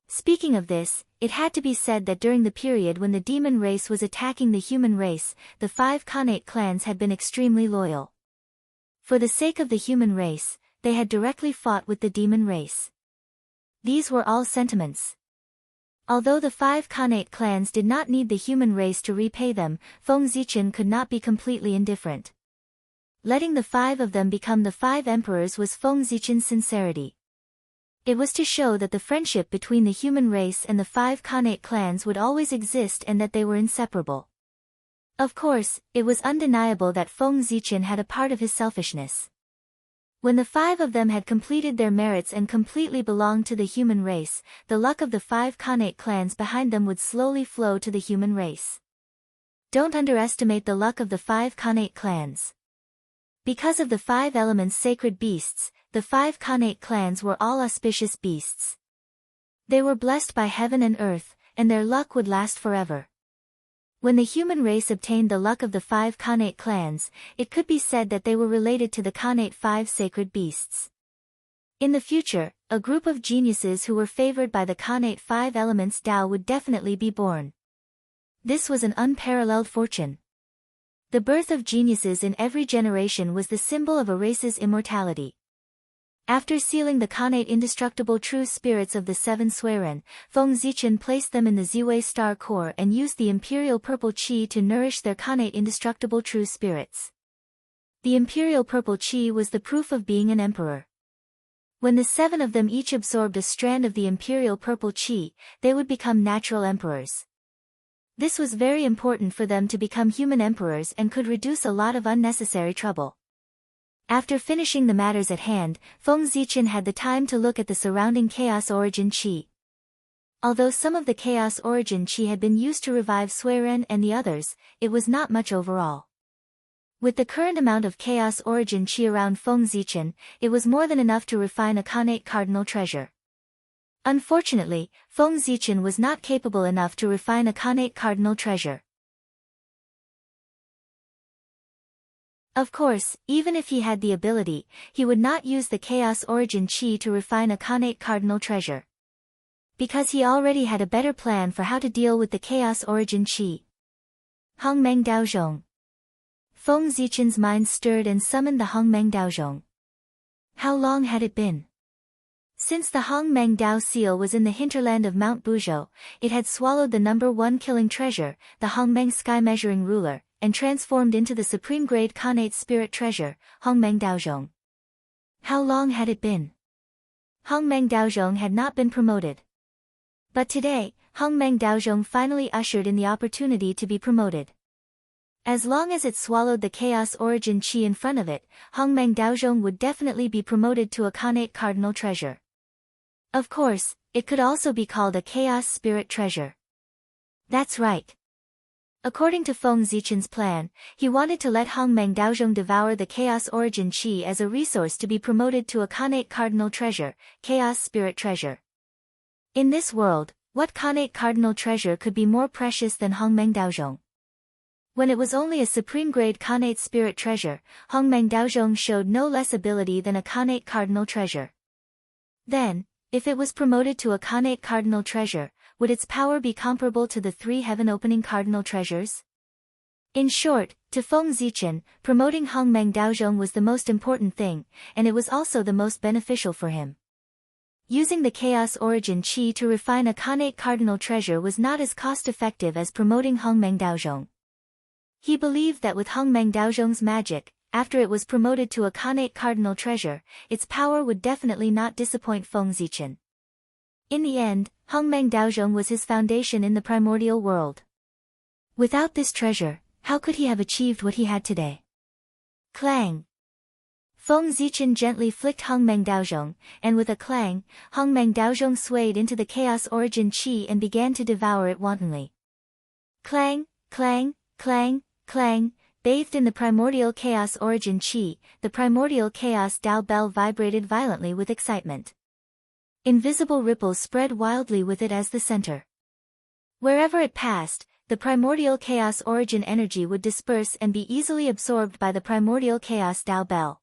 Speaking of this, it had to be said that during the period when the demon race was attacking the human race, the 5 Khanate clans had been extremely loyal. For the sake of the human race, they had directly fought with the demon race. These were all sentiments. Although the 5 Khanate clans did not need the human race to repay them, Feng Zichen could not be completely indifferent. Letting the 5 of them become the 5 emperors was Feng Zichen's sincerity. It was to show that the friendship between the human race and the 5 Khanate clans would always exist and that they were inseparable. Of course, it was undeniable that Feng Zichen had a part of his selfishness. When the 5 of them had completed their merits and completely belonged to the human race, the luck of the 5 Khanate clans behind them would slowly flow to the human race. Don't underestimate the luck of the 5 Khanate clans. Because of the 5 elements sacred beasts, the 5 Khanate clans were all auspicious beasts. They were blessed by heaven and earth, and their luck would last forever. When the human race obtained the luck of the 5 Khanate clans, it could be said that they were related to the Khanate 5 sacred beasts. In the future, a group of geniuses who were favored by the Khanate 5 elements Tao would definitely be born. This was an unparalleled fortune. The birth of geniuses in every generation was the symbol of a race's immortality. After sealing the Khanate indestructible true spirits of the 7 Suiren, Feng Zichen placed them in the Ziwei star core and used the imperial purple qi to nourish their Khanate indestructible true spirits. The imperial purple qi was the proof of being an emperor. When the 7 of them each absorbed a strand of the imperial purple qi, they would become natural emperors. This was very important for them to become human emperors and could reduce a lot of unnecessary trouble. After finishing the matters at hand, Feng Zichen had the time to look at the surrounding Chaos Origin Qi. Although some of the Chaos Origin Qi had been used to revive Suiren and the others, it was not much overall. With the current amount of Chaos Origin Qi around Feng Zichen, it was more than enough to refine a Khanate cardinal treasure. Unfortunately, Feng Zichen was not capable enough to refine a Khanate cardinal treasure. Of course, even if he had the ability, he would not use the Chaos Origin Qi to refine a Khanate cardinal treasure. Because he already had a better plan for how to deal with the Chaos Origin Qi. Hongmeng Daozhong. Feng Zichen's mind stirred and summoned the Hongmeng Daozhong. How long had it been? Since the Hongmeng Dao seal was in the hinterland of Mount Buzhou, it had swallowed the number 1 killing treasure, the Hongmeng Sky Measuring Ruler, and transformed into the supreme-grade Khanate spirit treasure, Hongmeng Daozhong. How long had it been? Hongmeng Daozhong had not been promoted. But today, Hongmeng Daozhong finally ushered in the opportunity to be promoted. As long as it swallowed the Chaos Origin Qi in front of it, Hongmeng Daozhong would definitely be promoted to a Khanate cardinal treasure. Of course, it could also be called a Chaos Spirit Treasure. That's right. According to Feng Zichen's plan, he wanted to let Hongmeng Daozhong devour the Chaos Origin Qi as a resource to be promoted to a Khanate Cardinal Treasure, Chaos Spirit Treasure. In this world, what Khanate Cardinal Treasure could be more precious than Hongmeng Daozhong? When it was only a supreme-grade Khanate Spirit Treasure, Hongmeng Daozhong showed no less ability than a Khanate Cardinal Treasure. Then, if it was promoted to a Khanate Cardinal Treasure, would its power be comparable to the 3 heaven-opening cardinal treasures? In short, to Feng Zichen, promoting Hongmeng Daozhong was the most important thing, and it was also the most beneficial for him. Using the Chaos Origin Qi to refine a Khanate cardinal treasure was not as cost-effective as promoting Hongmeng Daozhong. He believed that with Hongmeng Daozhong's magic, after it was promoted to a Khanate cardinal treasure, its power would definitely not disappoint Feng Zichen. In the end, Hongmeng Daozhong was his foundation in the primordial world. Without this treasure, how could he have achieved what he had today? Clang! Feng Zichen gently flicked Hongmeng Daozhong, and with a clang, Hongmeng Daozhong swayed into the Chaos Origin Qi and began to devour it wantonly. Clang, clang, clang, clang, bathed in the primordial Chaos Origin Qi, the primordial Chaos Dao bell vibrated violently with excitement. Invisible ripples spread wildly with it as the center. Wherever it passed, the primordial Chaos Origin energy would disperse and be easily absorbed by the primordial Chaos Dao bell.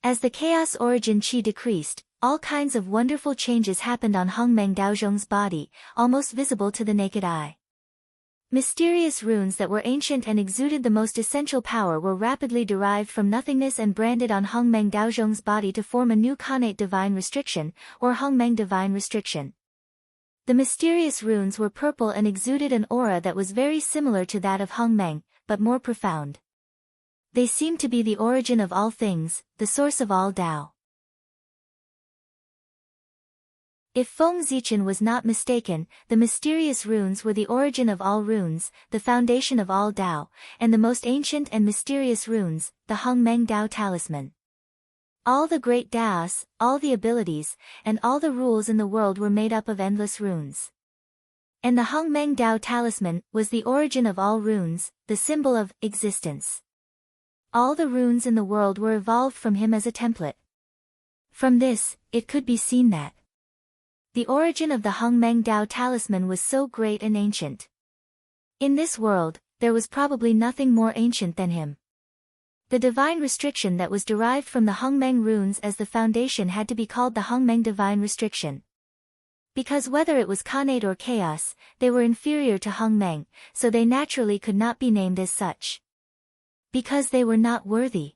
As the Chaos Origin Qi decreased, all kinds of wonderful changes happened on Hongmeng Daozhong's body, almost visible to the naked eye. Mysterious runes that were ancient and exuded the most essential power were rapidly derived from nothingness and branded on Hongmeng Daozhong's body to form a new Khanate Divine Restriction, or Hongmeng Divine Restriction. The mysterious runes were purple and exuded an aura that was very similar to that of Hongmeng, but more profound. They seemed to be the origin of all things, the source of all Tao. If Feng Zichen was not mistaken, the mysterious runes were the origin of all runes, the foundation of all Tao, and the most ancient and mysterious runes, the Hongmeng Tao Talisman. All the great Taos, all the abilities, and all the rules in the world were made up of endless runes. And the Hongmeng Tao Talisman was the origin of all runes, the symbol of existence. All the runes in the world were evolved from him as a template. From this, it could be seen that the origin of the Hongmeng Tao Talisman was so great and ancient. In this world, there was probably nothing more ancient than him. The divine restriction that was derived from the Hongmeng runes as the foundation had to be called the Hongmeng Divine Restriction. Because whether it was Khanate or Chaos, they were inferior to Hongmeng, so they naturally could not be named as such. Because they were not worthy.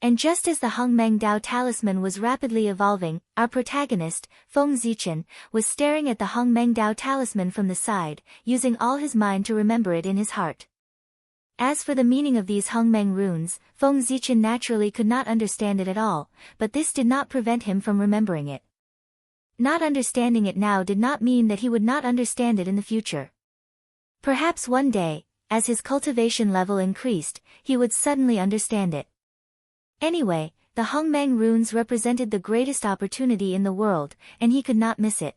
And just as the Hongmeng Tao Talisman was rapidly evolving, our protagonist, Feng Zichen, was staring at the Hongmeng Tao Talisman from the side, using all his mind to remember it in his heart. As for the meaning of these Hongmeng runes, Feng Zichen naturally could not understand it at all, but this did not prevent him from remembering it. Not understanding it now did not mean that he would not understand it in the future. Perhaps one day, as his cultivation level increased, he would suddenly understand it. Anyway, the Hongmeng runes represented the greatest opportunity in the world, and he could not miss it.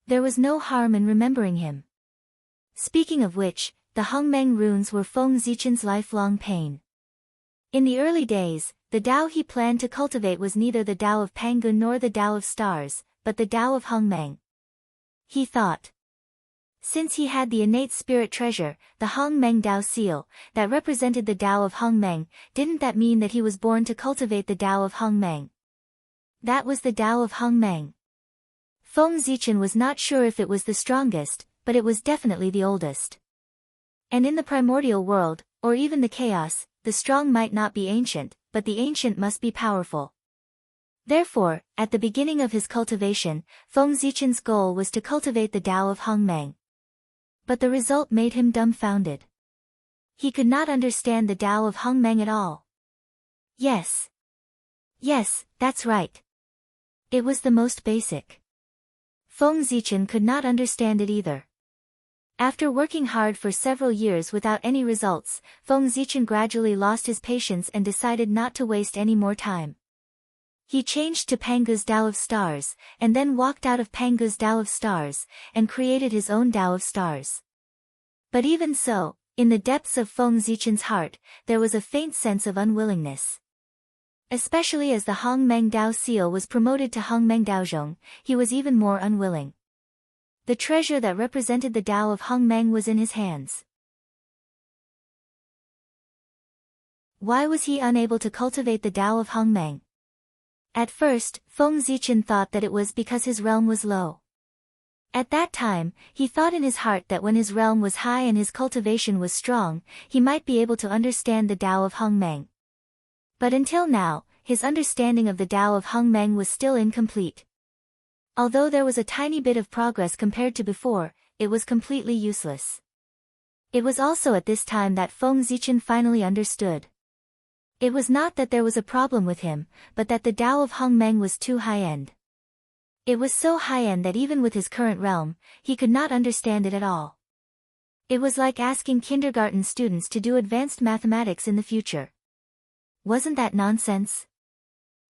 There was no harm in remembering him. Speaking of which, the Hongmeng runes were Feng Zichen's lifelong pain. In the early days, the Tao he planned to cultivate was neither the Tao of Pangu nor the Tao of Stars, but the Tao of Hongmeng. He thought. Since he had the innate spirit treasure, the Hongmeng Tao seal, that represented the Tao of Hongmeng, didn't that mean that he was born to cultivate the Tao of Hongmeng? That was the Tao of Hongmeng. Feng Zichen was not sure if it was the strongest, but it was definitely the oldest. And in the primordial world, or even the chaos, the strong might not be ancient, but the ancient must be powerful. Therefore, at the beginning of his cultivation, Feng Zichen's goal was to cultivate the Tao of Hongmeng. But the result made him dumbfounded. He could not understand the Tao of Hongmeng at all. Yes, that's right. It was the most basic. Feng Zichen could not understand it either. After working hard for several years without any results, Feng Zichen gradually lost his patience and decided not to waste any more time. He changed to Pangu's Tao of Stars, and then walked out of Pangu's Tao of Stars, and created his own Tao of Stars. But even so, in the depths of Feng Zichen's heart, there was a faint sense of unwillingness. Especially as the Hongmeng Tao seal was promoted to Hongmeng Daozhong, he was even more unwilling. The treasure that represented the Tao of Hongmeng was in his hands. Why was he unable to cultivate the Tao of Hongmeng? At first, Feng Zichen thought that it was because his realm was low. At that time, he thought in his heart that when his realm was high and his cultivation was strong, he might be able to understand the Tao of Hongmeng. But until now, his understanding of the Tao of Hongmeng was still incomplete. Although there was a tiny bit of progress compared to before, it was completely useless. It was also at this time that Feng Zichen finally understood. It was not that there was a problem with him, but that the Tao of Hongmeng was too high-end. It was so high-end that even with his current realm, he could not understand it at all. It was like asking kindergarten students to do advanced mathematics in the future. Wasn't that nonsense?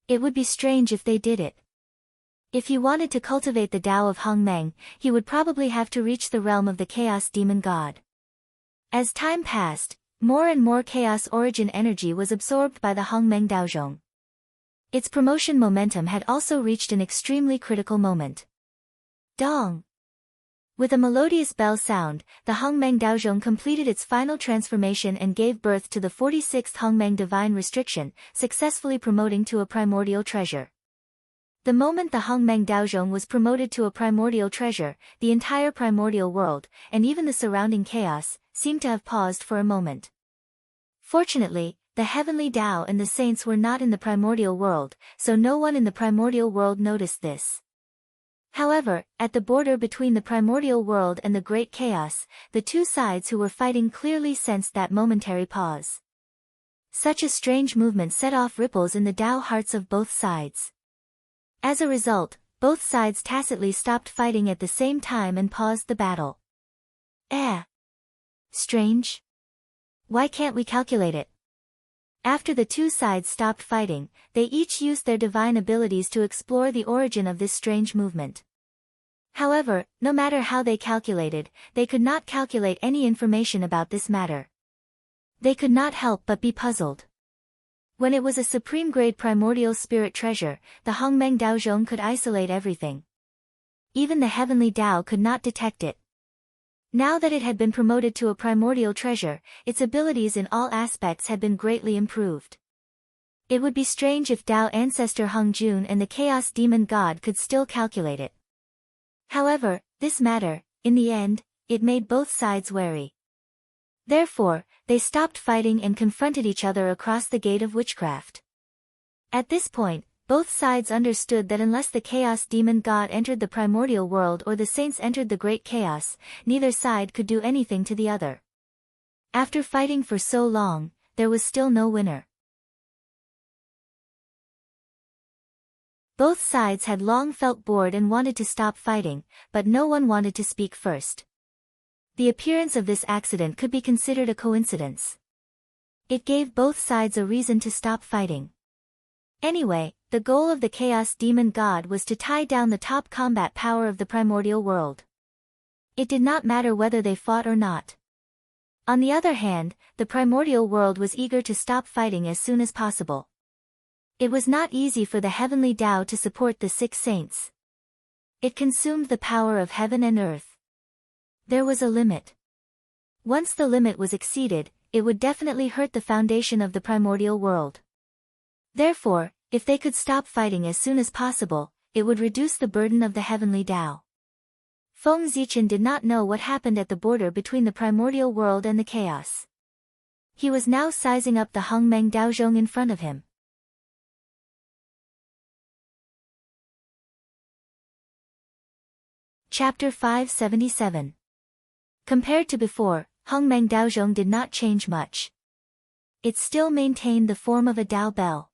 It would be strange if they did it. If he wanted to cultivate the Tao of Hongmeng, he would probably have to reach the realm of the Chaos Demon God. As time passed, more and more chaos origin energy was absorbed by the Hongmeng Daozhong. Its promotion momentum had also reached an extremely critical moment. Dong! With a melodious bell sound, the Hongmeng Daozhong completed its final transformation and gave birth to the 46th Hongmeng Divine Restriction, successfully promoting to a primordial treasure. The moment the Hongmeng Daozhong was promoted to a primordial treasure, the entire primordial world, and even the surrounding chaos, seemed to have paused for a moment. Fortunately, the heavenly Tao and the saints were not in the primordial world, so no one in the primordial world noticed this. However, at the border between the primordial world and the great chaos, the two sides who were fighting clearly sensed that momentary pause. Such a strange movement set off ripples in the Tao hearts of both sides. As a result, both sides tacitly stopped fighting at the same time and paused the battle. Strange? Why can't we calculate it? After the two sides stopped fighting, they each used their divine abilities to explore the origin of this strange movement. However, no matter how they calculated, they could not calculate any information about this matter. They could not help but be puzzled. When it was a supreme-grade primordial spirit treasure, the Hongmeng Daozhong could isolate everything. Even the heavenly Tao could not detect it. Now that it had been promoted to a primordial treasure, its abilities in all aspects had been greatly improved. It would be strange if Tao ancestor Hung Jun and the Chaos Demon God could still calculate it. However, this matter, in the end, it made both sides wary. Therefore, they stopped fighting and confronted each other across the gate of witchcraft. At this point, both sides understood that unless the Chaos Demon God entered the primordial world or the saints entered the great chaos, neither side could do anything to the other. After fighting for so long, there was still no winner. Both sides had long felt bored and wanted to stop fighting, but no one wanted to speak first. The appearance of this accident could be considered a coincidence. It gave both sides a reason to stop fighting. Anyway, the goal of the Chaos Demon God was to tie down the top combat power of the primordial world. It did not matter whether they fought or not. On the other hand, the primordial world was eager to stop fighting as soon as possible. It was not easy for the heavenly Tao to support the 6 saints. It consumed the power of heaven and earth. There was a limit. Once the limit was exceeded, it would definitely hurt the foundation of the primordial world. Therefore, if they could stop fighting as soon as possible, it would reduce the burden of the heavenly Tao. Feng Zichen did not know what happened at the border between the primordial world and the chaos. He was now sizing up the Hongmeng Daozhong in front of him. Chapter 577. Compared to before, Hongmeng Daozhong did not change much. It still maintained the form of a Dao bell.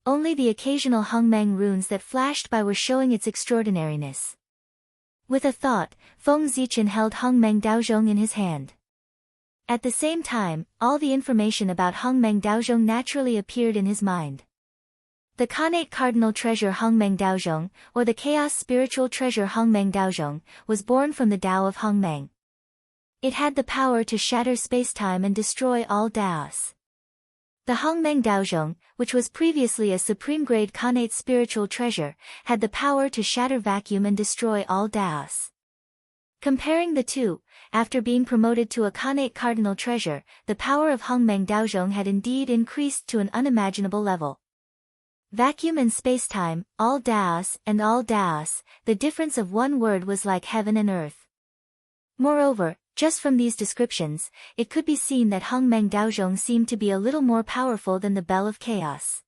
Only the occasional Hongmeng runes that flashed by were showing its extraordinariness. With a thought, Feng Zichen held Hongmeng Daozhong in his hand. At the same time, all the information about Hongmeng Daozhong naturally appeared in his mind. The Khanate Cardinal Treasure Hongmeng Daozhong, or the Chaos Spiritual Treasure Hongmeng Daozhong, was born from the Tao of Hongmeng. It had the power to shatter spacetime and destroy all Daos. The Hongmeng Daozhong, which was previously a supreme-grade Khanate spiritual treasure, had the power to shatter vacuum and destroy all Daos. Comparing the two, after being promoted to a Khanate Cardinal Treasure, the power of Hongmeng Daozhong had indeed increased to an unimaginable level. Vacuum and spacetime, all Daos and all Daos, the difference of one word was like heaven and earth. Moreover, just from these descriptions, it could be seen that Hongmeng Daozhong seemed to be a little more powerful than the Bell of Chaos.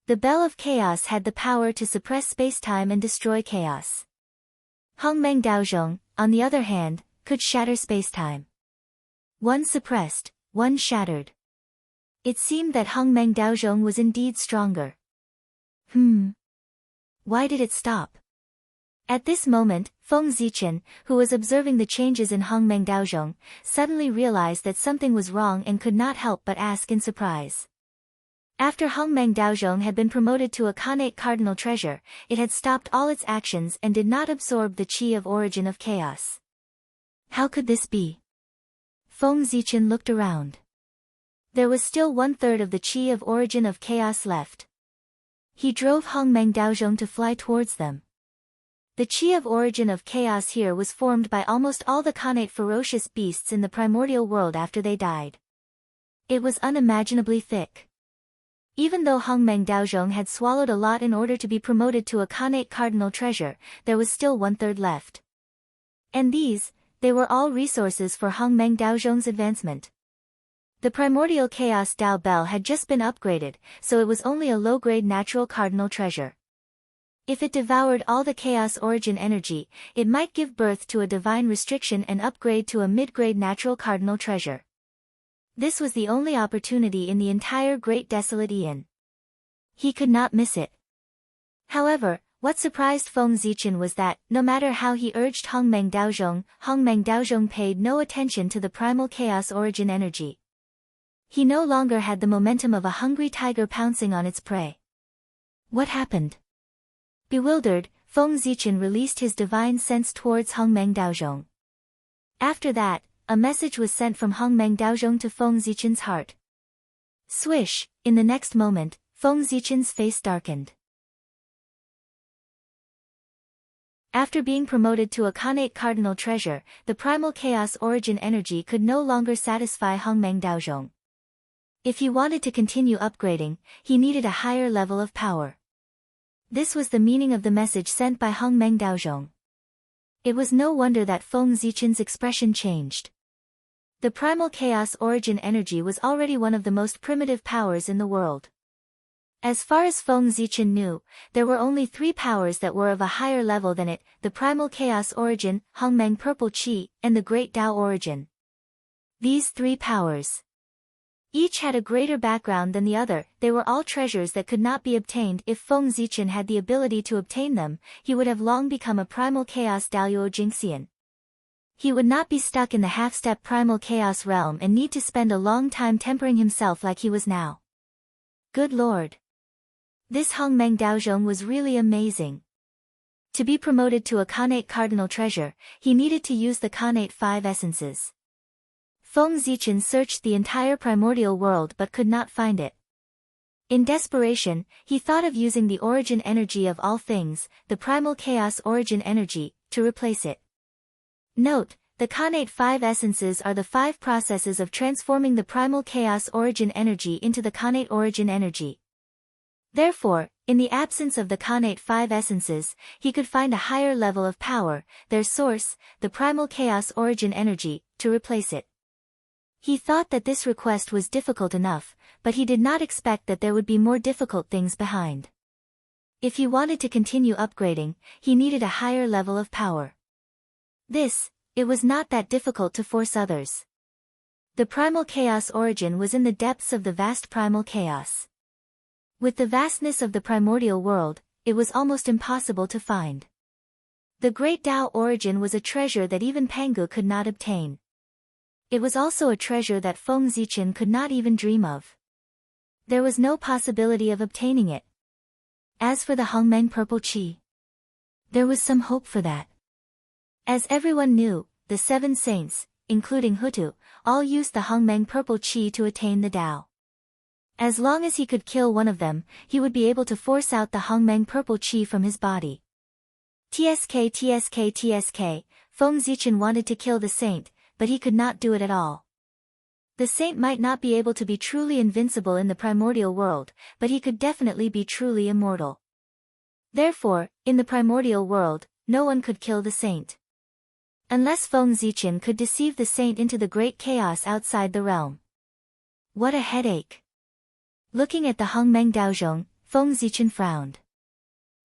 The Bell of Chaos had the power to suppress spacetime and destroy chaos. Hongmeng Daozhong, on the other hand, could shatter spacetime. One suppressed, one shattered. It seemed that Hongmeng Daozhong was indeed stronger. Why did it stop? At this moment, Feng Zichen, who was observing the changes in Hongmeng Daozhong, suddenly realized that something was wrong and could not help but ask in surprise. After Hongmeng Daozhong had been promoted to a Khanate Cardinal Treasure, it had stopped all its actions and did not absorb the Qi of Origin of Chaos. How could this be? Feng Zichen looked around. There was still 1/3 of the Qi of Origin of Chaos left. He drove Hongmeng Daozhong to fly towards them. The Qi of Origin of Chaos here was formed by almost all the Khanate ferocious beasts in the primordial world after they died. It was unimaginably thick. Even though Hongmeng Daozhong had swallowed a lot in order to be promoted to a Khanate Cardinal Treasure, there was still 1/3 left. And they were all resources for Hongmeng Daozhong's advancement. The primordial Chaos Dao Bell had just been upgraded, so it was only a low-grade natural cardinal treasure. If it devoured all the Chaos Origin energy, it might give birth to a divine restriction and upgrade to a mid-grade natural cardinal treasure. This was the only opportunity in the entire Great Desolate Aeon. He could not miss it. However, what surprised Feng Zichen was that, no matter how he urged Hongmeng Daozhong paid no attention to the primal Chaos Origin energy. He no longer had the momentum of a hungry tiger pouncing on its prey. What happened? Bewildered, Feng Zichen released his divine sense towards Hongmeng Daozhong. After that, a message was sent from Hongmeng Daozhong to Feng Zichen's heart. Swish, in the next moment, Feng Zichen's face darkened. After being promoted to a Khanate Cardinal Treasure, the primal Chaos Origin energy could no longer satisfy Hongmeng Daozhong. If he wanted to continue upgrading, he needed a higher level of power. This was the meaning of the message sent by Hongmeng Daozhong. It was no wonder that Feng Zichen's expression changed. The primal Chaos Origin energy was already one of the most primitive powers in the world. As far as Feng Zichen knew, there were only 3 powers that were of a higher level than it, the primal Chaos Origin, Hongmeng Purple Qi, and the Great Tao Origin. These 3 powers. Each had a greater background than the other. They were all treasures that could not be obtained. If Feng Zichen had the ability to obtain them, he would have long become a primal Chaos Daoyuo Jingxian. He would not be stuck in the half-step primal chaos realm and need to spend a long time tempering himself like he was now. Good lord. This Hongmeng Daozhong was really amazing. To be promoted to a Khanate Cardinal Treasure, he needed to use the Khanate 5 essences. Feng Zichen searched the entire primordial world but could not find it. In desperation, he thought of using the origin energy of all things, the primal chaos origin energy, to replace it. Note, the Khanate 5 essences are the 5 processes of transforming the primal chaos origin energy into the Khanate origin energy. Therefore, in the absence of the Khanate 5 essences, he could find a higher level of power, their source, the primal chaos origin energy, to replace it. He thought that this request was difficult enough, but he did not expect that there would be more difficult things behind. If he wanted to continue upgrading, he needed a higher level of power. It was not that difficult to force others. The primal chaos origin was in the depths of the vast primal chaos. With the vastness of the primordial world, it was almost impossible to find. The Great Tao origin was a treasure that even Pangu could not obtain. It was also a treasure that Feng Zichen could not even dream of. There was no possibility of obtaining it. As for the Hongmeng Purple Qi, there was some hope for that. As everyone knew, the 7 saints, including Hutu, all used the Hongmeng Purple Qi to attain the Tao. As long as he could kill one of them, he would be able to force out the Hongmeng Purple Qi from his body. Tsk, Feng Zichen wanted to kill the saint, but he could not do it at all. The saint might not be able to be truly invincible in the primordial world, but he could definitely be truly immortal. Therefore, in the primordial world, no one could kill the saint. Unless Feng Zichen could deceive the saint into the great chaos outside the realm. What a headache. Looking at the Hongmeng Daozhong, Feng Zichen frowned.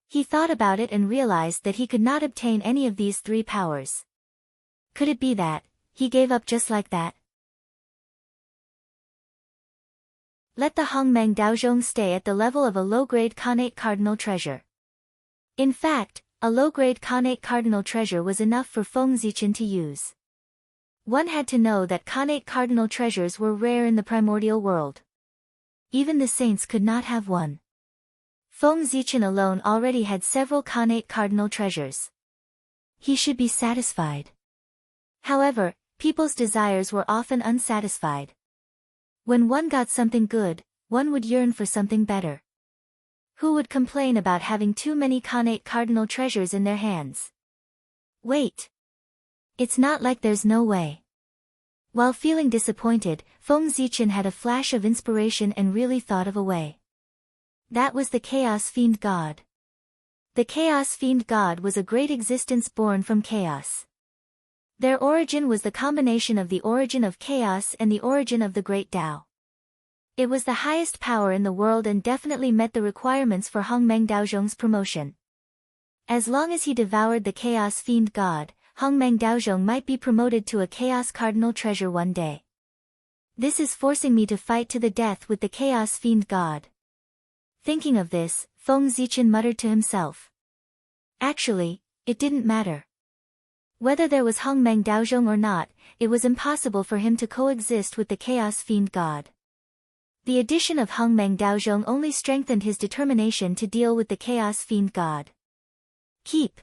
He thought about it and realized that he could not obtain any of these 3 powers. Could it be that he gave up just like that? Let the Hongmeng Daozhong stay at the level of a low-grade Khanate Cardinal Treasure. In fact, a low-grade Khanate Cardinal Treasure was enough for Feng Zichen to use. One had to know that Khanate Cardinal Treasures were rare in the primordial world. Even the saints could not have one. Feng Zichen alone already had several Khanate Cardinal Treasures. He should be satisfied. However, people's desires were often unsatisfied. When one got something good, one would yearn for something better. Who would complain about having too many Khanate Cardinal Treasures in their hands? Wait. It's not like there's no way. While feeling disappointed, Feng Zichen had a flash of inspiration and really thought of a way. That was the Chaos Fiend God. The Chaos Fiend God was a great existence born from chaos. Their origin was the combination of the origin of chaos and the origin of the Great Tao. It was the highest power in the world and definitely met the requirements for Hongmeng Daozhong's promotion. As long as he devoured the Chaos Fiend God, Hongmeng Daozhong might be promoted to a Chaos Cardinal Treasure one day. This is forcing me to fight to the death with the Chaos Fiend God. Thinking of this, Feng Zichen muttered to himself. Actually, it didn't matter. Whether there was Hongmeng Daozhong or not, it was impossible for him to coexist with the Chaos Fiend God. The addition of Hongmeng Daozhong only strengthened his determination to deal with the Chaos Fiend God. Keep.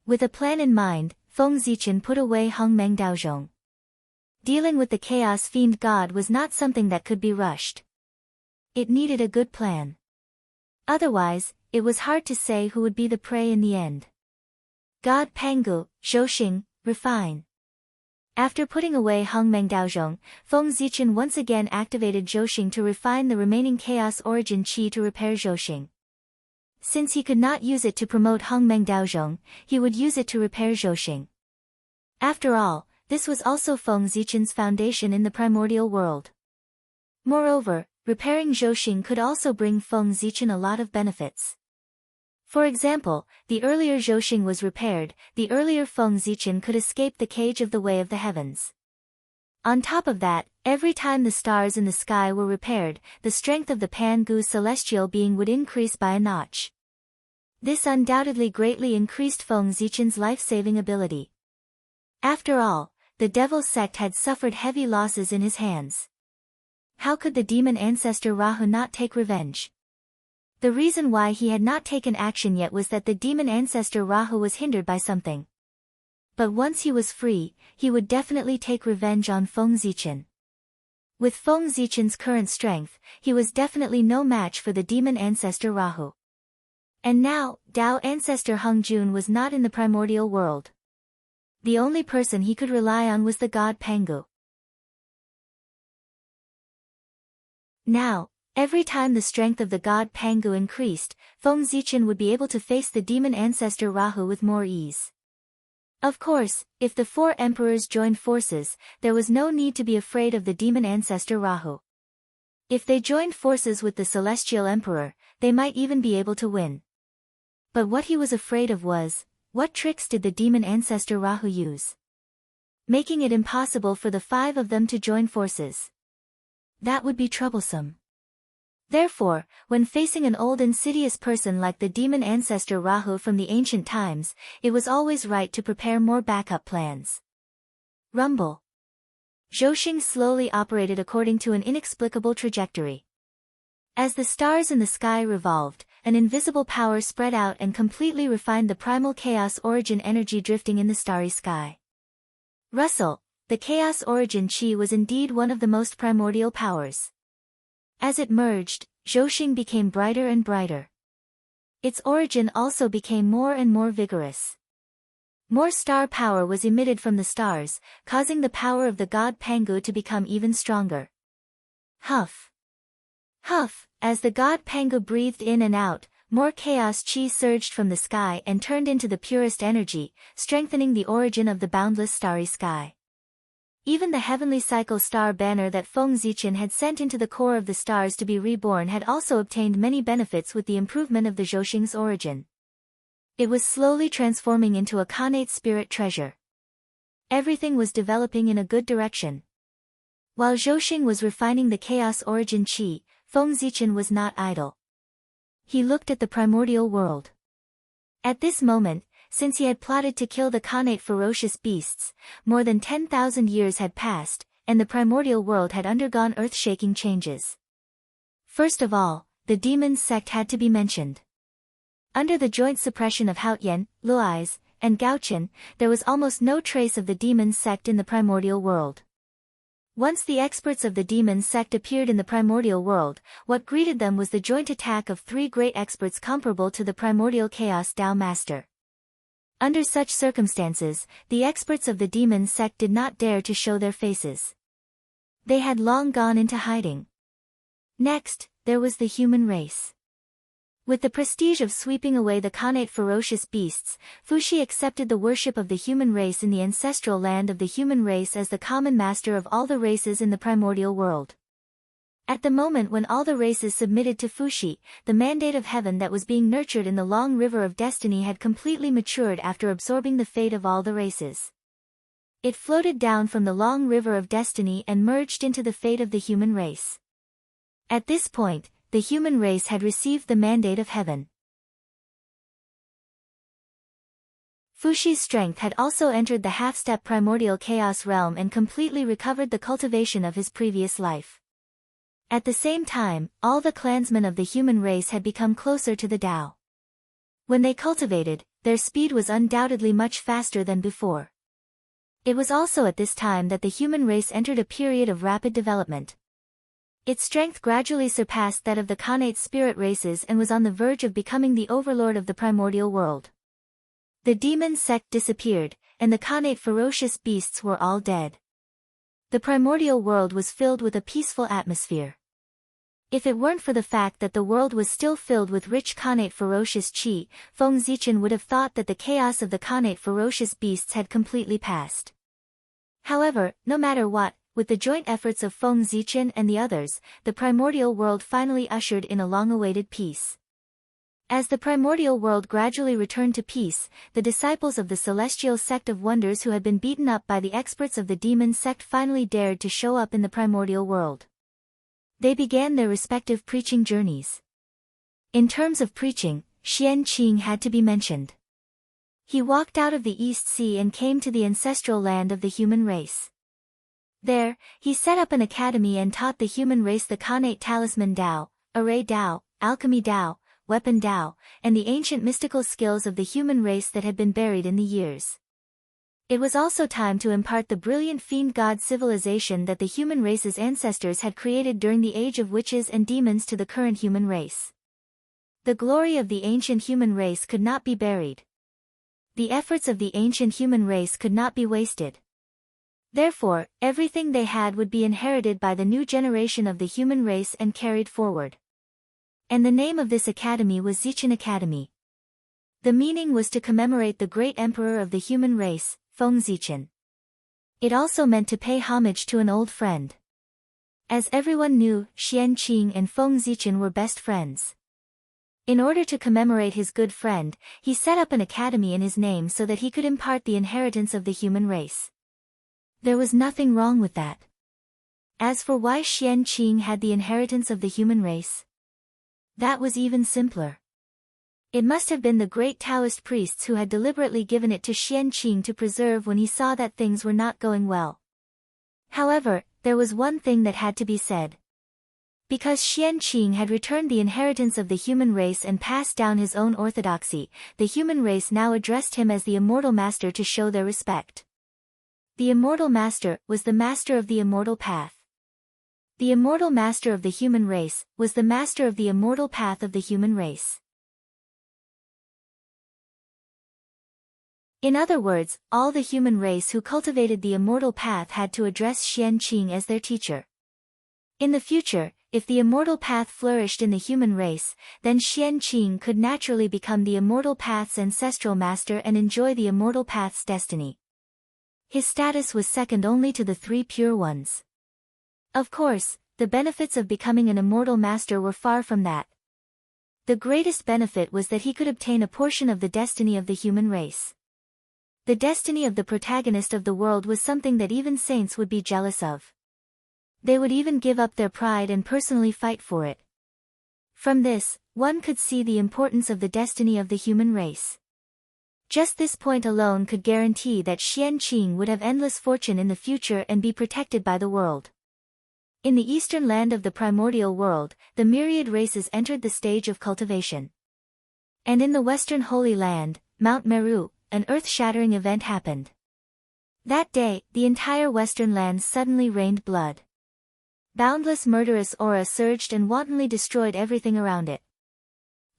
With a plan in mind, Feng Zichen put away Hongmeng Daozhong. Dealing with the Chaos Fiend God was not something that could be rushed. It needed a good plan. Otherwise, it was hard to say who would be the prey in the end. God Pangu, Zhouxing, refine. After putting away Hongmeng Daozhong, Feng Zichen once again activated Zhouxing to refine the remaining Chaos Origin Qi to repair Zhouxing. Since he could not use it to promote Hongmeng Daozhong, he would use it to repair Zhouxing. After all, this was also Feng Zichen's foundation in the primordial world. Moreover, repairing Zhouxing could also bring Feng Zichen a lot of benefits. For example, the earlier Zhouxing was repaired, the earlier Feng Zichen could escape the cage of the Way of the Heavens. On top of that, every time the stars in the sky were repaired, the strength of the Pangu celestial being would increase by a notch. This undoubtedly greatly increased Feng Zichen's life-saving ability. After all, the Devil sect had suffered heavy losses in his hands. How could the demon ancestor Rahu not take revenge? The reason why he had not taken action yet was that the demon ancestor Rahu was hindered by something. But once he was free, he would definitely take revenge on Feng Zichen. With Feng Zichen's current strength, he was definitely no match for the demon ancestor Rahu. And now, Tao ancestor Hung Jun was not in the primordial world. The only person he could rely on was the god Pangu. Now, every time the strength of the god Pangu increased, Feng Zichen would be able to face the demon ancestor Rahu with more ease. Of course, if the four emperors joined forces, there was no need to be afraid of the demon ancestor Rahu. If they joined forces with the celestial emperor, they might even be able to win. But what he was afraid of was, what tricks did the demon ancestor Rahu use? Making it impossible for the five of them to join forces. That would be troublesome. Therefore, when facing an old insidious person like the demon ancestor Rahu from the ancient times, it was always right to prepare more backup plans. Rumble. Zhouxing slowly operated according to an inexplicable trajectory. As the stars in the sky revolved, an invisible power spread out and completely refined the primal chaos origin energy drifting in the starry sky. Russell, the chaos origin Qi was indeed one of the most primordial powers. As it merged, Zhouxing became brighter and brighter. Its origin also became more and more vigorous. More star power was emitted from the stars, causing the power of the god Pangu to become even stronger. Huff. Huff, as the god Pangu breathed in and out, more chaos Qi surged from the sky and turned into the purest energy, strengthening the origin of the boundless starry sky. Even the heavenly cycle star banner that Feng Zichen had sent into the core of the stars to be reborn had also obtained many benefits with the improvement of the Zhouxing's origin. It was slowly transforming into a Khanate spirit treasure. Everything was developing in a good direction. While Zhouxing was refining the chaos origin Qi, Feng Zichen was not idle. He looked at the primordial world. At this moment, since he had plotted to kill the Khanate ferocious beasts, more than 10,000 years had passed, and the primordial world had undergone earth-shaking changes. First of all, the demon sect had to be mentioned. Under the joint suppression of Haotian, Luais, and Gaochen, there was almost no trace of the demon sect in the primordial world. Once the experts of the demon sect appeared in the primordial world, what greeted them was the joint attack of three great experts comparable to the primordial chaos Tao Master. Under such circumstances, the experts of the demon sect did not dare to show their faces. They had long gone into hiding. Next, there was the human race. With the prestige of sweeping away the Khanate ferocious beasts, Fuxi accepted the worship of the human race in the ancestral land of the human race as the common master of all the races in the primordial world. At the moment when all the races submitted to Fuxi, the mandate of heaven that was being nurtured in the long river of destiny had completely matured after absorbing the fate of all the races. It floated down from the long river of destiny and merged into the fate of the human race. At this point, the human race had received the mandate of heaven. Fuxi's strength had also entered the half-step primordial chaos realm and completely recovered the cultivation of his previous life. At the same time, all the clansmen of the human race had become closer to the Tao. When they cultivated, their speed was undoubtedly much faster than before. It was also at this time that the human race entered a period of rapid development. Its strength gradually surpassed that of the Khanate spirit races and was on the verge of becoming the overlord of the primordial world. The demon sect disappeared, and the Khanate ferocious beasts were all dead. The primordial world was filled with a peaceful atmosphere. If it weren't for the fact that the world was still filled with rich Khanate ferocious qi, Feng Zichen would have thought that the chaos of the Khanate ferocious beasts had completely passed. However, no matter what, with the joint efforts of Feng Zichen and the others, the primordial world finally ushered in a long-awaited peace. As the primordial world gradually returned to peace, the disciples of the celestial sect of wonders who had been beaten up by the experts of the demon sect finally dared to show up in the primordial world. They began their respective preaching journeys. In terms of preaching, Xian Qing had to be mentioned. He walked out of the East Sea and came to the ancestral land of the human race. There, he set up an academy and taught the human race the Khanate talisman Tao, array Tao, alchemy Tao, weapon Tao, and the ancient mystical skills of the human race that had been buried in the years. It was also time to impart the brilliant fiend god civilization that the human race's ancestors had created during the age of witches and demons to the current human race. The glory of the ancient human race could not be buried. The efforts of the ancient human race could not be wasted. Therefore, everything they had would be inherited by the new generation of the human race and carried forward. And the name of this academy was Zichen Academy. The meaning was to commemorate the great emperor of the human race, Feng Zichen. It also meant to pay homage to an old friend. As everyone knew, Xian Qing and Feng Zichen were best friends. In order to commemorate his good friend, he set up an academy in his name so that he could impart the inheritance of the human race. There was nothing wrong with that. As for why Xian Qing had the inheritance of the human race, that was even simpler. It must have been the great Taoist priests who had deliberately given it to Xian Qing to preserve when he saw that things were not going well. However, there was one thing that had to be said. Because Xian Qing had returned the inheritance of the human race and passed down his own orthodoxy, the human race now addressed him as the immortal master to show their respect. The immortal master was the master of the immortal path. The immortal master of the human race was the master of the immortal path of the human race. In other words, all the human race who cultivated the immortal path had to address Xian Qing as their teacher. In the future, if the immortal path flourished in the human race, then Xian Qing could naturally become the immortal path's ancestral master and enjoy the immortal path's destiny. His status was second only to the three pure ones. Of course, the benefits of becoming an immortal master were far from that. The greatest benefit was that he could obtain a portion of the destiny of the human race. The destiny of the protagonist of the world was something that even saints would be jealous of. They would even give up their pride and personally fight for it. From this, one could see the importance of the destiny of the human race. Just this point alone could guarantee that Xian Qing would have endless fortune in the future and be protected by the world. In the eastern land of the primordial world, the myriad races entered the stage of cultivation. And in the western Holy Land, Mount Meru, an earth-shattering event happened. That day, the entire western land suddenly rained blood. Boundless murderous aura surged and wantonly destroyed everything around it.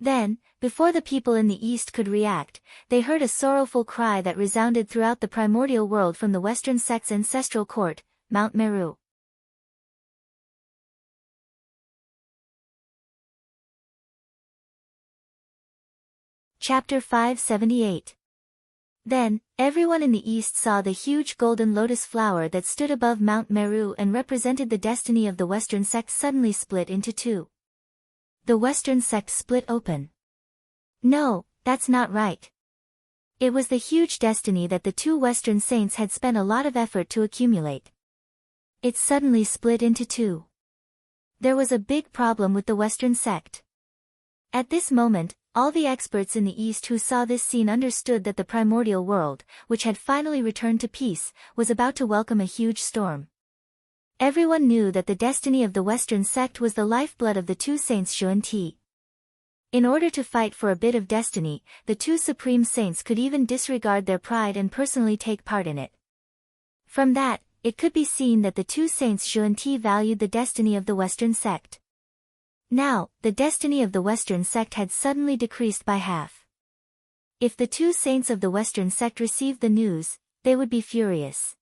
Then, before the people in the east could react, they heard a sorrowful cry that resounded throughout the primordial world from the western sect's ancestral court, Mount Meru. Chapter 578. Then, everyone in the east saw the huge golden lotus flower that stood above Mount Meru and represented the destiny of the western sect suddenly split into two. The western sect split open. No, that's not right. It was the huge destiny that the two western saints had spent a lot of effort to accumulate. It suddenly split into two. There was a big problem with the western sect. At this moment, all the experts in the East who saw this scene understood that the primordial world, which had finally returned to peace, was about to welcome a huge storm. Everyone knew that the destiny of the Western sect was the lifeblood of the two saints Zhu and Ti. In order to fight for a bit of destiny, the two supreme saints could even disregard their pride and personally take part in it. From that, it could be seen that the two saints Zhu and Ti valued the destiny of the Western sect. Now, the destiny of the Western sect had suddenly decreased by half. If the two saints of the Western sect received the news, they would be furious.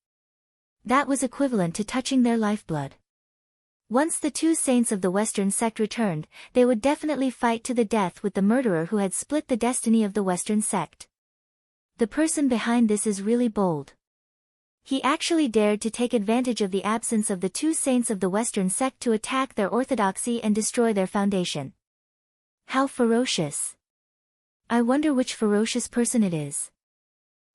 That was equivalent to touching their lifeblood. Once the two saints of the Western sect returned, they would definitely fight to the death with the murderer who had split the destiny of the Western sect. The person behind this is really bold. He actually dared to take advantage of the absence of the two saints of the Western sect to attack their orthodoxy and destroy their foundation. How ferocious! I wonder which ferocious person it is.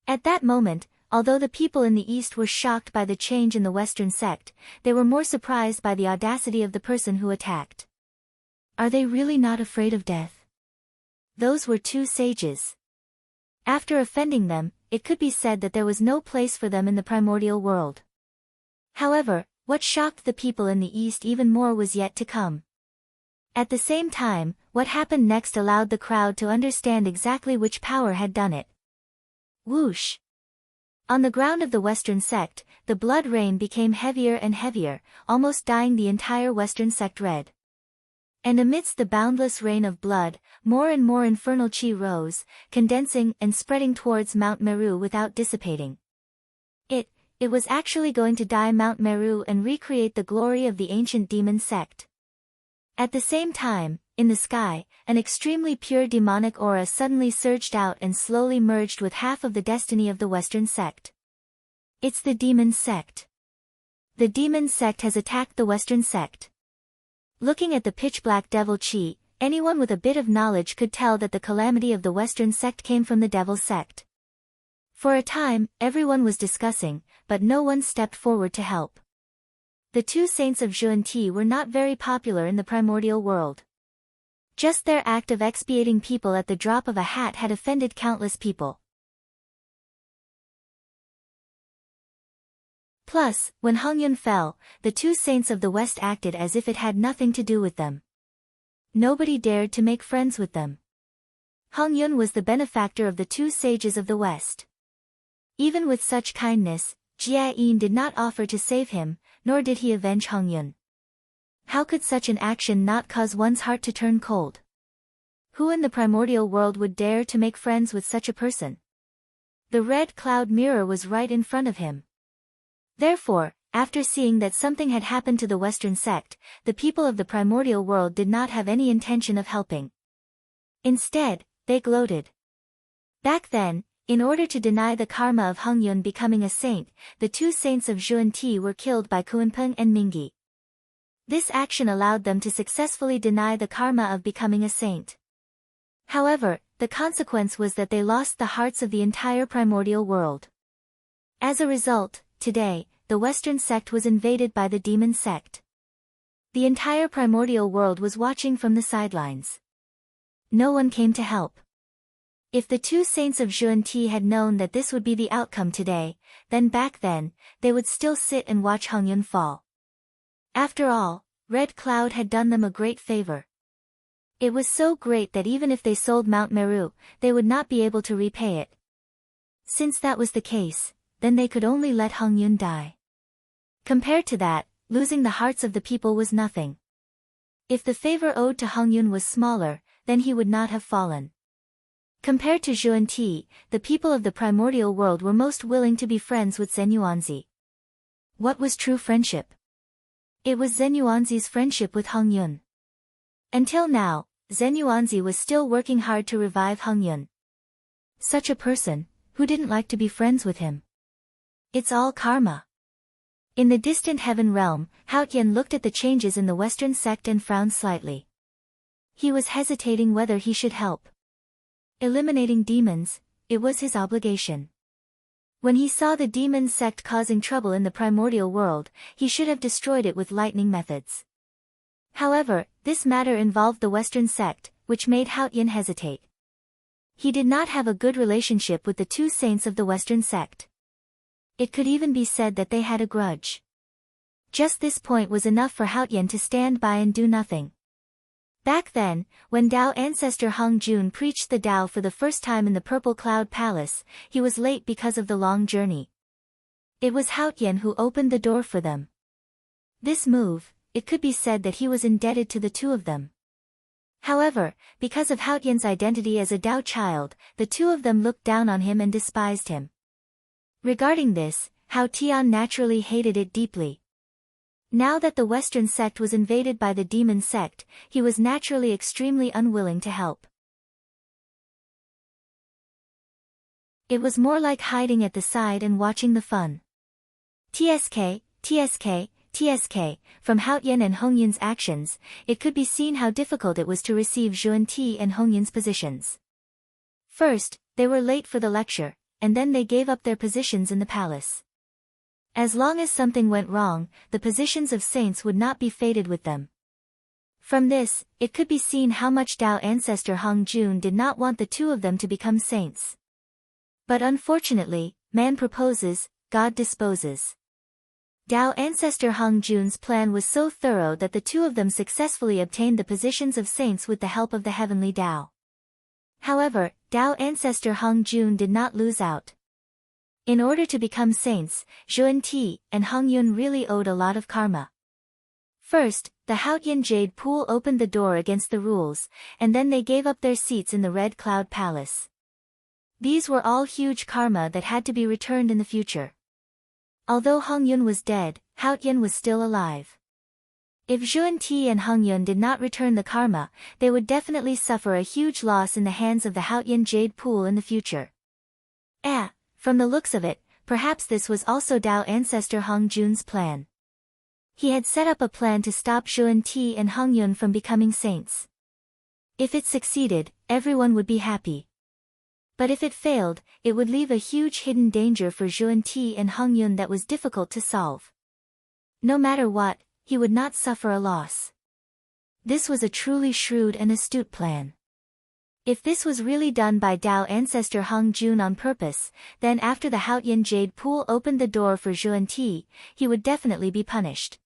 At that moment, although the people in the East were shocked by the change in the Western sect, they were more surprised by the audacity of the person who attacked. Are they really not afraid of death? Those were two sages. After offending them, it could be said that there was no place for them in the primordial world. However, what shocked the people in the East even more was yet to come. At the same time, what happened next allowed the crowd to understand exactly which power had done it. Whoosh! On the ground of the Western sect, the blood rain became heavier and heavier, almost dyeing the entire Western sect red. And amidst the boundless rain of blood, more and more infernal chi rose, condensing and spreading towards Mount Meru without dissipating. It was actually going to dye Mount Meru and recreate the glory of the ancient demon sect. At the same time, in the sky, an extremely pure demonic aura suddenly surged out and slowly merged with half of the destiny of the Western sect. It's the demon sect. The demon sect has attacked the Western sect. Looking at the pitch-black devil chi, anyone with a bit of knowledge could tell that the calamity of the Western sect came from the devil sect. For a time, everyone was discussing, but no one stepped forward to help. The two saints of Zhu and Ti were not very popular in the primordial world. Just their act of expiating people at the drop of a hat had offended countless people. Plus, when Hongyun fell, the two saints of the West acted as if it had nothing to do with them. Nobody dared to make friends with them. Hongyun was the benefactor of the two sages of the West. Even with such kindness, Jia Yin did not offer to save him, nor did he avenge Hongyun. How could such an action not cause one's heart to turn cold? Who in the primordial world would dare to make friends with such a person? The red cloud mirror was right in front of him. Therefore, after seeing that something had happened to the Western sect, the people of the primordial world did not have any intention of helping. Instead, they gloated. Back then, in order to deny the karma of Hongyun becoming a saint, the two saints of Zhu and Ti were killed by Kuanpeng and Mingyi. This action allowed them to successfully deny the karma of becoming a saint. However, the consequence was that they lost the hearts of the entire primordial world. As a result, today, the Western sect was invaded by the demon sect. The entire primordial world was watching from the sidelines. No one came to help. If the two saints of Zhu and Ti had known that this would be the outcome today, then back then, they would still sit and watch Hongyun fall. After all, Red Cloud had done them a great favor. It was so great that even if they sold Mount Meru, they would not be able to repay it. Since that was the case, then they could only let Hongyun die. Compared to that, losing the hearts of the people was nothing. If the favor owed to Hongyun was smaller, then he would not have fallen. Compared to Zhu and Ti, the people of the primordial world were most willing to be friends with Zenyuanzi. What was true friendship? It was Zenyuanzi's friendship with Hongyun. Until now, Zenyuanzi was still working hard to revive Hongyun. Such a person, who didn't like to be friends with him? It's all karma. In the distant heaven realm, Haotian looked at the changes in the Western sect and frowned slightly. He was hesitating whether he should help. Eliminating demons, it was his obligation. When he saw the demon sect causing trouble in the primordial world, he should have destroyed it with lightning methods. However, this matter involved the Western sect, which made Haotian hesitate. He did not have a good relationship with the two saints of the Western sect. It could even be said that they had a grudge. Just this point was enough for Haotian to stand by and do nothing. Back then, when Tao ancestor Hung Jun preached the Tao for the first time in the Purple Cloud Palace, he was late because of the long journey. It was Haotian who opened the door for them. This move, it could be said that he was indebted to the two of them. However, because of Haotian's identity as a Tao child, the two of them looked down on him and despised him. Regarding this, Haotian naturally hated it deeply. Now that the Western sect was invaded by the demon sect, he was naturally extremely unwilling to help. It was more like hiding at the side and watching the fun. TSK, TSK, TSK, from Haotian and Hongyun's actions, it could be seen how difficult it was to receive Zhuan-Ti and Hongyun's positions. First, they were late for the lecture, and then they gave up their positions in the palace. As long as something went wrong, the positions of saints would not be fated with them. From this, it could be seen how much Tao ancestor Hung Jun did not want the two of them to become saints. But unfortunately, man proposes, God disposes. Tao ancestor Hung Jun's plan was so thorough that the two of them successfully obtained the positions of saints with the help of the heavenly Tao. However, Tao ancestor Hung Jun did not lose out. In order to become saints, Zhuan-Ti and Hongyun really owed a lot of karma. First, the Haotian Jade Pool opened the door against the rules, and then they gave up their seats in the Red Cloud Palace. These were all huge karma that had to be returned in the future. Although Hongyun was dead, Haotian was still alive. If Zhuan-Ti and Hongyun did not return the karma, they would definitely suffer a huge loss in the hands of the Haotian Jade Pool in the future. From the looks of it, perhaps this was also Tao ancestor Hung Jun's plan. He had set up a plan to stop Zhuan-Ti and Hongyun from becoming saints. If it succeeded, everyone would be happy. But if it failed, it would leave a huge hidden danger for Zhuan-Ti and Hongyun that was difficult to solve. No matter what, he would not suffer a loss. This was a truly shrewd and astute plan. If this was really done by Tao ancestor Hung Jun on purpose, then after the Haotian Jade Pool opened the door for Zhuan-Ti, he would definitely be punished.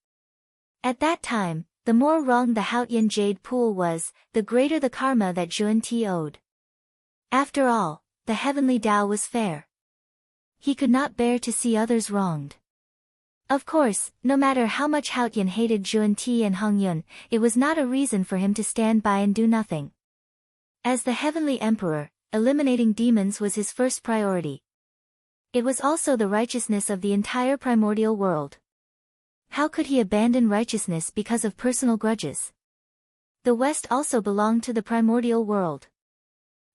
At that time, the more wrong the Haotian Jade Pool was, the greater the karma that Zhuan-Ti owed. After all, the heavenly Tao was fair. He could not bear to see others wronged. Of course, no matter how much Haotian hated Zhuan-Ti and Hongyun, it was not a reason for him to stand by and do nothing. As the heavenly emperor, eliminating demons was his first priority. It was also the righteousness of the entire primordial world. How could he abandon righteousness because of personal grudges? The West also belonged to the primordial world.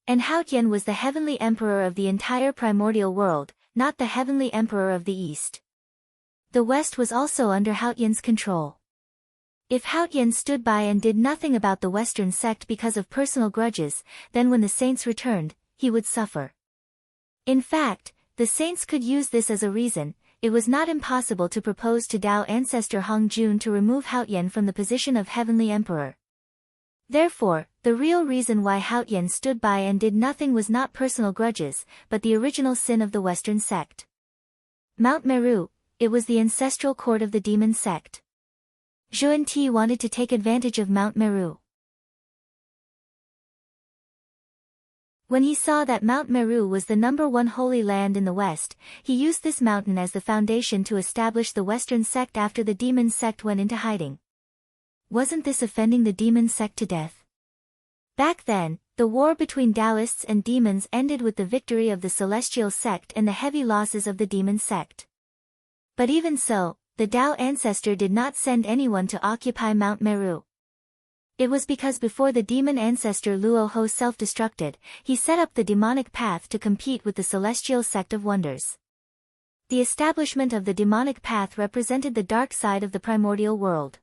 And Haotian was the heavenly emperor of the entire primordial world, not the heavenly emperor of the East. The West was also under Haotian's control. If Haotian stood by and did nothing about the Western sect because of personal grudges, then when the saints returned, he would suffer. In fact, the saints could use this as a reason. It was not impossible to propose to Tao ancestor Hung Jun to remove Haotian from the position of heavenly emperor. Therefore, the real reason why Haotian stood by and did nothing was not personal grudges, but the original sin of the Western sect. Mount Meru, it was the ancestral court of the demon sect. Zhuan-Ti wanted to take advantage of Mount Meru. When he saw that Mount Meru was the #1 holy land in the West, he used this mountain as the foundation to establish the Western sect after the demon sect went into hiding. Wasn't this offending the demon sect to death? Back then, the war between Taoists and demons ended with the victory of the celestial sect and the heavy losses of the demon sect. But even so, the Tao ancestor did not send anyone to occupy Mount Meru. It was because before the demon ancestor Luo Ho self-destructed, he set up the demonic path to compete with the celestial sect of wonders. The establishment of the demonic path represented the dark side of the primordial world.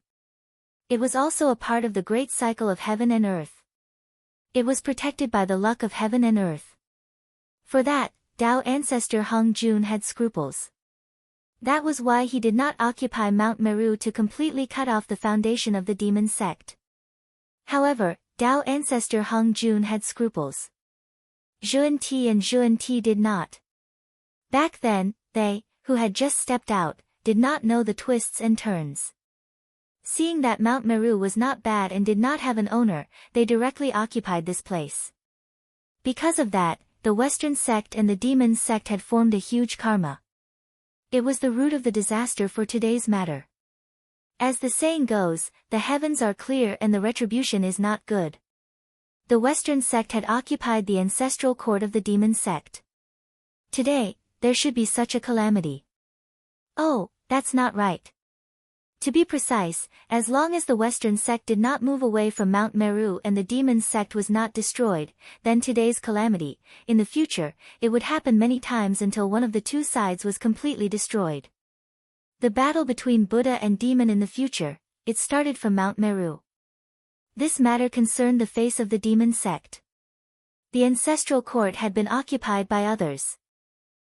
It was also a part of the great cycle of heaven and earth. It was protected by the luck of heaven and earth. For that, Tao ancestor Hung Jun had scruples. That was why he did not occupy Mount Meru to completely cut off the foundation of the demon sect. However, Tao ancestor Hung Jun had scruples. Zhuan Ti and Zhuan Ti did not. Back then, they, who had just stepped out, did not know the twists and turns. Seeing that Mount Meru was not bad and did not have an owner, they directly occupied this place. Because of that, the Western sect and the demon sect had formed a huge karma. It was the root of the disaster for today's matter. As the saying goes, the heavens are clear and the retribution is not good. The Western sect had occupied the ancestral court of the demon sect. Today, there should be such a calamity. Oh, that's not right. To be precise, as long as the Western sect did not move away from Mount Meru and the demon sect was not destroyed, then today's calamity, in the future, it would happen many times until one of the two sides was completely destroyed. The battle between Buddha and demon in the future, it started from Mount Meru. This matter concerned the face of the demon sect. The ancestral court had been occupied by others.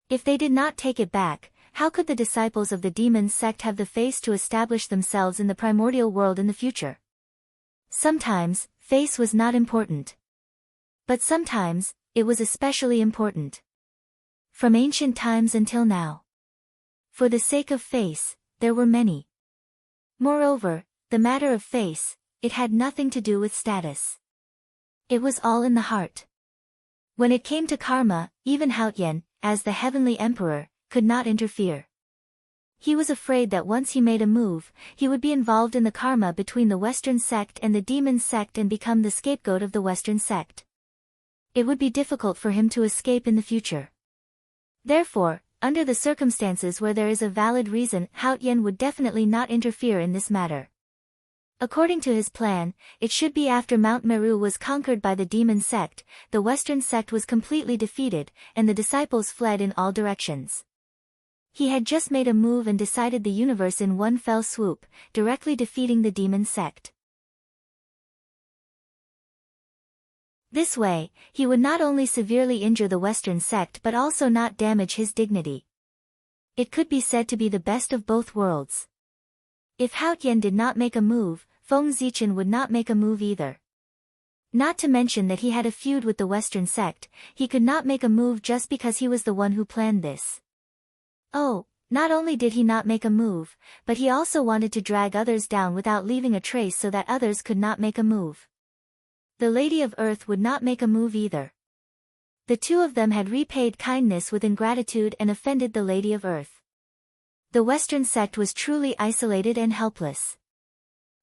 If they did not take it back, how could the disciples of the demon sect have the face to establish themselves in the primordial world in the future? Sometimes, face was not important. But sometimes, it was especially important. From ancient times until now. For the sake of face, there were many. Moreover, the matter of face, it had nothing to do with status. It was all in the heart. When it came to karma, even Haotian, as the heavenly emperor, could not interfere. He was afraid that once he made a move, he would be involved in the karma between the Western sect and the demon sect and become the scapegoat of the Western sect. It would be difficult for him to escape in the future. Therefore, under the circumstances where there is a valid reason, Haotian would definitely not interfere in this matter. According to his plan, it should be after Mount Meru was conquered by the demon sect, the Western sect was completely defeated, and the disciples fled in all directions. He had just made a move and decided the universe in one fell swoop, directly defeating the demon sect. This way, he would not only severely injure the Western sect but also not damage his dignity. It could be said to be the best of both worlds. If Haotian did not make a move, Feng Zichen would not make a move either. Not to mention that he had a feud with the Western sect, he could not make a move just because he was the one who planned this. Oh, not only did he not make a move, but he also wanted to drag others down without leaving a trace so that others could not make a move. The Lady of Earth would not make a move either. The two of them had repaid kindness with ingratitude and offended the Lady of Earth. The Western sect was truly isolated and helpless.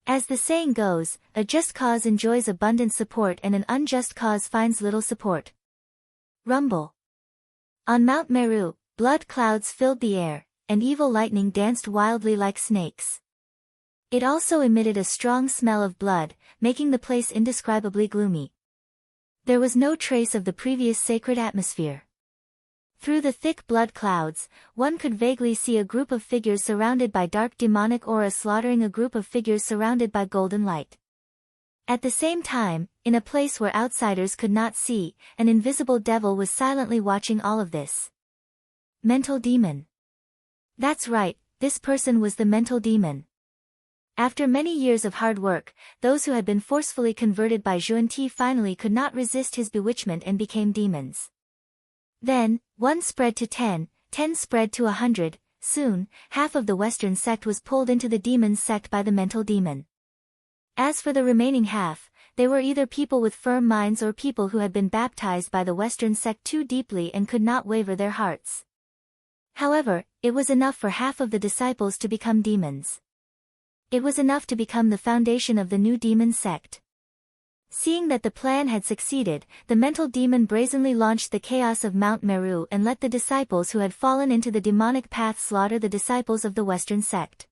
As the saying goes, a just cause enjoys abundant support and an unjust cause finds little support. Rumble. On Mount Meru, blood clouds filled the air, and evil lightning danced wildly like snakes. It also emitted a strong smell of blood, making the place indescribably gloomy. There was no trace of the previous sacred atmosphere. Through the thick blood clouds, one could vaguely see a group of figures surrounded by dark demonic aura slaughtering a group of figures surrounded by golden light. At the same time, in a place where outsiders could not see, an invisible devil was silently watching all of this. Mental demon. That's right, this person was the mental demon. After many years of hard work, those who had been forcefully converted by Zhuan-Ti finally could not resist his bewitchment and became demons. Then, 1 spread to 10, 10 spread to 100, soon, half of the Western sect was pulled into the demon sect by the mental demon. As for the remaining half, they were either people with firm minds or people who had been baptized by the Western sect too deeply and could not waver their hearts. However, it was enough for half of the disciples to become demons. It was enough to become the foundation of the new demon sect. Seeing that the plan had succeeded, the mental demon brazenly launched the chaos of Mount Meru and let the disciples who had fallen into the demonic path slaughter the disciples of the Western sect.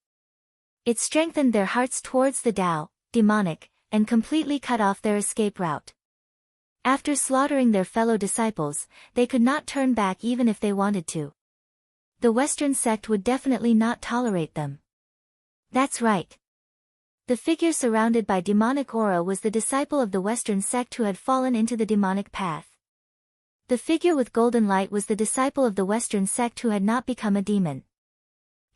It strengthened their hearts towards the Tao, demonic, and completely cut off their escape route. After slaughtering their fellow disciples, they could not turn back even if they wanted to. The Western sect would definitely not tolerate them. That's right. The figure surrounded by demonic aura was the disciple of the Western sect who had fallen into the demonic path. The figure with golden light was the disciple of the Western sect who had not become a demon.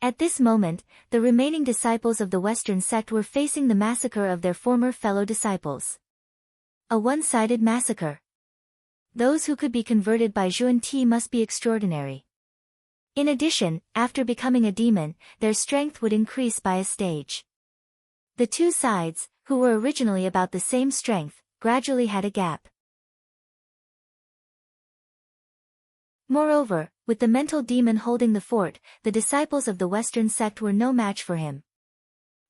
At this moment, the remaining disciples of the Western sect were facing the massacre of their former fellow disciples. A one-sided massacre. Those who could be converted by Xuanti must be extraordinary. In addition, after becoming a demon, their strength would increase by a stage. The two sides, who were originally about the same strength, gradually had a gap. Moreover, with the mental demon holding the fort, the disciples of the Western sect were no match for him.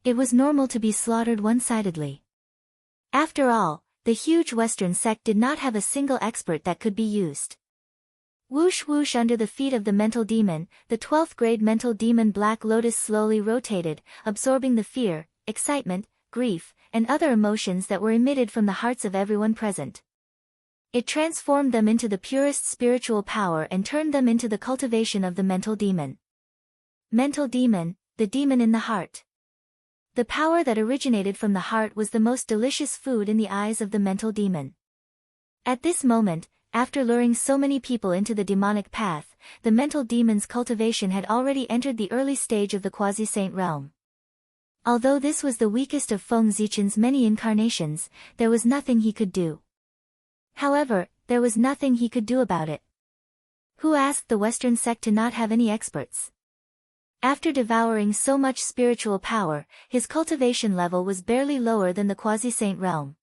It was normal to be slaughtered one-sidedly. After all, the huge Western sect did not have a single expert that could be used. Whoosh whoosh under the feet of the mental demon, the 12th grade mental demon Black Lotus slowly rotated, absorbing the fear, excitement, grief, and other emotions that were emitted from the hearts of everyone present. It transformed them into the purest spiritual power and turned them into the cultivation of the mental demon. Mental demon, the demon in the heart. The power that originated from the heart was the most delicious food in the eyes of the mental demon. At this moment, after luring so many people into the demonic path, the mental demon's cultivation had already entered the early stage of the quasi-saint realm. Although this was the weakest of Feng Zichen's many incarnations, there was nothing he could do. However, there was nothing he could do about it. Who asked the Western sect to not have any experts? After devouring so much spiritual power, his cultivation level was barely lower than the quasi-saint realm.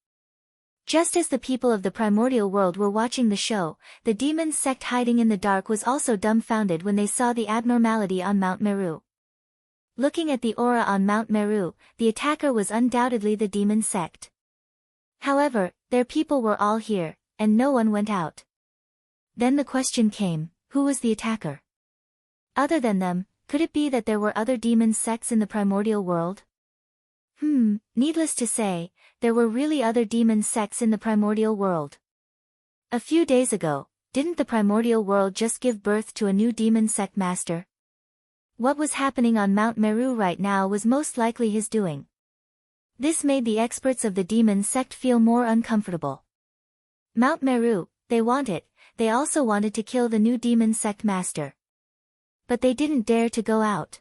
Just as the people of the primordial world were watching the show, the demon sect hiding in the dark was also dumbfounded when they saw the abnormality on Mount Meru. Looking at the aura on Mount Meru, the attacker was undoubtedly the demon sect. However, their people were all here, and no one went out. Then the question came, who was the attacker? Other than them, could it be that there were other demon sects in the primordial world? Needless to say, there were really other demon sects in the primordial world. A few days ago, didn't the primordial world just give birth to a new demon sect master? What was happening on Mount Meru right now was most likely his doing. This made the experts of the demon sect feel more uncomfortable. Mount Meru, they also wanted to kill the new demon sect master. But they didn't dare to go out.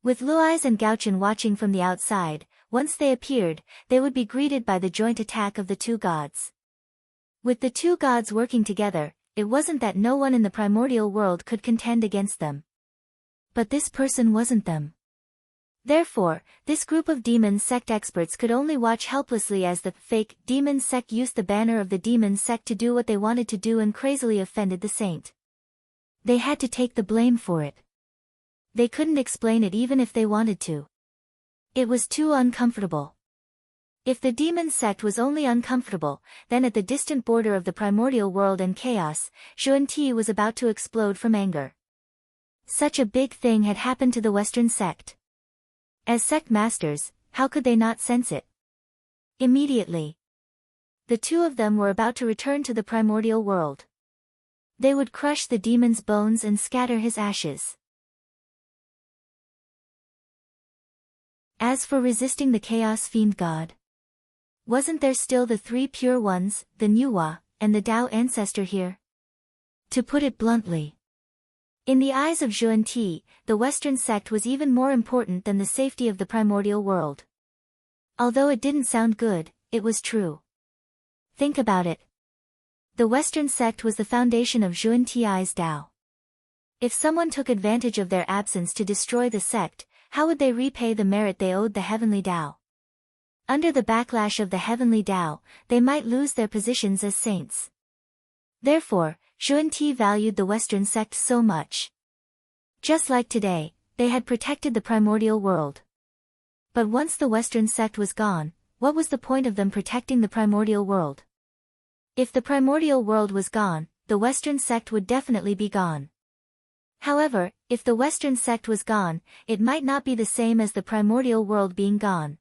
With Luais and Gaochen watching from the outside, once they appeared, they would be greeted by the joint attack of the two gods. With the two gods working together, it wasn't that no one in the primordial world could contend against them. But this person wasn't them. Therefore, this group of demon sect experts could only watch helplessly as the fake demon sect used the banner of the demon sect to do what they wanted to do and crazily offended the saint. They had to take the blame for it. They couldn't explain it even if they wanted to. It was too uncomfortable. If the demon sect was only uncomfortable, then at the distant border of the primordial world and chaos, Xuanti was about to explode from anger. Such a big thing had happened to the Western sect. As sect masters, how could they not sense it? Immediately, the two of them were about to return to the primordial world. They would crush the demon's bones and scatter his ashes. As for resisting the Chaos Fiend God, wasn't there still the three pure ones, the Nuwa, and the Tao ancestor here? To put it bluntly, in the eyes of Xuanti, the Western sect was even more important than the safety of the primordial world. Although it didn't sound good, it was true. Think about it. The Western sect was the foundation of Xuanti's Tao. If someone took advantage of their absence to destroy the sect, how would they repay the merit they owed the heavenly Tao? Under the backlash of the heavenly Tao, they might lose their positions as saints. Therefore, Xuanti valued the Western sect so much. Just like today, they had protected the primordial world. But once the Western sect was gone, what was the point of them protecting the primordial world? If the primordial world was gone, the Western sect would definitely be gone. However, if the Western sect was gone, it might not be the same as the primordial world being gone.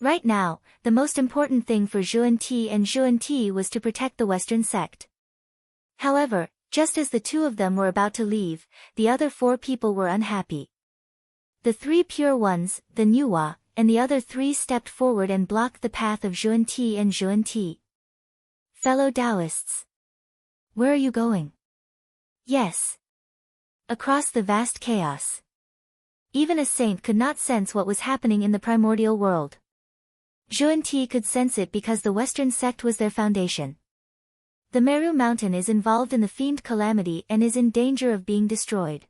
Right now, the most important thing for Zhuan-Ti and Zhuan-Ti was to protect the Western sect. However, just as the two of them were about to leave, the other four people were unhappy. The three pure ones, the Nuwa, and the other three stepped forward and blocked the path of Zhuan-Ti and Zhuan-Ti. Fellow Taoists. Where are you going? Yes. Across the vast chaos. Even a saint could not sense what was happening in the primordial world. Zhuan-Ti could sense it because the Western sect was their foundation. The Meru mountain is involved in the fiend calamity and is in danger of being destroyed.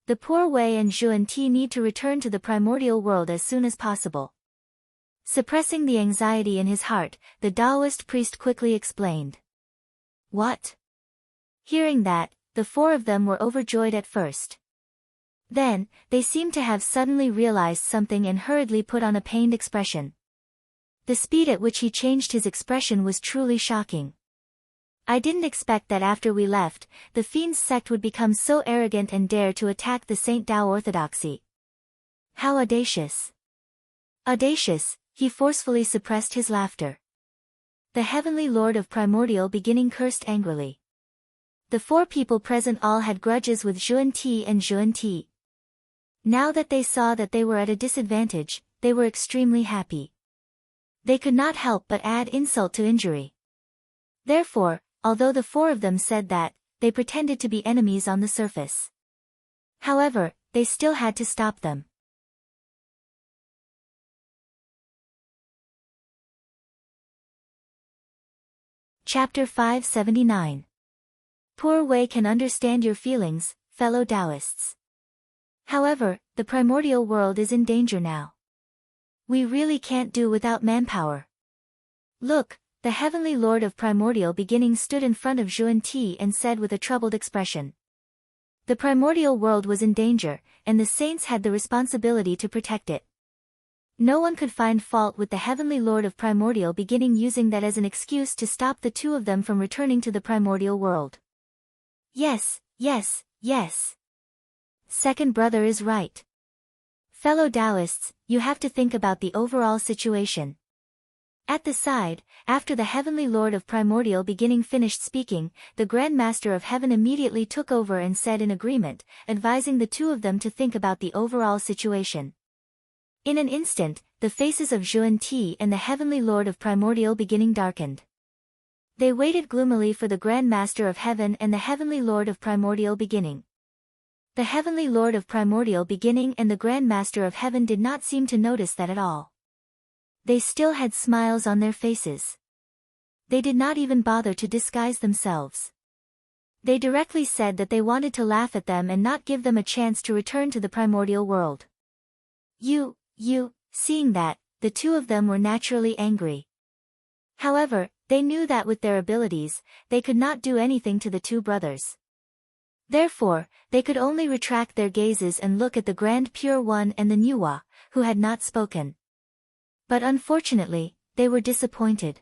The poor Wei and Zhuan-Ti need to return to the primordial world as soon as possible. Suppressing the anxiety in his heart, the Taoist priest quickly explained. What? Hearing that, the four of them were overjoyed at first. Then, they seemed to have suddenly realized something and hurriedly put on a pained expression. The speed at which he changed his expression was truly shocking. I didn't expect that after we left, the fiend's sect would become so arrogant and dare to attack the Saint Tao orthodoxy. How audacious! Audacious, he forcefully suppressed his laughter. The heavenly lord of primordial beginning cursed angrily. The four people present all had grudges with Zhuan-Ti and Zhuan-Ti. Now that they saw that they were at a disadvantage, they were extremely happy. They could not help but add insult to injury. Therefore, although the four of them said that, they pretended to be enemies on the surface. However, they still had to stop them. Chapter 579. Poor Wei can understand your feelings, fellow Taoists. However, the primordial world is in danger now. We really can't do without manpower. Look, the heavenly lord of primordial beginning stood in front of Zhuan-Ti and said with a troubled expression. The primordial world was in danger, and the saints had the responsibility to protect it. No one could find fault with the heavenly lord of primordial beginning using that as an excuse to stop the two of them from returning to the primordial world. Yes, yes, yes. Second brother is right. Fellow Taoists, you have to think about the overall situation. At the side, after the heavenly lord of primordial beginning finished speaking, the Grand Master of Heaven immediately took over and said in agreement, advising the two of them to think about the overall situation. In an instant, the faces of Zhuan-Ti and the heavenly lord of primordial beginning darkened. They waited gloomily for the Grand Master of Heaven and the heavenly lord of primordial beginning. The heavenly lord of primordial beginning and the Grand Master of Heaven did not seem to notice that at all. They still had smiles on their faces. They did not even bother to disguise themselves. They directly said that they wanted to laugh at them and not give them a chance to return to the primordial world. Seeing that, the two of them were naturally angry. However, they knew that with their abilities, they could not do anything to the two brothers. Therefore, they could only retract their gazes and look at the Grand Pure One and the Nuwa, who had not spoken. But unfortunately, they were disappointed.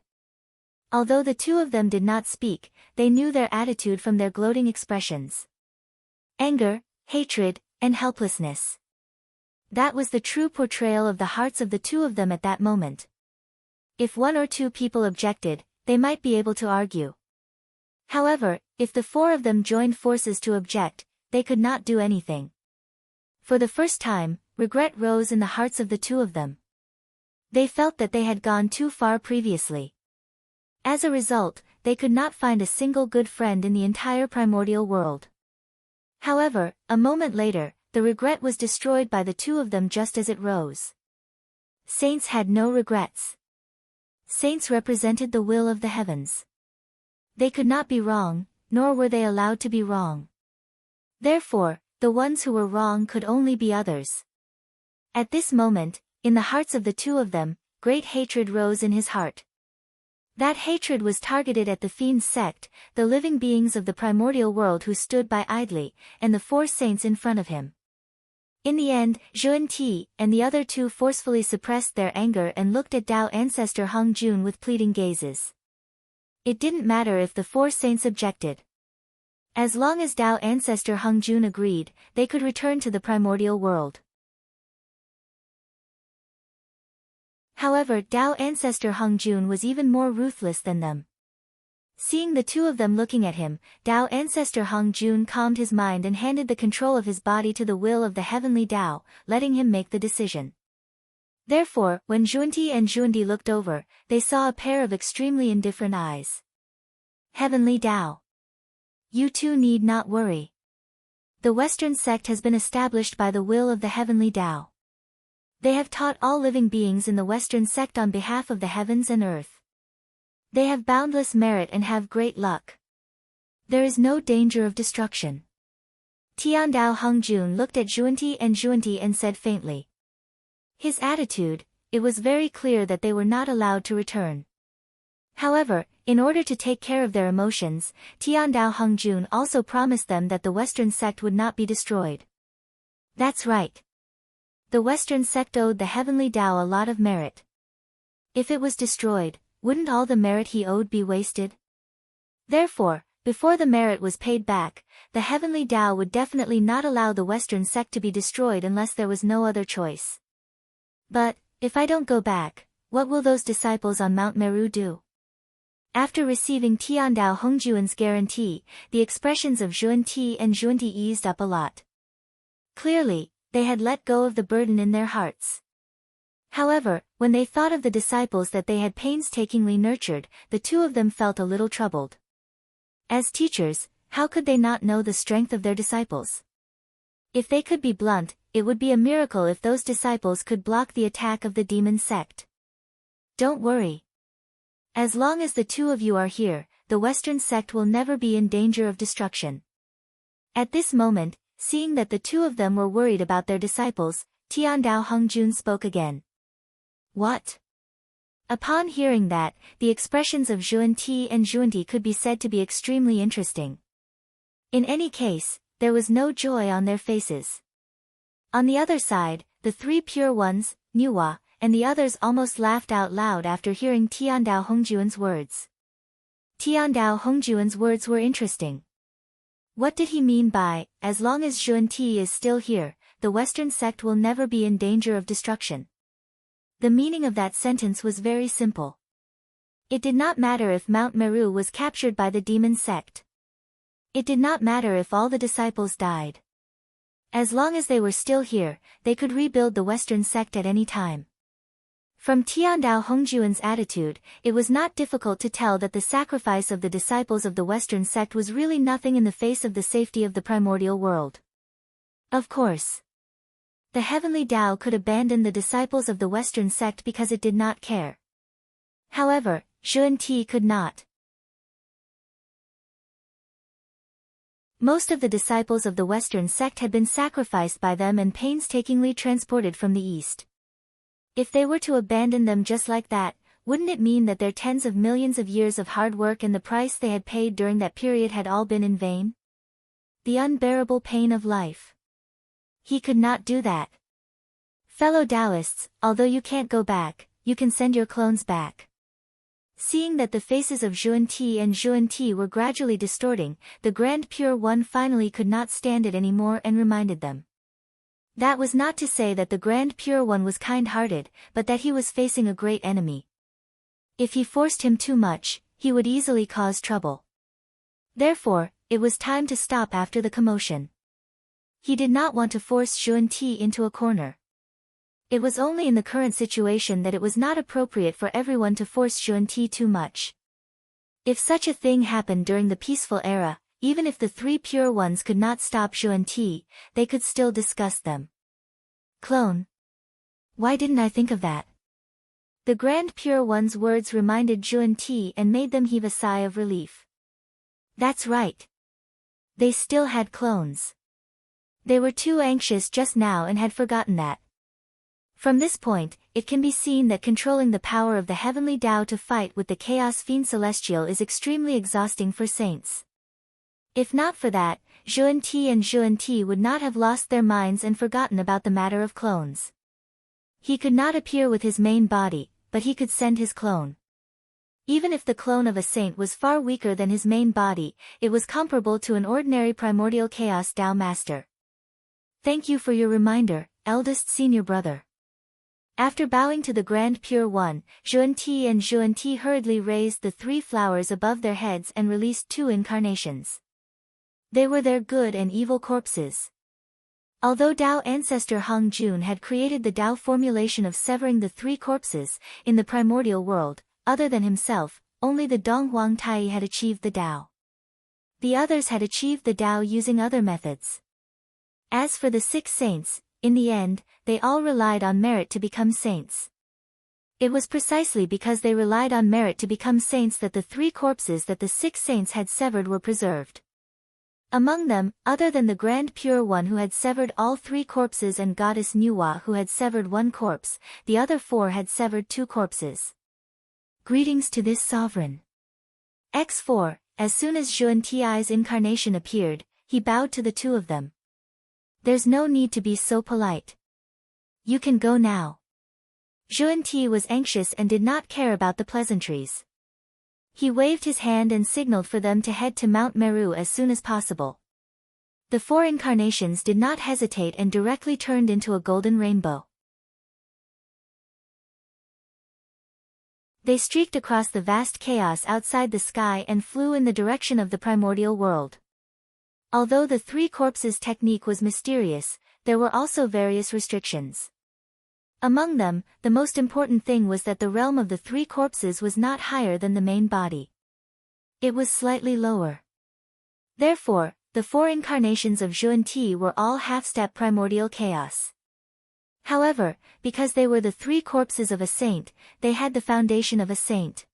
Although the two of them did not speak, they knew their attitude from their gloating expressions. Anger, hatred, and helplessness. That was the true portrayal of the hearts of the two of them at that moment. If one or two people objected, they might be able to argue. However, if the four of them joined forces to object, they could not do anything. For the first time, regret rose in the hearts of the two of them. They felt that they had gone too far previously. As a result, they could not find a single good friend in the entire primordial world. However, a moment later, the regret was destroyed by the two of them just as it rose. Saints had no regrets. Saints represented the will of the heavens. They could not be wrong, nor were they allowed to be wrong. Therefore, the ones who were wrong could only be others. At this moment, in the hearts of the two of them, great hatred rose in his heart. That hatred was targeted at the fiend's sect, the living beings of the primordial world who stood by idly, and the four saints in front of him. In the end, Zhuan-Ti and the other two forcefully suppressed their anger and looked at Tao ancestor Hung Jun with pleading gazes. It didn't matter if the four saints objected. As long as Tao ancestor Hung Jun agreed, they could return to the primordial world. However, Tao ancestor Hung Jun was even more ruthless than them. Seeing the two of them looking at him, Tao ancestor Hung Jun calmed his mind and handed the control of his body to the will of the heavenly Tao, letting him make the decision. Therefore, when Junti and Junti looked over, they saw a pair of extremely indifferent eyes. Heavenly Tao. You two need not worry. The Western sect has been established by the will of the heavenly Tao. They have taught all living beings in the Western sect on behalf of the heavens and earth. They have boundless merit and have great luck. There is no danger of destruction. Tiandao Hongjun looked at Junti and said faintly. His attitude, it was very clear that they were not allowed to return. However, in order to take care of their emotions, Tiandao Hongjun also promised them that the Western sect would not be destroyed. That's right. The Western sect owed the heavenly Tao a lot of merit. If it was destroyed, wouldn't all the merit he owed be wasted? Therefore, before the merit was paid back, the heavenly Tao would definitely not allow the Western sect to be destroyed unless there was no other choice. But, if I don't go back, what will those disciples on Mount Meru do? After receiving Tiandao Hongjuan's guarantee, the expressions of Junti and Junti eased up a lot. Clearly, they had let go of the burden in their hearts. However, when they thought of the disciples that they had painstakingly nurtured, the two of them felt a little troubled. As teachers, how could they not know the strength of their disciples? If they could be blunt, it would be a miracle if those disciples could block the attack of the demon sect. Don't worry. As long as the two of you are here, the Western sect will never be in danger of destruction. At this moment, seeing that the two of them were worried about their disciples, Tiandao Hongjun spoke again. What? Upon hearing that, the expressions of Junti and Junti could be said to be extremely interesting. In any case, there was no joy on their faces. On the other side, the three pure ones, Nuwa, and the others almost laughed out loud after hearing Tiandao Hongjuan's words. Tiandao Hongjuan's words were interesting. What did he mean by, as long as Junti is still here, the Western sect will never be in danger of destruction? The meaning of that sentence was very simple. It did not matter if Mount Meru was captured by the demon sect. It did not matter if all the disciples died. As long as they were still here, they could rebuild the Western sect at any time. From Tiandao Hongjuan's attitude, it was not difficult to tell that the sacrifice of the disciples of the Western sect was really nothing in the face of the safety of the primordial world. Of course, the heavenly Tao could abandon the disciples of the Western sect because it did not care. However, Junti could not. Most of the disciples of the Western sect had been sacrificed by them and painstakingly transported from the East. If they were to abandon them just like that, wouldn't it mean that their tens of millions of years of hard work and the price they had paid during that period had all been in vain? The unbearable pain of life. He could not do that. Fellow Taoists, although you can't go back, you can send your clones back. Seeing that the faces of Junti and Junti were gradually distorting, the Grand Pure One finally could not stand it anymore and reminded them. That was not to say that the Grand Pure One was kind-hearted, but that he was facing a great enemy. If he forced him too much, he would easily cause trouble. Therefore, it was time to stop after the commotion. He did not want to force Junti into a corner. It was only in the current situation that it was not appropriate for everyone to force Junti too much. If such a thing happened during the peaceful era, even if the three pure ones could not stop Junti, they could still discuss them. Clone. Why didn't I think of that? The Grand Pure One's words reminded Junti and made them heave a sigh of relief. That's right. They still had clones. They were too anxious just now and had forgotten that. From this point, it can be seen that controlling the power of the heavenly Tao to fight with the Chaos Fiend Celestial is extremely exhausting for saints. If not for that, Junti and Junti would not have lost their minds and forgotten about the matter of clones. He could not appear with his main body, but he could send his clone. Even if the clone of a saint was far weaker than his main body, it was comparable to an ordinary primordial Chaos Tao Master. Thank you for your reminder, eldest senior brother. After bowing to the Grand Pure One, Xuanti and Xuanti hurriedly raised the 3 flowers above their heads and released 2 incarnations. They were their good and evil corpses. Although Tao ancestor Hong Jun had created the Tao formulation of severing the 3 corpses in the primordial world, other than himself, only the Dong Huang Tai had achieved the Tao. The others had achieved the Tao using other methods. As for the 6 saints, in the end, they all relied on merit to become saints. It was precisely because they relied on merit to become saints that the 3 corpses that the 6 saints had severed were preserved. Among them, other than the Grand Pure One who had severed all 3 corpses and Goddess Nuwa who had severed 1 corpse, the other 4 had severed 2 corpses. Greetings to this sovereign. X4, as soon as Xuanti's incarnation appeared, he bowed to the 2 of them. There's no need to be so polite. You can go now. Xuanti was anxious and did not care about the pleasantries. He waved his hand and signaled for them to head to Mount Meru as soon as possible. The 4 incarnations did not hesitate and directly turned into a golden rainbow. They streaked across the vast chaos outside the sky and flew in the direction of the primordial world. Although the 3 corpses technique was mysterious, there were also various restrictions. Among them, the most important thing was that the realm of the 3 corpses was not higher than the main body. It was slightly lower. Therefore, the 4 incarnations of Xuanti were all half-step primordial chaos. However, because they were the 3 corpses of a saint, they had the foundation of a saint.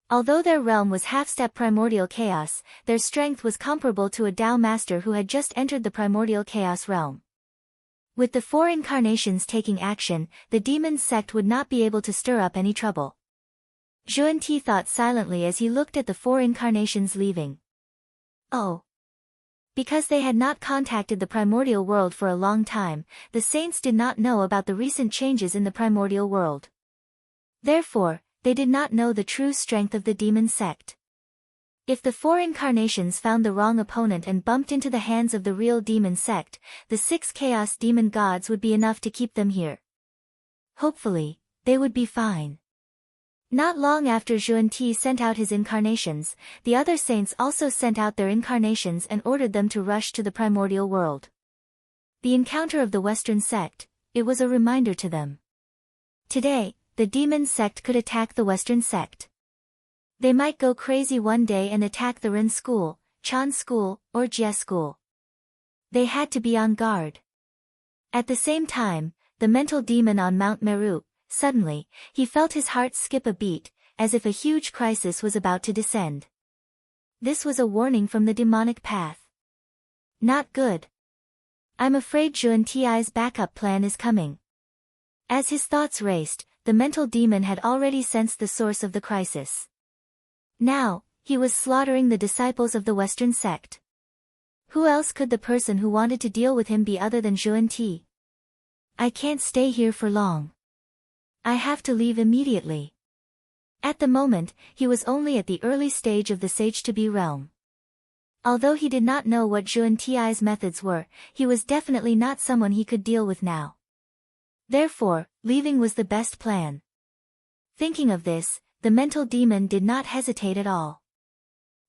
Although their realm was half-step primordial chaos, their strength was comparable to a Tao master who had just entered the primordial chaos realm. With the 4 incarnations taking action, the demon sect would not be able to stir up any trouble. Xuanti thought silently as he looked at the 4 incarnations leaving. Oh. Because they had not contacted the primordial world for a long time, the saints did not know about the recent changes in the primordial world. Therefore, they did not know the true strength of the demon sect. If the 4 incarnations found the wrong opponent and bumped into the hands of the real demon sect, the 6 chaos demon gods would be enough to keep them here. Hopefully, they would be fine. Not long after Xuanti sent out his incarnations, the other saints also sent out their incarnations and ordered them to rush to the primordial world. The encounter of the Western sect, it was a reminder to them. Today, the demon sect could attack the Western sect. They might go crazy one day and attack the Ren school, Chan school, or Jie school. They had to be on guard. At the same time, the mental demon on Mount Meru, suddenly, he felt his heart skip a beat, as if a huge crisis was about to descend. This was a warning from the demonic path. Not good. I'm afraid Xuanti's backup plan is coming. As his thoughts raced, the mental demon had already sensed the source of the crisis. Now, he was slaughtering the disciples of the Western sect. Who else could the person who wanted to deal with him be other than Xuanti? I can't stay here for long. I have to leave immediately. At the moment, he was only at the early stage of the Sage-to-be realm. Although he did not know what Xuanti's methods were, he was definitely not someone he could deal with now. Therefore, leaving was the best plan. Thinking of this, the mental demon did not hesitate at all.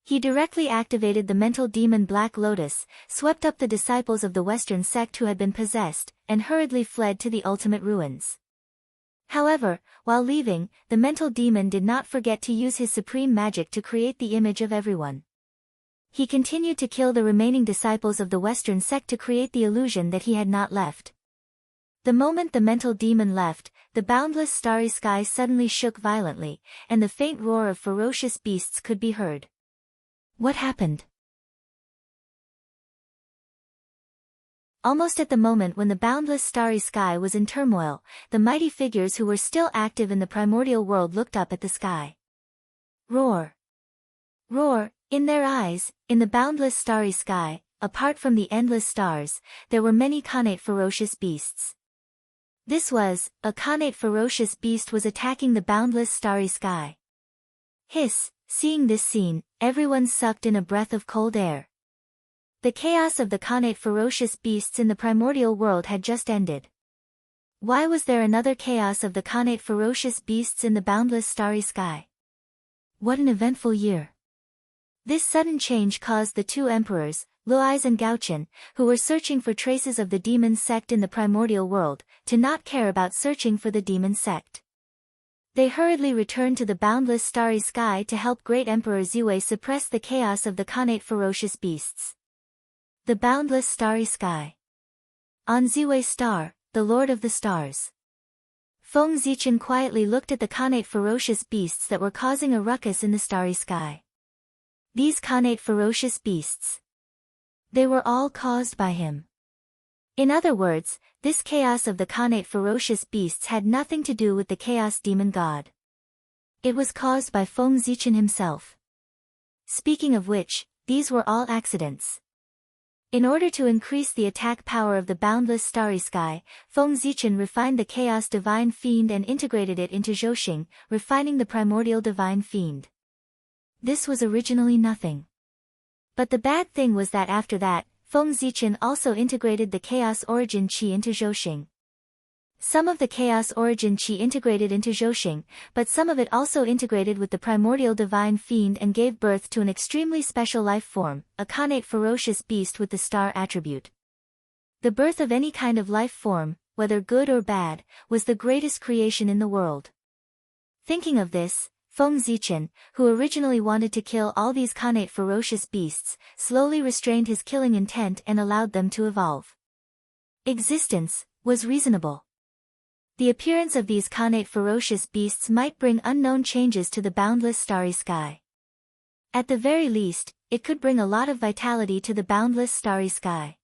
He directly activated the mental demon Black Lotus, swept up the disciples of the Western sect who had been possessed, and hurriedly fled to the ultimate ruins. However, while leaving, the mental demon did not forget to use his supreme magic to create the image of everyone. He continued to kill the remaining disciples of the Western sect to create the illusion that he had not left. The moment the mental demon left, the boundless starry sky suddenly shook violently, and the faint roar of ferocious beasts could be heard. What happened? Almost at the moment when the boundless starry sky was in turmoil, the mighty figures who were still active in the primordial world looked up at the sky. Roar! Roar! In their eyes, in the boundless starry sky, apart from the endless stars, there were many connate ferocious beasts. This was, a connate ferocious beast was attacking the boundless starry sky. Hiss! Seeing this scene, everyone sucked in a breath of cold air. The chaos of the connate ferocious beasts in the primordial world had just ended. Why was there another chaos of the Khanate ferocious beasts in the boundless starry sky? What an eventful year. This sudden change caused the two emperors, Luais and Gaochen, who were searching for traces of the demon sect in the primordial world, to not care about searching for the demon sect. They hurriedly returned to the boundless starry sky to help Great Emperor Zhui suppress the chaos of the Khanate ferocious beasts. The boundless starry sky. On Ziwei's star, the Lord of the Stars. Feng Zichen quietly looked at the Khanate ferocious beasts that were causing a ruckus in the starry sky. These Khanate ferocious beasts. They were all caused by him. In other words, this chaos of the Khanate ferocious beasts had nothing to do with the chaos demon god. It was caused by Feng Zichen himself. Speaking of which, these were all accidents. In order to increase the attack power of the boundless starry sky, Feng Zichen refined the chaos divine fiend and integrated it into Zhouxing, refining the primordial divine fiend. This was originally nothing. But the bad thing was that after that, Feng Zichen also integrated the Chaos Origin Qi into Zhouxing. Some of the Chaos Origin Qi integrated into Zhouxing, but some of it also integrated with the primordial divine fiend and gave birth to an extremely special life form, a Khanate ferocious beast with the star attribute. The birth of any kind of life form, whether good or bad, was the greatest creation in the world. Thinking of this, Feng Zichen, who originally wanted to kill all these Khanate ferocious beasts, slowly restrained his killing intent and allowed them to evolve. Existence was reasonable. The appearance of these Khanate ferocious beasts might bring unknown changes to the boundless starry sky. At the very least, it could bring a lot of vitality to the boundless starry sky.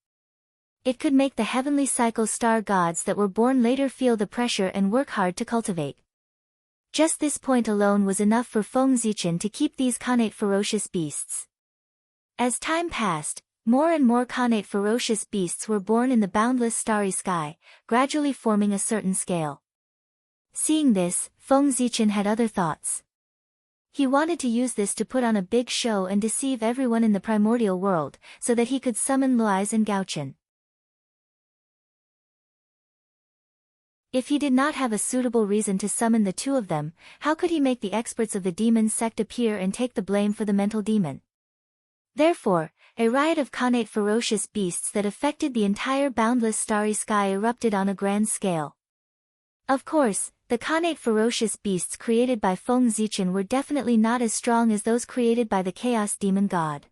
It could make the heavenly cycle star gods that were born later feel the pressure and work hard to cultivate. Just this point alone was enough for Feng Zichen to keep these Khanate ferocious beasts. As time passed, more and more Khanate ferocious beasts were born in the boundless starry sky, gradually forming a certain scale. Seeing this, Feng Zichen had other thoughts. He wanted to use this to put on a big show and deceive everyone in the primordial world, so that he could summon Luais and Gaochen. If he did not have a suitable reason to summon the two of them, how could he make the experts of the demon sect appear and take the blame for the mental demon? Therefore, a riot of Khanate ferocious beasts that affected the entire boundless starry sky erupted on a grand scale. Of course, the Khanate ferocious beasts created by Feng Zichen were definitely not as strong as those created by the Chaos Demon God.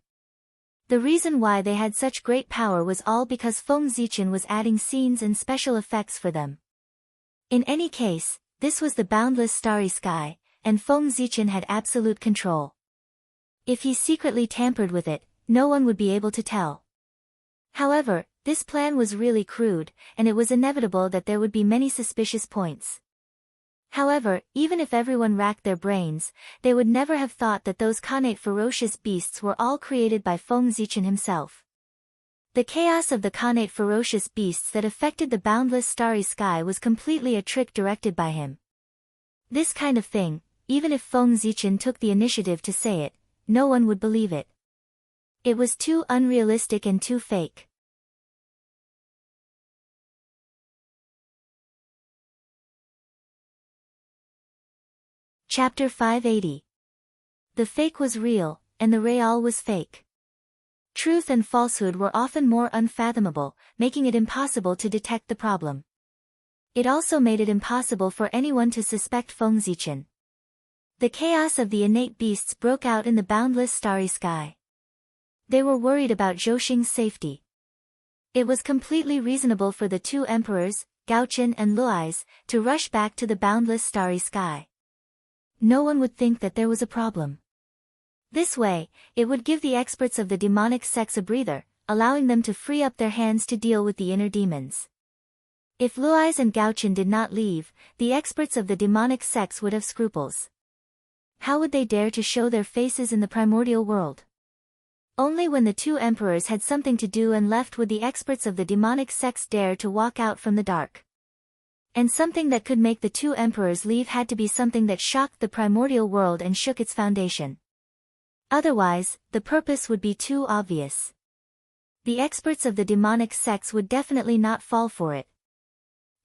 The reason why they had such great power was all because Feng Zichen was adding scenes and special effects for them. In any case, this was the boundless starry sky, and Feng Zichen had absolute control. If he secretly tampered with it, no one would be able to tell. However, this plan was really crude, and it was inevitable that there would be many suspicious points. However, even if everyone racked their brains, they would never have thought that those Khanate ferocious beasts were all created by Feng Zichen himself. The chaos of the Khanate ferocious beasts that affected the boundless starry sky was completely a trick directed by him. This kind of thing, even if Feng Zichen took the initiative to say it, no one would believe it. It was too unrealistic and too fake. Chapter 580. The fake was real, and the real was fake. Truth and falsehood were often more unfathomable, making it impossible to detect the problem. It also made it impossible for anyone to suspect Feng Zichen. The chaos of the innate beasts broke out in the boundless starry sky. They were worried about Zhouxing's safety. It was completely reasonable for the two emperors, Gaochen and Luais, to rush back to the boundless starry sky. No one would think that there was a problem. This way, it would give the experts of the demonic sects a breather, allowing them to free up their hands to deal with the inner demons. If Luais and Gaochen did not leave, the experts of the demonic sects would have scruples. How would they dare to show their faces in the primordial world? Only when the two emperors had something to do and left would the experts of the demonic sects dare to walk out from the dark. And something that could make the two emperors leave had to be something that shocked the primordial world and shook its foundation. Otherwise, the purpose would be too obvious. The experts of the demonic sects would definitely not fall for it.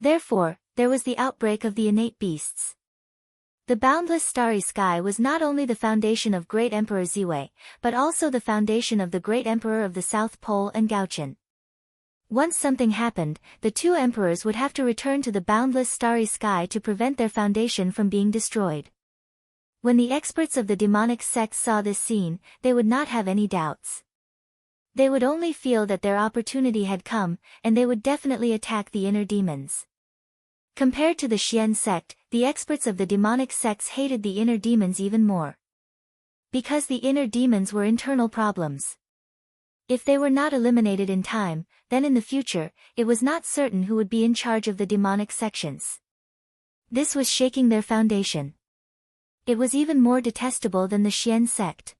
Therefore, there was the outbreak of the innate beasts. The boundless starry sky was not only the foundation of Great Emperor Ziwei, but also the foundation of the Great Emperor of the South Pole and Gaochen. Once something happened, the two emperors would have to return to the boundless starry sky to prevent their foundation from being destroyed. When the experts of the demonic sect saw this scene, they would not have any doubts. They would only feel that their opportunity had come, and they would definitely attack the inner demons. Compared to the Xian sect, the experts of the demonic sects hated the inner demons even more. Because the inner demons were internal problems. If they were not eliminated in time, then in the future, it was not certain who would be in charge of the demonic sections. This was shaking their foundation. It was even more detestable than the Xian sect.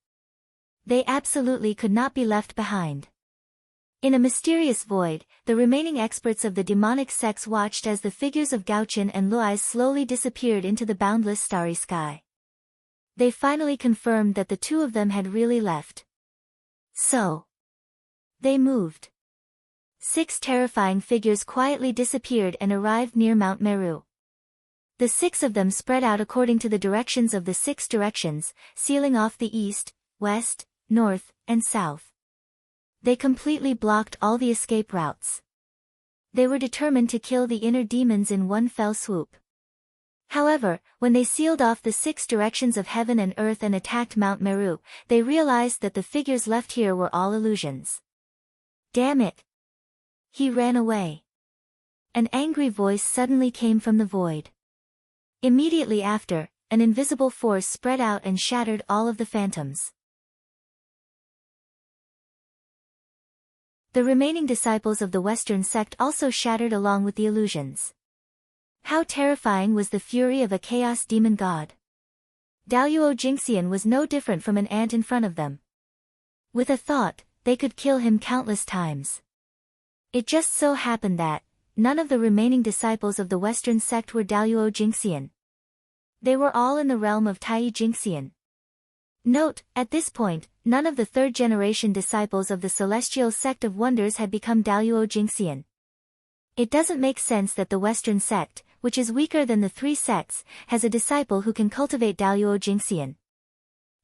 They absolutely could not be left behind. In a mysterious void, the remaining experts of the demonic sects watched as the figures of Gaochen and Luai slowly disappeared into the boundless starry sky. They finally confirmed that the two of them had really left. So, they moved. 6 terrifying figures quietly disappeared and arrived near Mount Meru. The 6 of them spread out according to the directions of the 6 directions, sealing off the east, west, north, and south. They completely blocked all the escape routes. They were determined to kill the inner demons in one fell swoop. However, when they sealed off the 6 directions of heaven and earth and attacked Mount Meru, they realized that the figures left here were all illusions. Damn it! He ran away. An angry voice suddenly came from the void. Immediately after, an invisible force spread out and shattered all of the phantoms. The remaining disciples of the Western sect also shattered along with the illusions. How terrifying was the fury of a chaos demon god! Daluo Jingxian was no different from an ant in front of them. With a thought, they could kill him countless times. It just so happened that none of the remaining disciples of the Western sect were Daluo Jingxian. They were all in the realm of Tai Jingxian. Note, at this point, none of the third-generation disciples of the Celestial Sect of Wonders had become Daluo Jingxian. It doesn't make sense that the Western sect, which is weaker than the 3 sects, has a disciple who can cultivate Daluo Jingxian.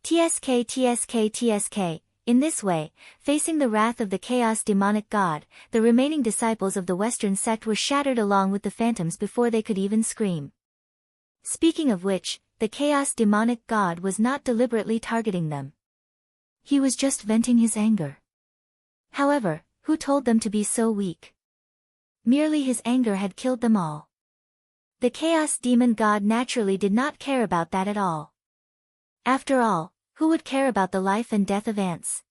TSK. In this way, facing the wrath of the chaos demonic god, the remaining disciples of the Western sect were shattered along with the phantoms before they could even scream. Speaking of which, the chaos demonic god was not deliberately targeting them. He was just venting his anger. However, who told them to be so weak? Merely his anger had killed them all. The chaos demon god naturally did not care about that at all. After all, who would care about the life and death of ants?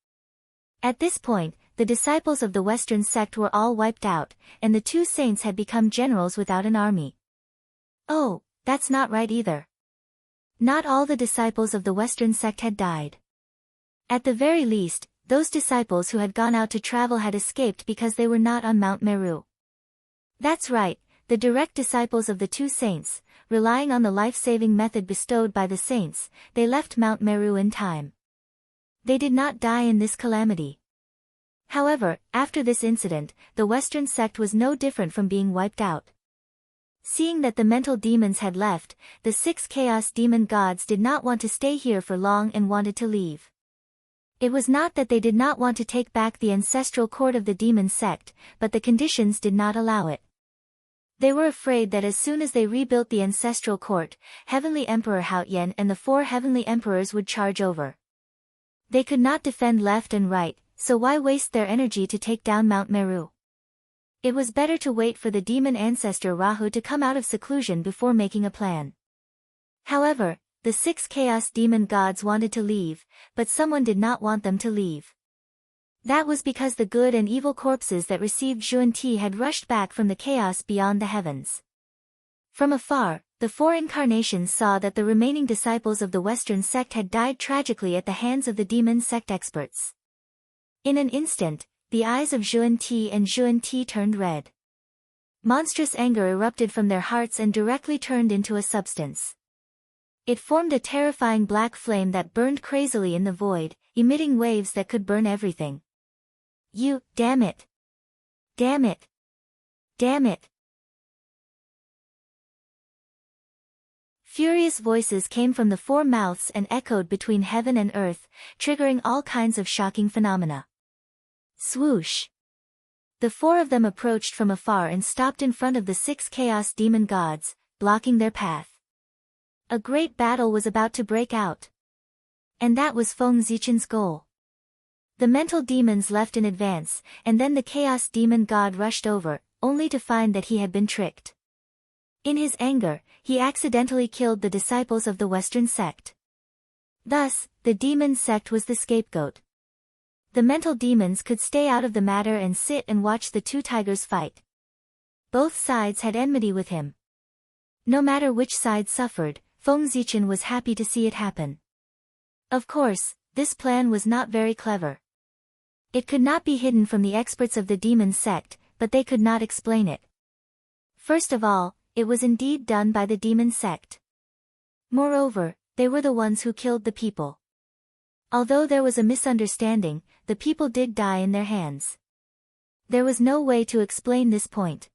At this point, the disciples of the Western sect were all wiped out, and the 2 saints had become generals without an army. Oh, that's not right either. Not all the disciples of the Western sect had died. At the very least, those disciples who had gone out to travel had escaped because they were not on Mount Meru. That's right, the direct disciples of the 2 saints, relying on the life-saving method bestowed by the saints, they left Mount Meru in time. They did not die in this calamity. However, after this incident, the Western sect was no different from being wiped out. Seeing that the mental demons had left, the 6 chaos demon gods did not want to stay here for long and wanted to leave. It was not that they did not want to take back the ancestral court of the demon sect, but the conditions did not allow it. They were afraid that as soon as they rebuilt the ancestral court, Heavenly Emperor Haoyan and the 4 heavenly emperors would charge over. They could not defend left and right, so why waste their energy to take down Mount Meru? It was better to wait for the demon ancestor Rahu to come out of seclusion before making a plan. However, the 6 chaos demon gods wanted to leave, but someone did not want them to leave. That was because the good and evil corpses that received Zhuan-Ti had rushed back from the chaos beyond the heavens. From afar, the 4 incarnations saw that the remaining disciples of the Western sect had died tragically at the hands of the demon sect experts. In an instant, the eyes of Zhuan-Ti and Zhuan-Ti turned red. Monstrous anger erupted from their hearts and directly turned into a substance. It formed a terrifying black flame that burned crazily in the void, emitting waves that could burn everything. Damn it! Damn it! Damn it! Furious voices came from the four mouths and echoed between heaven and earth, triggering all kinds of shocking phenomena. Swoosh! The four of them approached from afar and stopped in front of the 6 chaos demon gods, blocking their path. A great battle was about to break out. And that was Feng Zichen's goal. The mental demons left in advance, and then the chaos demon god rushed over, only to find that he had been tricked. In his anger, he accidentally killed the disciples of the Western sect. Thus, the demon sect was the scapegoat. The mental demons could stay out of the matter and sit and watch the two tigers fight. Both sides had enmity with him. No matter which side suffered, Feng Zichen was happy to see it happen. Of course, this plan was not very clever. It could not be hidden from the experts of the demon sect, but they could not explain it. First of all, it was indeed done by the demon sect. Moreover, they were the ones who killed the people. Although there was a misunderstanding, the people did die in their hands. There was no way to explain this point.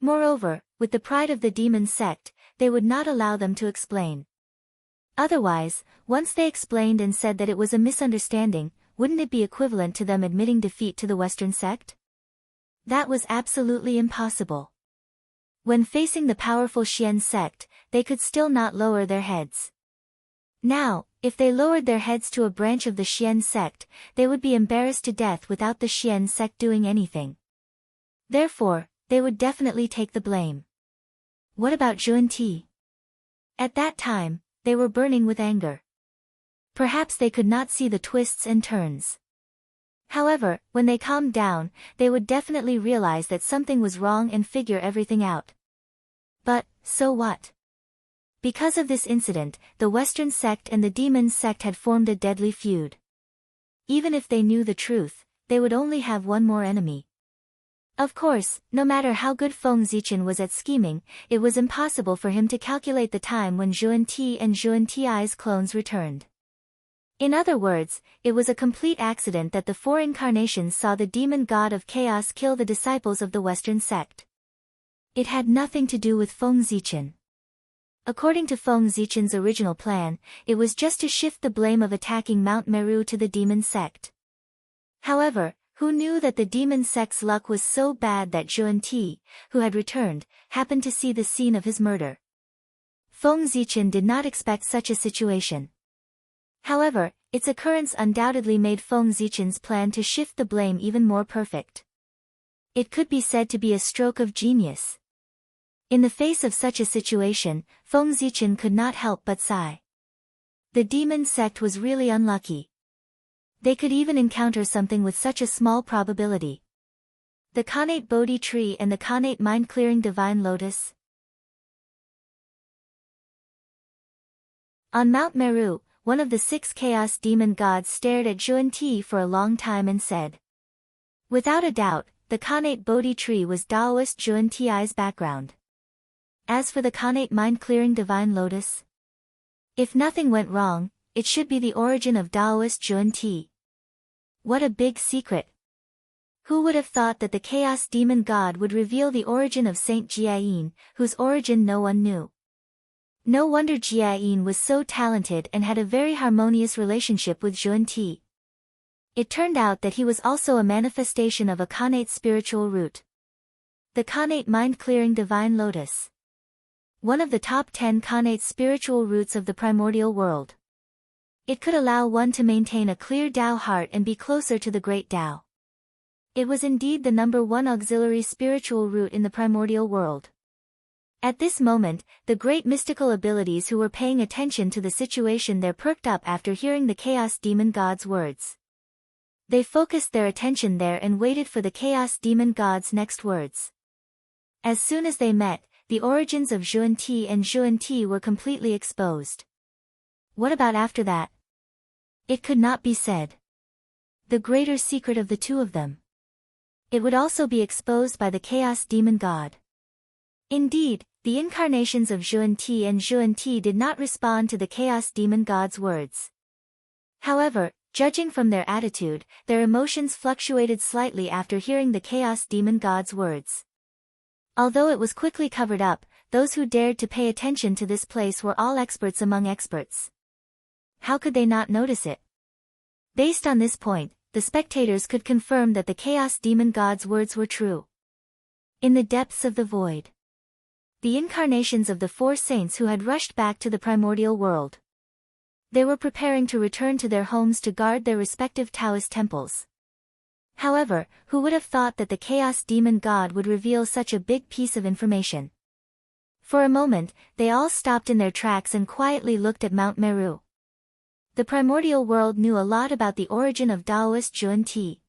Moreover, with the pride of the demon sect, they would not allow them to explain. Otherwise, once they explained and said that it was a misunderstanding, wouldn't it be equivalent to them admitting defeat to the Western sect? That was absolutely impossible. When facing the powerful Xian sect, they could still not lower their heads. Now, if they lowered their heads to a branch of the Xian sect, they would be embarrassed to death without the Xian sect doing anything. Therefore, they would definitely take the blame. What about Zhuan-Ti? At that time, they were burning with anger. Perhaps they could not see the twists and turns. However, when they calmed down, they would definitely realize that something was wrong and figure everything out. But, so what? Because of this incident, the Western sect and the demon sect had formed a deadly feud. Even if they knew the truth, they would only have one more enemy. Of course, no matter how good Feng Zichen was at scheming, it was impossible for him to calculate the time when Zhuan-Ti and Zhuan-Ti's clones returned. In other words, it was a complete accident that the four incarnations saw the demon god of chaos kill the disciples of the Western sect. It had nothing to do with Feng Zichen. According to Feng Zichen's original plan, it was just to shift the blame of attacking Mount Meru to the demon sect. However, who knew that the demon sect's luck was so bad that Zhuan-Ti, who had returned, happened to see the scene of his murder? Feng Zichen did not expect such a situation. However, its occurrence undoubtedly made Feng Zichen's plan to shift the blame even more perfect. It could be said to be a stroke of genius. In the face of such a situation, Feng Zichen could not help but sigh. The demon sect was really unlucky. They could even encounter something with such a small probability. The Khanate Bodhi tree and the Khanate mind-clearing divine lotus. On Mount Meru, one of the 6 chaos demon gods stared at Zhuan-Ti for a long time and said. Without a doubt, the Khanate Bodhi tree was Taoist Zhuan-Ti's background. As for the Khanate mind-clearing divine lotus, if nothing went wrong, it should be the origin of Taoist Zhuan-Ti. What a big secret! Who would have thought that the chaos demon god would reveal the origin of Saint Jiayin, whose origin no one knew? No wonder Jiayin was so talented and had a very harmonious relationship with Zhuan-Ti. It turned out that he was also a manifestation of a Khanate spiritual root. The Khanate mind-clearing divine lotus. One of the top 10 Khanate spiritual roots of the primordial world. It could allow one to maintain a clear Tao heart and be closer to the great Tao. It was indeed the number 1 auxiliary spiritual root in the primordial world. At this moment, the great mystical abilities who were paying attention to the situation there perked up after hearing the chaos demon god's words. They focused their attention there and waited for the chaos demon god's next words. As soon as they met, the origins of Zhuan-Ti and Zhuan-Ti were completely exposed. What about after that? It could not be said. The greater secret of the two of them. It would also be exposed by the chaos demon god. Indeed, the incarnations of Zhuan-Ti and Zhuan-Ti did not respond to the chaos demon god's words. However, judging from their attitude, their emotions fluctuated slightly after hearing the chaos demon god's words. Although it was quickly covered up, those who dared to pay attention to this place were all experts among experts. How could they not notice it? Based on this point, the spectators could confirm that the Chaos Demon God's words were true. In the depths of the void, the incarnations of the four saints who had rushed back to the primordial world. They were preparing to return to their homes to guard their respective Taoist temples. However, who would have thought that the Chaos Demon God would reveal such a big piece of information? For a moment, they all stopped in their tracks and quietly looked at Mount Meru. The primordial world knew a lot about the origin of Taoist Zhuan Ti.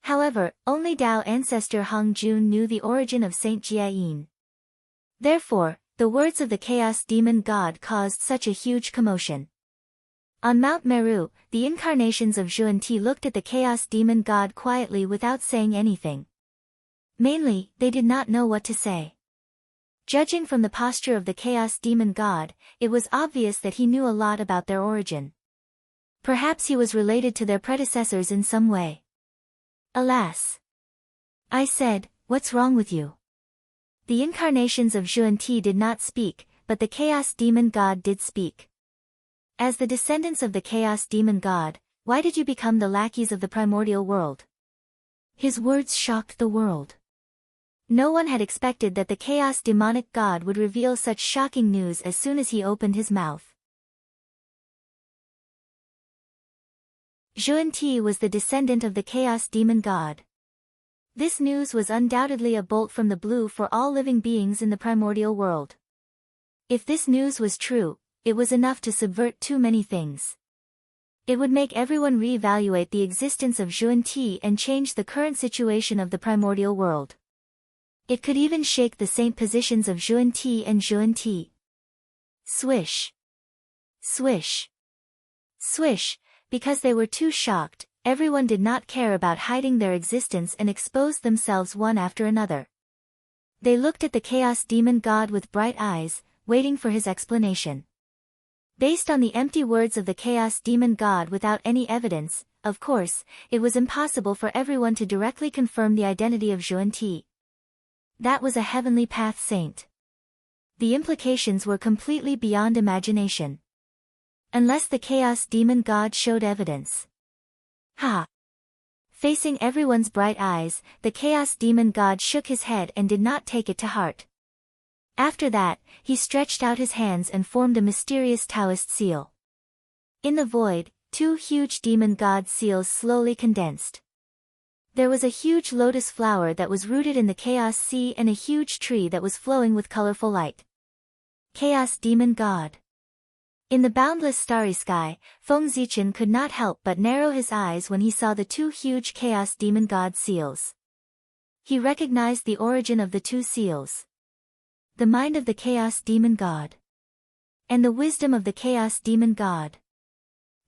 However, only Tao ancestor Hong Jun knew the origin of Saint Jiayin. Therefore, the words of the Chaos Demon God caused such a huge commotion. On Mount Meru, the incarnations of Zhuan Ti looked at the Chaos Demon God quietly without saying anything. Mainly, they did not know what to say. Judging from the posture of the Chaos Demon God, it was obvious that he knew a lot about their origin. Perhaps he was related to their predecessors in some way. Alas! I said, "What's wrong with you?" The incarnations of Zhuan Ti did not speak, but the Chaos Demon God did speak. As the descendants of the Chaos Demon God, why did you become the lackeys of the primordial world? His words shocked the world. No one had expected that the Chaos Demonic God would reveal such shocking news as soon as he opened his mouth. Zhuan Ti was the descendant of the Chaos Demon God. This news was undoubtedly a bolt from the blue for all living beings in the primordial world. If this news was true, it was enough to subvert too many things. It would make everyone reevaluate the existence of Zhuan Ti and change the current situation of the primordial world. It could even shake the saint positions of Zhuan Ti and Zhuan Ti. Swish. Swish. Swish. Because they were too shocked, everyone did not care about hiding their existence and exposed themselves one after another. They looked at the Chaos Demon God with bright eyes, waiting for his explanation. Based on the empty words of the Chaos Demon God without any evidence, of course, it was impossible for everyone to directly confirm the identity of Zhuan Ti. That was a heavenly path saint. The implications were completely beyond imagination. Unless the Chaos Demon God showed evidence. Ha! Facing everyone's bright eyes, the Chaos Demon God shook his head and did not take it to heart. After that, he stretched out his hands and formed a mysterious Taoist seal. In the void, two huge demon god seals slowly condensed. There was a huge lotus flower that was rooted in the Chaos Sea and a huge tree that was flowing with colorful light. Chaos Demon God. In the boundless starry sky, Feng Zichen could not help but narrow his eyes when he saw the two huge Chaos Demon God seals. He recognized the origin of the two seals. The mind of the Chaos Demon God. And the wisdom of the Chaos Demon God.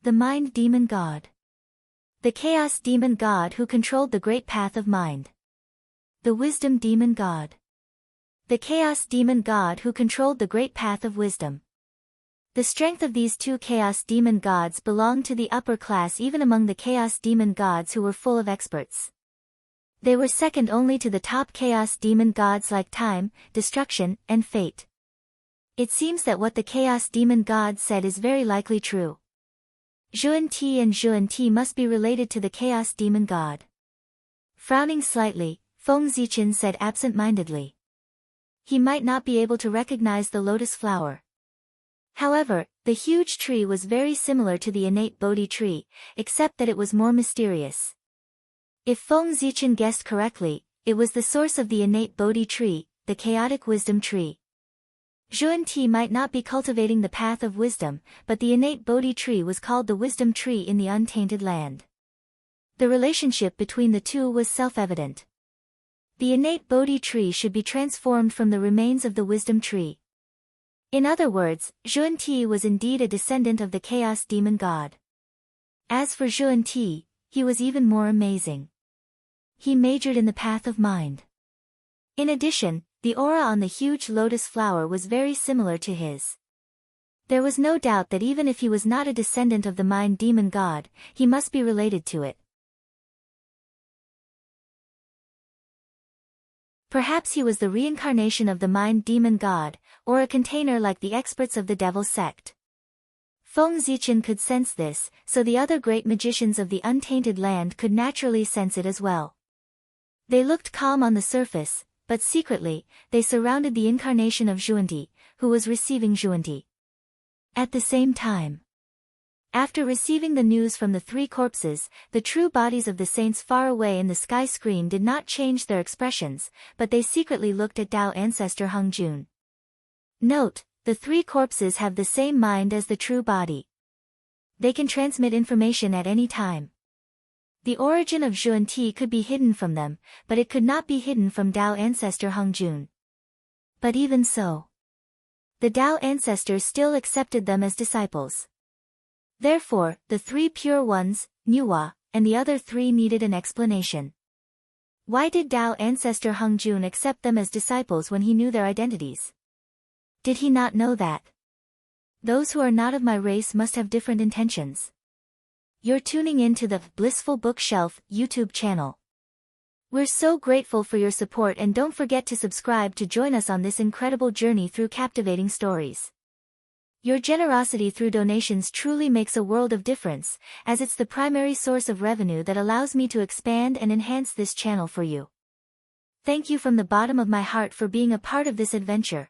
The Mind Demon God. The Chaos Demon God who controlled the great path of mind. The Wisdom Demon God. The Chaos Demon God who controlled the great path of wisdom. The strength of these two Chaos Demon Gods belonged to the upper class even among the Chaos Demon Gods who were full of experts. They were second only to the top Chaos Demon Gods like time, destruction, and fate. It seems that what the Chaos Demon God said is very likely true. Zhuan Ti must be related to the Chaos Demon God. Frowning slightly, Feng Zichen said absent-mindedly. He might not be able to recognize the lotus flower. However, the huge tree was very similar to the innate Bodhi tree, except that it was more mysterious. If Feng Zichen guessed correctly, it was the source of the innate Bodhi tree, the chaotic wisdom tree. Zhuan Ti might not be cultivating the path of wisdom, but the innate Bodhi tree was called the wisdom tree in the untainted land. The relationship between the two was self-evident. The innate Bodhi tree should be transformed from the remains of the wisdom tree. In other words, Zhuan Ti was indeed a descendant of the Chaos Demon God. As for Zhuan Ti, he was even more amazing. He majored in the path of mind. In addition, the aura on the huge lotus flower was very similar to his. There was no doubt that even if he was not a descendant of the Mind Demon God, he must be related to it. Perhaps he was the reincarnation of the mind demon god, or a container like the experts of the devil sect. Feng Ziqian could sense this, so the other great magicians of the untainted land could naturally sense it as well. They looked calm on the surface, but secretly, they surrounded the incarnation of Zhuanti, who was receiving Zhuanti. At the same time, after receiving the news from the three corpses, the true bodies of the saints far away in the sky screen did not change their expressions, but they secretly looked at Tao ancestor Hung Jun. Note, the three corpses have the same mind as the true body. They can transmit information at any time. The origin of Zhuanti could be hidden from them, but it could not be hidden from Tao ancestor Hung Jun. But even so, the Tao ancestors still accepted them as disciples. Therefore, the three pure ones, Nuwa, and the other three needed an explanation. Why did Tao ancestor Hung Jun accept them as disciples when he knew their identities? Did he not know that those who are not of my race must have different intentions? You're tuning in to the Blissful Bookshelf YouTube channel. We're so grateful for your support, and don't forget to subscribe to join us on this incredible journey through captivating stories. Your generosity through donations truly makes a world of difference, as it's the primary source of revenue that allows me to expand and enhance this channel for you. Thank you from the bottom of my heart for being a part of this adventure.